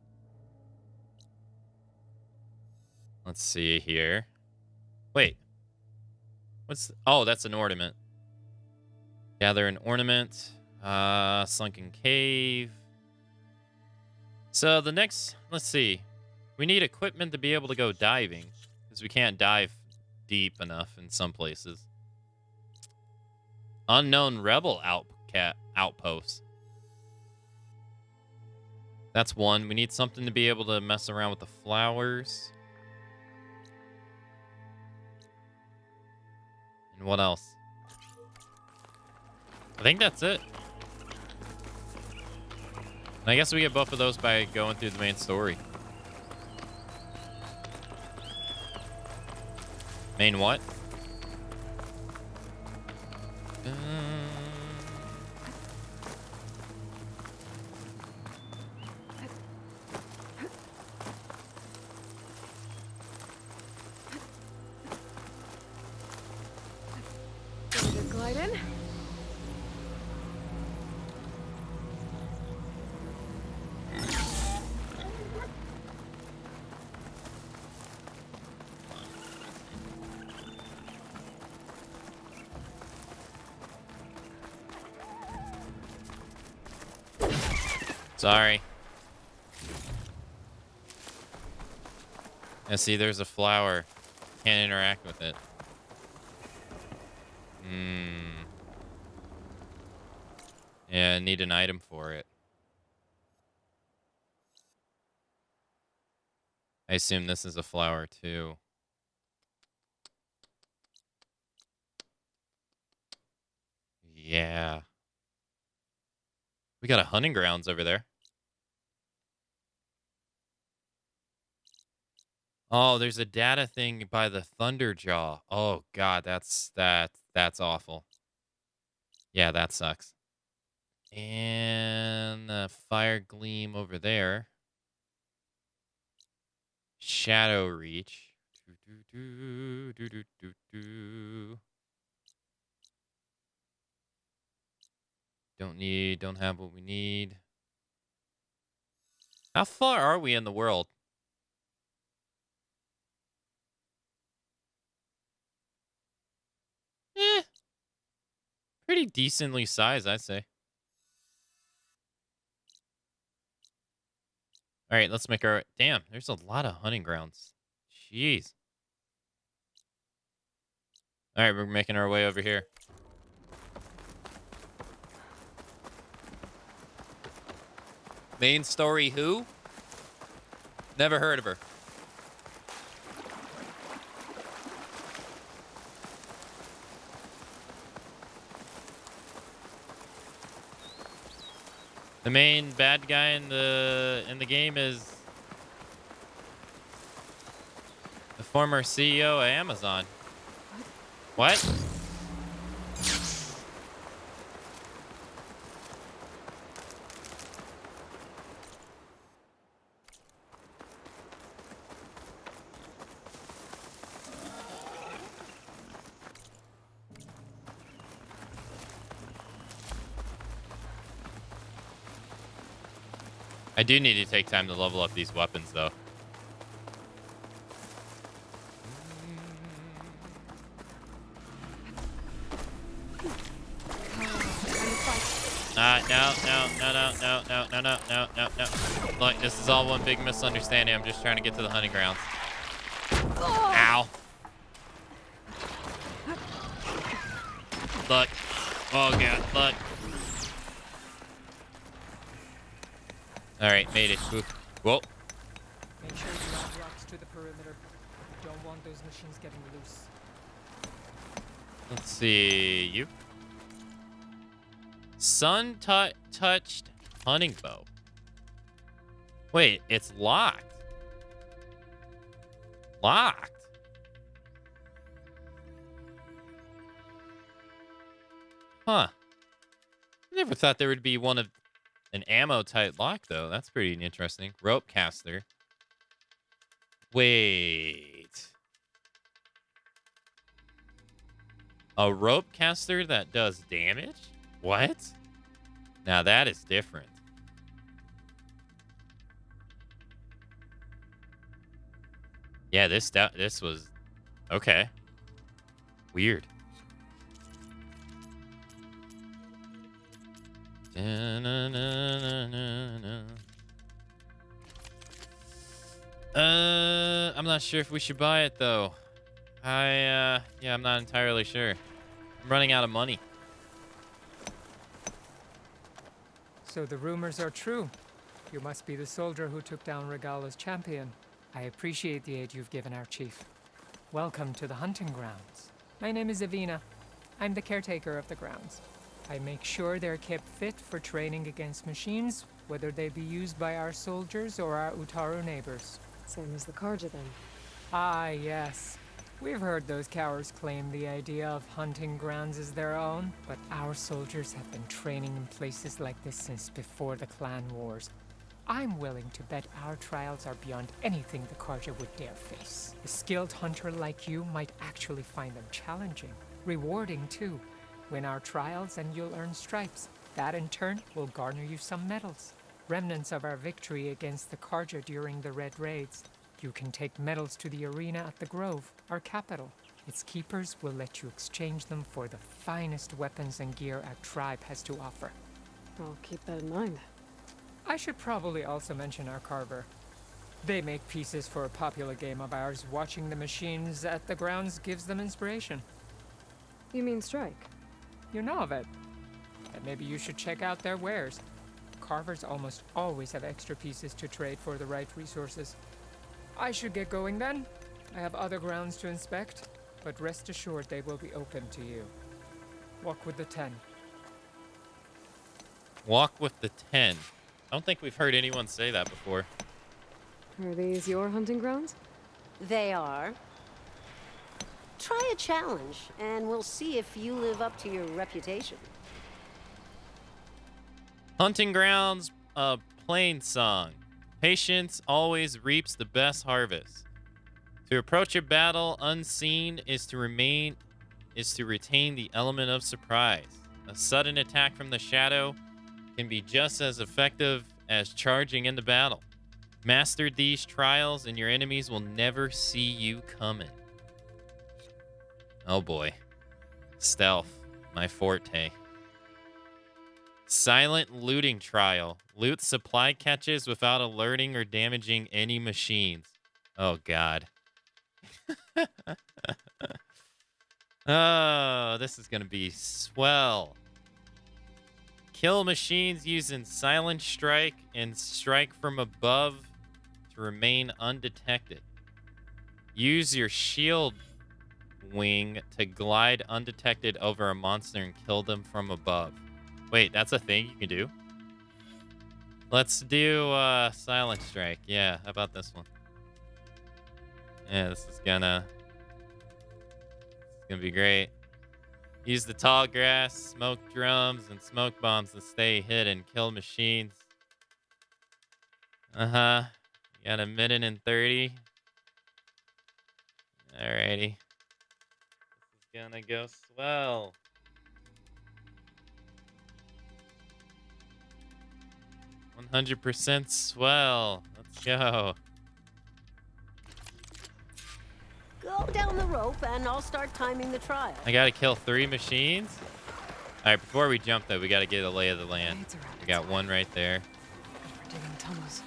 Let's see here. Wait. Oh, that's an ornament. Gather an ornament. Sunken cave. So the next, let's see. We need equipment to be able to go diving, because we can't dive deep enough in some places. Unknown rebel outpost. That's one. We need something to be able to mess around with the flowers. And what else? I think that's it. And I guess we get both of those by going through the main story. Main what? Glide in. Sorry. And see, there's a flower. Can't interact with it. Yeah, I need an item for it. I assume this is a flower too. Yeah. We got a hunting grounds over there. Oh, there's a data thing by the Thunderjaw. Oh god, that's awful. Yeah, that sucks. And the fire gleam over there. Shadow reach. Don't have what we need. How far are we in the world? Pretty decently sized, I'd say. All right, let's make our... Damn, there's a lot of hunting grounds. Jeez. All right, we're making our way over here. Main story who? Never heard of her. The main bad guy in the game is the former CEO of Amazon. What? I do need to take time to level up these weapons, though. No. Look, this is all one big misunderstanding. I'm just trying to get to the hunting grounds. Ow. look. Oh, God, look. All right, made it. Oof. Whoa. Make sure you add rocks to the perimeter. We don't want those machines getting loose. Let's see. You. Sun-touched hunting bow. Wait, it's locked. Locked. Huh. I never thought there would be one of an ammo type lock, though. That's pretty interesting. Rope caster. Wait. A rope caster that does damage? What? Now that is different. Yeah, this was okay. Weird. I'm not sure if we should buy it though. Yeah, I'm not entirely sure. I'm running out of money. So the rumors are true. You must be the soldier who took down Regala's champion. I appreciate the aid you've given our chief. Welcome to the hunting grounds. My name is Avina. I'm the caretaker of the grounds. I make sure they're kept fit for training against machines, whether they be used by our soldiers or our Utaru neighbors. Same as the Karja then. Ah, yes. We've heard those cowards claim the idea of hunting grounds as their own, but our soldiers have been training in places like this since before the clan wars. I'm willing to bet our trials are beyond anything the Karja would dare face. A skilled hunter like you might actually find them challenging. Rewarding, too. Win our trials and you'll earn stripes. That, in turn, will garner you some medals. Remnants of our victory against the Karja during the Red Raids. You can take medals to the arena at the Grove, our capital. Its keepers will let you exchange them for the finest weapons and gear our tribe has to offer. I'll keep that in mind. I should probably also mention our carver. They make pieces for a popular game of ours. Watching the machines at the grounds gives them inspiration. You mean strike? You know of it. And maybe you should check out their wares. Carvers almost always have extra pieces to trade for the right resources. I should get going then. I have other grounds to inspect, but rest assured they will be open to you. Walk with the 10. Walk with the 10. I don't think we've heard anyone say that before. Are these your hunting grounds? They are. Try a challenge, and we'll see if you live up to your reputation. Hunting grounds, plain song. Patience always reaps the best harvest. To approach a battle unseen is to retain the element of surprise. A sudden attack from the shadow can be just as effective as charging into battle. Master these trials and your enemies will never see you coming. Oh boy. Stealth, my forte. Silent looting trial. Loot supply catches without alerting or damaging any machines. Oh, God. Oh, this is going to be swell. Kill machines using silent strike and strike from above to remain undetected. Use your shield wing to glide undetected over a monster and kill them from above. Wait, that's a thing you can do? Let's do silent strike. Yeah, how about this one? Yeah, this is gonna be great. Use the tall grass, smoke drums, and smoke bombs to stay hidden. Kill machines. You got 1 minute and 30. Alrighty. This is gonna go swell. 100% swell. Let's go. Go down the rope, and I'll start timing the trial. I gotta kill 3 machines. All right, before we jump though, we gotta get a lay of the land. We got one right there. We're digging tunnels.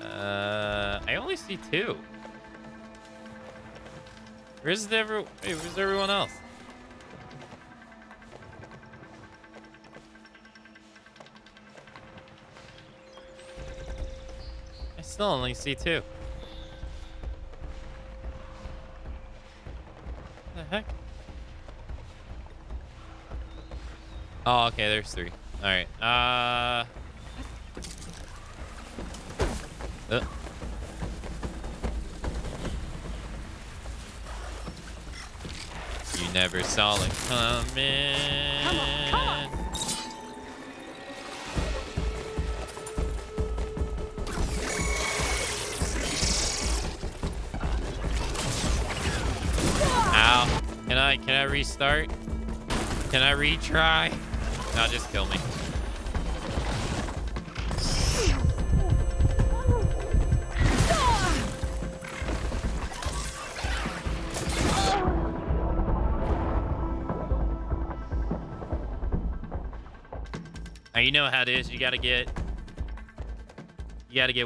I only see 2. Where's everyone else? Still only see 2. What the heck? Oh, okay, there's 3. All right. You never saw it coming. Come on, come on. Ow. Can I restart? Can I retry? No, just kill me. Now you know how it is. You gotta get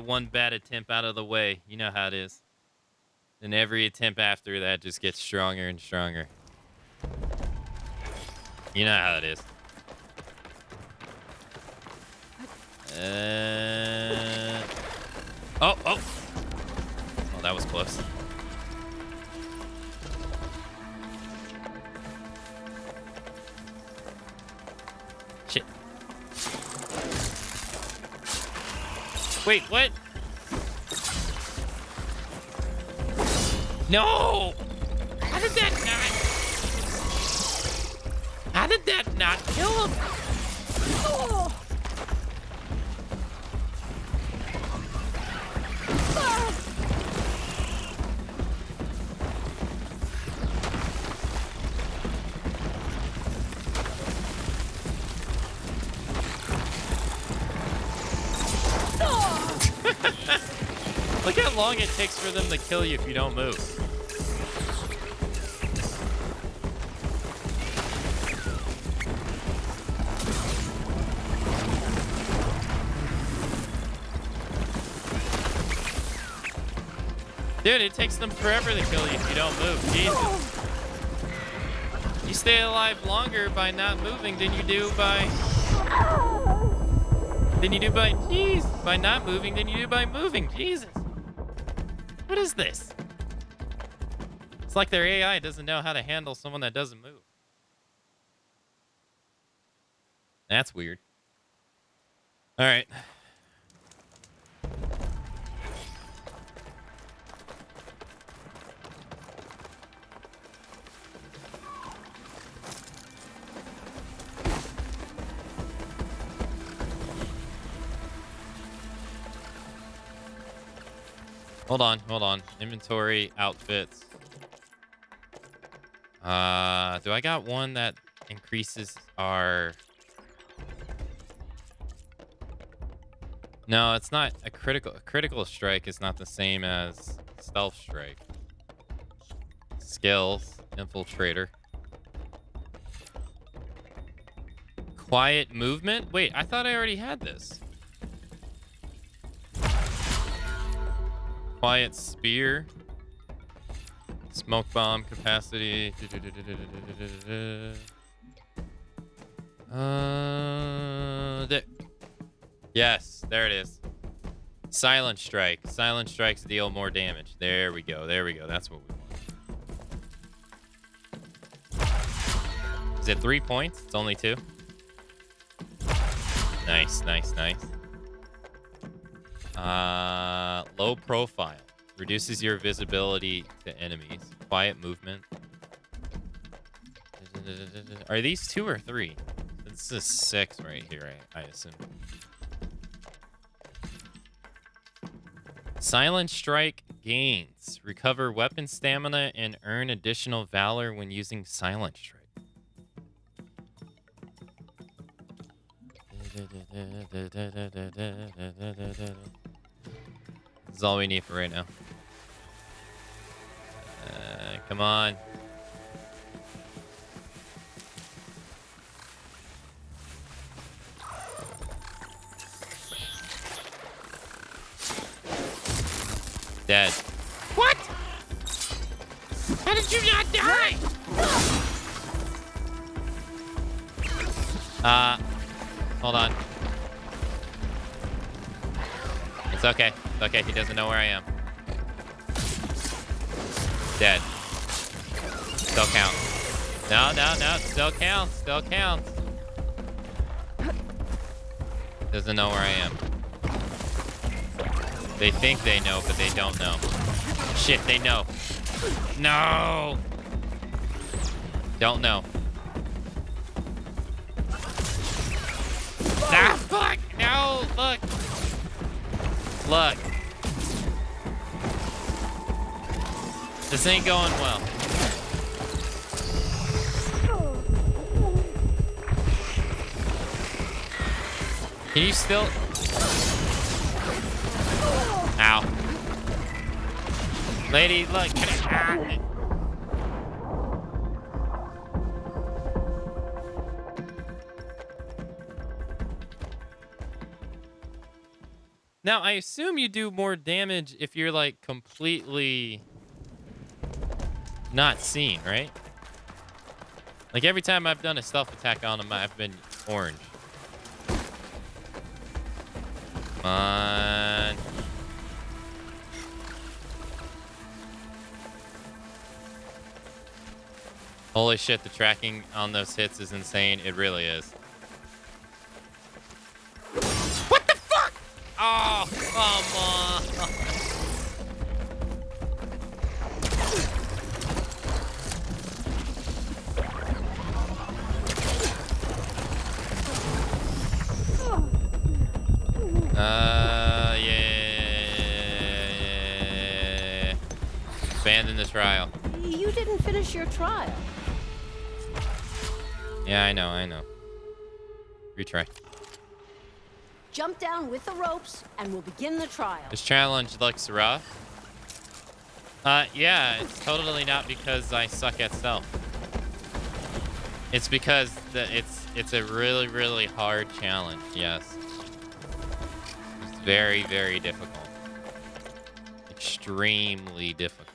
one bad attempt out of the way. You know how it is. And every attempt after that just gets stronger and stronger. You know how it is. Oh. Oh, that was close. Shit. Wait, what? No! How did that not kill him? Oh. Look how long it takes for them to kill you if you don't move. Dude, it takes them forever to kill you if you don't move. Jesus. You stay alive longer by not moving than you do by... Jeez. By not moving than you do by moving. Jesus. What is this? It's like their AI doesn't know how to handle someone that doesn't move. That's weird. All right. Hold on. Inventory, outfits. Do I got one that increases our... No, it's not a critical. A critical strike is not the same as stealth strike. Skills, infiltrator. Quiet movement? Wait, I thought I already had this. Quiet spear. Smoke bomb capacity. Yes, there it is. Silent strike. Silent strikes deal more damage. There we go. That's what we want. Is it 3 points? It's only 2. Nice. Low profile. Reduces your visibility to enemies. Quiet movement. Are these 2 or 3? This is 6 right here, I assume. Silent strike gains. Recover weapon stamina and earn additional valor when using silent strike. This is all we need for right now. Come on. Dead. What? How did you not die? Hold on. It's okay. Okay, he doesn't know where I am. Dead. Still counts. No, no, no. Still counts. Still counts. Doesn't know where I am. They think they know, but they don't know. Shit, they know. No! Don't know. Ah, fuck! No! Look! Look. This ain't going well. Can you still... Ow. Lady, look. Now, I assume you do more damage if you're, like, completely not seen, right? Like, every time I've done a stealth attack on him, I've been orange. Come on. Holy shit, the tracking on those hits is insane. It really is. What the fuck? Oh, come on. Yeah. Abandon the trial. You didn't finish your trial. Yeah, I know. Retry. Jump down with the ropes, and we'll begin the trial. This challenge looks rough. Yeah, it's totally not because I suck at stealth. It's because it's a really, really hard challenge, yes. It's very, very difficult. Extremely difficult.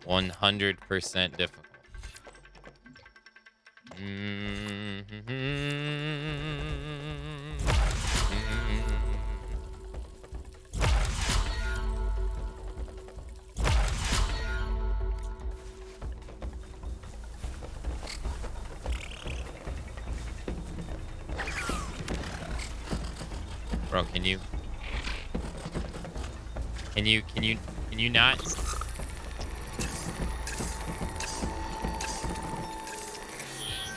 100% difficult. Bro, can you not?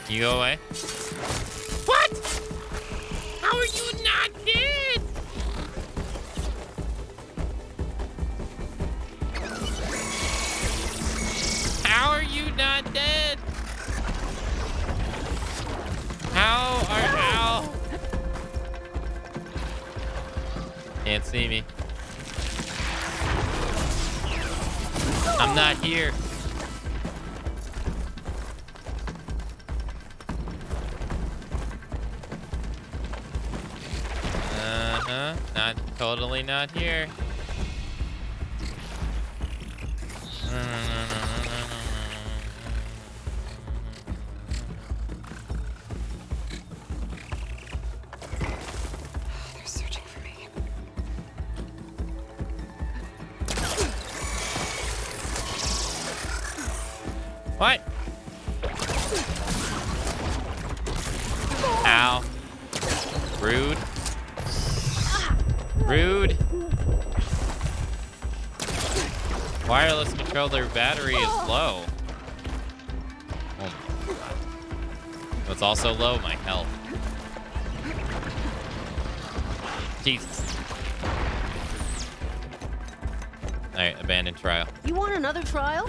Can you go away? What? How are you not dead? How are you not dead? Ow. Can't see me. I'm not here. Totally not here. They're searching for me. What? Ow. Rude. Rude. Wireless controller battery is low. Oh my god. It's also low, my health. Jesus. Alright, abandoned trial. You want another trial?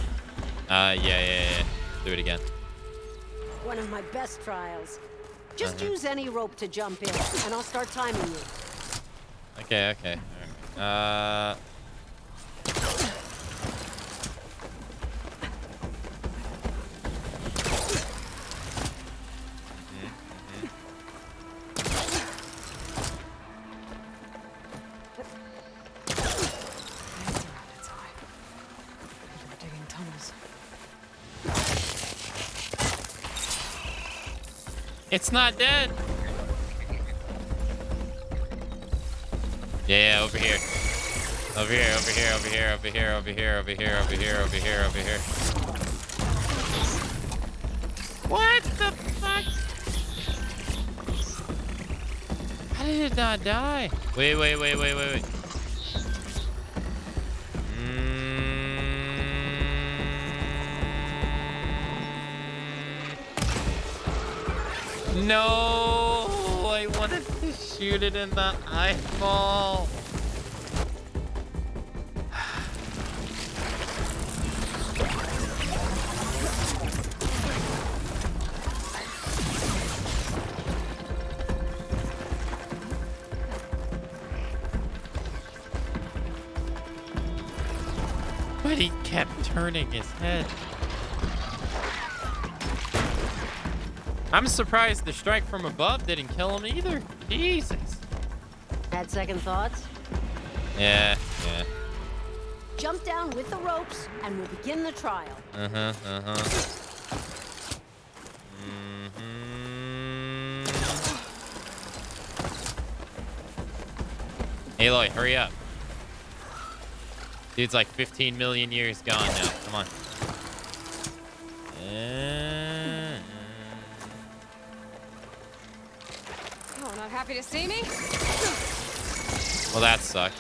Yeah. Do it again. One of my best trials. Just use any rope to jump in, and I'll start timing you. Okay. Alright. It's not dead. Yeah, over here. Over here, over here, over here, over here, over here, over here, over here, over here, over here. What the fuck? How did it not die? Wait. No, I wanted to shoot it in the eyeball. But he kept turning his head. I'm surprised the strike from above didn't kill him either. Jesus. Had second thoughts? Yeah. Jump down with the ropes, and we'll begin the trial. Aloy, hurry up. Dude's like 15 million years gone now. Come on. Oh, not happy to see me? Well, that sucked.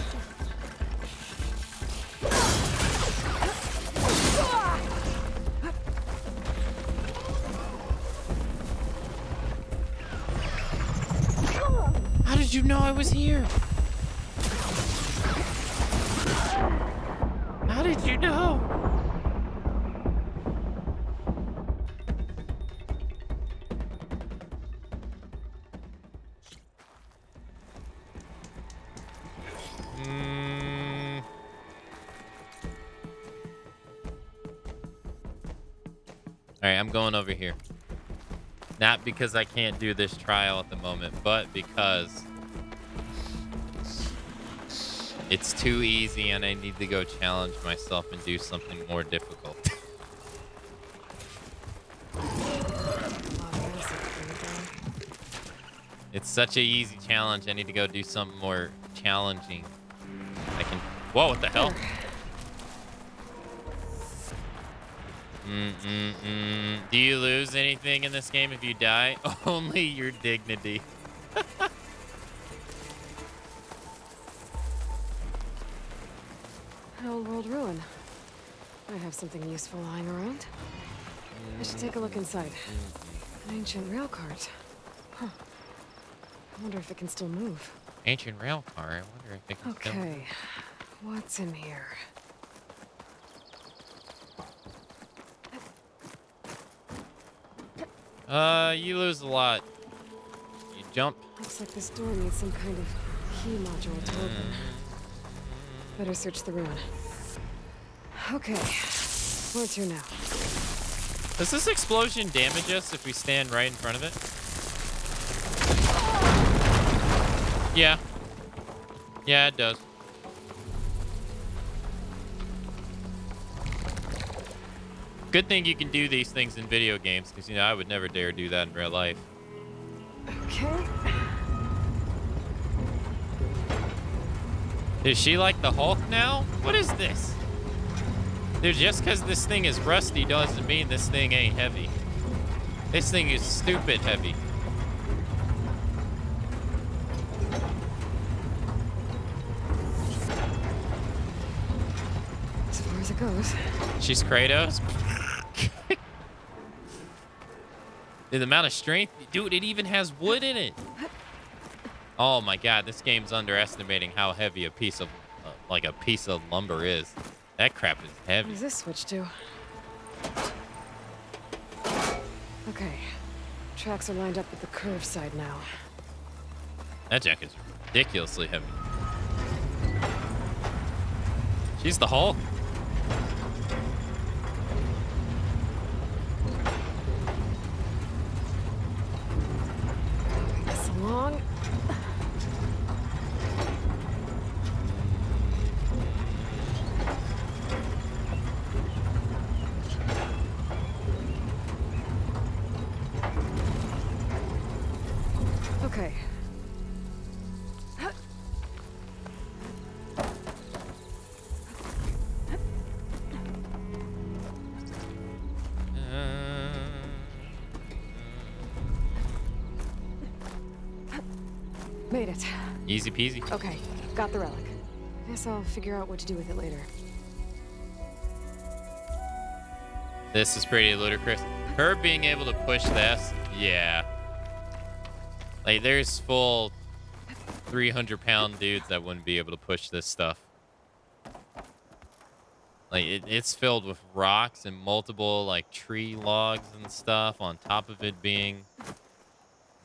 How did you know I was here? How did you know? All right, I'm going over here. Not because I can't do this trial at the moment, but because it's too easy and I need to go challenge myself and do something more difficult. It's such an easy challenge. I need to go do something more challenging. I can... Whoa, what the hell? Do you lose anything in this game if you die? Only your dignity. An old world ruin. I have something useful lying around. I should take a look inside. An ancient rail cart. Huh. I wonder if it can still move. Ancient rail car. I wonder if it can still... Okay. What's in here? You lose a lot. You jump. Looks like this door needs some kind of key module to open. Better search the ruin. Okay. Where to now? Does this explosion damage us if we stand right in front of it? Yeah. Yeah, it does. Good thing you can do these things in video games, because, you know, I would never dare do that in real life. Okay. Is she like the Hulk now? What is this? Dude, just because this thing is rusty doesn't mean this thing ain't heavy. This thing is stupid heavy. As far as it goes. She's Kratos? The amount of strength, dude, it even has wood in it. Oh my god, this game's underestimating how heavy a piece of lumber is. That crap is heavy. What does this switch do? Okay. Tracks are lined up with the curved side now. That jack is ridiculously heavy. She's the Hulk. This along. Okay. Made it. Easy peasy. Okay, got the relic. Guess I'll figure out what to do with it later. This is pretty ludicrous. Her being able to push this, yeah. Like, there's full 300-pound dudes that wouldn't be able to push this stuff. Like, it's filled with rocks and multiple, like, tree logs and stuff on top of it being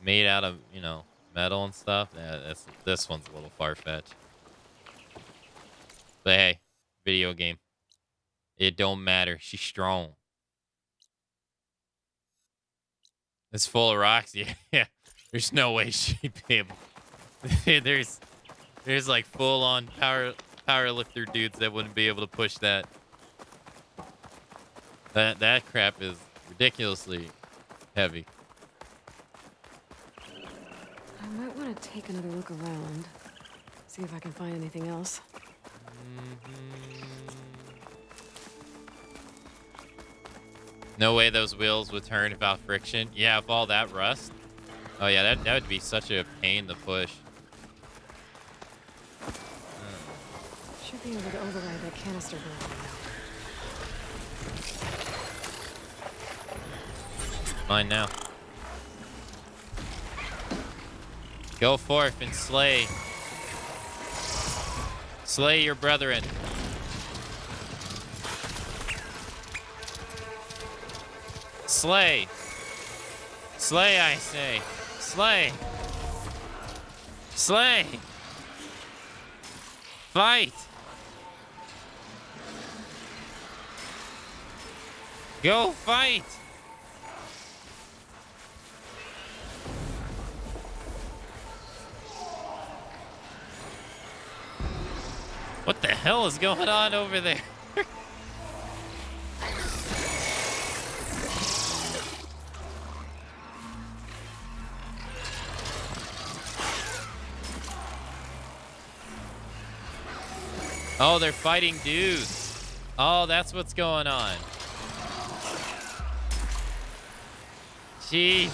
made out of, you know, metal and stuff. Yeah, this one's a little far-fetched. But hey, video game. It don't matter. She's strong. It's full of rocks. Yeah. There's no way she'd be able. there's like full-on power lifter dudes that wouldn't be able to push that. That crap is ridiculously heavy. I might want to take another look around. See if I can find anything else. No way those wheels would turn without friction. Yeah, with all that rust. Oh yeah, that would be such a pain to push. Should be able to override that canister burn. Mine now. Go forth and slay. Slay your brethren. Slay. Slay, I say. Slay. Slay. Fight. Go fight. What the hell is going on over there? Oh, they're fighting dudes. Oh, that's what's going on. Jesus.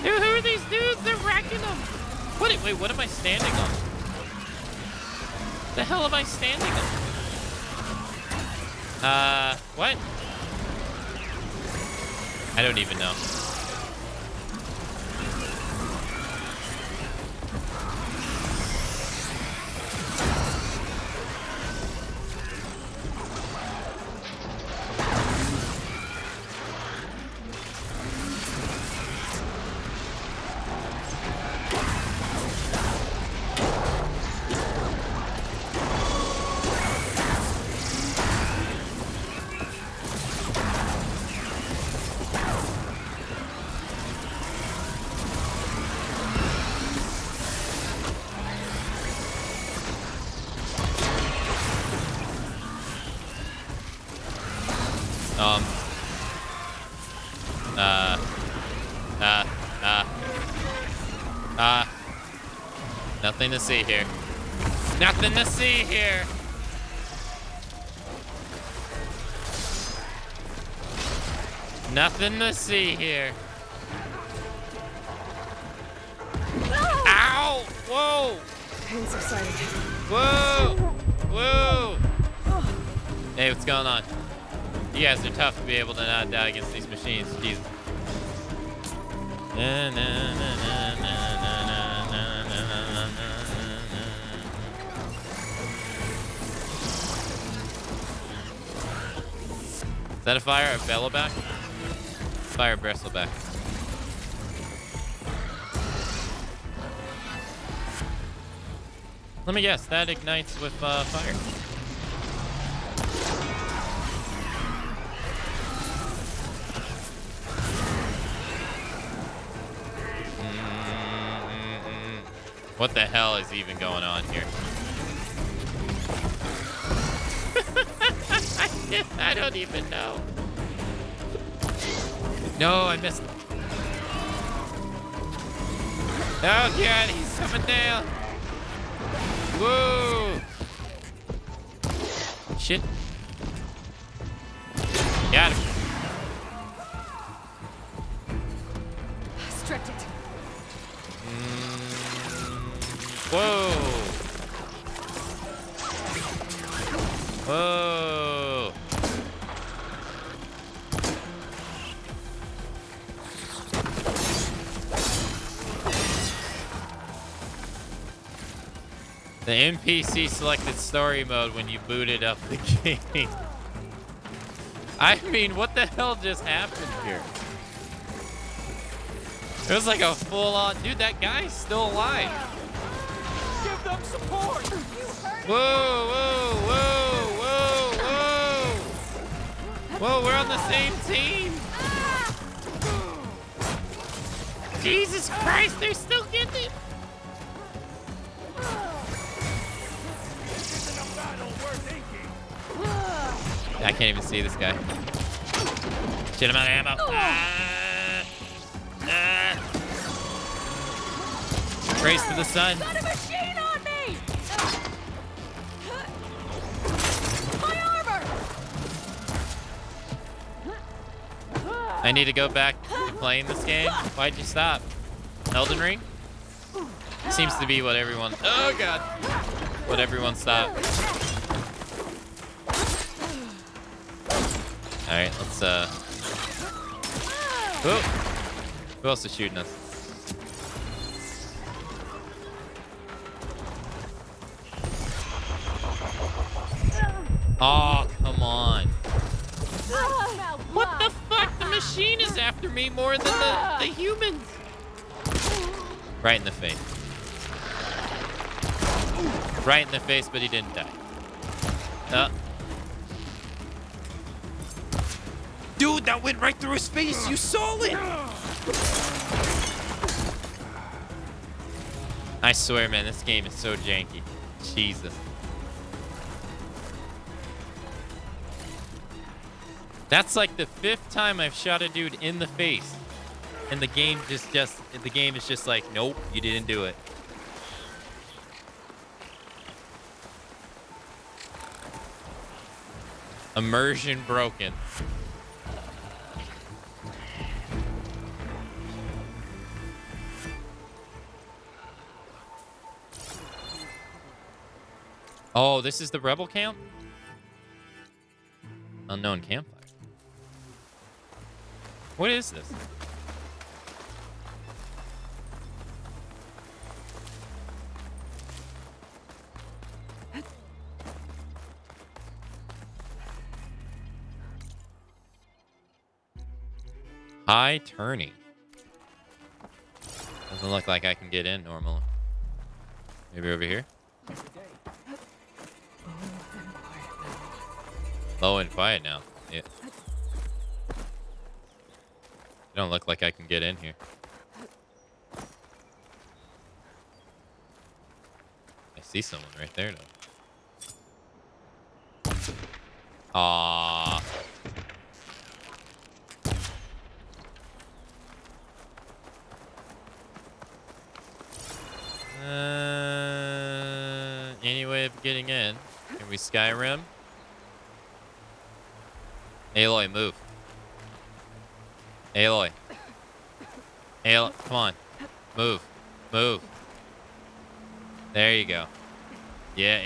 Dude, who are these dudes? They're wrecking them. Wait, what am I standing on? The hell am I standing on? What? I don't even know. Nothing to see here. Nothing to see here. Nothing to see here. No! Ow! Whoa! Pain subsided. Whoa! Whoa! Hey, what's going on? You guys are tough to be able to not die against these machines. Jesus. Na, na, na, na, na, na, na, na, na, na. Is that a fire of Bellowback? Fire of Bristleback. Let me guess, that ignites with fire. What the hell is even going on here? I don't even know. No, I missed. Oh god, he's coming down. Whoa. Shit. Got him. Stripped it. Whoa. Whoa. The NPC selected story mode when you booted up the game. I mean, what the hell just happened here? It was like a full-on... Dude, that guy's still alive. Give them support! Whoa, whoa, whoa, whoa, whoa! Whoa, we're on the same team! Jesus Christ, they're still getting it! I can't even see this guy. Shit, I'm out of ammo. Race to the sun. Got a machine on me! My armor! I need to go back to playing this game. Why'd you stop? Elden Ring? Seems to be what everyone... Oh, God. What everyone stopped. Alright, let's, Whoa. Who else is shooting us? Oh, come on. What the fuck? The machine is after me more than the humans. Right in the face. Right in the face, but he didn't die. Dude, that went right through his face. You saw it. I swear, man, this game is so janky. Jesus. That's like the 5th time I've shot a dude in the face. And the game the game is just like, nope, you didn't do it. Immersion broken. Oh, this is the rebel camp? Unknown campfire. What is this? High turning. Doesn't look like I can get in normally. Maybe over here? Low and quiet now. Yeah. Don't look like I can get in here. I see someone right there though. Aww. Any way of getting in? Can we Skyrim? Aloy, move. Aloy. Aloy, come on. Move. Move. There you go. Yeah,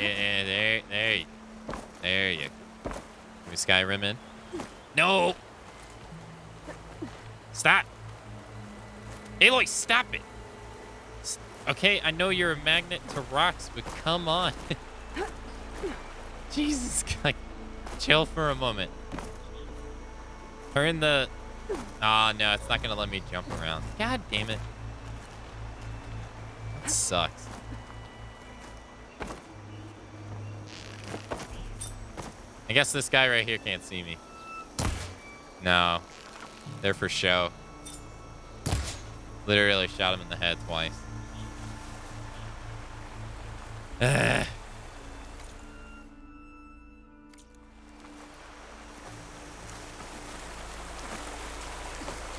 there you go. Can we Skyrim in? No! Stop! Aloy, stop it! Okay, I know you're a magnet to rocks, but come on. Jesus, God. Chill for a moment. Turn the... Oh, no, it's not going to let me jump around. God damn it. That sucks. I guess this guy right here can't see me. No. They're for show. Literally shot him in the head twice. Ugh.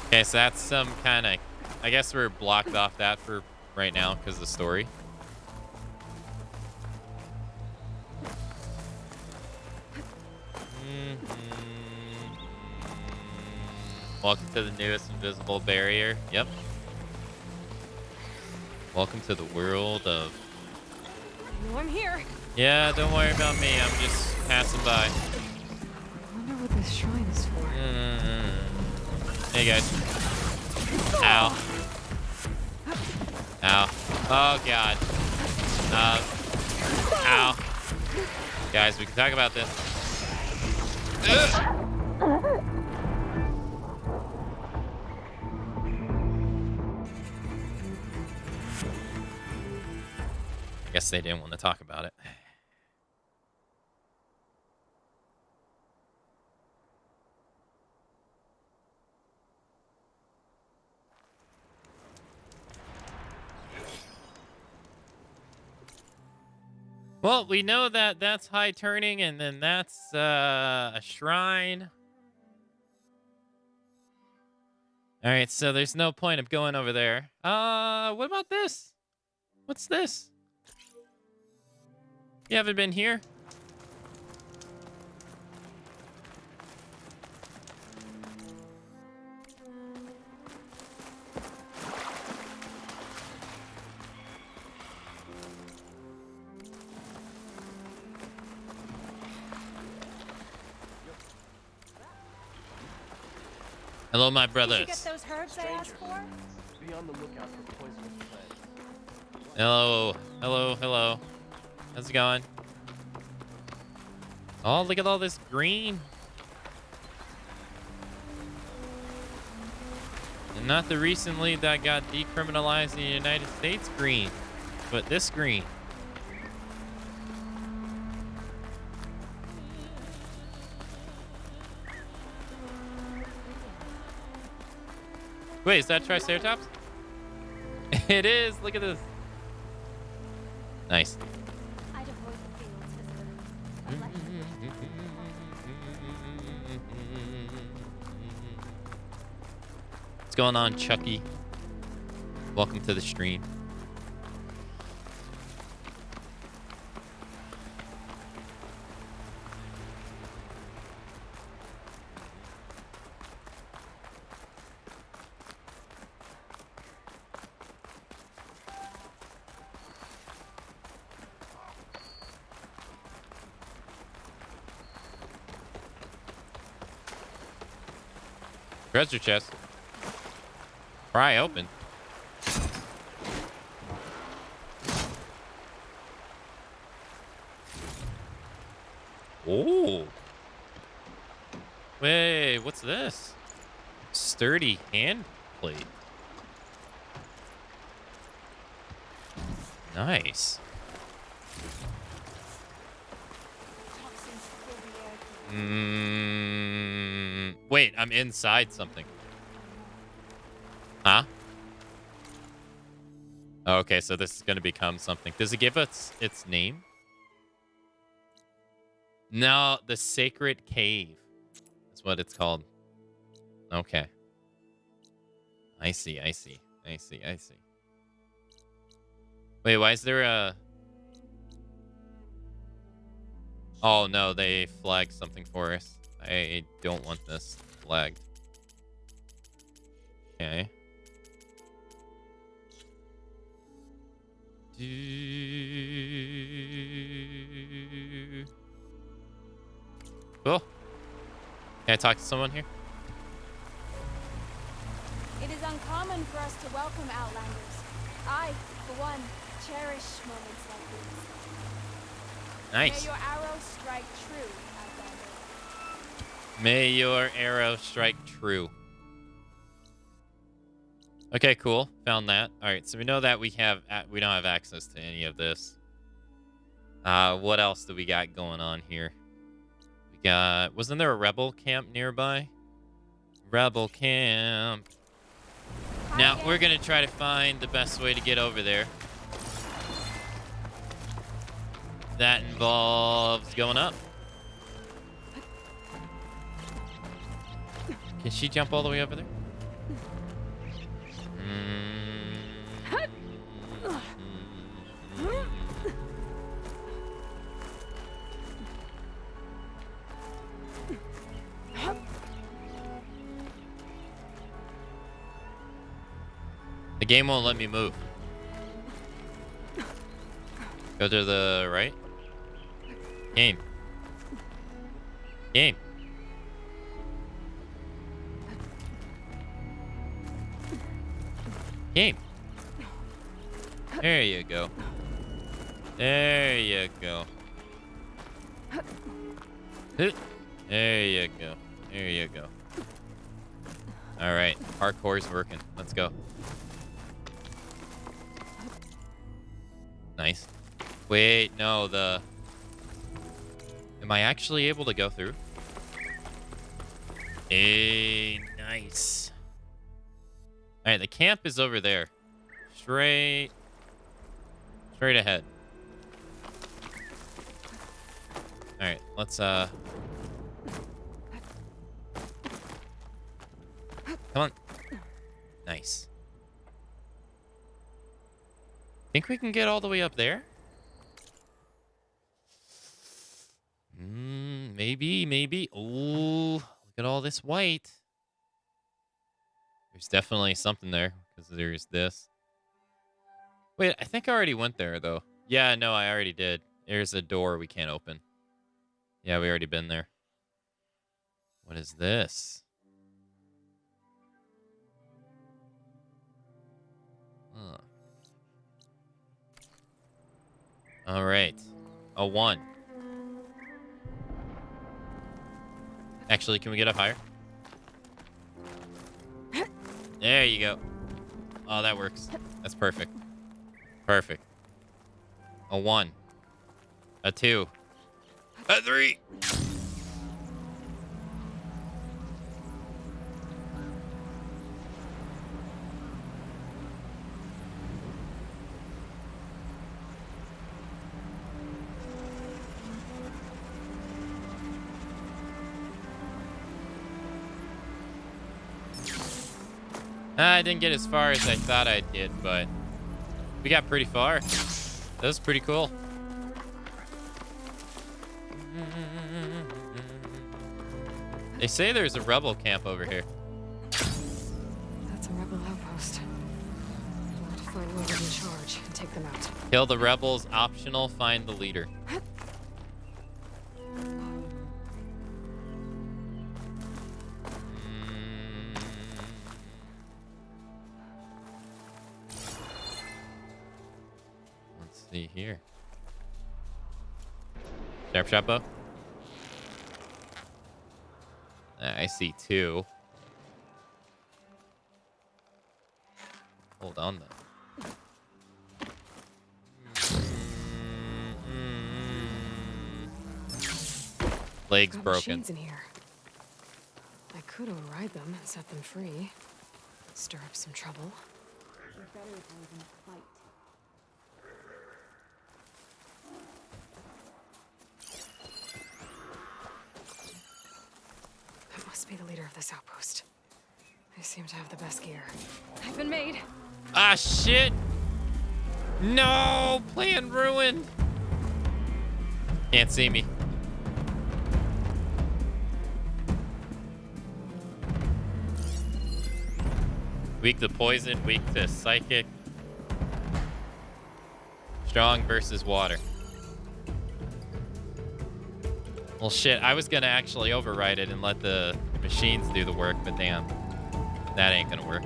Okay, so that's some kind of... I guess we're blocked off that for right now because of the story. Welcome to the newest invisible barrier. Yep. Welcome to the world of... No, I'm here. Yeah, don't worry about me. I'm just passing by. I wonder what this shrine is for. Hey, guys. Ow. Ow. Oh, God. Ow. Guys, we can talk about this. I guess they didn't want to talk about it. Well, we know that that's high turning, and then that's a shrine. All right, so there's no point of going over there. What about this? What's this? You haven't been here? Hello, my brothers. Did you get those herbs I asked for? Be on the lookout for poisonous plants. Hello. Hello, hello. How's it going? Oh, look at all this green. And not the recently that got decriminalized in the United States green, but this green. Wait, is that Triceratops? It is. Look at this. Nice. I'd avoid the fields, visitor. What's going on, Chucky? Welcome to the stream. Treasure chest. Pry open. Oh. Wait, what's this? Sturdy hand plate. Nice. Wait, I'm inside something. Huh? Okay, so this is going to become something. Does it give us its name? No, the Sacred Cave. That's what it's called. Okay. I see, I see. I see, I see. Wait, why is there a... Oh, no, they flagged something for us. I don't want this flagged. Okay. Cool. Can I talk to someone here? It is uncommon for us to welcome outlanders. I, for one, cherish moments like these. Nice. May your arrow strike true, outlander. May your arrow strike true. Okay, cool. Found that. All right, so we know that we don't have access to any of this. What else do we got going on here? We got... Wasn't there a rebel camp nearby? Rebel camp. Now, we're going to try to find the best way to get over there. That involves going up. Can she jump all the way over there? game won't let me move. Go to the right. Game. Game. Game. There you go. There you go. There you go. There you go. All right. Parkour's working. Let's go. Nice. Wait, no, am I actually able to go through? Hey, nice. All right, the camp is over there. Straight ahead. All right, let's come on. Nice. Think we can get all the way up there? Maybe. Ooh, look at all this white. There's definitely something there because there's this. Wait, I think I already went there though. Yeah, no, I already did. There's a door we can't open. Yeah, we already been there. What is this? Huh. All right. A 1. Actually, can we get up higher? There you go. Oh, that works. That's perfect. Perfect. A 1. A 2. A 3. I didn't get as far as I thought I did, but we got pretty far. That was pretty cool. They say there's a rebel camp over here. That's a rebel outpost. We'll have to find whoever's in charge and take them out. Kill the rebels, optional, find the leader. Let's see here. Sharp shot bow. I see 2. Hold on, though. Legs Got broken. machines in here. I could override them and set them free. Stir up some trouble. That must be the leader of this outpost. They seem to have the best gear. I've been made. Ah, shit! No! Plan ruined! Can't see me. Weak to poison, weak to psychic. Strong versus water. Well, shit, I was gonna actually override it and let the machines do the work, but damn. That ain't gonna work.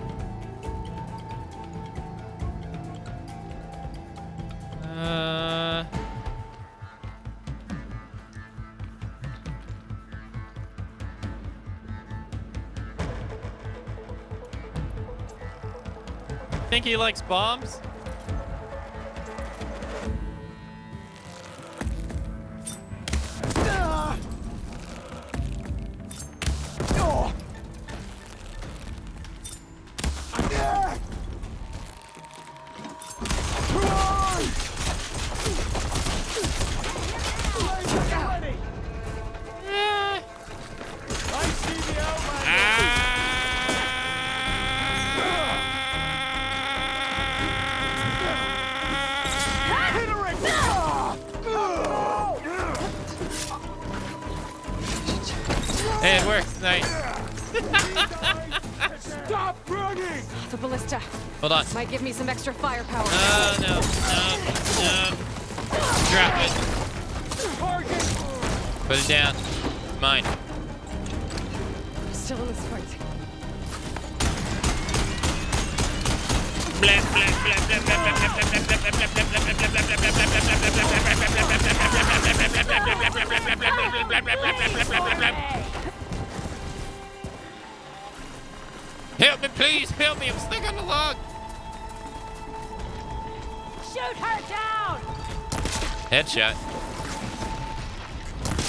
Think he likes bombs? Hey, it works. Nice. Stop running! The ballista. Hold on. Might give me some extra firepower. No. Drop it. Put it down. It's mine. Still in this fight. Help me, please. Help me. I'm stuck on the log. Shoot her down! Headshot.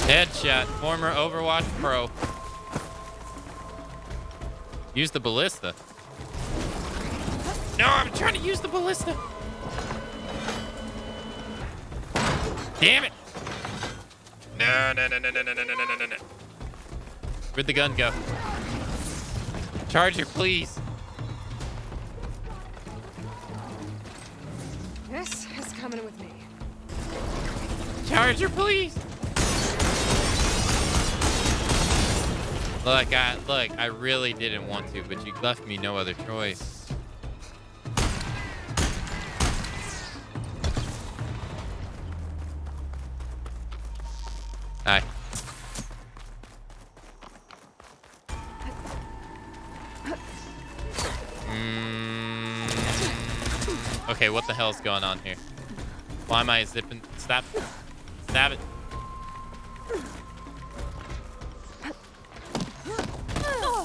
Headshot. Former Overwatch pro. Use the ballista. No, I'm trying to use the ballista. Damn it. No. Where'd the gun go? Charger, please. This is coming with me. Charger, please. Look, I really didn't want to, but you left me no other choice. Hi. Okay, what the hell's going on here? Why am I zipping? Stop. Stab it.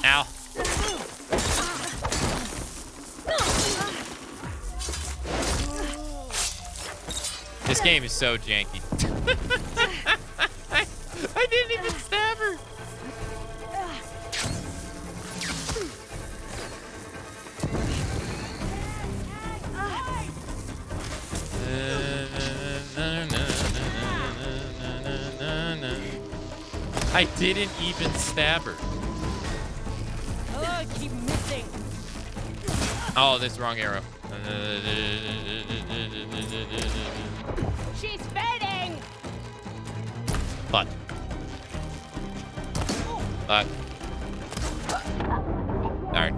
Ow. This game is so janky. I didn't even stab her. I didn't even stab her. Oh, keep missing. Oh, this wrong arrow. She's fading. Fuck. Fuck. Darn.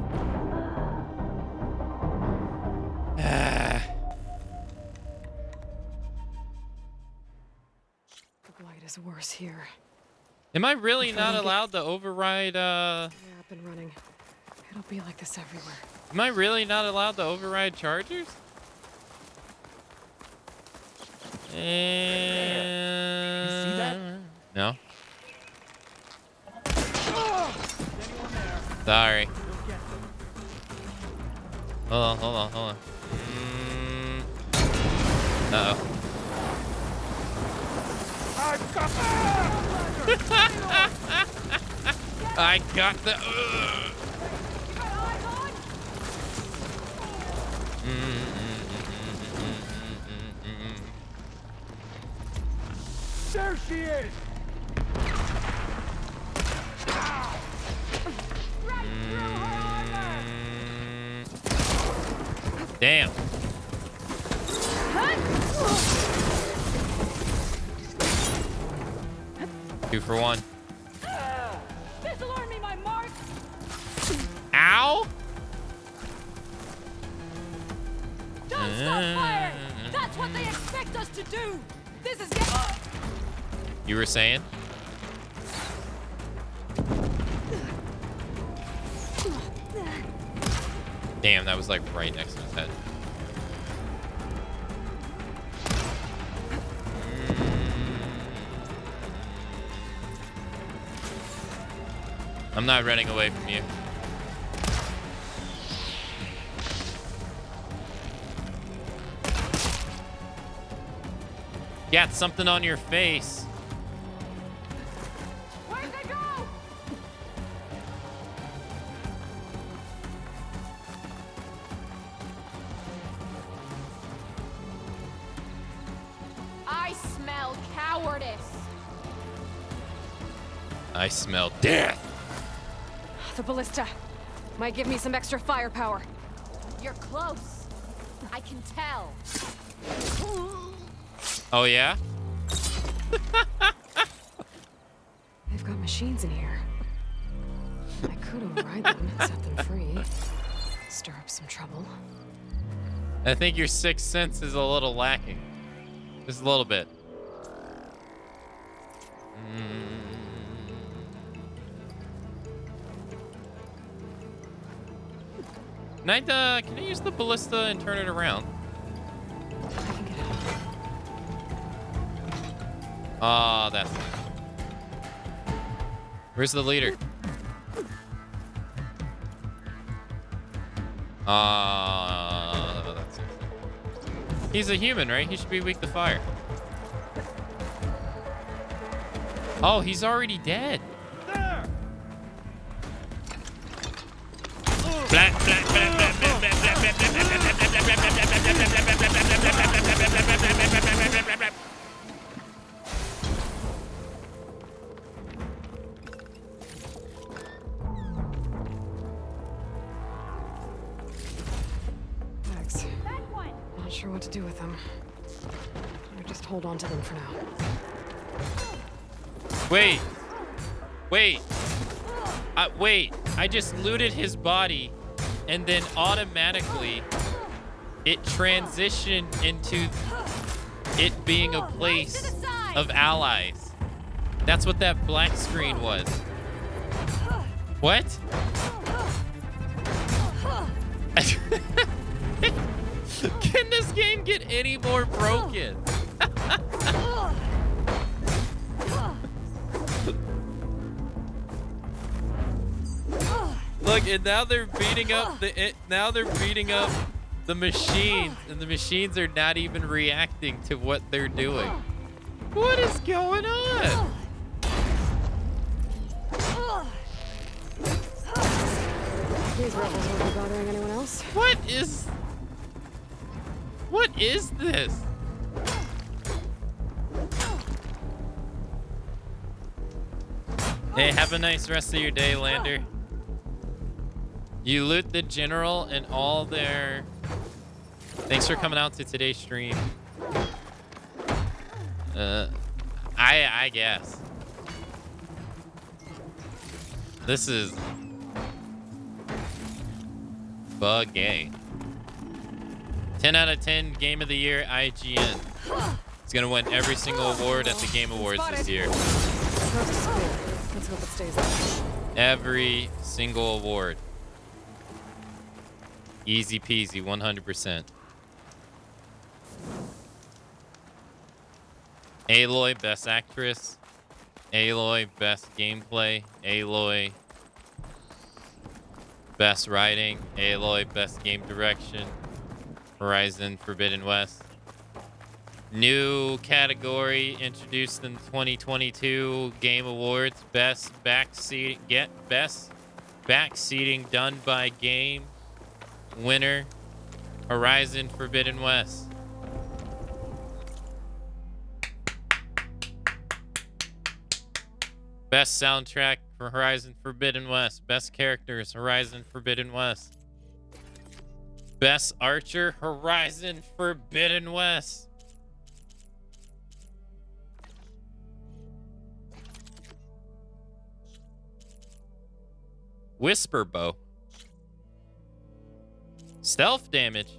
The blight is worse here. Am I really not allowed to override, Yeah, I've been running. It'll be like this everywhere. Am I really not allowed to override chargers? see that? No. Sorry. Hold on. Uh-oh. I got the... There she is! Damn. Two for one. This'll earn me my mark. Ow! Don't stop firing. That's what they expect us to do. This is You were saying? Damn, that was like right next to his head. I'm not running away from you. Got something on your face. Where'd they go? I smell cowardice. I smell death. The ballista might give me some extra firepower. You're close. I can tell. Oh, yeah? They've got machines in here. I could override them and set them free. stir up some trouble. I think your sixth sense is a little lacking. Just a little bit. Can I use the ballista and turn it around? I can get out. Ah, that's... Where's the leader? That's... He's a human, right? He should be weak to fire. Oh, he's already dead. There! Black, black, black, black, black, black, black, black, black, Thanks. Not sure what to do with them. Or just hold on to them for now. Wait. Wait. Wait. I just looted his body, and then automatically it transitioned into it being a place of allies. That's what that black screen was. What? Can this game get any more broken? Look, and now they're beating up the machines, and the machines are not even reacting to what they're doing. What is going on? These rebels won't be bothering anyone else. What is this? Hey, have a nice rest of your day, Lander. You loot the general and all their... Thanks for coming out to today's stream. I guess. This is... buggy. 10 out of 10 Game of the Year, IGN. It's gonna win every single award at the Game Awards this year. Let's hope it stays there. Every single award. Easy peasy, 100%. Aloy, Best Actress. Aloy, Best Gameplay. Aloy, Best Writing. Aloy, Best Game Direction. Horizon Forbidden West. New category introduced in 2022 Game Awards. Best backseating done by game. Winner, Horizon Forbidden West. Best soundtrack for Horizon Forbidden West. Best characters, Horizon Forbidden West. Best archer, Horizon Forbidden West. Whisper bow. Stealth damage.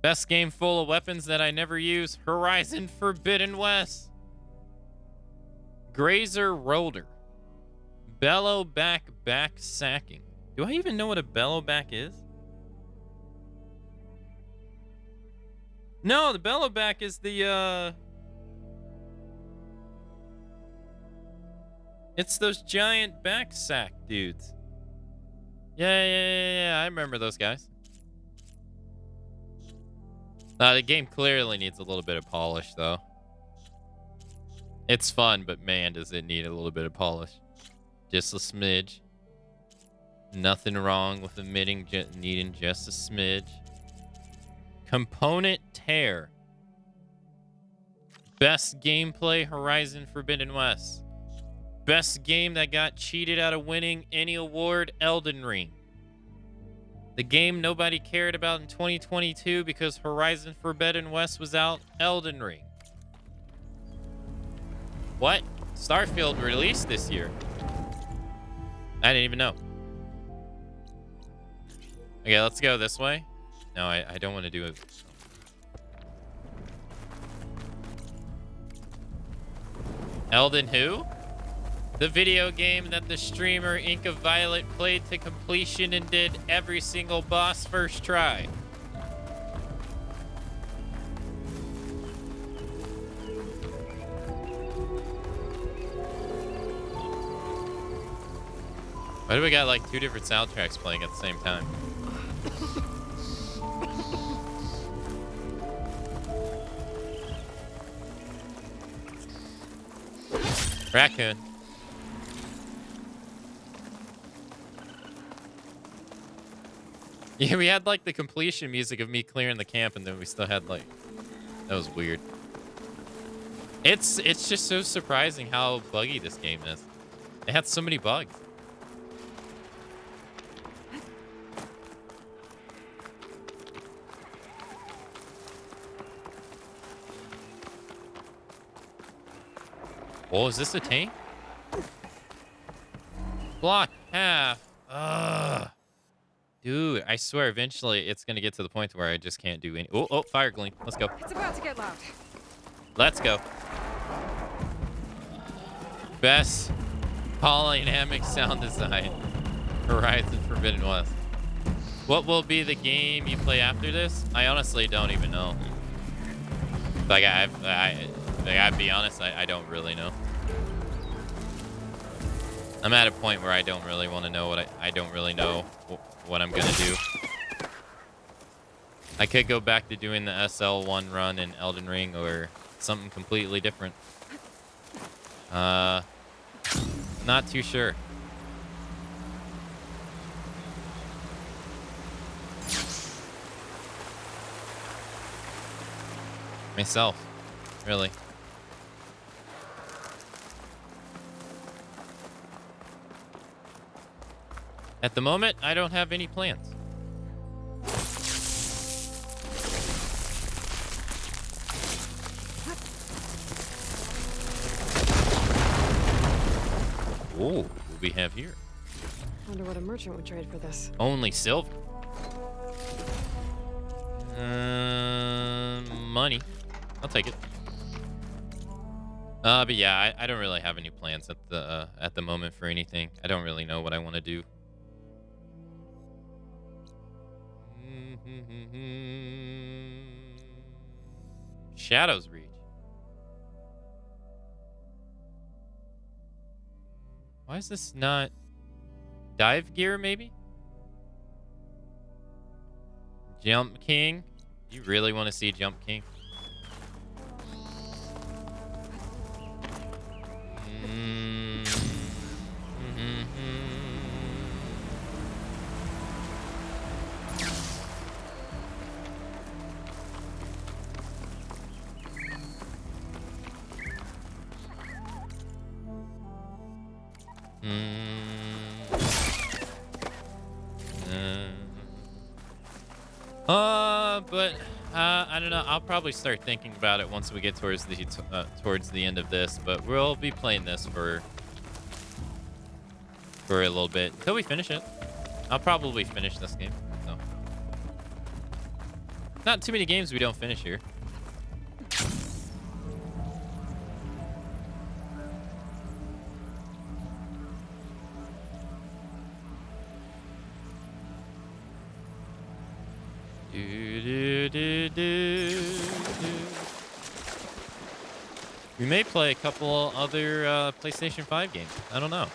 Best game full of weapons that I never use. Horizon Forbidden West. Grazer Roller. Bellowback back sacking. Do I even know what a bellowback is? No, the bellowback is the it's those giant back sack dudes. Yeah, I remember those guys. The game clearly needs a little bit of polish, though. It's fun, but man, does it need a little bit of polish. Just a smidge. Nothing wrong with needing just a smidge. Component tear. Best gameplay, Horizon Forbidden West. Best game that got cheated out of winning any award, Elden Ring. The game nobody cared about in 2022 because Horizon Forbidden West was out, Elden Ring. What? Starfield released this year. I didn't even know. Okay, let's go this way. No, I don't want to do it. Elden who? The video game that the streamer Ink of Violet played to completion and did every single boss first try. Why do we got like 2 different soundtracks playing at the same time? Raccoon. Yeah, we had like the completion music of me clearing the camp, and then we still had like, that was weird. It's just so surprising how buggy this game is. It had so many bugs. Oh, is this a tank? Block half. Ugh. Dude, I swear eventually it's going to get to the point where I just can't do any... Oh, fire gleam. Let's go. It's about to get loud. Let's go. Best polydynamic sound design. Horizon Forbidden West. What will be the game you play after this? I honestly don't even know. Like, I'd be honest, I don't really know. I'm at a point where I don't really want to know what I don't really know what I'm gonna do. I could go back to doing the SL1 run in Elden Ring or something completely different. Not too sure. Myself, really. At the moment, I don't have any plans. Oh, what do we have here? Wonder what a merchant would trade for this. Only silver. Money. I'll take it. But yeah, I don't really have any plans at the moment for anything. I don't really know what I want to do. Shadow's Reach. Why is this not dive gear, maybe? Jump King? You really want to see Jump King? But I don't know. I'll probably start thinking about it once we get towards the end of this. But we'll be playing this for a little bit until we finish it. I'll probably finish this game. So, not too many games we don't finish here. We may play a couple other PlayStation 5 games. I don't know.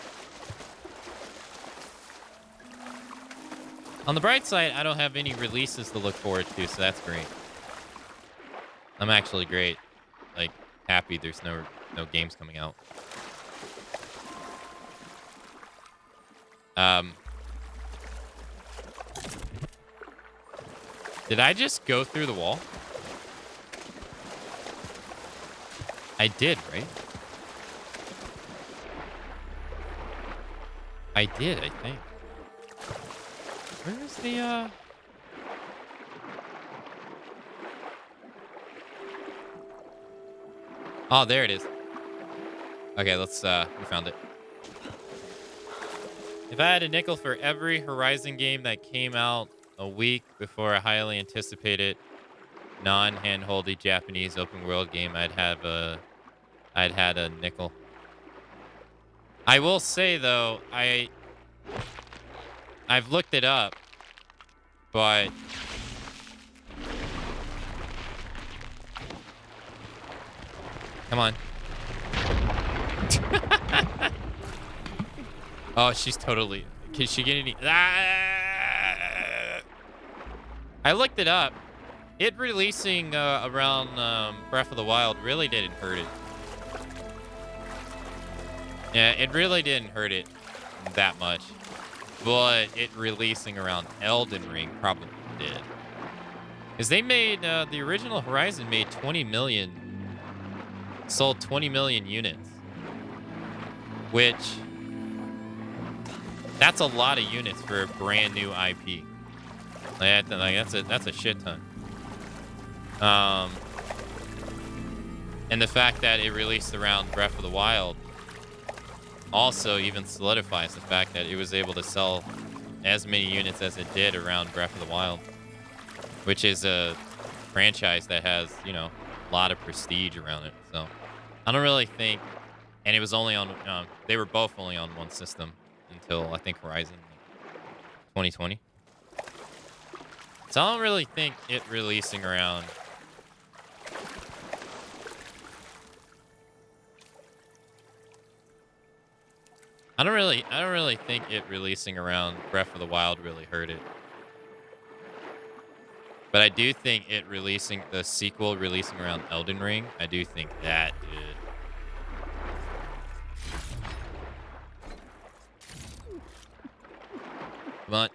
On the bright side, I don't have any releases to look forward to, so that's great. I'm actually great. Like, happy there's no games coming out. Did I just go through the wall? I did, right? I did, I think. Where is the, Oh, there it is. Okay, let's we found it. If I had a nickel for every Horizon game that came out a week before a highly anticipated non-handholdy Japanese open world game, I'd had a nickel. I will say though, I've looked it up, but come on. Oh, she's totally. Can she get any? Ah! I looked it up. It releasing around Breath of the Wild really didn't hurt it. Yeah, it really didn't hurt it that much. But it releasing around Elden Ring probably did. Because they made, the original Horizon made 20 million, sold 20 million units. Which, that's a lot of units for a brand new IP. That's a shit ton. And the fact that it released around Breath of the Wild also even solidifies the fact that it was able to sell as many units as it did around Breath of the Wild, which is a franchise that has, you know, a lot of prestige around it. So I don't really think, and it was only on, they were both only on one system until I think Horizon 2020. So I don't really think it releasing around. I don't really think it releasing around Breath of the Wild really hurt it. But I do think it releasing, the sequel releasing around Elden Ring, I do think that did. Come on.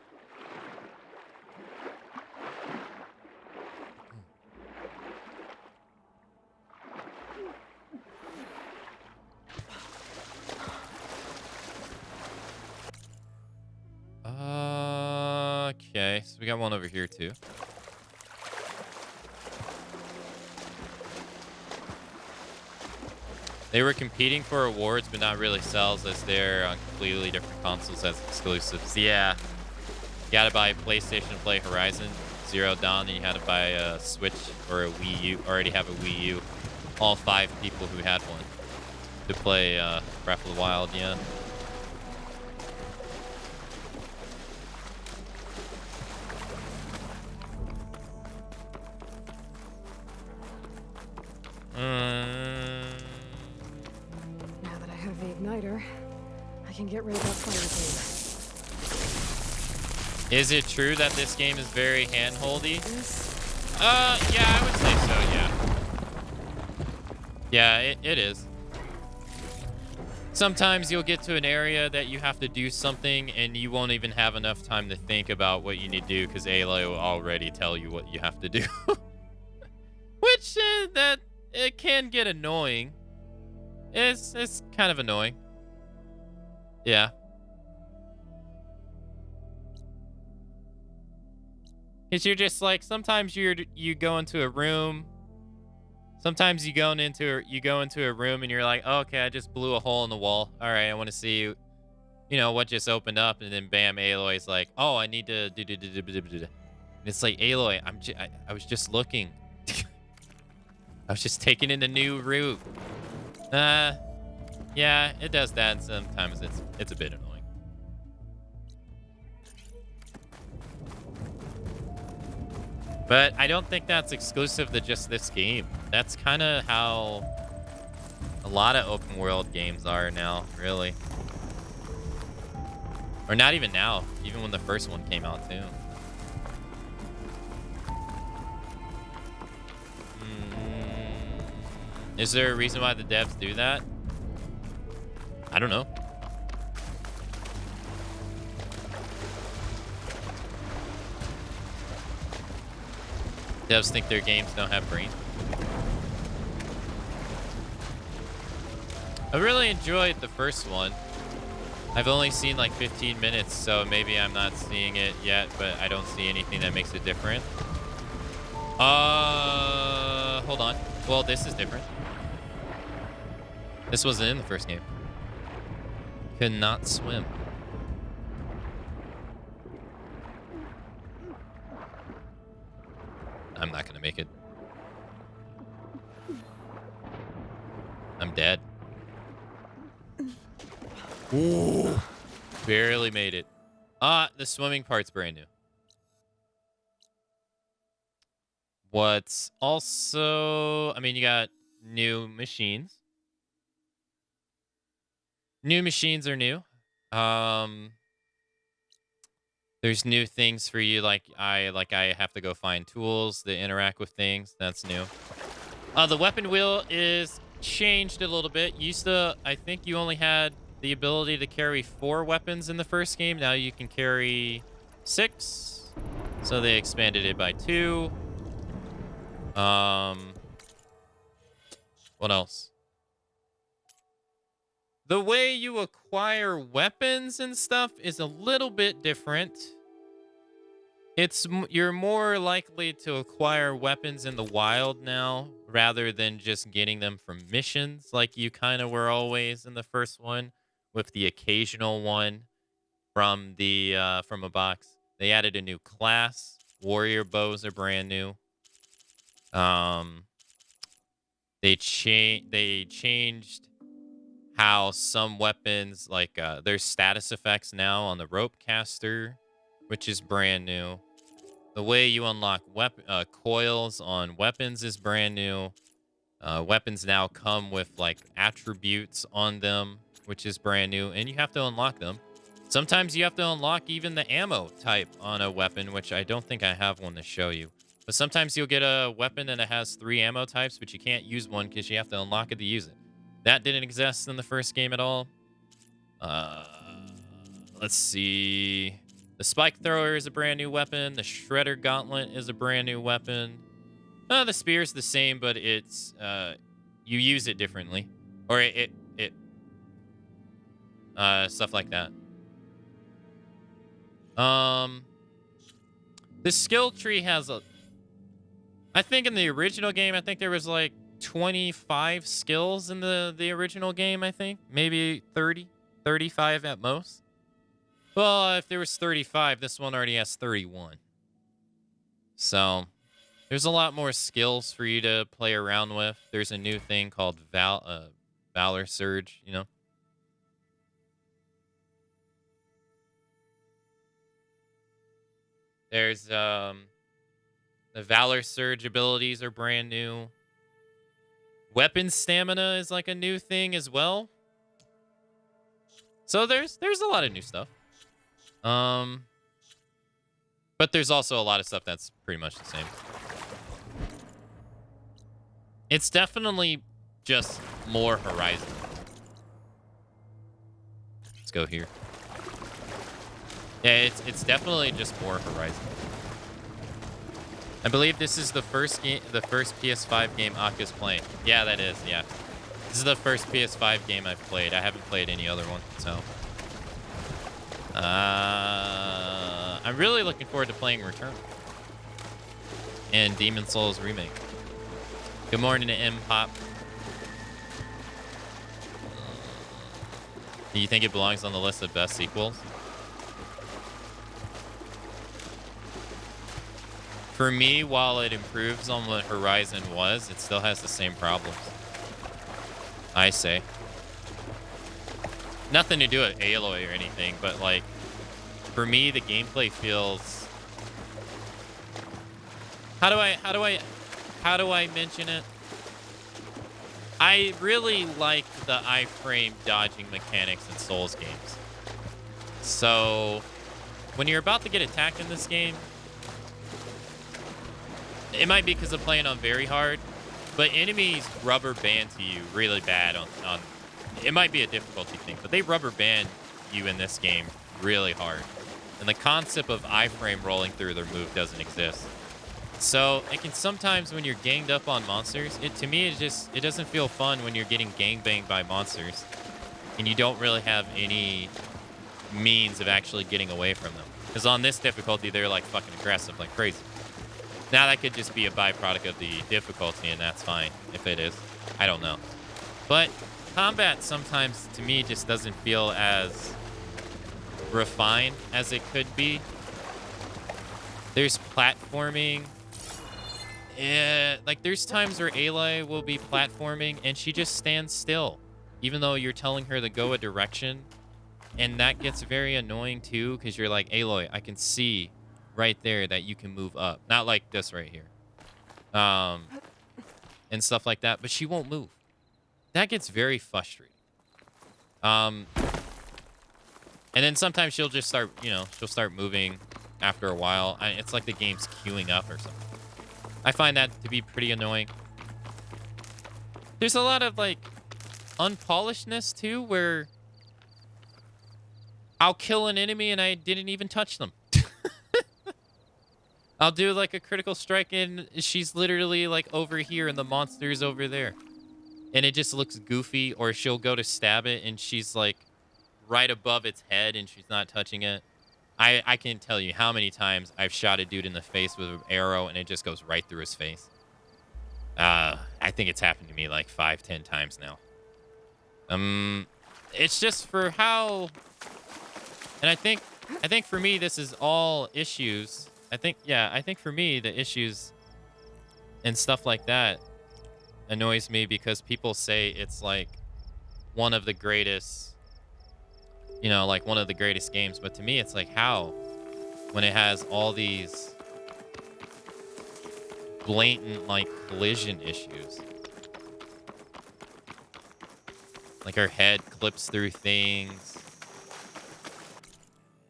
Okay, so we got one over here too. They were competing for awards, but not really sales, as they're on completely different consoles as exclusives. Yeah. You gotta buy a PlayStation to play Horizon Zero Dawn, and you had to buy a Switch or a Wii U, already have a Wii U. All 5 people who had one to play Breath of the Wild, yeah. Now that I have the igniter, I can get rid of that fire game. Is it true that this game is very hand-holdy? Yeah, I would say so, yeah. Yeah, it is. Sometimes you'll get to an area that you have to do something and you won't even have enough time to think about what you need to do because Aloy will already tell you what you have to do. Which, that, it can get annoying. It's kind of annoying. Yeah. Because you're just like, sometimes you go into a room. Sometimes you go into a room and you're like, oh, okay, I just blew a hole in the wall. All right, I want to see, you know, what just opened up. And then bam, Aloy's like, oh, I need to do. And it's like, Aloy, I was just looking. I was just taking in a new route. Yeah, it does that. And sometimes it's a bit annoying. But I don't think that's exclusive to just this game. That's kind of how a lot of open world games are now, really. Or not even now, even when the first one came out too. Is there a reason why the devs do that? I don't know. Devs think their games don't have brains. I really enjoyed the first one. I've only seen like 15 minutes, so maybe I'm not seeing it yet, but I don't see anything that makes it different. Hold on. Well, this is different. This wasn't in the first game. Could not swim. I'm not gonna make it. I'm dead. Ooh. Barely made it. The swimming part's brand new. What's also... I mean, you got new machines. New machines are new. There's new things for you, like I have to go find tools that interact with things. That's new. The weapon wheel is changed a little bit. I think you only had the ability to carry 4 weapons in the first game. Now you can carry 6. So they expanded it by 2. What else? The way you acquire weapons and stuff is a little bit different. You're more likely to acquire weapons in the wild now rather than just getting them from missions like you kind of were always in the first one, with the occasional one from a box. They added a new class. Warrior bows are brand new. They changed how some weapons, like there's status effects now on the rope caster, which is brand new. The way you unlock coils on weapons is brand new. Weapons now come with like attributes on them, which is brand new, and you have to unlock them. Sometimes you have to unlock even the ammo type on a weapon, which I don't think I have one to show you. But sometimes you'll get a weapon and it has 3 ammo types, but you can't use one because you have to unlock it to use it. That didn't exist in the first game at all. Let's see. The spike thrower is a brand new weapon. The shredder gauntlet is a brand new weapon. The spear is the same, but it's you use it differently, or stuff like that. The skill tree has I think in the original game, I think there was like 25 skills in the original game. I think maybe 30, 35 at most. Well, if there was 35, this one already has 31. So there's a lot more skills for you to play around with. There's a new thing called Valor Surge, you know. There's the Valor Surge abilities are brand new. Weapon stamina is like a new thing as well. So there's a lot of new stuff. But there's also a lot of stuff that's pretty much the same. It's definitely just more Horizon. Let's go here. Yeah, it's definitely just more Horizon. I believe this is the first PS5 game Aka's playing. Yeah, that is, yeah. This is the first PS5 game I've played. I haven't played any other one, so. I'm really looking forward to playing Return and Demon Souls Remake. Good morning to M-Pop. Do you think it belongs on the list of best sequels? For me, while it improves on what Horizon was, it still has the same problems. I say. Nothing to do with Aloy or anything, but like, for me, the gameplay feels... How do I mention it? I really like the iframe dodging mechanics in Souls games. So, when you're about to get attacked in this game, it might be because I'm playing on very hard, but enemies rubber band to you really bad on it might be a difficulty thing, but they rubber band you in this game really hard. And the concept of iframe rolling through their move doesn't exist. So it can sometimes, when you're ganged up on monsters, to me it doesn't feel fun when you're getting gangbanged by monsters and you don't really have any means of actually getting away from them. Because on this difficulty, they're like fucking aggressive like crazy. Now that could just be a byproduct of the difficulty, and that's fine if it is. I don't know. But combat sometimes to me just doesn't feel as refined as it could be. There's platforming. Yeah, like there's times where Aloy will be platforming and she just stands still, even though you're telling her to go a direction. And that gets very annoying too, because you're like, Aloy, I can see right there that you can move up. Not like this right here. And stuff like that, but she won't move. That gets very frustrating. And then sometimes she'll just start, you know, she'll start moving after a while. It's like the game's queuing up or something. I find that to be pretty annoying. There's a lot of like unpolishedness too, where I'll kill an enemy and I didn't even touch them. I'll do like a critical strike and she's literally like over here and the monster's over there. And it just looks goofy. Or she'll go to stab it and she's like right above its head and she's not touching it. I can tell you how many times I've shot a dude in the face with an arrow and it just goes right through his face. I think it's happened to me like 5-10 times now. It's just for how... And I think for me, this is all issues. I think for me, the issues and stuff like that annoys me because people say it's like one of the greatest, you know, like one of the greatest games. But to me, it's like, how? When it has all these blatant, like, collision issues. Like, her head clips through things.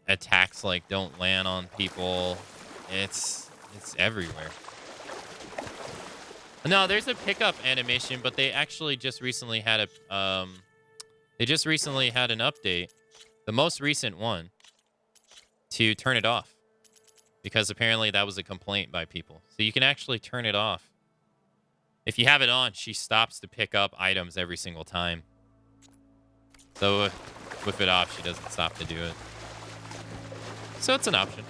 Attacks, like, don't land on people. It's everywhere. No, there's a pickup animation, but they actually just recently had an update, the most recent one, to turn it off. Because apparently that was a complaint by people. So you can actually turn it off. If you have it on, she stops to pick up items every single time. So with it off, she doesn't stop to do it. So it's an option.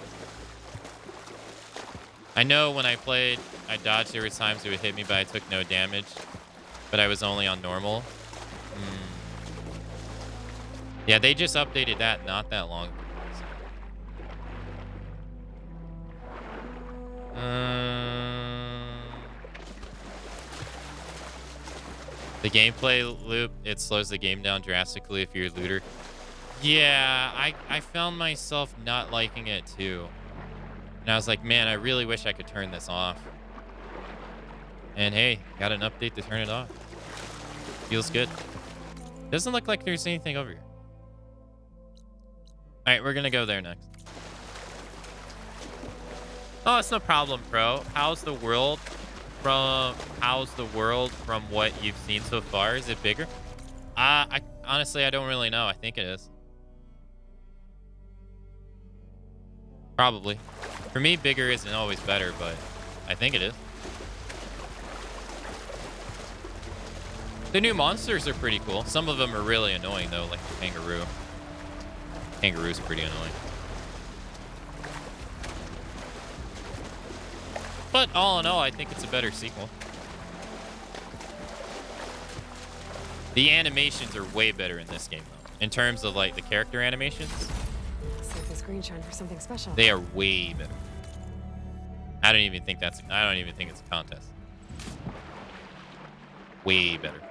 I know when I played, I dodged. There were times it would hit me, but I took no damage. But I was only on normal. Yeah, they just updated that not that long ago. The gameplay loop, it slows the game down drastically if you're a looter. Yeah, I found myself not liking it too. And I was like, man, I really wish I could turn this off. And hey, got an update to turn it off. Feels good. Doesn't look like there's anything over here. All right, we're gonna go there next. Oh, it's no problem, bro. How's the world from what you've seen so far? Is it bigger? I honestly, I don't really know. I think it is. Probably. For me, bigger isn't always better, but I think it is. The new monsters are pretty cool. Some of them are really annoying, though, like the kangaroo. Kangaroo's pretty annoying. But all in all, I think it's a better sequel. The animations are way better in this game, though. In terms of, like, the character animations. See if this green shine for something special. They are way better. I don't even think it's a contest. Way better.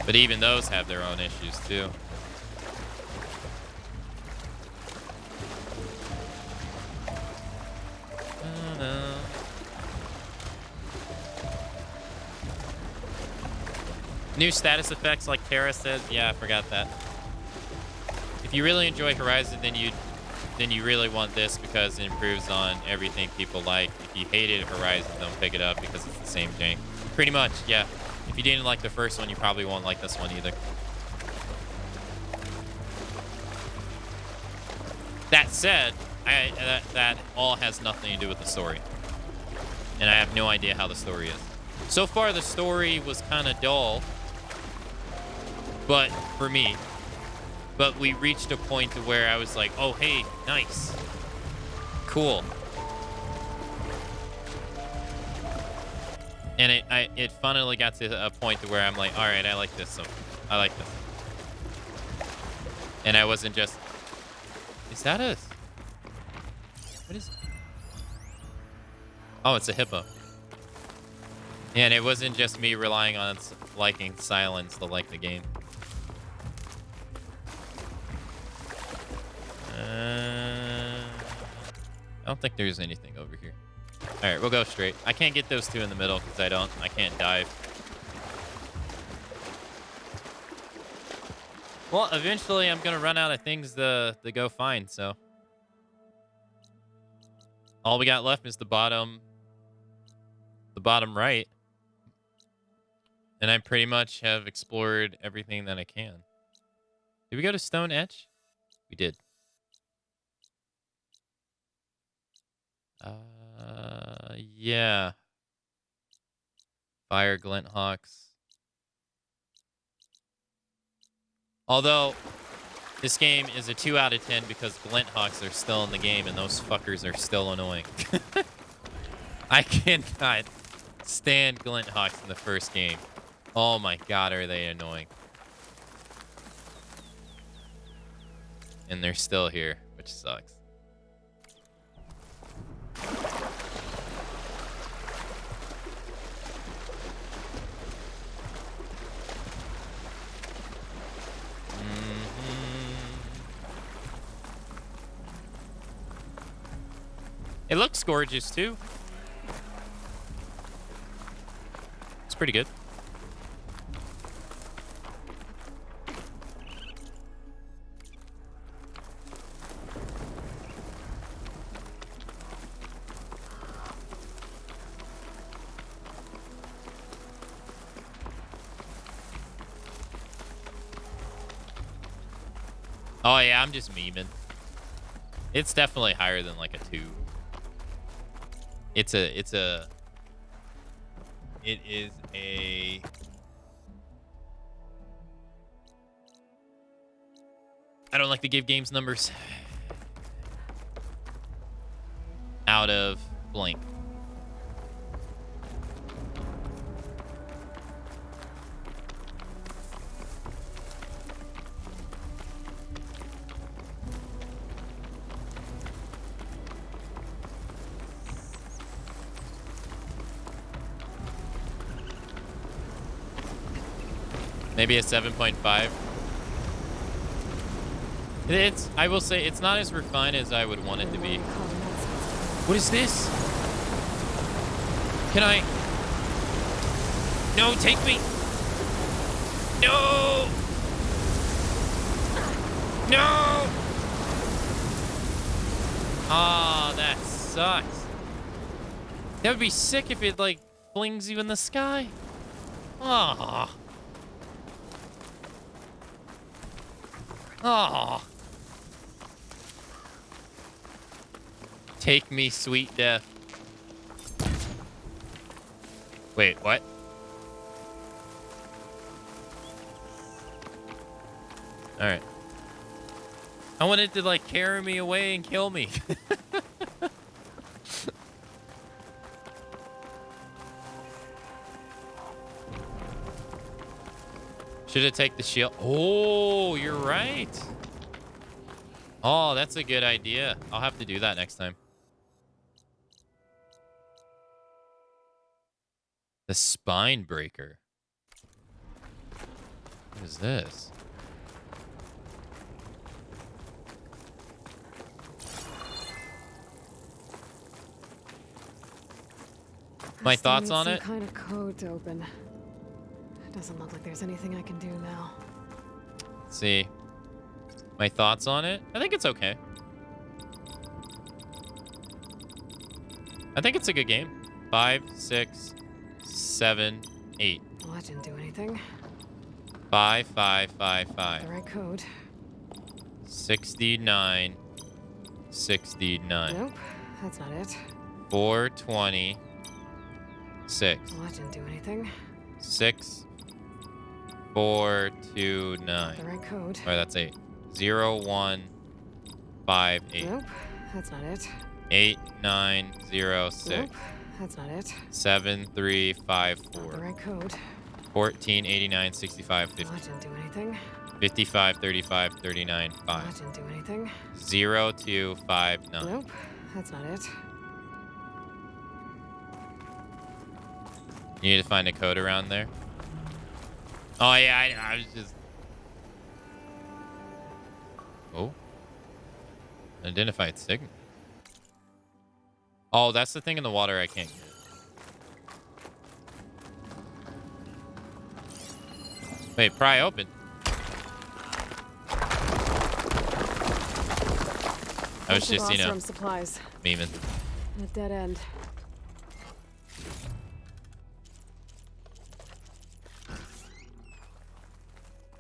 But even those have their own issues, too. New status effects, like Tara says. Yeah, I forgot that. If you really enjoy Horizon, then you really want this because it improves on everything people like. If you hated Horizon, don't pick it up because it's the same thing. Pretty much, yeah. If you didn't like the first one, you probably won't like this one either. That said, that all has nothing to do with the story. And I have no idea how the story is. So far, the story was kind of dull. But for me, but we reached a point to where I was like, oh, hey, nice. Cool. And it finally got to a point to where I'm like, all right, I like this. So I like this. And I wasn't just, is that a, what is, oh, it's a hippo. And it wasn't just me relying on liking silence to like the game. I don't think there's anything over here. All right, we'll go straight. I can't get those two in the middle because I can't dive. Well, eventually I'm gonna run out of things to go find, so all we got left is the bottom right. And I pretty much have explored everything that I can. Did we go to Stone Edge? We did. Yeah. Fire Glint Hawks. Although, this game is a 2 out of 10 because Glint Hawks are still in the game and those fuckers are still annoying. I cannot stand Glint Hawks in the first game. Oh my god, are they annoying. And they're still here, which sucks. It looks gorgeous too. It's pretty good. Oh yeah, I'm just memeing. It's definitely higher than like a 2. It is a I don't like to give games numbers out of blank. Maybe a 7.5. I will say, it's not as refined as I would want it to be. What is this? Can I? No, take me. No. No. Ah, that sucks. That would be sick if it, like, flings you in the sky. Ah. Oh. Take me, sweet death. Wait, what? All right. I wanted to, like, carry me away and kill me. Should have taken the shield. Oh, you're right. Oh, that's a good idea. I'll have to do that next time. The Spine Breaker. What is this? My thoughts on it? Some kind of code to open. It doesn't look like there's anything I can do now. Let's see. My thoughts on it? I think it's okay. I think it's a good game. 5, 6, 7, 8. Well, that didn't do anything. 5, 5, 5, 5. The right code. 69, 69. Nope, that's not it. 420, 6. Well, that didn't do anything. 6, 4, 2, 9. The right code. All right, that's 8. 0, 1, 5, 8. Nope, that's not it. 8, 9, 0, 6. Nope, that's not it. 7354. The right code. 14, 89, 65, 50. That didn't do anything. 55, 35, 39, 5. That didn't do anything. 0, 2, 5, 9. Nope, that's not it. You need to find a code around there. Oh, yeah, I was just... Oh. Identified signal. Oh, that's the thing in the water I can't get. Wait, pry open. I was just, you know, supplies. memeing. A dead end.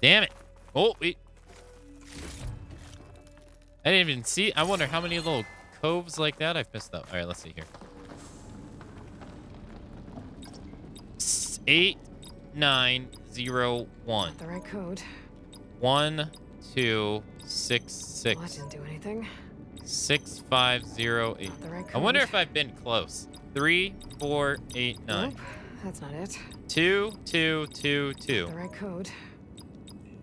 Damn it. Oh, wait. I didn't even see. I wonder how many little coves like that I've missed up. All right, let's see here. 8901. The right code. 1266. Well, that didn't do anything. 6508. The right I wonder code. if I've been close. 3489. Nope, that's not it. 2222. The right code.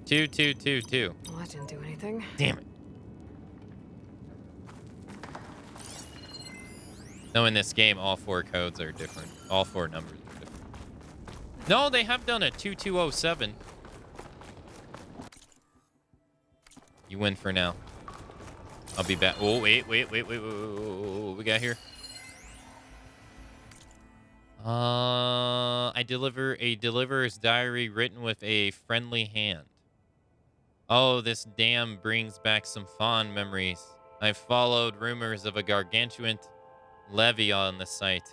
2222. Well, that didn't do anything. Damn it. No, in this game, all 4 codes are different. All 4 numbers are different. No, they have done a 2207. You win for now. I'll be back. Oh, wait. What we got here? I deliver a deliverer's diary written with a friendly hand. Oh, this dam brings back some fond memories. I've followed rumors of a gargantuan levee on the site.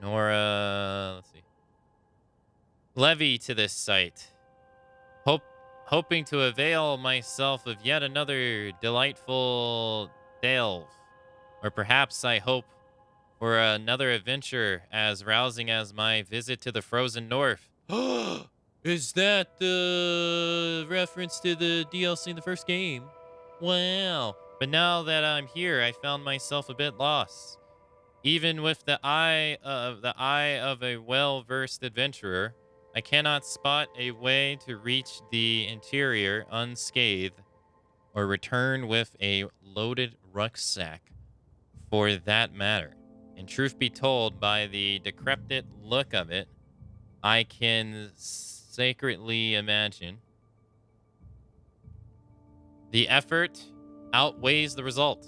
Nora, let's see. Levee to this site. Hoping to avail myself of yet another delightful delve. Or perhaps I hope for another adventure as rousing as my visit to the frozen north. Is that the reference to the DLC in the first game? Wow. But now that I'm here, I found myself a bit lost. Even with the eye of a well-versed adventurer, I cannot spot a way to reach the interior unscathed or return with a loaded rucksack for that matter. And truth be told, by the decrepit look of it, I can sacredly imagine the effort outweighs the result.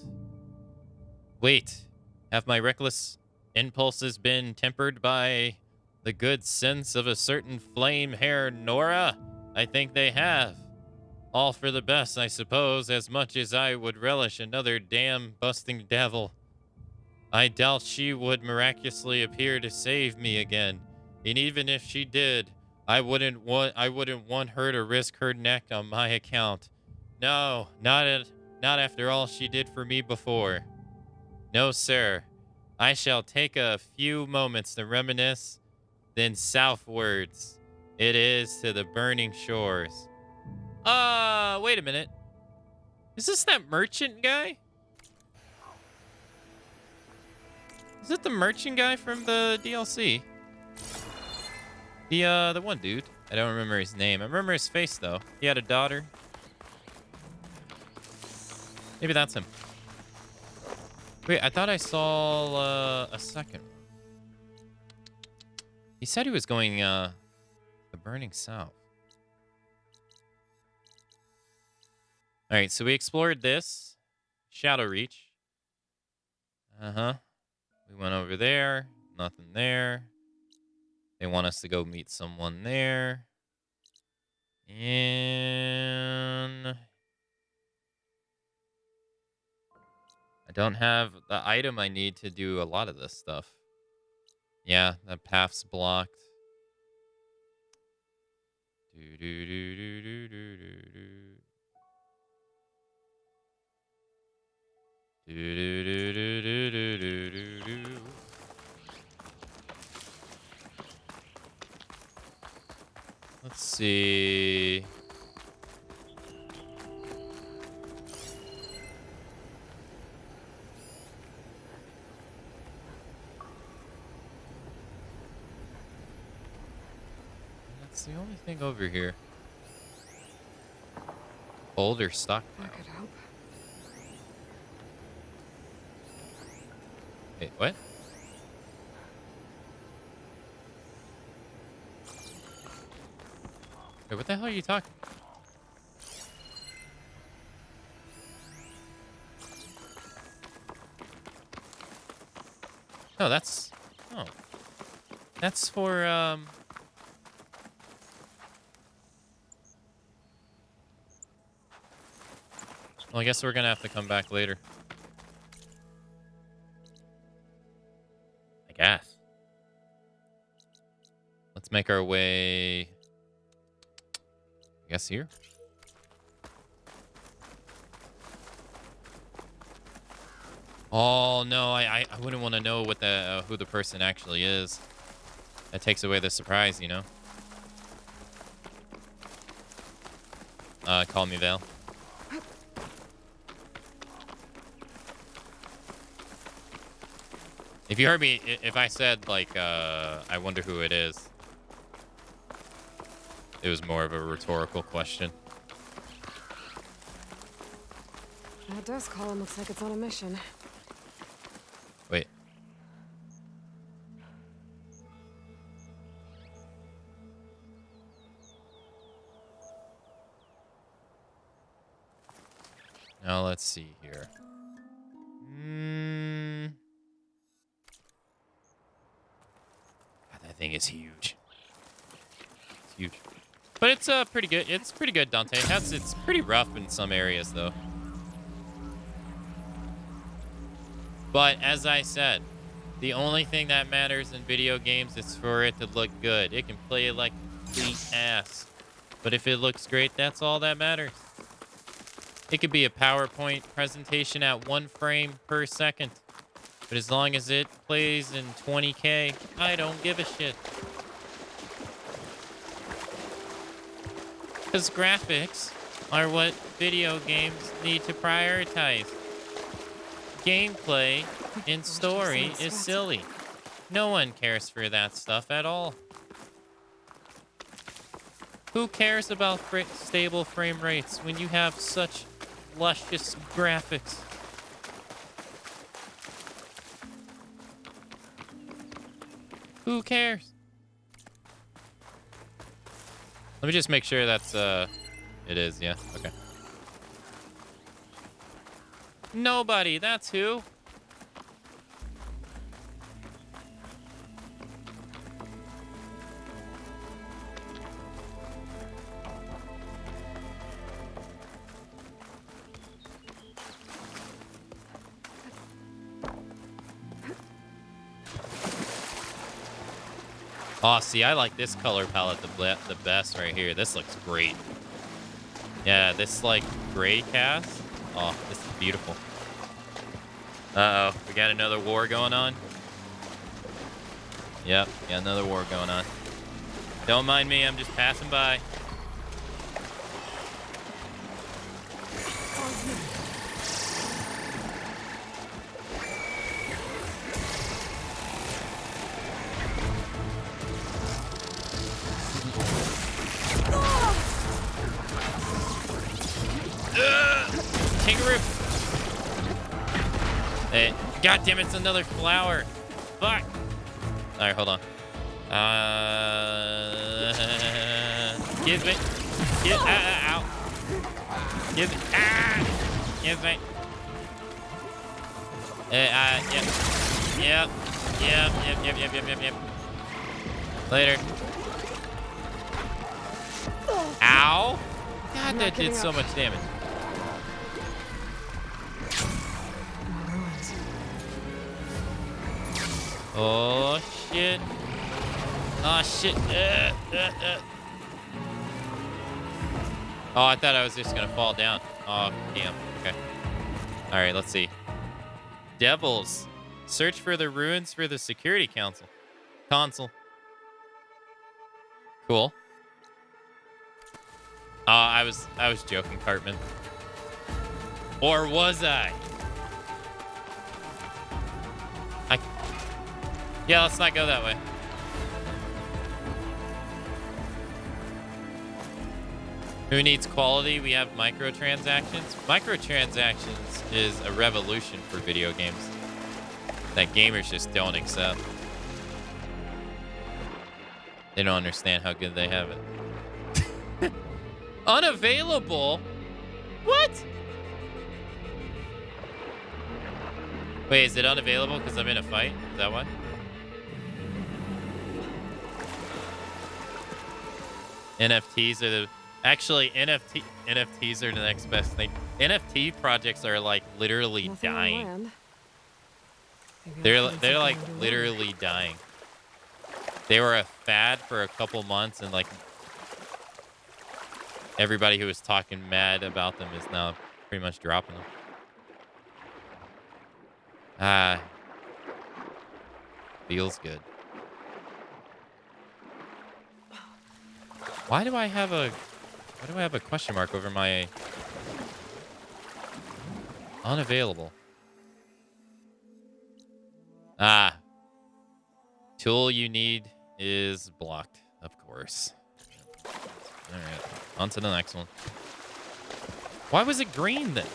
Wait, have my reckless impulses been tempered by the good sense of a certain flame-haired Nora? I think they have. All for the best, I suppose, as much as I would relish another dam-busting devil. I doubt she would miraculously appear to save me again. And even if she did, I wouldn't want her to risk her neck on my account. No, not after all she did for me before. No, sir. I shall take a few moments to reminisce, then southwards it is to the burning shores. Wait a minute. Is this that merchant guy? Is it the merchant guy from the DLC? The one dude. I don't remember his name. I remember his face, though. He had a daughter. Maybe that's him. Wait, I thought I saw a second one. He said he was going the burning south. All right, so we explored this. Shadow Reach. Uh-huh. We went over there. Nothing there. They want us to go meet someone there. And I don't have the item I need to do a lot of this stuff. Yeah, that path's blocked. Let's see. It's the only thing over here. Older stockpile. That could help. Wait, what? Wait, what the hell are you talking about? No, that's... Oh. That's for, Well, I guess we're gonna have to come back later. I guess. Let's make our way... I guess here? Oh, no, I wouldn't want to know what the who the person actually is. That takes away the surprise, you know? Call me Vale. If you heard me, if I said, like, I wonder who it is, it was more of a rhetorical question. That dust column looks like it's on a mission. Wait. Now let's see here. God, that thing is huge. It's huge. But it's pretty good. It's pretty good, Dante. It's pretty rough in some areas, though. But as I said, the only thing that matters in video games is for it to look good. It can play like complete ass. But if it looks great, that's all that matters. It could be a PowerPoint presentation at 1 frame per second. But as long as it plays in 20K, I don't give a shit. Because graphics are what video games need to prioritize. Gameplay and story is silly. No one cares for that stuff at all. Who cares about stable frame rates when you have such luscious graphics? Who cares? Let me just make sure that's, it is, yeah, okay. Nobody, that's who. Oh, see, I like this color palette the best right here. This looks great. Yeah, this, like, gray cast. Oh, this is beautiful. Uh-oh, we got another war going on. Yep, got another war going on. Don't mind me, I'm just passing by. Kangaroo! Hey, God damn it, it's another flower. Fuck. Alright, hold on. Give me. Ow. Give me. Give me. Yep. Later. Ow. God, that did so much damage. Oh, shit. Oh, shit. Oh, I thought I was just going to fall down. Oh, damn. Okay. All right, let's see. Devils. Search for the ruins for the security console. Cool. I was joking, Cartman. Or was I? Yeah, let's not go that way. Who needs quality? We have microtransactions. Microtransactions is a revolution for video games that gamers just don't accept. They don't understand how good they have it. Unavailable? What? Wait, is it unavailable because I'm in a fight? Is that why? NFTs are the... Actually, NFTs are the next best thing. NFT projects are like literally Nothing on dying. land. Maybe They're I'll find they're something like underwater. literally dying. They were a fad for a couple months, and like everybody who was talking mad about them is now pretty much dropping them. Ah, feels good. Why do I have a question mark over my unavailable? Ah, tool you need is blocked, of course. All right, on to the next one. Why was it green then?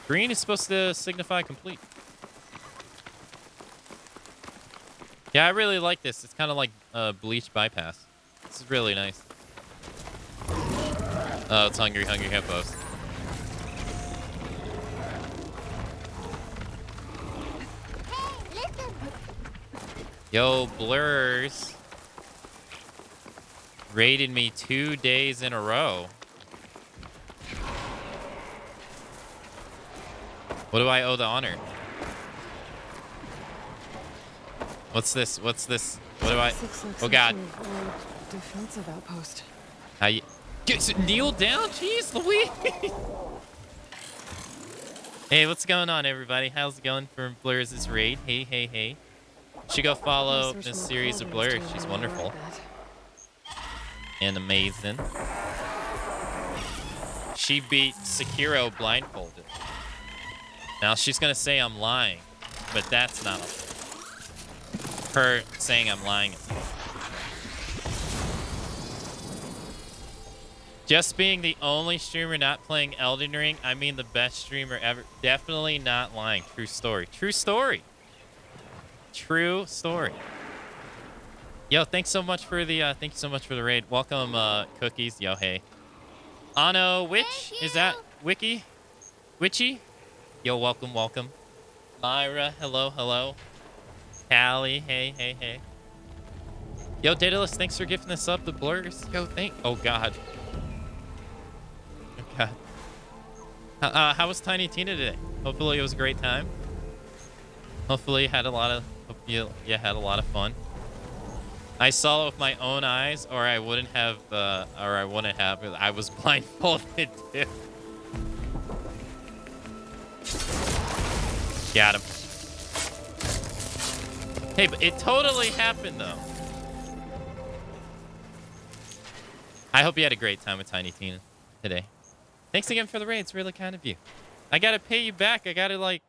Green is supposed to signify complete. Yeah, I really like this. It's kind of like Bleach Bypass. This is really nice. Oh, it's Hungry Hippos. Yo, Blurs raided me 2 days in a row. What do I owe the honor? What's this? What's this? What do I... Oh, God. Defensive outpost. How you... Kneel down? Jeez, Louise. Hey, what's going on, everybody? How's it going for Blurs' raid? Hey, hey, hey. You should go follow this series of Blurs. She's wonderful. And amazing. She beat Sekiro blindfolded. Now, she's going to say I'm lying, but that's not her saying I'm lying. Just being the only streamer not playing Elden Ring, I mean the best streamer ever. Definitely not lying. True story. True story. True story. Yo, thanks so much for the thank you so much for the raid. Welcome, Cookies. Yo, hey. Ano, which is that? Wiki? Witchy? Yo, welcome, welcome. Myra, hello, hello. Callie, hey, hey, hey. Yo, Daedalus, thanks for gifting us up the Blurs. Yo, oh God. Oh God. How was Tiny Tina today? Hopefully it was a great time. Hopefully you had a lot of had a lot of fun. I saw it with my own eyes, or I wouldn't have I was blindfolded too. Got him. Hey, but it totally happened though. I hope you had a great time with Tiny Tina today. Thanks again for the raid. It's really kind of you. I gotta pay you back. I gotta like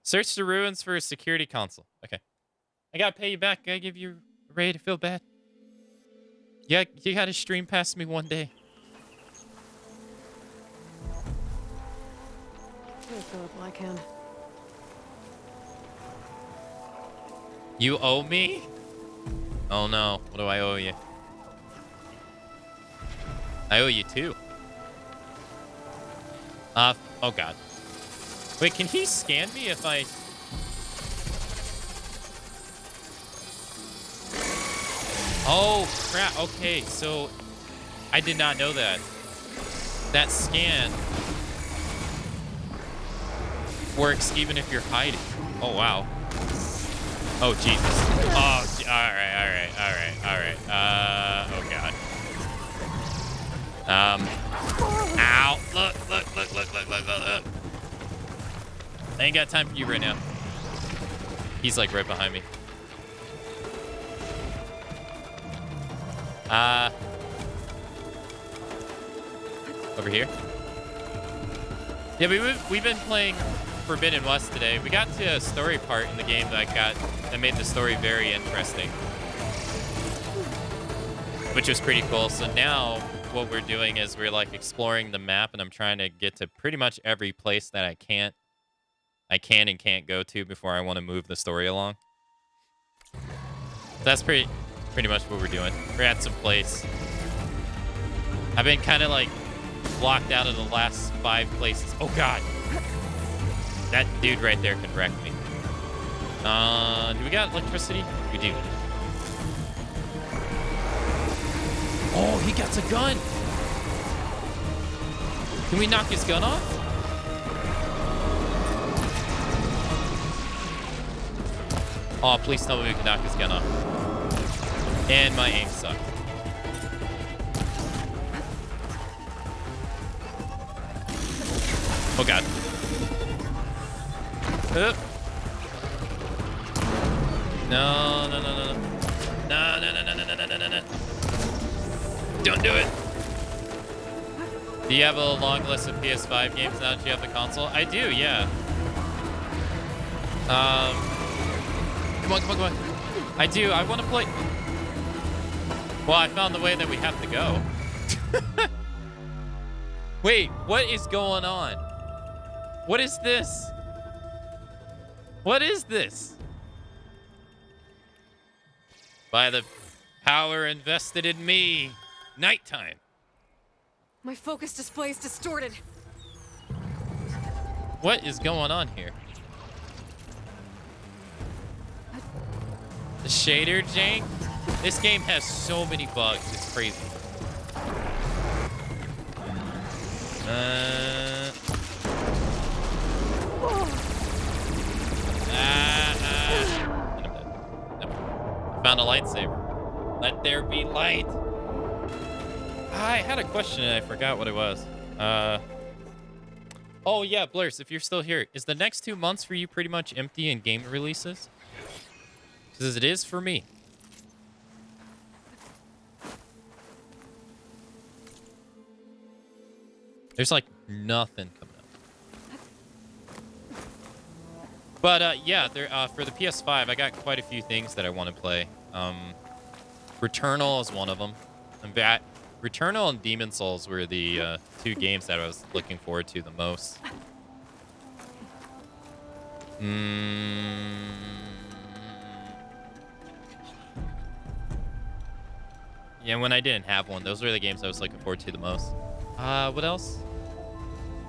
search the ruins for a security console. Okay. I gotta pay you back. I gotta give you a raid. I feel bad. Yeah, you gotta stream past me one day. Hey, Philip Blackhand. You owe me? Oh no. What do I owe you? I owe you too. Oh God. Wait, can he scan me if I... Oh, crap. Okay, so I did not know that. That scan works even if you're hiding. Oh, wow. Oh, Jesus. Oh, all right. Oh, God. Ow. Look. I ain't got time for you right now. He's like right behind me. Over here. Yeah, we've been playing Forbidden West today. We got to a story part in the game that made the story very interesting. which was pretty cool. So now what we're doing is we're like exploring the map, and I'm trying to get to pretty much every place that I can and can't go to before I want to move the story along. That's pretty much what we're doing. We're at some place. I've been kind of like blocked out of the last 5 places. Oh God, that dude right there can wreck me. Do we got electricity? We do. Oh, he got a gun. Can we knock his gun off? Oh, please tell me we can knock his gun off. And my aim sucked. Oh God. No, no, no, no, no. No, no, no, no, no, no, no, no, no. Don't do it. Do you have a long list of PS5 games now that you have the console? I do, yeah. Come on, come on, come on. I do. I want to play. Well, I found the way that we have to go. Wait, what is going on? What is this? What is this? By the power invested in me. Nighttime. My focus display is distorted. What is going on here? The shader jank? This game has so many bugs. It's crazy. I found a lightsaber. Let there be light. I had a question and I forgot what it was. Oh yeah, Blurs, if you're still here, is the next 2 months for you pretty much empty in game releases? Because it is for me. There's like nothing coming up. But yeah, there for the PS5, I got quite a few things that I want to play. Returnal is one of them. Returnal and Demon Souls were the 2 games that I was looking forward to the most. Yeah, when I didn't have one, those were the games I was looking forward to the most. What else?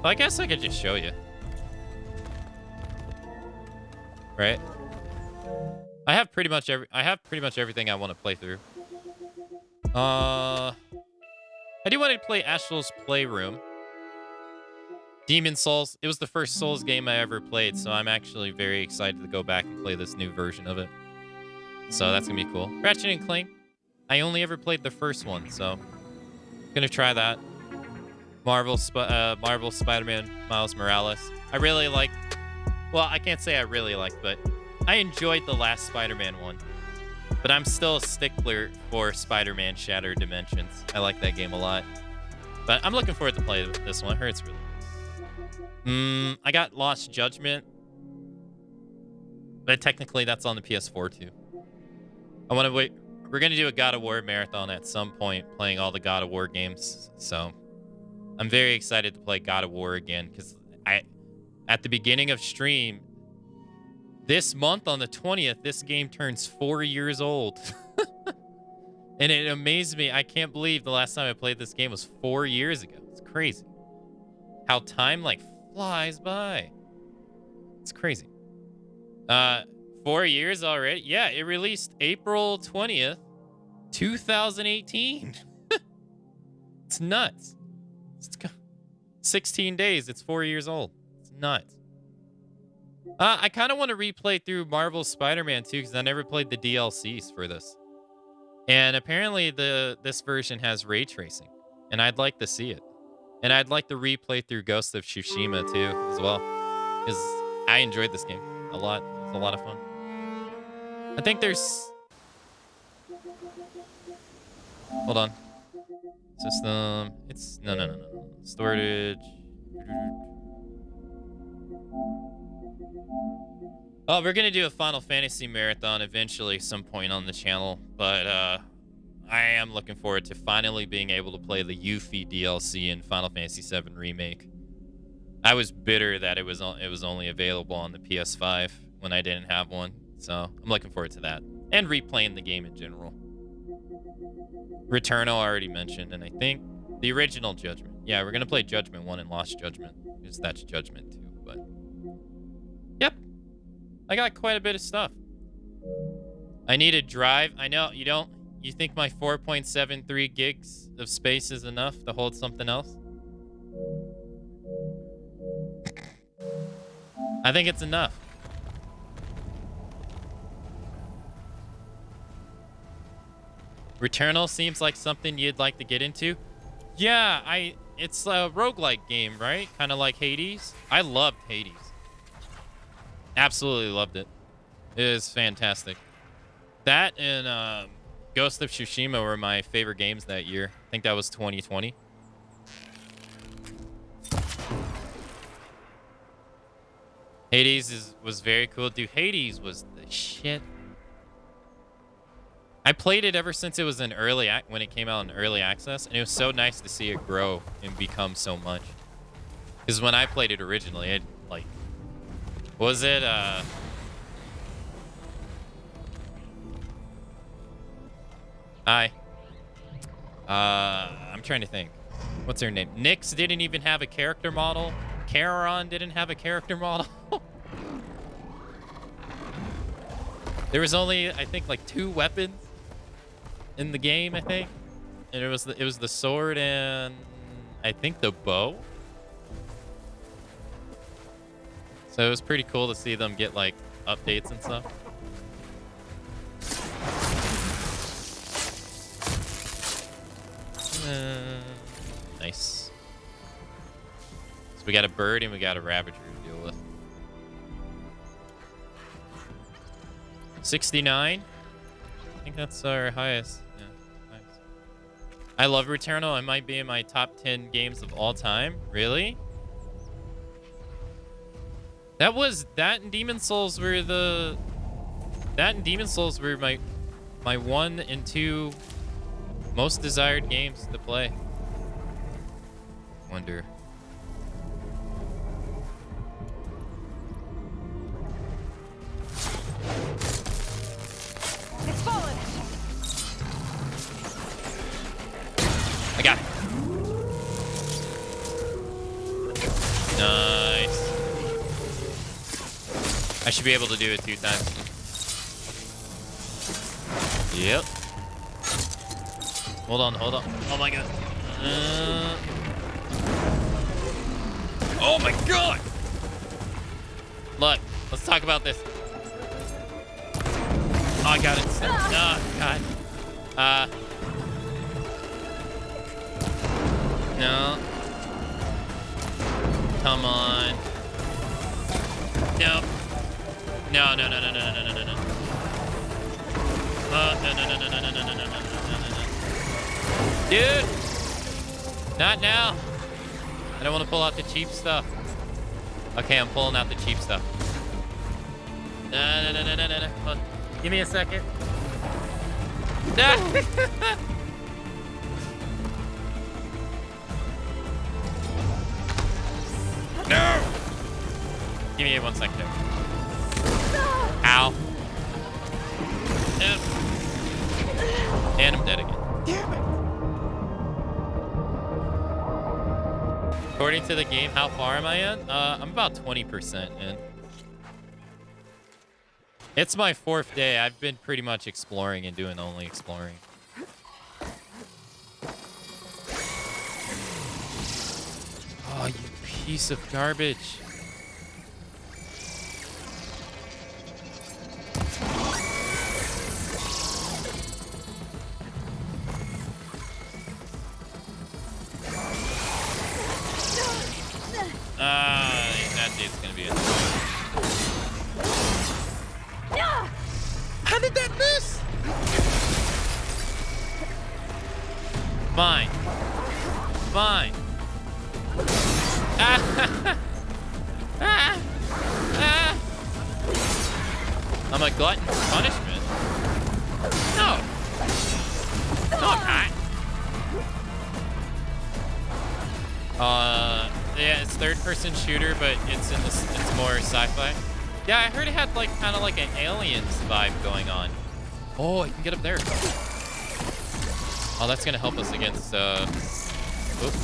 Well, I guess I could just show you. Right? I have pretty much everything I want to play through. I do want to play Astral's Playroom. Demon Souls. It was the first Souls game I ever played, so I'm actually very excited to go back and play this new version of it. So that's gonna be cool. Ratchet and Clank. I only ever played the first one, so gonna try that. Marvel Spider-Man Miles Morales. I really liked. Well, I can't say I really liked, but I enjoyed the last Spider-Man one. But I'm still a stickler for Spider-Man Shattered Dimensions. I like that game a lot. But I'm looking forward to play this one. I heard it's really good. I got Lost Judgment. But technically, that's on the PS4 too. I want to wait. We're going to do a God of War marathon at some point, playing all the God of War games. So I'm very excited to play God of War again. Because at the beginning of stream, this month on the 20th, this game turns 4 years old. And it amazed me. I can't believe the last time I played this game was 4 years ago. It's crazy. How time like flies by. It's crazy. 4 years already? Yeah, it released April 20th, 2018. It's nuts. It's 16 days. It's 4 years old. It's nuts. I kind of want to replay through Marvel Spider-Man 2 because I never played the DLCs for this. And apparently this version has ray tracing. And I'd like to see it. And I'd like to replay through Ghost of Tsushima too as well. Because I enjoyed this game a lot. It was a lot of fun. I think there's... Hold on. System. It's... No. Storage. Oh, we're going to do a Final Fantasy marathon eventually some point on the channel. But I am looking forward to finally being able to play the Yuffie DLC in Final Fantasy VII Remake. I was bitter that it was only available on the PS5 when I didn't have one, so I'm looking forward to that. And replaying the game in general. Returnal I already mentioned, and I think the original Judgment. Yeah, we're gonna play Judgment 1 and Lost Judgment, because that's Judgment 2, but... Yep. I got quite a bit of stuff. I need a drive. I know, you don't... You think my 4.73 gigs of space is enough to hold something else? I think it's enough. Returnal seems like something you'd like to get into. Yeah, it's a roguelike game, right? Kind of like Hades. I loved Hades. Absolutely loved it. It is fantastic. That and Ghost of Tsushima were my favorite games that year. I think that was 2020. Hades was very cool. Dude, Hades was the shit. I played it ever since it was in when it came out in early access, and it was so nice to see it grow and become so much. Because when I played it originally, it like was it Hi. I'm trying to think. What's her name? Nyx didn't even have a character model. Charon didn't have a character model. There was only, I think, like 2 weapons in the game, I think. And it was the sword and I think the bow. So it was pretty cool to see them get like updates and stuff. Nice. So we got a bird and we got a ravager to deal with. 69. I think that's our highest. Yeah, highest. I love Returnal. It might be in my top 10 games of all time. Really? That and Demon Souls were my 1 and 2 most desired games to play. Wonder. It's fallen. I got it. Nice. I should be able to do it 2 times. Yep. Hold on. Oh my god. Oh my god! Look, let's talk about this. Oh, I got it. Oh, god. No. Come on. Nope. No. No. Dude! Not now. I don't want to pull out the cheap stuff. Okay, I'm pulling out the cheap stuff. No. Hold on. Give me a second. No! Give me 1 second. Ow. Nope. And I'm dead again. Damn it. According to the game, how far am I in? I'm about 20% in. It's my 4th day. I've been pretty much exploring and doing only exploring. Oh, you piece of garbage. That dude's gonna be a... How did that miss? Fine. I'm a glutton for punishment. No. Yeah, it's third-person shooter, but it's more sci-fi. Yeah, I heard it had like kind of like an Aliens vibe going on. Oh, I can get up there. Oh, that's gonna help us against. Oop.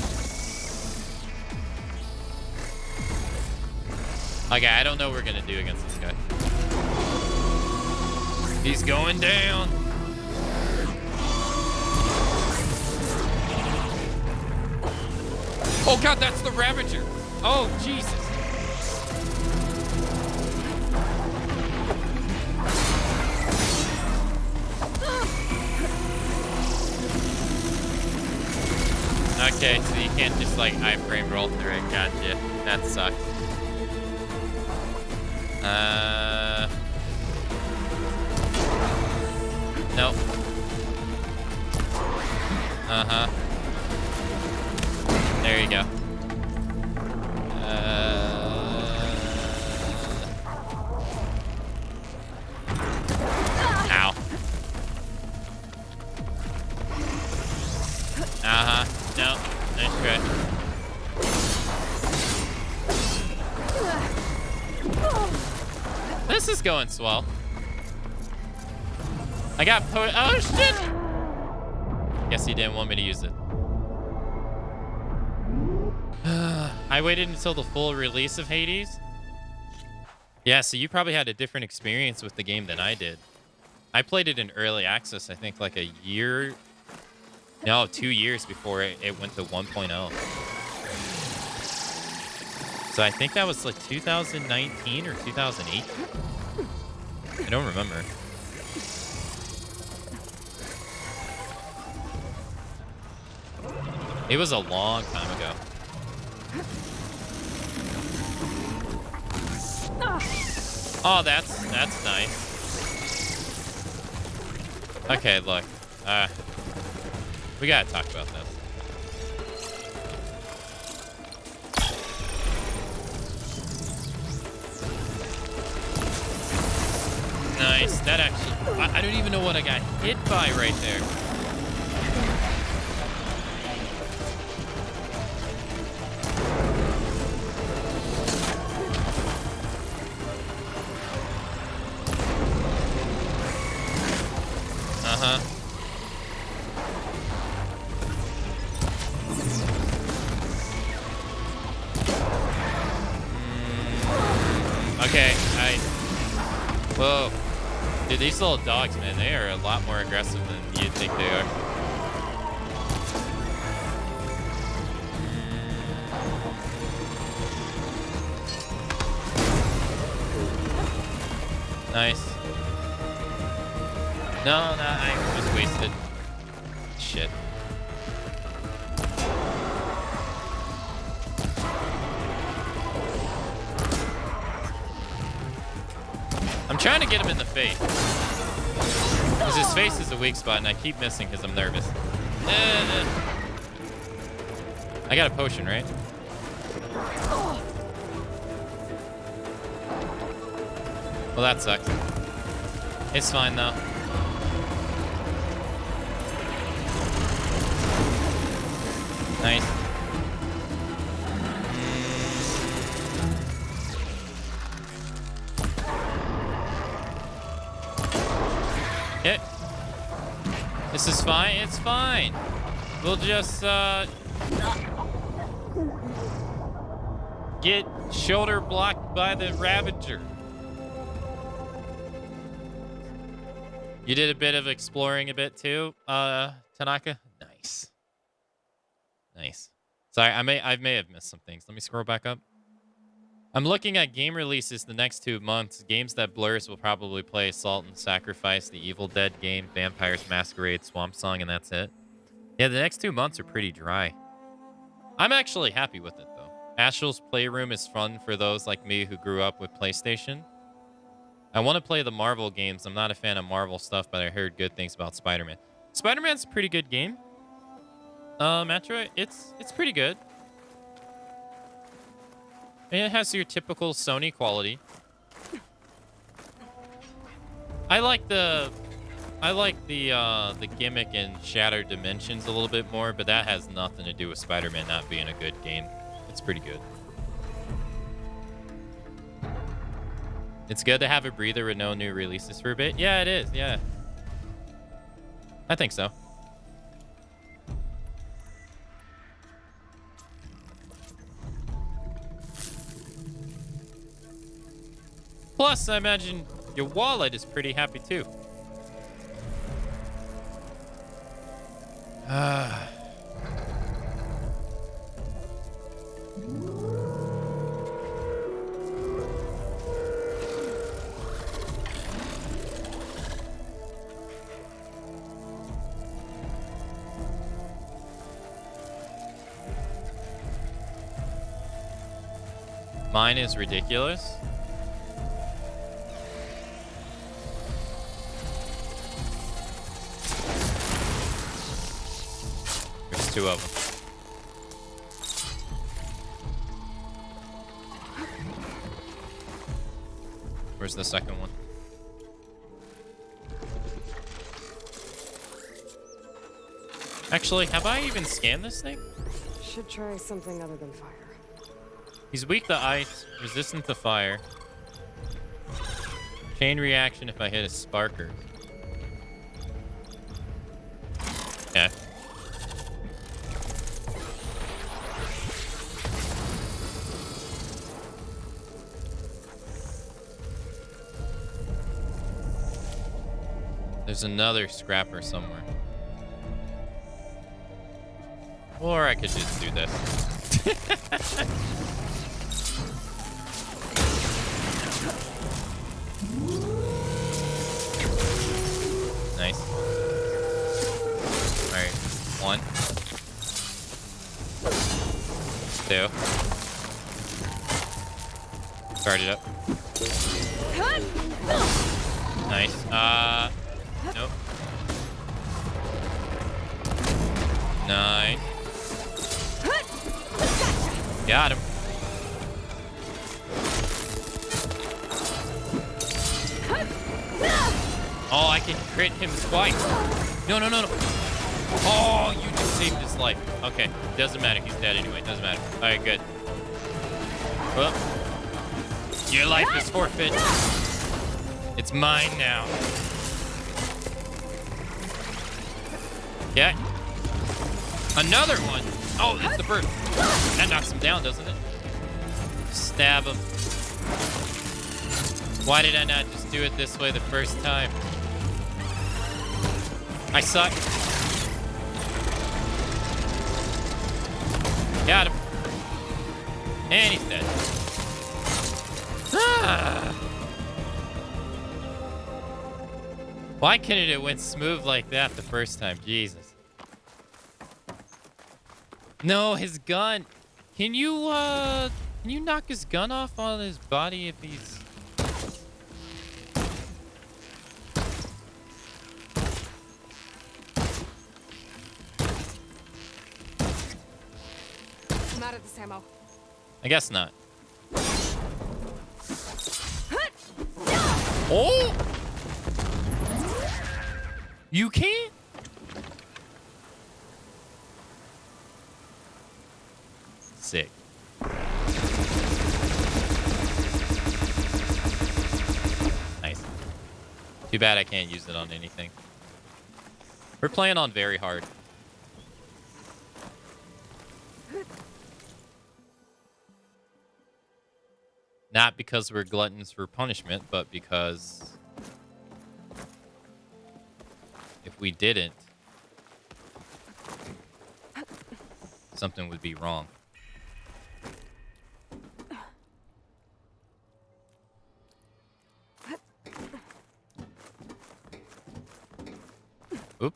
Okay, I don't know what we're gonna do against this guy. He's going down. Oh God, that's the Ravager. Oh Jesus. Okay, so you can't just like iframe roll through it. Gotcha. That sucks. Nope. Uh-huh. There you go. Ow. Uh-huh. No. Nice try. This is going swell. I got oh shit! Guess he didn't want me to use it. I waited until the full release of Hades. Yeah, so you probably had a different experience with the game than I did. I played it in early access, I think like a year. No, 2 years before it went to 1.0. So I think that was like 2019 or 2008. I don't remember. It was a long time ago. Oh, that's nice. Okay, look. We gotta talk about this. Nice. That actually... I don't even know what I got hit by right there. Uh-huh. Okay, whoa. Dude, these little dogs, man, they are a lot more aggressive than you'd think they are. Nice. No, I just wasted. Shit. I'm trying to get him in the face. Because his face is a weak spot, and I keep missing because I'm nervous. I got a potion, right? Well, that sucks. It's fine, though. Nice. Okay. This is fine. It's fine. We'll just get shoulder blocked by the Ravager. You did a bit of exploring a bit too, Tanaka? Nice. Nice. Sorry, I may have missed some things. Let me scroll back up. I'm looking at game releases the next 2 months. Games that Blurs will probably play: Salt and Sacrifice, the Evil Dead game, Vampires Masquerade, Swamp Song, and that's it. Yeah, the next 2 months are pretty dry. I'm actually happy with it, though. Astral's Playroom is fun for those like me who grew up with PlayStation. I want to play the Marvel games. I'm not a fan of Marvel stuff, but I heard good things about Spider-Man. Spider-Man's a pretty good game. Metroid, it's pretty good. And it has your typical Sony quality. I like the I like the gimmick in Shattered Dimensions a little bit more, but that has nothing to do with Spider-Man not being a good game. It's pretty good. It's good to have a breather with no new releases for a bit. Yeah, it is. Yeah. I think so. Plus, I imagine your wallet is pretty happy too. Mine is ridiculous. There's two of them. Where's the second one? Actually, have I even scanned this thing? Should try something other than fire. He's weak to ice, resistant to fire. Chain reaction if I hit a sparker. Okay. There's another scrapper somewhere. Or I could just do this. Nice. Alright. 1. 2. Start it up. Nice. Nope. Nice. Got him. Oh, I can crit him twice. No, no, no, no. Oh, you just saved his life. Okay, doesn't matter. He's dead anyway. Doesn't matter. All right, good. Well, your life is forfeit. It's mine now. Yeah. Another one. Oh, that's the bird. That knocks him down, doesn't it? Stab him. Why did I not just do it this way the first time? I suck. Got him. And he's dead. Ah. Why couldn't it went smooth like that the first time? Jesus. No, his gun. Can you knock his gun off on his body if he's... I'm out of this ammo. I guess not. Oh! You can't? Sick. Nice. Too bad I can't use it on anything. We're playing on very hard. Not because we're gluttons for punishment, but because if we didn't, something would be wrong. Oop.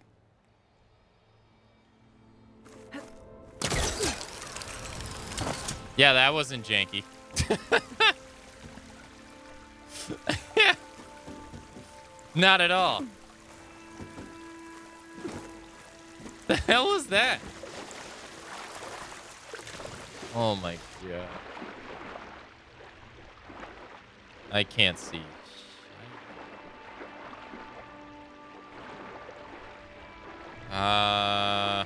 Yeah, that wasn't janky. Not at all. The hell was that? Oh my god. I can't see. Huh.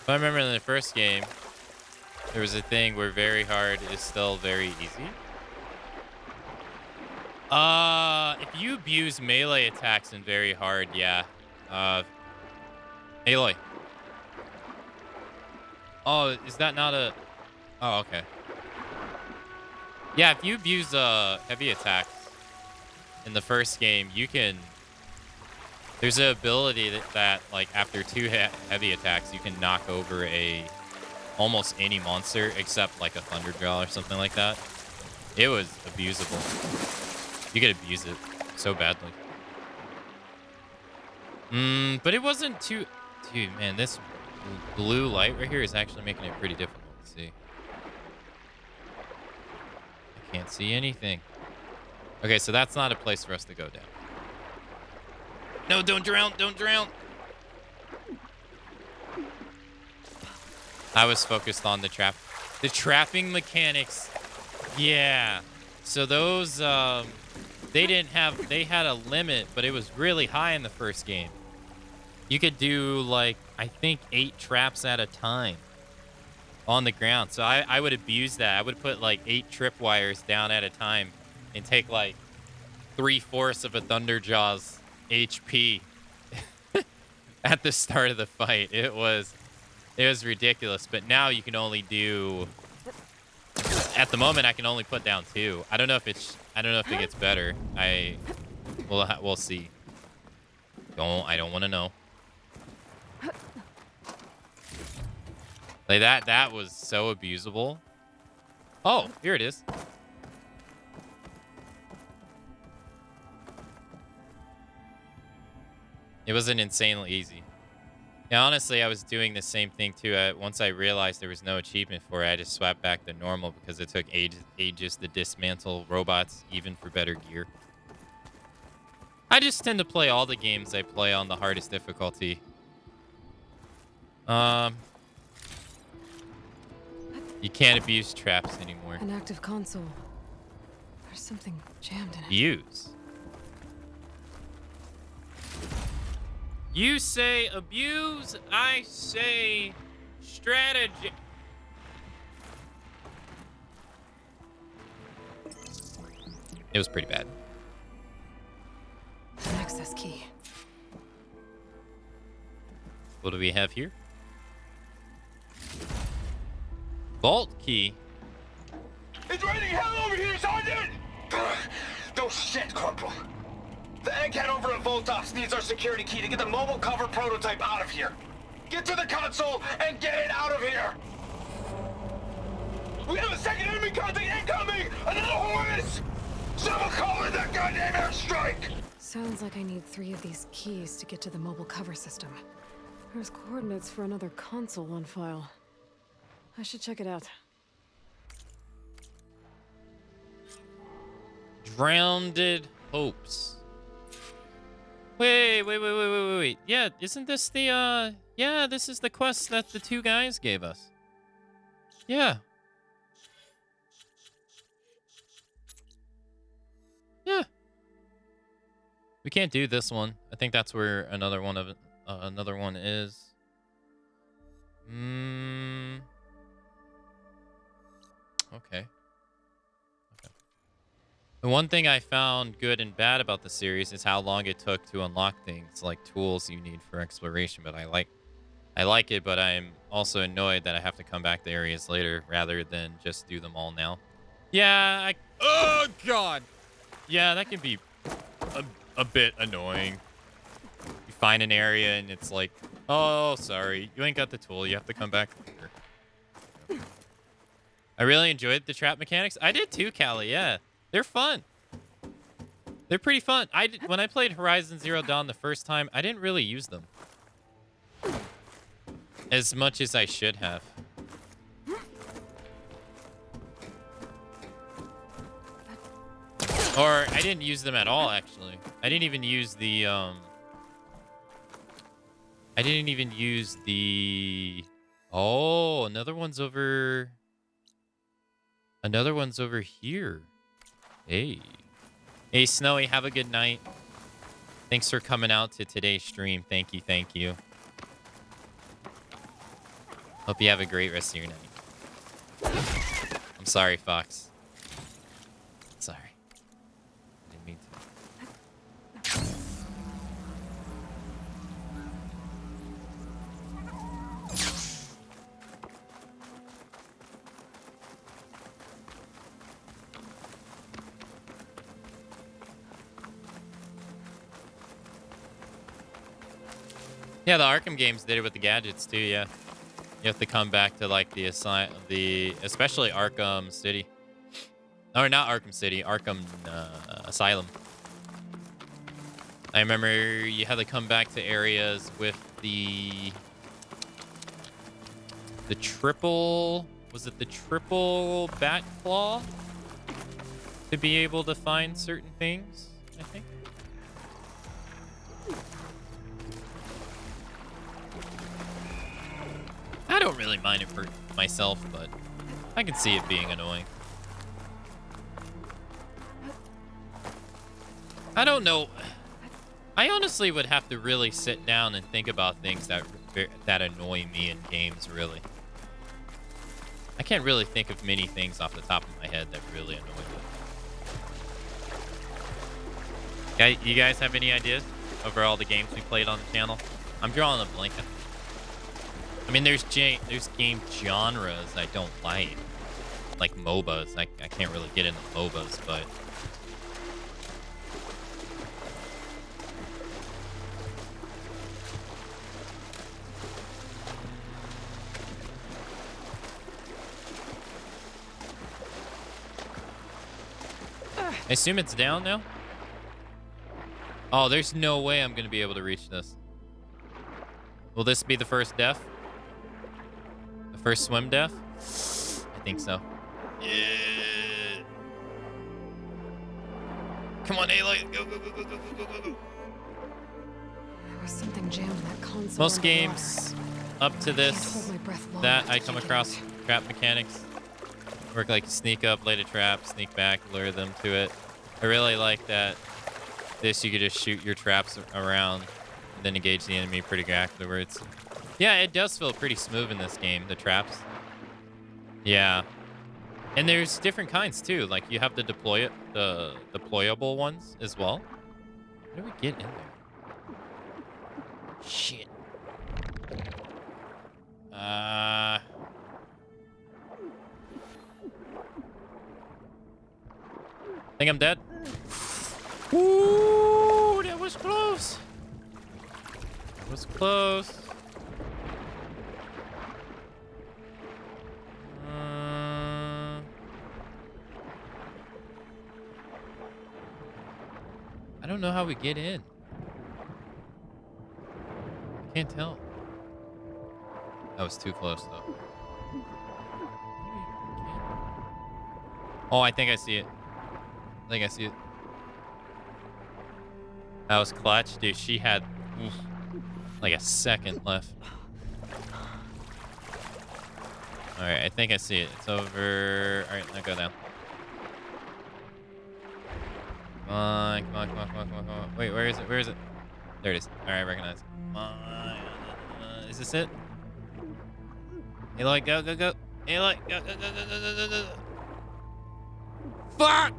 If I remember in the first game, there was a thing where very hard is still very easy. If you abuse melee attacks in very hard, yeah. Aloy. Oh, is that not a... Oh, okay. Yeah, if you abuse heavy attacks in the first game, you can... There's an ability that like, after 2 heavy attacks, you can knock over almost any monster except, like, a Thunderjaw or something like that. It was abusable. You could abuse it so badly. But it wasn't too... Dude, man, this blue light right here is actually making it pretty difficult to see. I can't see anything. Okay, so that's not a place for us to go down. No, don't drown. Don't drown. I was focused on the trap. The trapping mechanics. Yeah. So those, they had a limit, but it was really high in the first game. You could do, like, I think 8 traps at a time on the ground. So I would abuse that. I would put, like, 8 tripwires down at a time and take, like, 3/4 of a Thunderjaw's HP at the start of the fight. It was ridiculous. But now you can only do... At the moment, I can only put down 2. I don't know if it gets better. We'll see. I don't want to know. Like that was so abusable. Oh, here it is. It wasn't insanely easy. Yeah, honestly, I was doing the same thing too. Once I realized there was no achievement for it, I just swapped back to normal because it took ages to dismantle robots, even for better gear. I just tend to play all the games I play on the hardest difficulty. You can't abuse traps anymore. An active console. There's something jammed in it. Use. You say abuse, I say strategy. It was pretty bad. An access key. What do we have here? Vault key. It's raining hell over here, Sergeant! No shit, Corporal. The egghead over at Voltos needs our security key to get the mobile cover prototype out of here. Get to the console and get it out of here! We have a second enemy contact incoming! Another Horus! Someone call in that goddamn airstrike! Sounds like I need 3 of these keys to get to the mobile cover system. There's coordinates for another console on file. I should check it out. Drowned hopes. Wait. Yeah, isn't this the, yeah, this is the quest that the 2 guys gave us. Yeah. Yeah. We can't do this one. I think that's where another one is. Okay. The one thing I found good and bad about the series is how long it took to unlock things like tools you need for exploration. But I like it, but I'm also annoyed that I have to come back to areas later rather than just do them all now. Yeah, oh god. Yeah, that can be a bit annoying. You find an area and it's like, oh, sorry, you ain't got the tool. You have to come back later. I really enjoyed the trap mechanics. I did too, Callie. Yeah. They're fun. They're pretty fun. When I played Horizon Zero Dawn the first time, I didn't really use them as much as I should have. Or I didn't use them at all, actually. I didn't even use the Oh, another one's over here. Hey. Hey, Snowy, have a good night. Thanks for coming out to today's stream. Thank you, thank you. Hope you have a great rest of your night. I'm sorry, Fox. Sorry. Didn't mean to. Yeah, the Arkham games did it with the gadgets too, yeah. You have to come back to like the especially Arkham City. Or not Arkham City, Arkham Asylum. I remember you had to come back to areas with the triple, was it the triple bat claw to be able to find certain things, I think. I don't really mind it for myself, but I can see it being annoying. I don't know. I honestly would have to really sit down and think about things that annoy me in games, really. I can't really think of many things off the top of my head that really annoy me. You guys have any ideas over all the games we played on the channel? I'm drawing a blank. I mean, there's game genres I don't like MOBAs. I can't really get into MOBAs, but I assume it's down now. Oh, there's no way I'm gonna be able to reach this. Will this be the first death? The first swim death? I think so. Yeah. Come on, Aloy. Go, go, go, go, go, go, go, go. There was something jammed in that console. Most games up to this that I come across trap mechanics work like sneak up, lay a trap, sneak back, lure them to it. I really like that this you could just shoot your traps around and then engage the enemy pretty afterwards. Yeah, it does feel pretty smooth in this game, the traps. Yeah. And there's different kinds too. Like you have the deployable ones as well. How do we get in there? Shit. I think I'm dead. Ooh, that was close. That was close. I don't know how we get in. I can't tell. That was too close, though. Oh, I think I see it. I think I see it. That was clutch. Dude, she had like a second left. Alright, I think I see it. It's over. Alright, now go down. Come on, come on, come on, come on, come on, come on. Wait, where is it? Where is it? There it is. Alright, I recognize it. Come on. Is this it? Aloy, go, go, go. Aloy, go, go, go, go, go, go, go. Fuck!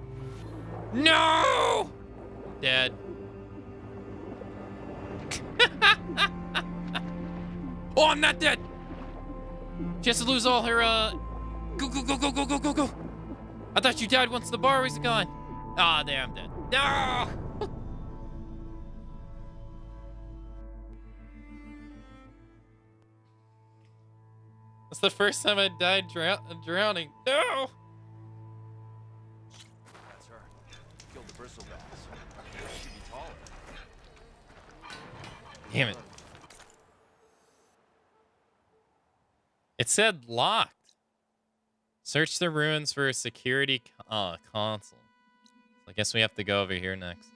No! Dead. Oh, I'm not dead! She has to lose all her, Go, go, go, go, go, go, go, go! I thought you died once the bar was gone. Ah, there, I'm dead. No! That's the first time I died drowning. No! That's her. Killed the bristlebacks. She'd be taller. Damn it. It said locked. Search the ruins for a security console. I guess we have to go over here next.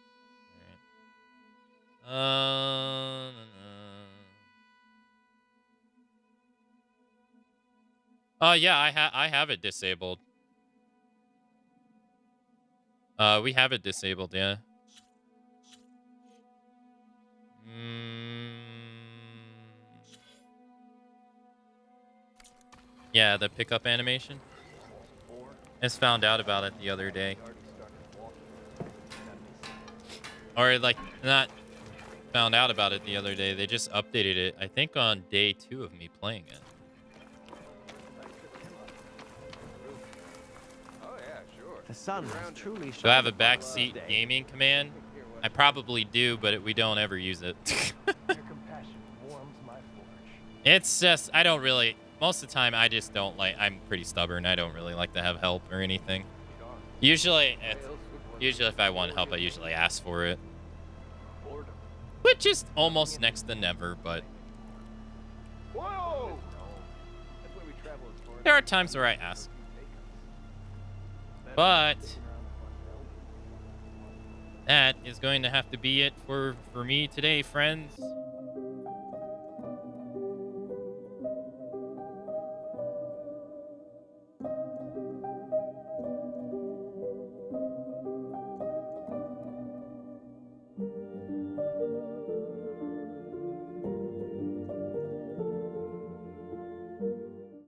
All right. Oh yeah, I have it disabled. We have it disabled, yeah. Yeah, the pickup animation. I just found out about it the other day. Or, like, not found out about it the other day. They just updated it, I think, on day 2 of me playing it. The sun has truly Do I have a backseat gaming command? I probably do, but we don't ever use it. It's just, I don't really, most of the time, I just don't like, I'm pretty stubborn. I don't really like to have help or anything. Usually if I want help, I usually ask for it. Which is almost next to never, but there are times where I ask. But that is going to have to be it for me today, friends.